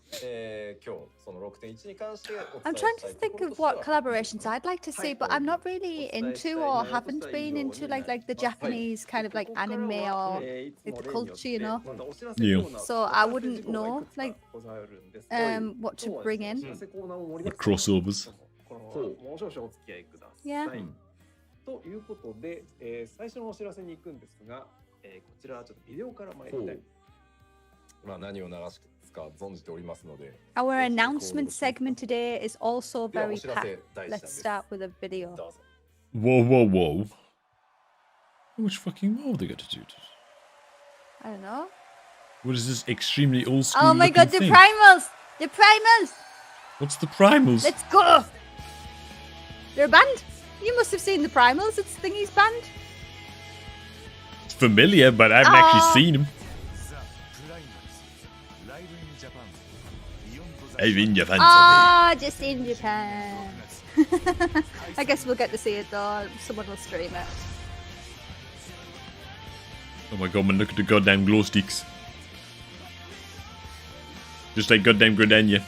[SPEAKER 2] 今日その 6.1 に関してお伝え
[SPEAKER 1] I'm
[SPEAKER 2] し
[SPEAKER 1] trying
[SPEAKER 2] た
[SPEAKER 1] to
[SPEAKER 2] いこと
[SPEAKER 1] think
[SPEAKER 2] と
[SPEAKER 1] of
[SPEAKER 2] しては
[SPEAKER 1] what collaborations I'd like to see, but I'm not really into or haven't been into like the Japanese kind of like anime or like the culture, you know.
[SPEAKER 3] Yeah.
[SPEAKER 1] So I wouldn't know like what to bring in.
[SPEAKER 3] What crossovers?
[SPEAKER 4] もう少々お付き合いください。
[SPEAKER 1] Yeah.
[SPEAKER 4] ということで、最初のお知らせに行くんですが、こちらはちょっとビデオから参りたい。
[SPEAKER 2] まあ何を流すか存じておりますので。
[SPEAKER 1] Our announcement segment today is also
[SPEAKER 2] ではお
[SPEAKER 1] very
[SPEAKER 2] 知らせ
[SPEAKER 1] packed.
[SPEAKER 2] 第一弾
[SPEAKER 1] Let's
[SPEAKER 2] です。
[SPEAKER 1] start with a video.
[SPEAKER 2] どうぞ。
[SPEAKER 3] Whoa, whoa, whoa. How much fucking more have they got to do?
[SPEAKER 1] I don't know.
[SPEAKER 3] What is this extremely old school?
[SPEAKER 1] Oh my god, the
[SPEAKER 3] thing?
[SPEAKER 1] primals! The primals!
[SPEAKER 3] What's the primals?
[SPEAKER 1] Let's go! They're a band. You must have seen the primals. It's Thingy's band.
[SPEAKER 3] It's familiar, but I haven't actually seen him. I've in Japan.
[SPEAKER 1] Ah, just in Japan. I guess we'll get to see it though. Someone will stream it.
[SPEAKER 3] Oh my god, man, look at the goddamn glow sticks. Just like goddamn Gridania.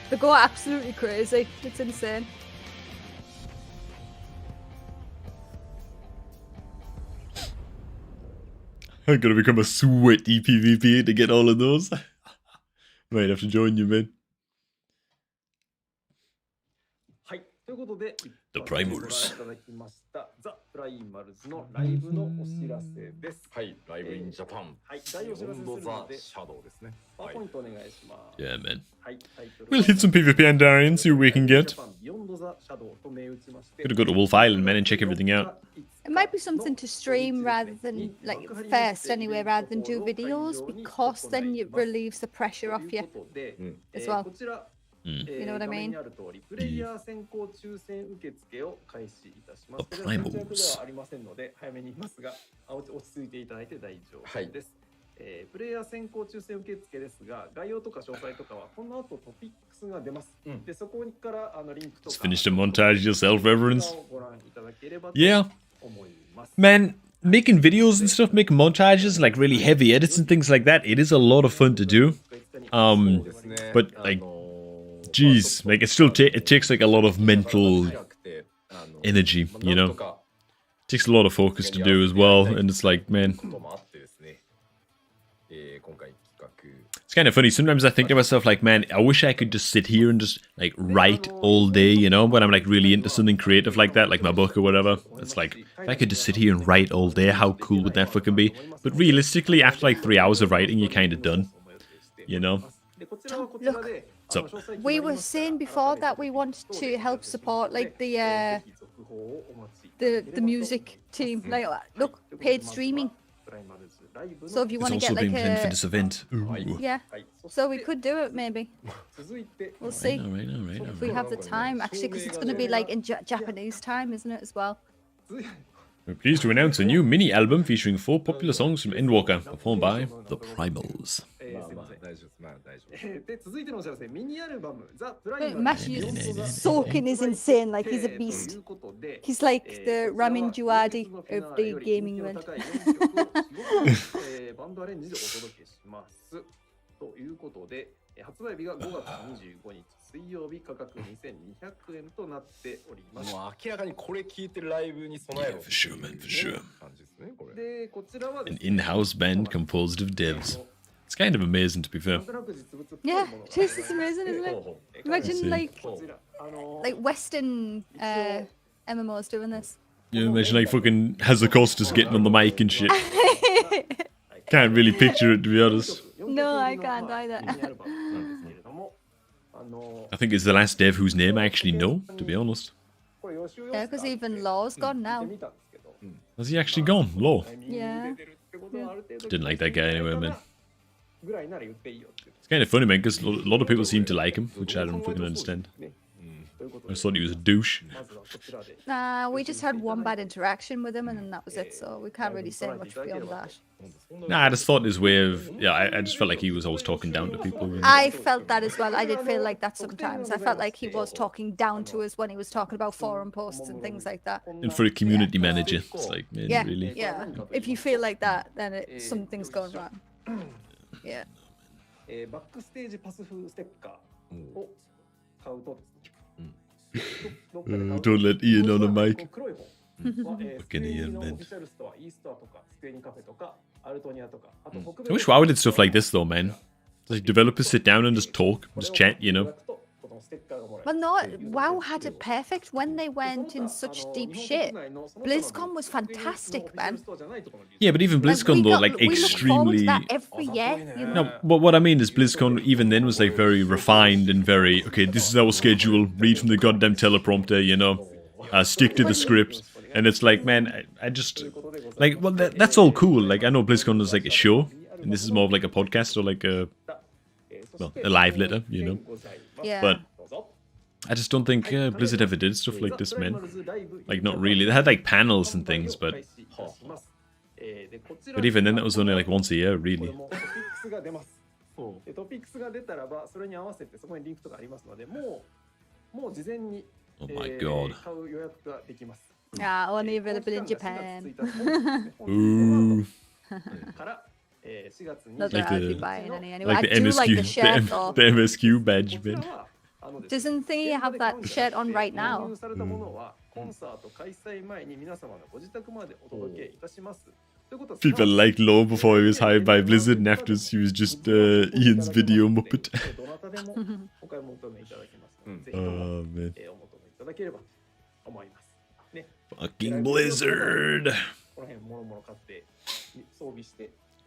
[SPEAKER 1] They go absolutely crazy. It's insane.
[SPEAKER 3] I'm gonna become a sweaty PvP to get all of those. Might have to join you, man.
[SPEAKER 4] はい、ということで、
[SPEAKER 3] The Primals
[SPEAKER 4] いただきましたザ・プライマルズのライブのお知らせです。
[SPEAKER 2] はい、ライブインジャパン。
[SPEAKER 4] はい、大お知らせするの
[SPEAKER 2] ザ・
[SPEAKER 4] で、
[SPEAKER 2] シャドウですね。
[SPEAKER 4] パワーポイントお願いします。
[SPEAKER 3] Yeah, man.
[SPEAKER 4] はい、タイトル
[SPEAKER 3] We'll hit some PvP and Darien, see what we can get. Gotta go to Wolf Island, man, and check everything out.
[SPEAKER 1] It might be something to stream rather than like first anyway, rather than do videos, because then it relieves the pressure off you as well. You know what I mean?
[SPEAKER 3] The Primals.
[SPEAKER 4] プレイヤー先行抽選受付ですが、概要とか詳細とかはこの後トピックスが出ます。で、そこからリンクとか
[SPEAKER 3] Just finish the montage yourself, reverence.
[SPEAKER 4] ご覧いただければと
[SPEAKER 3] Yeah.
[SPEAKER 4] 思います。
[SPEAKER 3] Man, making videos and stuff, making montages, like really heavy edits and things like that, it is a lot of fun to do. But like, geez, like it still it takes like a lot of mental energy, you know? It takes a lot of focus to do as well, and it's like, man. It's kind of funny. Sometimes I think to myself, like, man, I wish I could just sit here and just like write all day, you know, when I'm like really into something creative like that, like my book or whatever. It's like, if I could just sit here and write all day, how cool would that fucking be? But realistically, after like 3 hours of writing, you're kind of done, you know?
[SPEAKER 1] Look,
[SPEAKER 3] What's up?
[SPEAKER 1] we were saying before that we want to help support like the music team. Like, look, paid streaming. So if you want to
[SPEAKER 3] It's
[SPEAKER 1] get
[SPEAKER 3] also
[SPEAKER 1] like
[SPEAKER 3] being planned for this event. Ooh.
[SPEAKER 1] yeah, so we could do it maybe. We'll see
[SPEAKER 3] Alright.
[SPEAKER 1] if we have the time. Actually, because it's going to be like in Japanese time, isn't it, as well?
[SPEAKER 3] We're pleased to announce a new mini album featuring 4 popular songs from Endwalker, performed by The Primals.
[SPEAKER 4] で、続いてのお知らせ、ミニアルバムザ・プライマル
[SPEAKER 1] Mash soaking is insane. Like he's a beast. He's like the Ramin Djawadi of the gaming world.
[SPEAKER 4] バンドアレンジでお届けします。ということで、発売日が5月25日水曜日、価格2200円となっております。
[SPEAKER 2] もう明らかにこれ聞いてるライブに備えろ。
[SPEAKER 3] For sure, man, for sure.
[SPEAKER 2] 感じですね、これ。
[SPEAKER 4] で、こちらは
[SPEAKER 3] An in-house band composed of devs. It's kind of amazing, to be fair.
[SPEAKER 1] Yeah, it is. It's amazing, isn't it? Imagine like Western MMOs doing this.
[SPEAKER 3] Yeah, imagine like fucking Hazakostas getting on the mic and shit. Can't really picture it, to be honest.
[SPEAKER 1] No, I can't either.
[SPEAKER 3] I think it's the last dev whose name I actually know, to be honest.
[SPEAKER 1] Yeah, because even Law's gone now.
[SPEAKER 3] Has he actually gone? Lol.
[SPEAKER 1] Yeah.
[SPEAKER 3] Didn't like that guy anyway, man.
[SPEAKER 4] ぐらいなら言っていいよっていう。
[SPEAKER 3] It's kind of funny, man, because a lot of people seem to like him, which I don't fucking understand. I just thought he was a douche.
[SPEAKER 1] Nah, we just had one bad interaction with him and then that was it, so we can't really say much beyond that.
[SPEAKER 3] Nah, I just thought his way of... Yeah, I just felt like he was always talking down to people. You know?
[SPEAKER 1] I felt that as well. I did feel like that sometimes. I felt like he was talking down to us when he was talking about forum posts and things like that.
[SPEAKER 3] And for a community manager, it's like, man,
[SPEAKER 1] Yeah,
[SPEAKER 3] really?
[SPEAKER 1] yeah. If you feel like that, then something's going wrong. Yeah.
[SPEAKER 4] バックステージパス風ステッカーを買うとですね。
[SPEAKER 3] Don't let Ian on a mic.
[SPEAKER 4] 黒い方はスクエニのオフィシャルストア、イーストアとか、スクエニカフェとか、アルトニアとか、あと北米
[SPEAKER 3] I wish WoW did stuff like this, though, man. Like, developers sit down and just talk, just chat, you know?
[SPEAKER 1] But no, WoW had it perfect when they went in such deep shit. BlizzCon was fantastic, man.
[SPEAKER 3] Yeah, but even BlizzCon, though, like,
[SPEAKER 1] we look forward to
[SPEAKER 3] extremely...
[SPEAKER 1] that every year. You know?
[SPEAKER 3] No, but what I mean is BlizzCon, even then, was, like, very refined and very, okay, this is our schedule, read from the goddamn teleprompter, you know? Stick to the script. And it's like, man, I just... Like, well, that's all cool. Like, I know BlizzCon is, like, a show, and this is more of, like, a podcast or, like, a... Well, a live letter, you know?
[SPEAKER 1] Yeah.
[SPEAKER 3] But... I just don't think Blizzard ever did stuff like this, man. Like, not really. They had, like, panels and things, but even then, that was only, like, once a year, really.
[SPEAKER 4] トピックスが出たらばそれに合わせてそこにリンクとかありますので、もう事前に
[SPEAKER 3] Oh my god.
[SPEAKER 4] 買う予約ができます。
[SPEAKER 1] Yeah, only available in Japan.
[SPEAKER 3] Ooh.
[SPEAKER 4] から4月に
[SPEAKER 1] Not that I'd be buying any anyway.
[SPEAKER 3] Like
[SPEAKER 1] I
[SPEAKER 3] the
[SPEAKER 1] do like the
[SPEAKER 3] MSQ,
[SPEAKER 1] shirt though.
[SPEAKER 3] the MSQ badge, man.
[SPEAKER 1] Doesn't Thingy have that shirt on right now?
[SPEAKER 4] されたものはコンサート開催前に皆様のご自宅までお届けいたします。
[SPEAKER 3] People liked Law before he was hired by Blizzard, and afterwards he was just Ian's video muppet. Oh, man. Fucking Blizzard!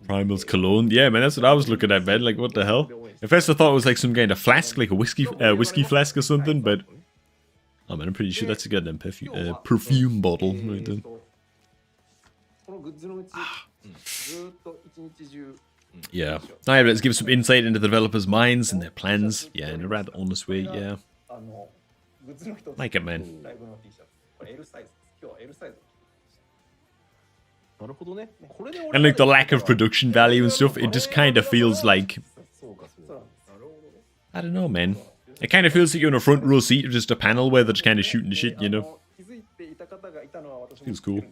[SPEAKER 3] Primal's cologne. Yeah, man, that's what I was looking at, man. Like, what the hell? At first I thought it was like some kind of flask, like a whiskey flask or something, but... Oh, man, I'm pretty sure that's a goddamn perfume bottle right there. Yeah. Alright, let's give some insight into the developers' minds and their plans. Yeah, in a rather honest way, yeah. Like it, man. And like the lack of production value and stuff, it just kind of feels like... I don't know, man. It kind of feels like you're in a front row seat of just a panel where they're just kind of shooting the shit, you know? Feels cool.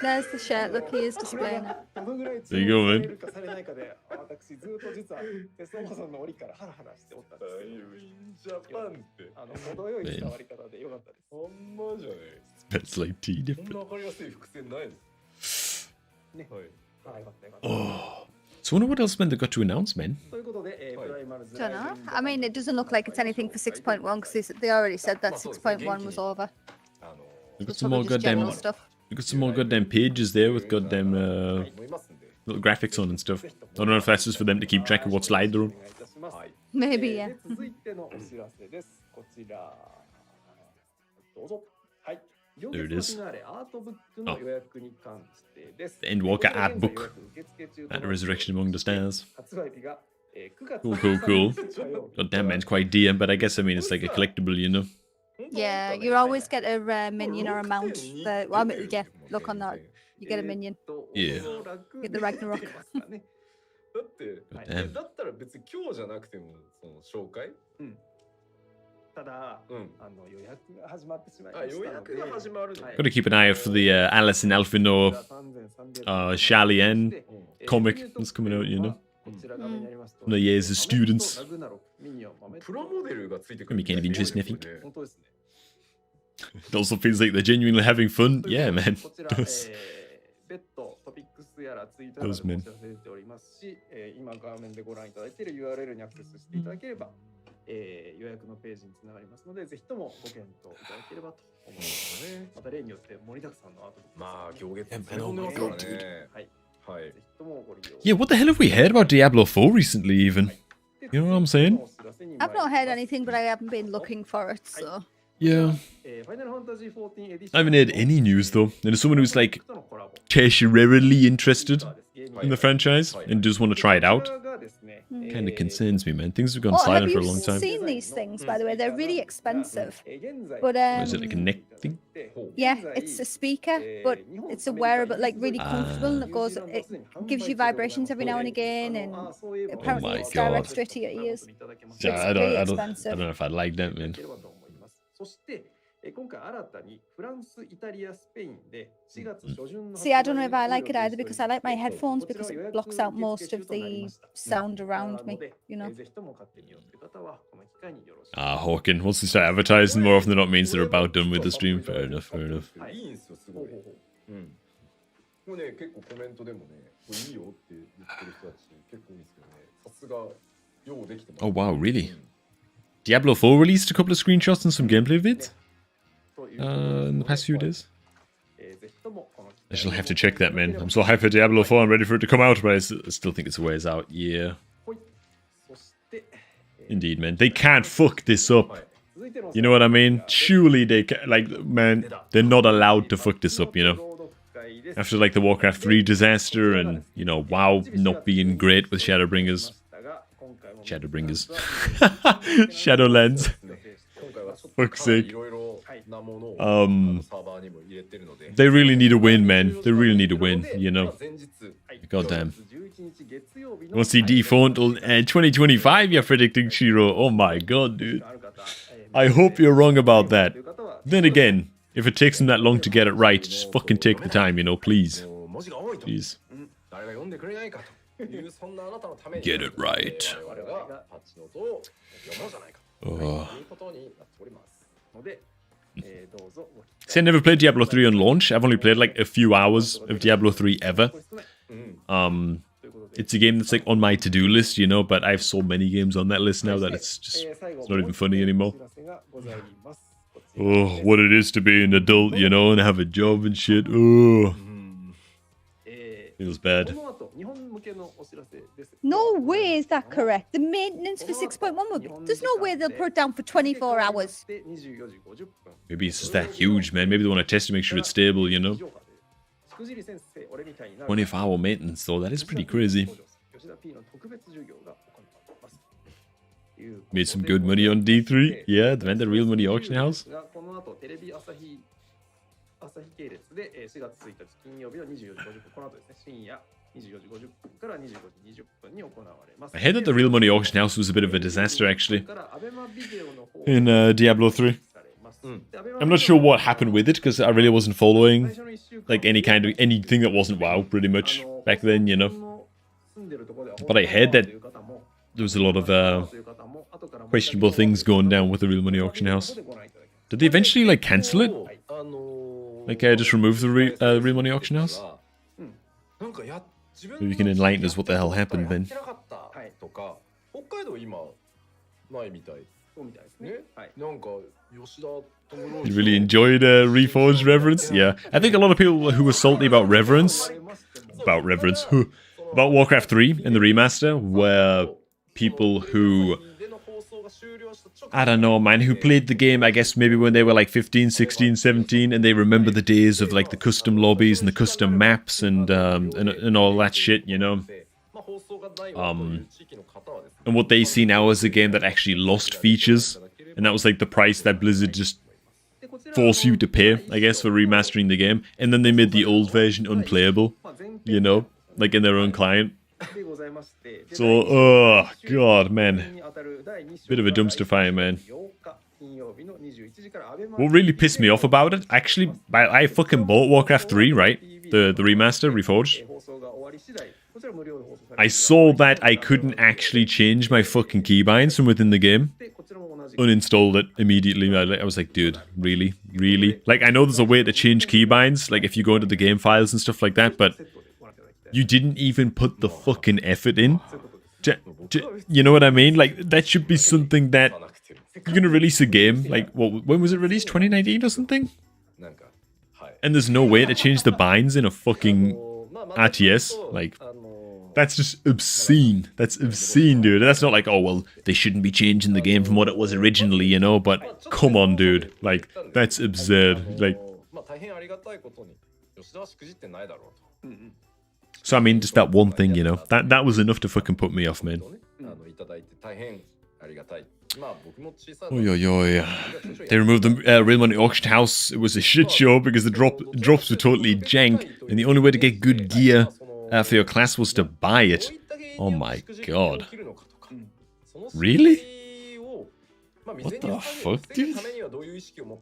[SPEAKER 1] There's the shirt. Look, he is displaying it.
[SPEAKER 3] There you go, man. That's like tea different. Oh. So I wonder what else, man, they got to announce, man.
[SPEAKER 1] Don't know. I mean, it doesn't look like it's anything for 6.1 because they already said that 6.1 was over.
[SPEAKER 3] We got some more goddamn stuff. We got some more goddamn pages there with goddamn little graphics on and stuff. I don't know if that's just for them to keep track of what slide they're on.
[SPEAKER 1] Maybe, yeah.
[SPEAKER 3] There it is. Oh. The Endwalker art book. And the Resurrection Among the Stars. Cool, cool, cool. God damn, man, it's quite dear, but I guess, I mean, it's like a collectible, you know?
[SPEAKER 1] Yeah, you always get a minion or a mount. Well, I mean, yeah, look on that. You get a minion.
[SPEAKER 3] Yeah.
[SPEAKER 1] Get the Ragnarok.
[SPEAKER 3] Damn. Gotta keep an eye out for the Alison Alfino Charlie comic that's coming out, you know? No, yeah, as students. Gonna be kind of interesting, I think. It also feels like they're genuinely having fun. Yeah, man. It does. Those men. Yeah, what the hell have we heard about Diablo 4 recently, even? You know what I'm saying?
[SPEAKER 1] I've not heard anything, but I haven't been looking for it, so...
[SPEAKER 3] Yeah. I haven't heard any news though. And as someone who's like tertiarily interested in the franchise and does want to try it out, kind of concerns me, man. Things have gone
[SPEAKER 1] Oh, have
[SPEAKER 3] silent for
[SPEAKER 1] you
[SPEAKER 3] a long time.
[SPEAKER 1] seen these things, by the way? They're really expensive. But
[SPEAKER 3] Is it like a neck thing?
[SPEAKER 1] yeah, it's a speaker, but it's a wearable, like really comfortable, and it gives you vibrations every now and again, and apparently it's direct straight to your ears. So
[SPEAKER 3] Yeah,
[SPEAKER 1] it's really
[SPEAKER 3] I
[SPEAKER 1] expensive.
[SPEAKER 3] don't know if I like that, man.
[SPEAKER 4] 今回新たにフランス、イタリア、スペインで4月初旬の
[SPEAKER 1] See, I don't know if I like it either because I like my headphones because it blocks out most of the sound around me, you know.
[SPEAKER 3] Ah, Hawking. Once they start advertising more often than not means they're about done with the stream. Fair enough, fair enough.
[SPEAKER 2] いいんすよ、すごい。うん。これね、結構コメントでもね、これいいよって言ってる人たち結構いいんですけどね。さすが、ようできてます。
[SPEAKER 3] Oh, wow, really? Diablo 4 released a couple of screenshots and some gameplay vids in the past few days. I shall have to check that, man. I'm so hyped for Diablo 4, I'm ready for it to come out, but I still think it's a ways out. Yeah. Indeed, man. They can't fuck this up. You know what I mean? Surely they can, like, man, they're not allowed to fuck this up, you know? After, like, the Warcraft 3 disaster and, you know, WoW not being great with Shadowbringers. Shadowlands. Fuck's sake. They really need a win, man. They really need a win, you know? Goddamn. We'll see D4 until 2025, you're predicting, Shiro. Oh my god, dude. I hope you're wrong about that. Then again, if it takes them that long to get it right, just fucking take the time, you know, please. Please. Get it right. Oh. See, I never played Diablo 3 on launch. I've only played like a few hours of Diablo 3 ever. It's a game that's like on my to-do list, you know, but I have so many games on that list now that it's not even funny anymore. Oh, what it is to be an adult, you know, and have a job and shit. Oh. Feels bad.
[SPEAKER 1] No way is that correct. The maintenance for 6.1 there's no way they'll put it down for 24 hours.
[SPEAKER 3] Maybe it's just that huge, man. Maybe they want to test to make sure it's stable, you know? 24-hour maintenance, though. That is pretty crazy. Made some good money on D3. Yeah, they went the real money auction house.
[SPEAKER 4] 朝日系列で4月1日金曜日の24時50分この後ですね深夜24時50分から25時20分に行われます
[SPEAKER 3] I heard that the real money auction house was a bit of a disaster actually in Diablo 3. I'm not sure what happened with it because I really wasn't following like anything that wasn't WoW pretty much back then, you know. But I heard that there was a lot of questionable things going down with the real money auction house. Did they eventually like cancel it? Like, just remove the real money auction house? Maybe you can enlighten us what the hell happened then. You really enjoyed Reforged Reverence? Yeah. I think a lot of people who were salty about Reverence, about Warcraft 3 and the remaster, were people who, I don't know, man, who played the game, I guess, maybe when they were like 15, 16, 17, and they remember the days of like the custom lobbies and the custom maps and all that shit, you know? And what they see now is a game that actually lost features, and that was like the price that Blizzard just forced you to pay, I guess, for remastering the game, and then they made the old version unplayable, you know? Like in their own client. So, oh, God, man. Bit of a dumpster fire, man. What really pissed me off about it, actually, I fucking bought Warcraft 3, right? The remaster, Reforged. I saw that I couldn't actually change my fucking keybinds from within the game. Uninstalled it immediately. I was like, dude, really? Really? Like, I know there's a way to change keybinds, like if you go into the game files and stuff like that, but you didn't even put the fucking effort in. You know what I mean? Like, that should be something that you're gonna release a game. Like, when was it released? 2019 or something? And there's no way to change the binds in a fucking RTS. Like, That's just obscene. That's obscene, dude. That's not like, oh, well, they shouldn't be changing the game from what it was originally, you know? But come on, dude. Like, that's absurd. Like, so, I mean, just that one thing, you know? That was enough to fucking put me off, man. Oy, oy, oy. They removed the Real Money Auction House. It was a shit show because the drops were totally jank, and the only way to get good gear for your class was to buy it. Oh my god. Really? What the fuck, dude?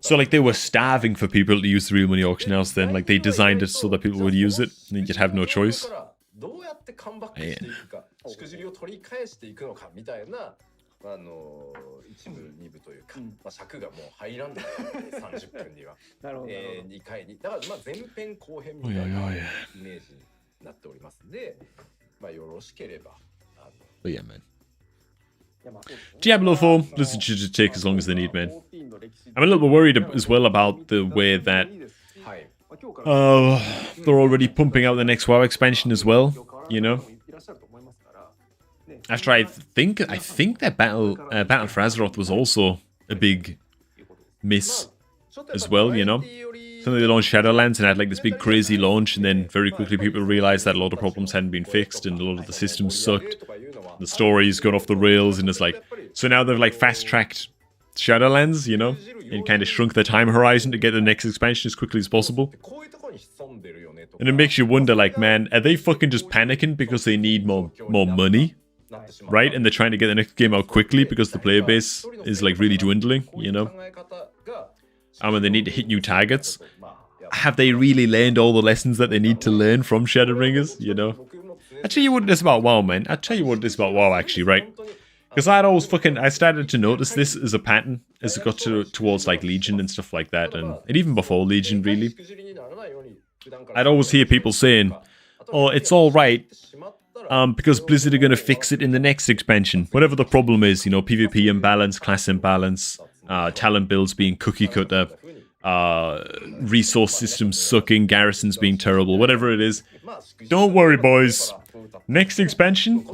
[SPEAKER 3] So, like, they were starving for people to use the Real Money Auction House then? Like, they designed it so that people would use it, and you'd have no choice? Man.
[SPEAKER 2] 一部二部というか、尺がもう入らんで30分には2回にだから前編後編みたいなイメージになっておりますので、よろしければ。
[SPEAKER 3] But yeah, man. Diablo 4, Blizzard should just take as long as they need, man. I'm a little bit worried as well about the way that they're already pumping out the next WoW expansion as well, you know? After I think that Battle for Azeroth was also a big miss as well, you know? Something they launched Shadowlands and had like this big crazy launch, and then very quickly people realized that a lot of problems hadn't been fixed and a lot of the systems sucked. The stories got off the rails, and it's like, so now they've like fast-tracked Shadowlands, you know? And kind of shrunk their time horizon to get the next expansion as quickly as possible. And it makes you wonder, like, man, are they fucking just panicking because they need more money? Right? And they're trying to get the next game out quickly because the player base is like really dwindling, you know? And when they need to hit new targets, have they really learned all the lessons that they need to learn from Shadowbringers, you know? I'll tell you what it is about WoW, man. I'll tell you what it is about WoW, actually, right? Because I started to notice this as a pattern as it got towards like Legion and stuff like that, and even before Legion, really. I'd always hear people saying, oh, it's alright, because Blizzard are going to fix it in the next expansion. Whatever the problem is, you know, PvP imbalance, class imbalance, talent builds being cookie cutter, resource systems sucking, garrisons being terrible, whatever it is. Don't worry, boys. Next expansion,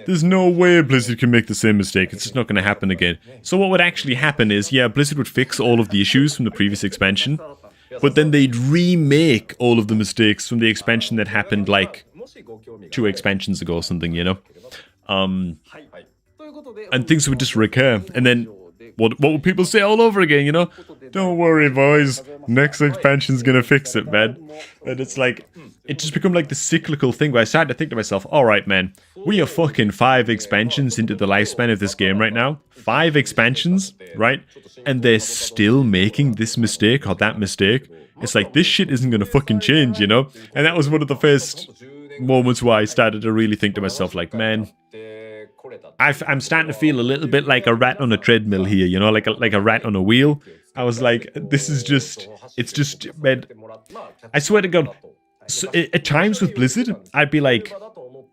[SPEAKER 3] there's no way Blizzard can make the same mistake. It's just not going to happen again. So what would actually happen is, yeah, Blizzard would fix all of the issues from the previous expansion, but then they'd remake all of the mistakes from the expansion that happened like 2 expansions ago or something, you know? And things would just recur. And then, what would people say all over again, you know? Don't worry, boys. Next expansion's gonna fix it, man. And it's like, it just become like the cyclical thing where I started to think to myself, alright, man, we are fucking 5 expansions into the lifespan of this game right now. 5 expansions, right? And they're still making this mistake or that mistake. It's like, this shit isn't gonna fucking change, you know? And that was one of the first moments where I started to really think to myself, like, man, I'm starting to feel a little bit like a rat on a treadmill here, you know, like a rat on a wheel. I was like, this is just, it's just, man, I swear to God, so at times with Blizzard, I'd be like,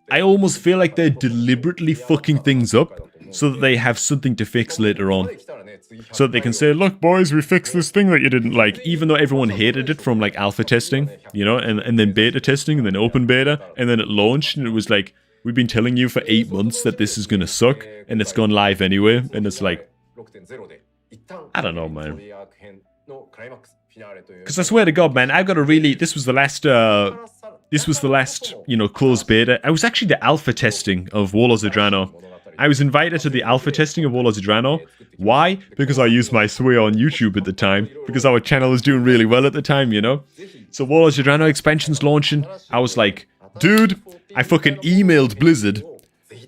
[SPEAKER 3] I almost feel like they're deliberately fucking things up so that they have something to fix later on. So that they can say, look, boys, we fixed this thing that you didn't like, even though everyone hated it from like alpha testing, you know, and then beta testing, and then open beta, and then it launched, and it was like, we've been telling you for 8 months that this is gonna suck, and it's gone live anyway, and it's like, I don't know, man. Because I swear to God, man, I've got to really, this was the last, you know, closed beta. I was actually the alpha testing of Warlords of Draenor. I was invited to the alpha testing of Warlords of Draenor. Why? Because I used my sway on YouTube at the time, because our channel was doing really well at the time, you know? So Warlords of Draenor expansion's launching, I was like, dude, I fucking emailed Blizzard,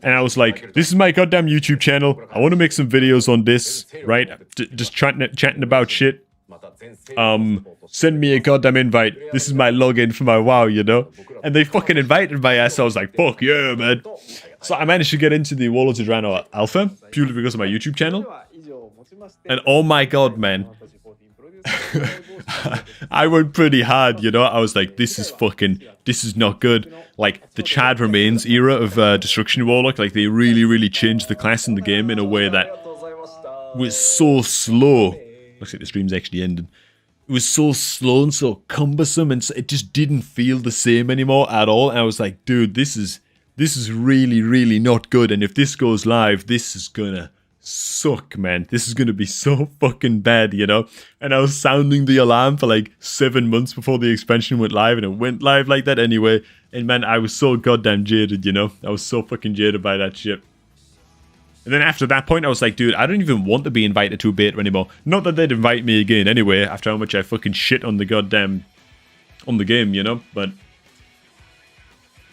[SPEAKER 3] and I was like, this is my goddamn YouTube channel, I want to make some videos on this, right? Just chatting about shit. Send me a goddamn invite. This is my login for my WoW, you know? And they fucking invited my ass, so I was like, fuck yeah, man. So I managed to get into the Warlords of Draenor alpha, purely because of my YouTube channel. And oh my god, man. I went pretty hard, you know? I was like, this is not good. Like, the Chad Remains era of Destruction Warlock, like, they really, really changed the class in the game in a way that was so slow. Looks like the stream's actually ended. It it was so slow and so cumbersome, and it just didn't feel the same anymore at all. And I was like, dude, this is really, really not good. And if this goes live, this is gonna suck, man. This is gonna be so fucking bad, you know? And I was sounding the alarm for like 7 months before the expansion went live, and it went live like that anyway. And man, I was so goddamn jaded, you know? I was so fucking jaded by that shit. And then after that point, I was like, dude, I don't even want to be invited to a beta anymore. Not that they'd invite me again anyway, after how much I fucking shit on the goddamn... on the game, you know? But...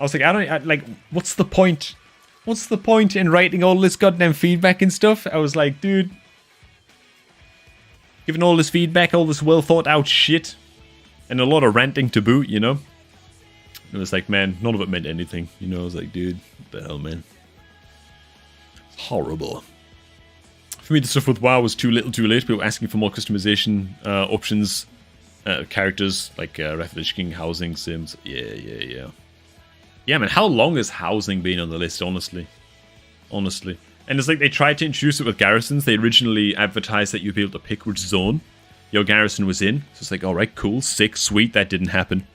[SPEAKER 3] I was like, what's the point? What's the point in writing all this goddamn feedback and stuff? I was like, dude... giving all this feedback, all this well thought out shit, and a lot of ranting to boot, you know? It was like, man, none of it meant anything. You know, I was like, dude, what the hell, man? Horrible. For me, the stuff with WoW was too little too late. People asking for more customization options, characters, like Wrath of the King, housing, sims. Yeah. Yeah, man, how long has housing been on the list, honestly? Honestly. And it's like they tried to introduce it with garrisons. They originally advertised that you'd be able to pick which zone your garrison was in. So it's like, alright, cool, sick, sweet, that didn't happen.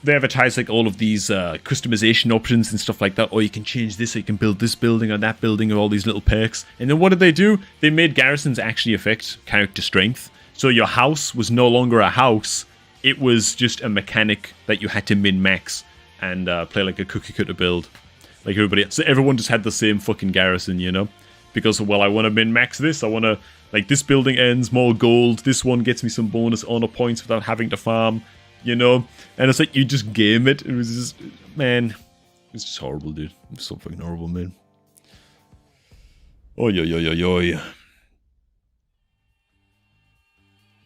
[SPEAKER 3] They advertise like all of these customization options and stuff like that. Or you can change this, or you can build this building or that building, or all these little perks. And then what did they do? They made garrisons actually affect character strength. So your house was no longer a house. It was just a mechanic that you had to min-max and play like a cookie cutter build. Like everybody else. So everyone just had the same fucking garrison, you know? Because, well, I want to min-max this. I want to, like, this building ends, more gold. This one gets me some bonus honor points without having to farm. You know? And it's like, you just game it. It was just, man. It's just horrible, dude. It's so fucking horrible, man. Oi.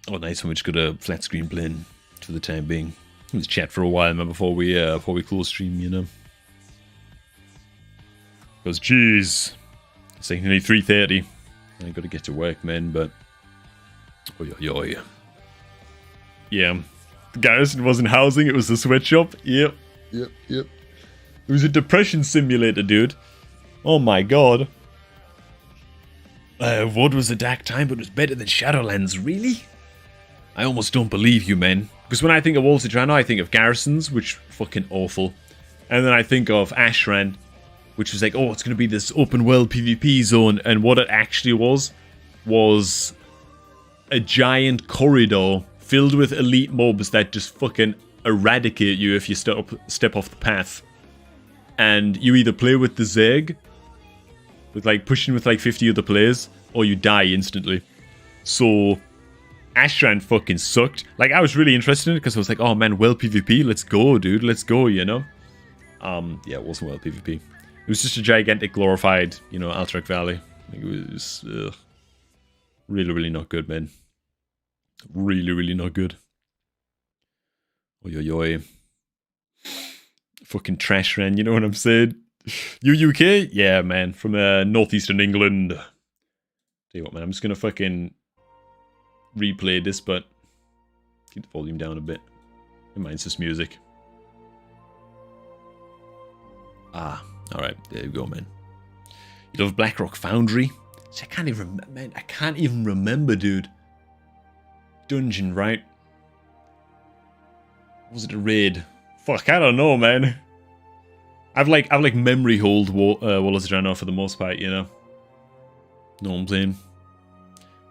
[SPEAKER 3] Oh, nice. We just got a flat screen playing for the time being. Let's chat for a while, man, before we close stream, you know? Because, jeez. It's like nearly 3:30. I gotta get to work, man, but... Oi. Yeah. The garrison wasn't housing, it was the sweatshop. Yep. It was a depression simulator, dude. Oh my god. What was a dark time, but it was better than Shadowlands, really? I almost don't believe you, man. Because when I think of Walls of Drano, I think of garrisons, which are fucking awful. And then I think of Ashran, which was like, oh, it's going to be this open world PvP zone. And what it actually was a giant corridor filled with elite mobs that just fucking eradicate you if you step off the path. And you either play with the Zerg, with like pushing with like 50 other players, or you die instantly. So Ashran fucking sucked. Like, I was really interested in it because I was like, oh man, well PvP, let's go, dude, let's go, you know? Yeah, it wasn't well PvP. It was just a gigantic glorified, you know, Alterac Valley. Like, it was really, really not good, man. Really, really not good. Oi. Fucking trash ran, you know what I'm saying? UK? Yeah, man, from northeastern England. Tell you what, man, I'm just gonna fucking replay this, but keep the volume down a bit. Never mind, it's just music. Ah, alright, there you go, man. You love Blackrock Foundry? See, I can't even remember, man. I can't even remember, dude. Dungeon, right? Was it a raid? Fuck, I don't know, man. I've like memory hold Wallace Drano for the most part, you know. Know what I'm saying?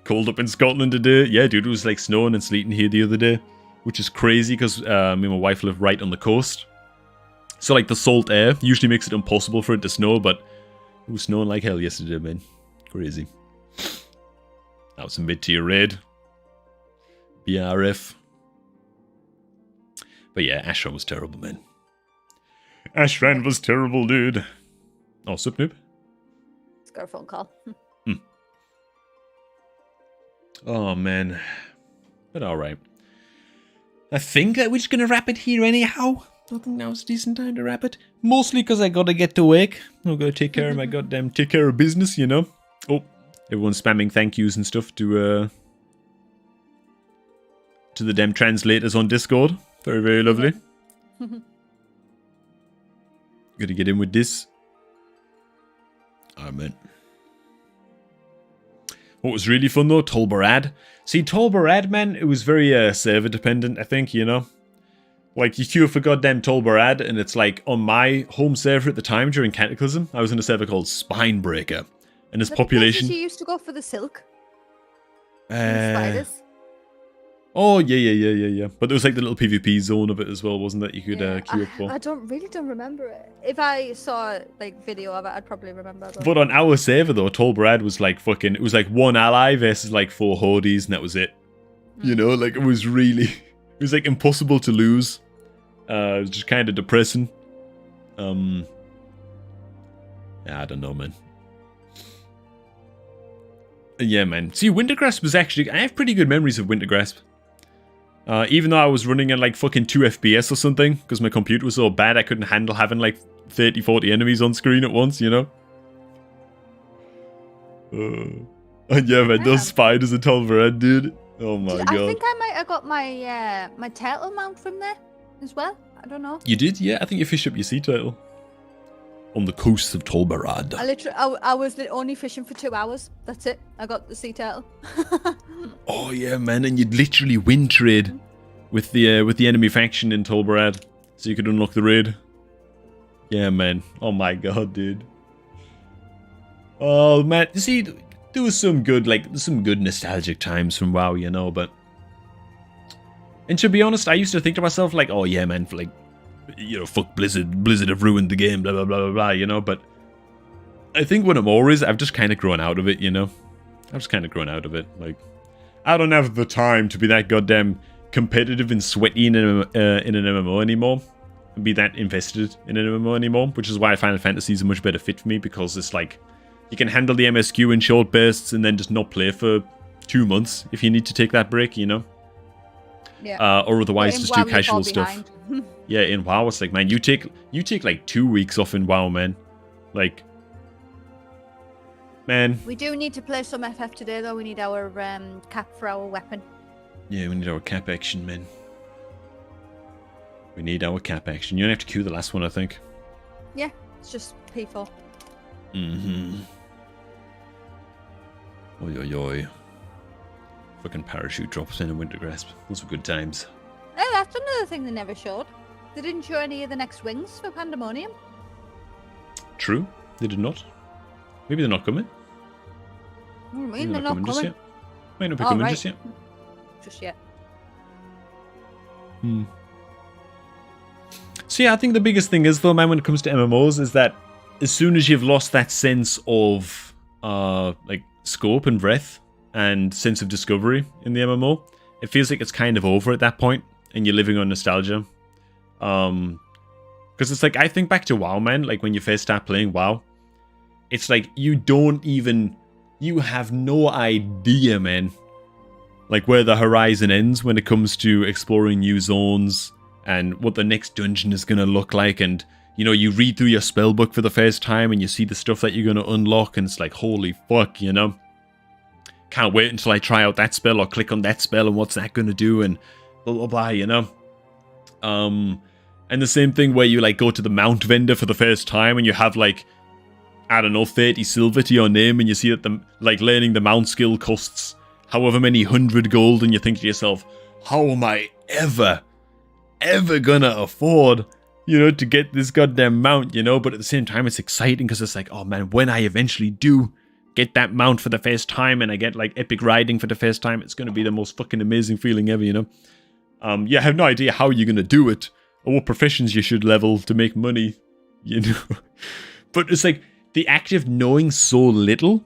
[SPEAKER 3] Cold up in Scotland today. Yeah, dude, it was like snowing and sleeting here the other day, which is crazy because me and my wife live right on the coast. So like the salt air usually makes it impossible for it to snow, but it was snowing like hell yesterday, man. Crazy. That was a mid-tier raid. BRF. But yeah, Ashran was terrible, man. Ashran was terrible, dude. Oh, sup, noob?
[SPEAKER 1] Let's go a phone call.
[SPEAKER 3] Oh, man. But alright. I think that we're just going to wrap it here anyhow. I think now's a decent time to wrap it. Mostly because I got to get to work. I've got to take care of my goddamn... Take care of business, you know? Oh, everyone's spamming thank yous and stuff to the damn translators on Discord. Very, very lovely. Gotta get in with this. Alright, man. What was really fun though, Tol Barad. See, Tol Barad, man, it was very server dependent, I think, you know? Like, you queue for goddamn Tol Barad, and it's like, on my home server at the time during Cataclysm, I was in a server called Spinebreaker. And its population...
[SPEAKER 1] You used to go for the silk.
[SPEAKER 3] Uh,
[SPEAKER 1] spiders.
[SPEAKER 3] Oh, yeah. But there was like the little PvP zone of it as well, wasn't it? You could queue up for.
[SPEAKER 1] I don't remember it. If I saw like video of it, I'd probably remember.
[SPEAKER 3] But on our server though, Tol Barad was like fucking. It was like one ally versus like 4 Hordes, and that was it. You know, like it was really, it was like impossible to lose. It was just kind of depressing. Yeah, I don't know, man. Yeah, man. See, Wintergrasp was actually... I have pretty good memories of Wintergrasp. Even though I was running at like fucking 2 FPS or something, because my computer was so bad I couldn't handle having like 30, 40 enemies on screen at once, you know? And yeah, man, those spiders are Tol Barad, dude. Oh my god.
[SPEAKER 1] I think I might have got my my turtle mount from there as well. I don't know.
[SPEAKER 3] You did? Yeah, I think you fished up your sea turtle. On the coasts of Tol Barad.
[SPEAKER 1] I was only fishing for 2 hours. That's it. I got the sea turtle.
[SPEAKER 3] Oh yeah, man, and you'd literally win trade with the enemy faction in Tol Barad, so you could unlock the raid. Yeah, man. Oh my god, dude. Oh man, you see, there was some good nostalgic times from WoW, you know, but. And to be honest, I used to think to myself like, oh yeah, man, like. You know, fuck Blizzard. Blizzard have ruined the game, blah, blah, blah, blah, blah, you know, but I think what I'm more is, I've just kind of grown out of it, you know? I've just kind of grown out of it. Like, I don't have the time to be that goddamn competitive and sweaty in an MMO anymore. And be that invested in an MMO anymore, which is why Final Fantasy is a much better fit for me, because it's like, you can handle the MSQ in short bursts and then just not play for 2 months if you need to take that break, you know?
[SPEAKER 1] Yeah.
[SPEAKER 3] Or otherwise just do casual stuff. Yeah, in WoW, it's like, man, you take like 2 weeks off in WoW, man. Like, man.
[SPEAKER 1] We do need to play some FF today, though. We need our cap for our weapon.
[SPEAKER 3] Yeah, we need our cap action, man. We need our cap action. You don't have to queue the last one, I think.
[SPEAKER 1] Yeah, it's just P4.
[SPEAKER 3] Mm-hmm. Oi, oi, oi. Fucking parachute drops in Wintergrasp. Those were good times.
[SPEAKER 1] Oh, that's another thing they never showed. They didn't show any of the next wings for Pandemonium.
[SPEAKER 3] True, they did not. Maybe they're not coming.
[SPEAKER 1] What do you mean they're not coming?
[SPEAKER 3] Just yet. Might not be coming just yet.
[SPEAKER 1] Just yet.
[SPEAKER 3] So yeah, I think the biggest thing is though, man, when it comes to MMOs, is that as soon as you've lost that sense of like scope and breadth and sense of discovery in the MMO, it feels like it's kind of over at that point, and you're living on nostalgia. Because it's like, I think back to WoW, man, like when you first start playing WoW, it's like you have no idea, man, like where the horizon ends when it comes to exploring new zones and what the next dungeon is going to look like. And, you know, you read through your spellbook for the first time and you see the stuff that you're going to unlock, and it's like, holy fuck, you know? Can't wait until I try out that spell or click on that spell and what's that going to do and blah, blah, blah, you know? And the same thing where you, like, go to the mount vendor for the first time and you have, like, I don't know, 30 silver to your name, and you see that the, like, learning the mount skill costs however many 100 gold, and you think to yourself, how am I ever gonna afford, you know, to get this goddamn mount, you know? But at the same time, it's exciting because it's like, oh man, when I eventually do get that mount for the first time and I get, like, epic riding for the first time, it's gonna be the most fucking amazing feeling ever, you know? Yeah, I have no idea how you're gonna do it, or what professions you should level to make money, you know? But it's like, the act of knowing so little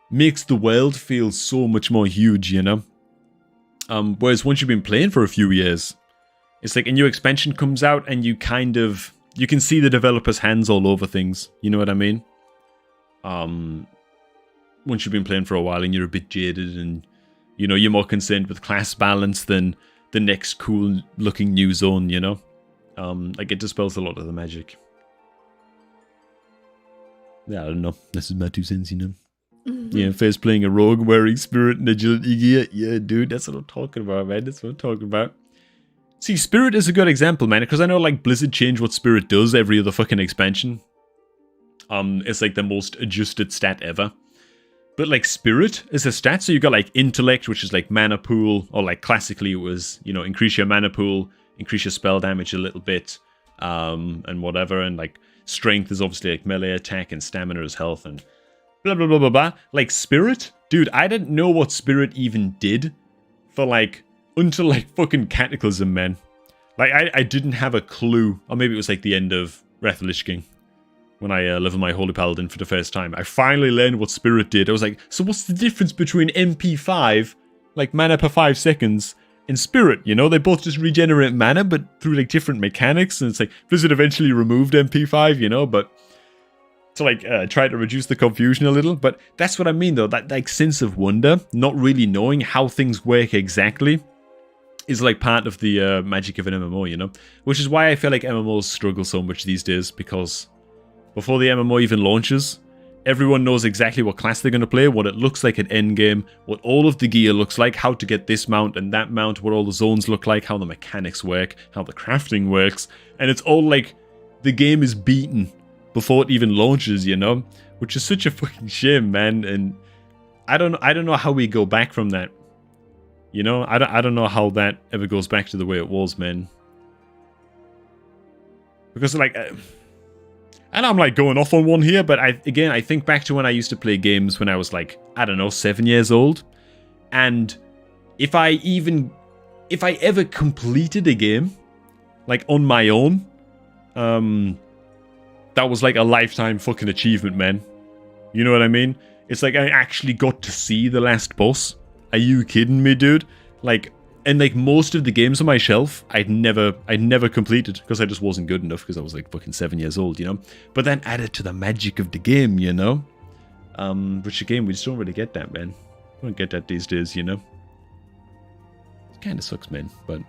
[SPEAKER 3] makes the world feel so much more huge, you know? Whereas once you've been playing for a few years, it's like a new expansion comes out and you kind of, you can see the developer's hands all over things, you know what I mean? Once you've been playing for a while and you're a bit jaded and, you know, you're more concerned with class balance than the next cool looking new zone, you know? Like, it dispels a lot of the magic. Yeah, I don't know. This is my 2 cents, you know? Yeah, first playing a rogue wearing spirit and agility gear. Yeah, dude, that's what I'm talking about, man. That's what I'm talking about. See, spirit is a good example, man, because I know, like, Blizzard changed what spirit does every other fucking expansion. It's like the most adjusted stat ever. but like spirit is a stat. So you got like intellect, which is like mana pool, or like classically it was, you know, increase your mana pool, increase your spell damage a little bit, and whatever. And like strength is obviously like melee attack, and stamina is health, and blah blah blah blah blah. Like spirit, dude, I didn't know what spirit even did for like until like fucking Cataclysm, man. Like I didn't have a clue, or maybe it was like the end of Wrath of Lich King. When I leveled my Holy Paladin for the first time, I finally learned what Spirit did. I was like, so what's the difference between MP5, like mana per 5 seconds, and Spirit? You know, they both just regenerate mana, but through like different mechanics. And it's like, Blizzard eventually removed MP5, you know, but to like try to reduce the confusion a little. But that's what I mean, though, that like sense of wonder, not really knowing how things work exactly, is like part of the magic of an MMO, you know? Which is why I feel like MMOs struggle so much these days, because before the MMO even launches, everyone knows exactly what class they're going to play, what it looks like at endgame, what all of the gear looks like, how to get this mount and that mount, what all the zones look like, how the mechanics work, how the crafting works, and it's all like the game is beaten before it even launches, you know? Which is such a fucking shame, man, and I don't know how we go back from that. You know, I don't know how that ever goes back to the way it was, man. Because like and I'm like going off on one here, but I think back to when I used to play games when I was like, I don't know, 7 years old. And if I ever completed a game, like on my own, that was like a lifetime fucking achievement, man. You know what I mean? It's like I actually got to see the last boss. Are you kidding me, dude? Like, and like most of the games on my shelf, I'd never completed because I just wasn't good enough because I was like fucking 7 years old, you know? But that added to the magic of the game, you know? Which again, we just don't really get that, man. We don't get that these days, you know? It kind of sucks, man, but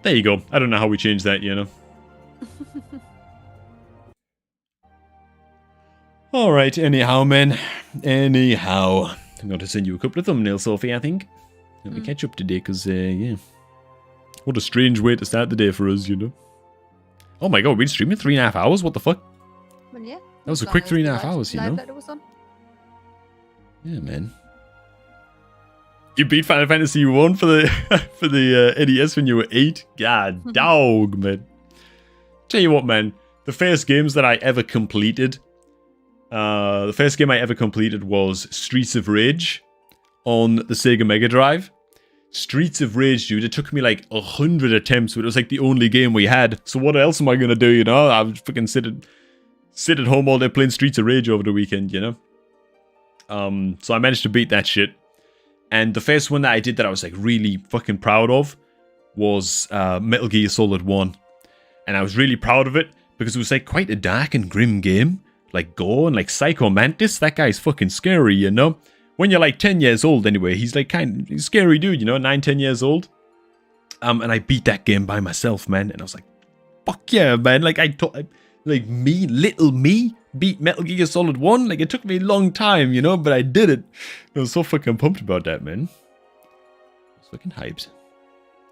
[SPEAKER 3] there you go. I don't know how we change that, you know? Alright, anyhow, man. Anyhow. I'm going to send you a couple of thumbnails, Sophie, I think. Let me catch up today, because, yeah. What a strange way to start the day for us, you know. Oh my god, we've been streaming 3.5 hours? What the fuck?
[SPEAKER 1] Well, yeah.
[SPEAKER 3] That was a quick 3.5 hours, you know. Yeah, man. You beat Final Fantasy 1 for the for the NES when you were 8? God, dog, man. Tell you what, man. The first games that I ever completed... the first game I ever completed was Streets of Rage on the Sega Mega Drive. Streets of Rage, dude, it took me like 100 attempts, but it was like the only game we had. So what else am I gonna do, you know? I would fucking sit at home all day playing Streets of Rage over the weekend, you know? So I managed to beat that shit. And the first one that I did that I was like really fucking proud of was Metal Gear Solid 1. And I was really proud of it because it was like quite a dark and grim game. Like gore and like Psycho Mantis, that guy's fucking scary, you know? When you're like 10 years old anyway, he's like kind of scary dude, you know, 9-10 years old. And I beat that game by myself, man, and I was like, fuck yeah, man. Like little me beat Metal Gear Solid 1. Like it took me a long time, you know, but I did it. I was so fucking pumped about that, man. I was fucking hyped.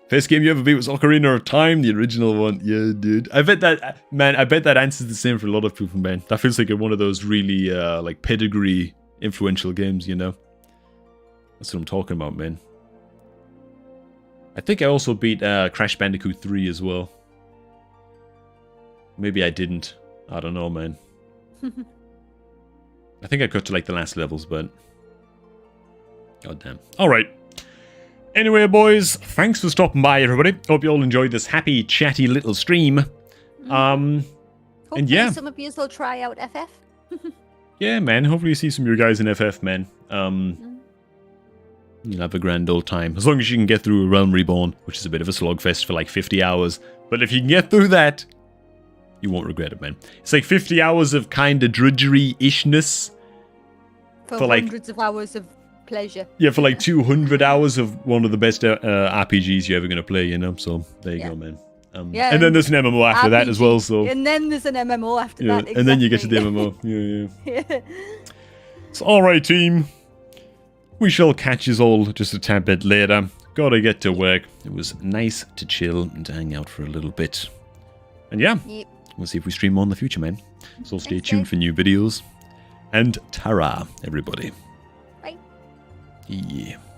[SPEAKER 3] First game you ever beat was Ocarina of Time, the original one. Yeah, dude. I bet that, man, I bet that answers the same for a lot of people, man. That feels like one of those really, like, pedigree influential games, you know? That's what I'm talking about, man. I think I also beat Crash Bandicoot 3 as well. Maybe I didn't. I don't know, man. I think I got to, like, the last levels, but... God damn. Alright. Anyway, boys, thanks for stopping by, everybody. Hope you all enjoyed this happy, chatty little stream.
[SPEAKER 1] Hopefully
[SPEAKER 3] and yeah.
[SPEAKER 1] some of you will try out FF.
[SPEAKER 3] Yeah, man. Hopefully you see some of you guys in FF, man. You'll have a grand old time. As long as you can get through Realm Reborn, which is a bit of a slogfest for like 50 hours. But if you can get through that, you won't regret it, man. It's like 50 hours of kind of drudgery-ishness.
[SPEAKER 1] For like hundreds of hours of pleasure.
[SPEAKER 3] Yeah, for like 200 hours of one of the best RPGs you're ever going to play, you know? So there you go, man.
[SPEAKER 1] Yeah,
[SPEAKER 3] and then there's an MMO after that as well, so...
[SPEAKER 1] And then there's an MMO after that, exactly.
[SPEAKER 3] And then you get to the MMO. Yeah. So, alright, team. We shall catch us all just a tad bit later. Gotta get to work. It was nice to chill and to hang out for a little bit. And yeah, we'll see if we stream more in the future, man. So stay tuned for new videos. And ta-ra, everybody. Yeah.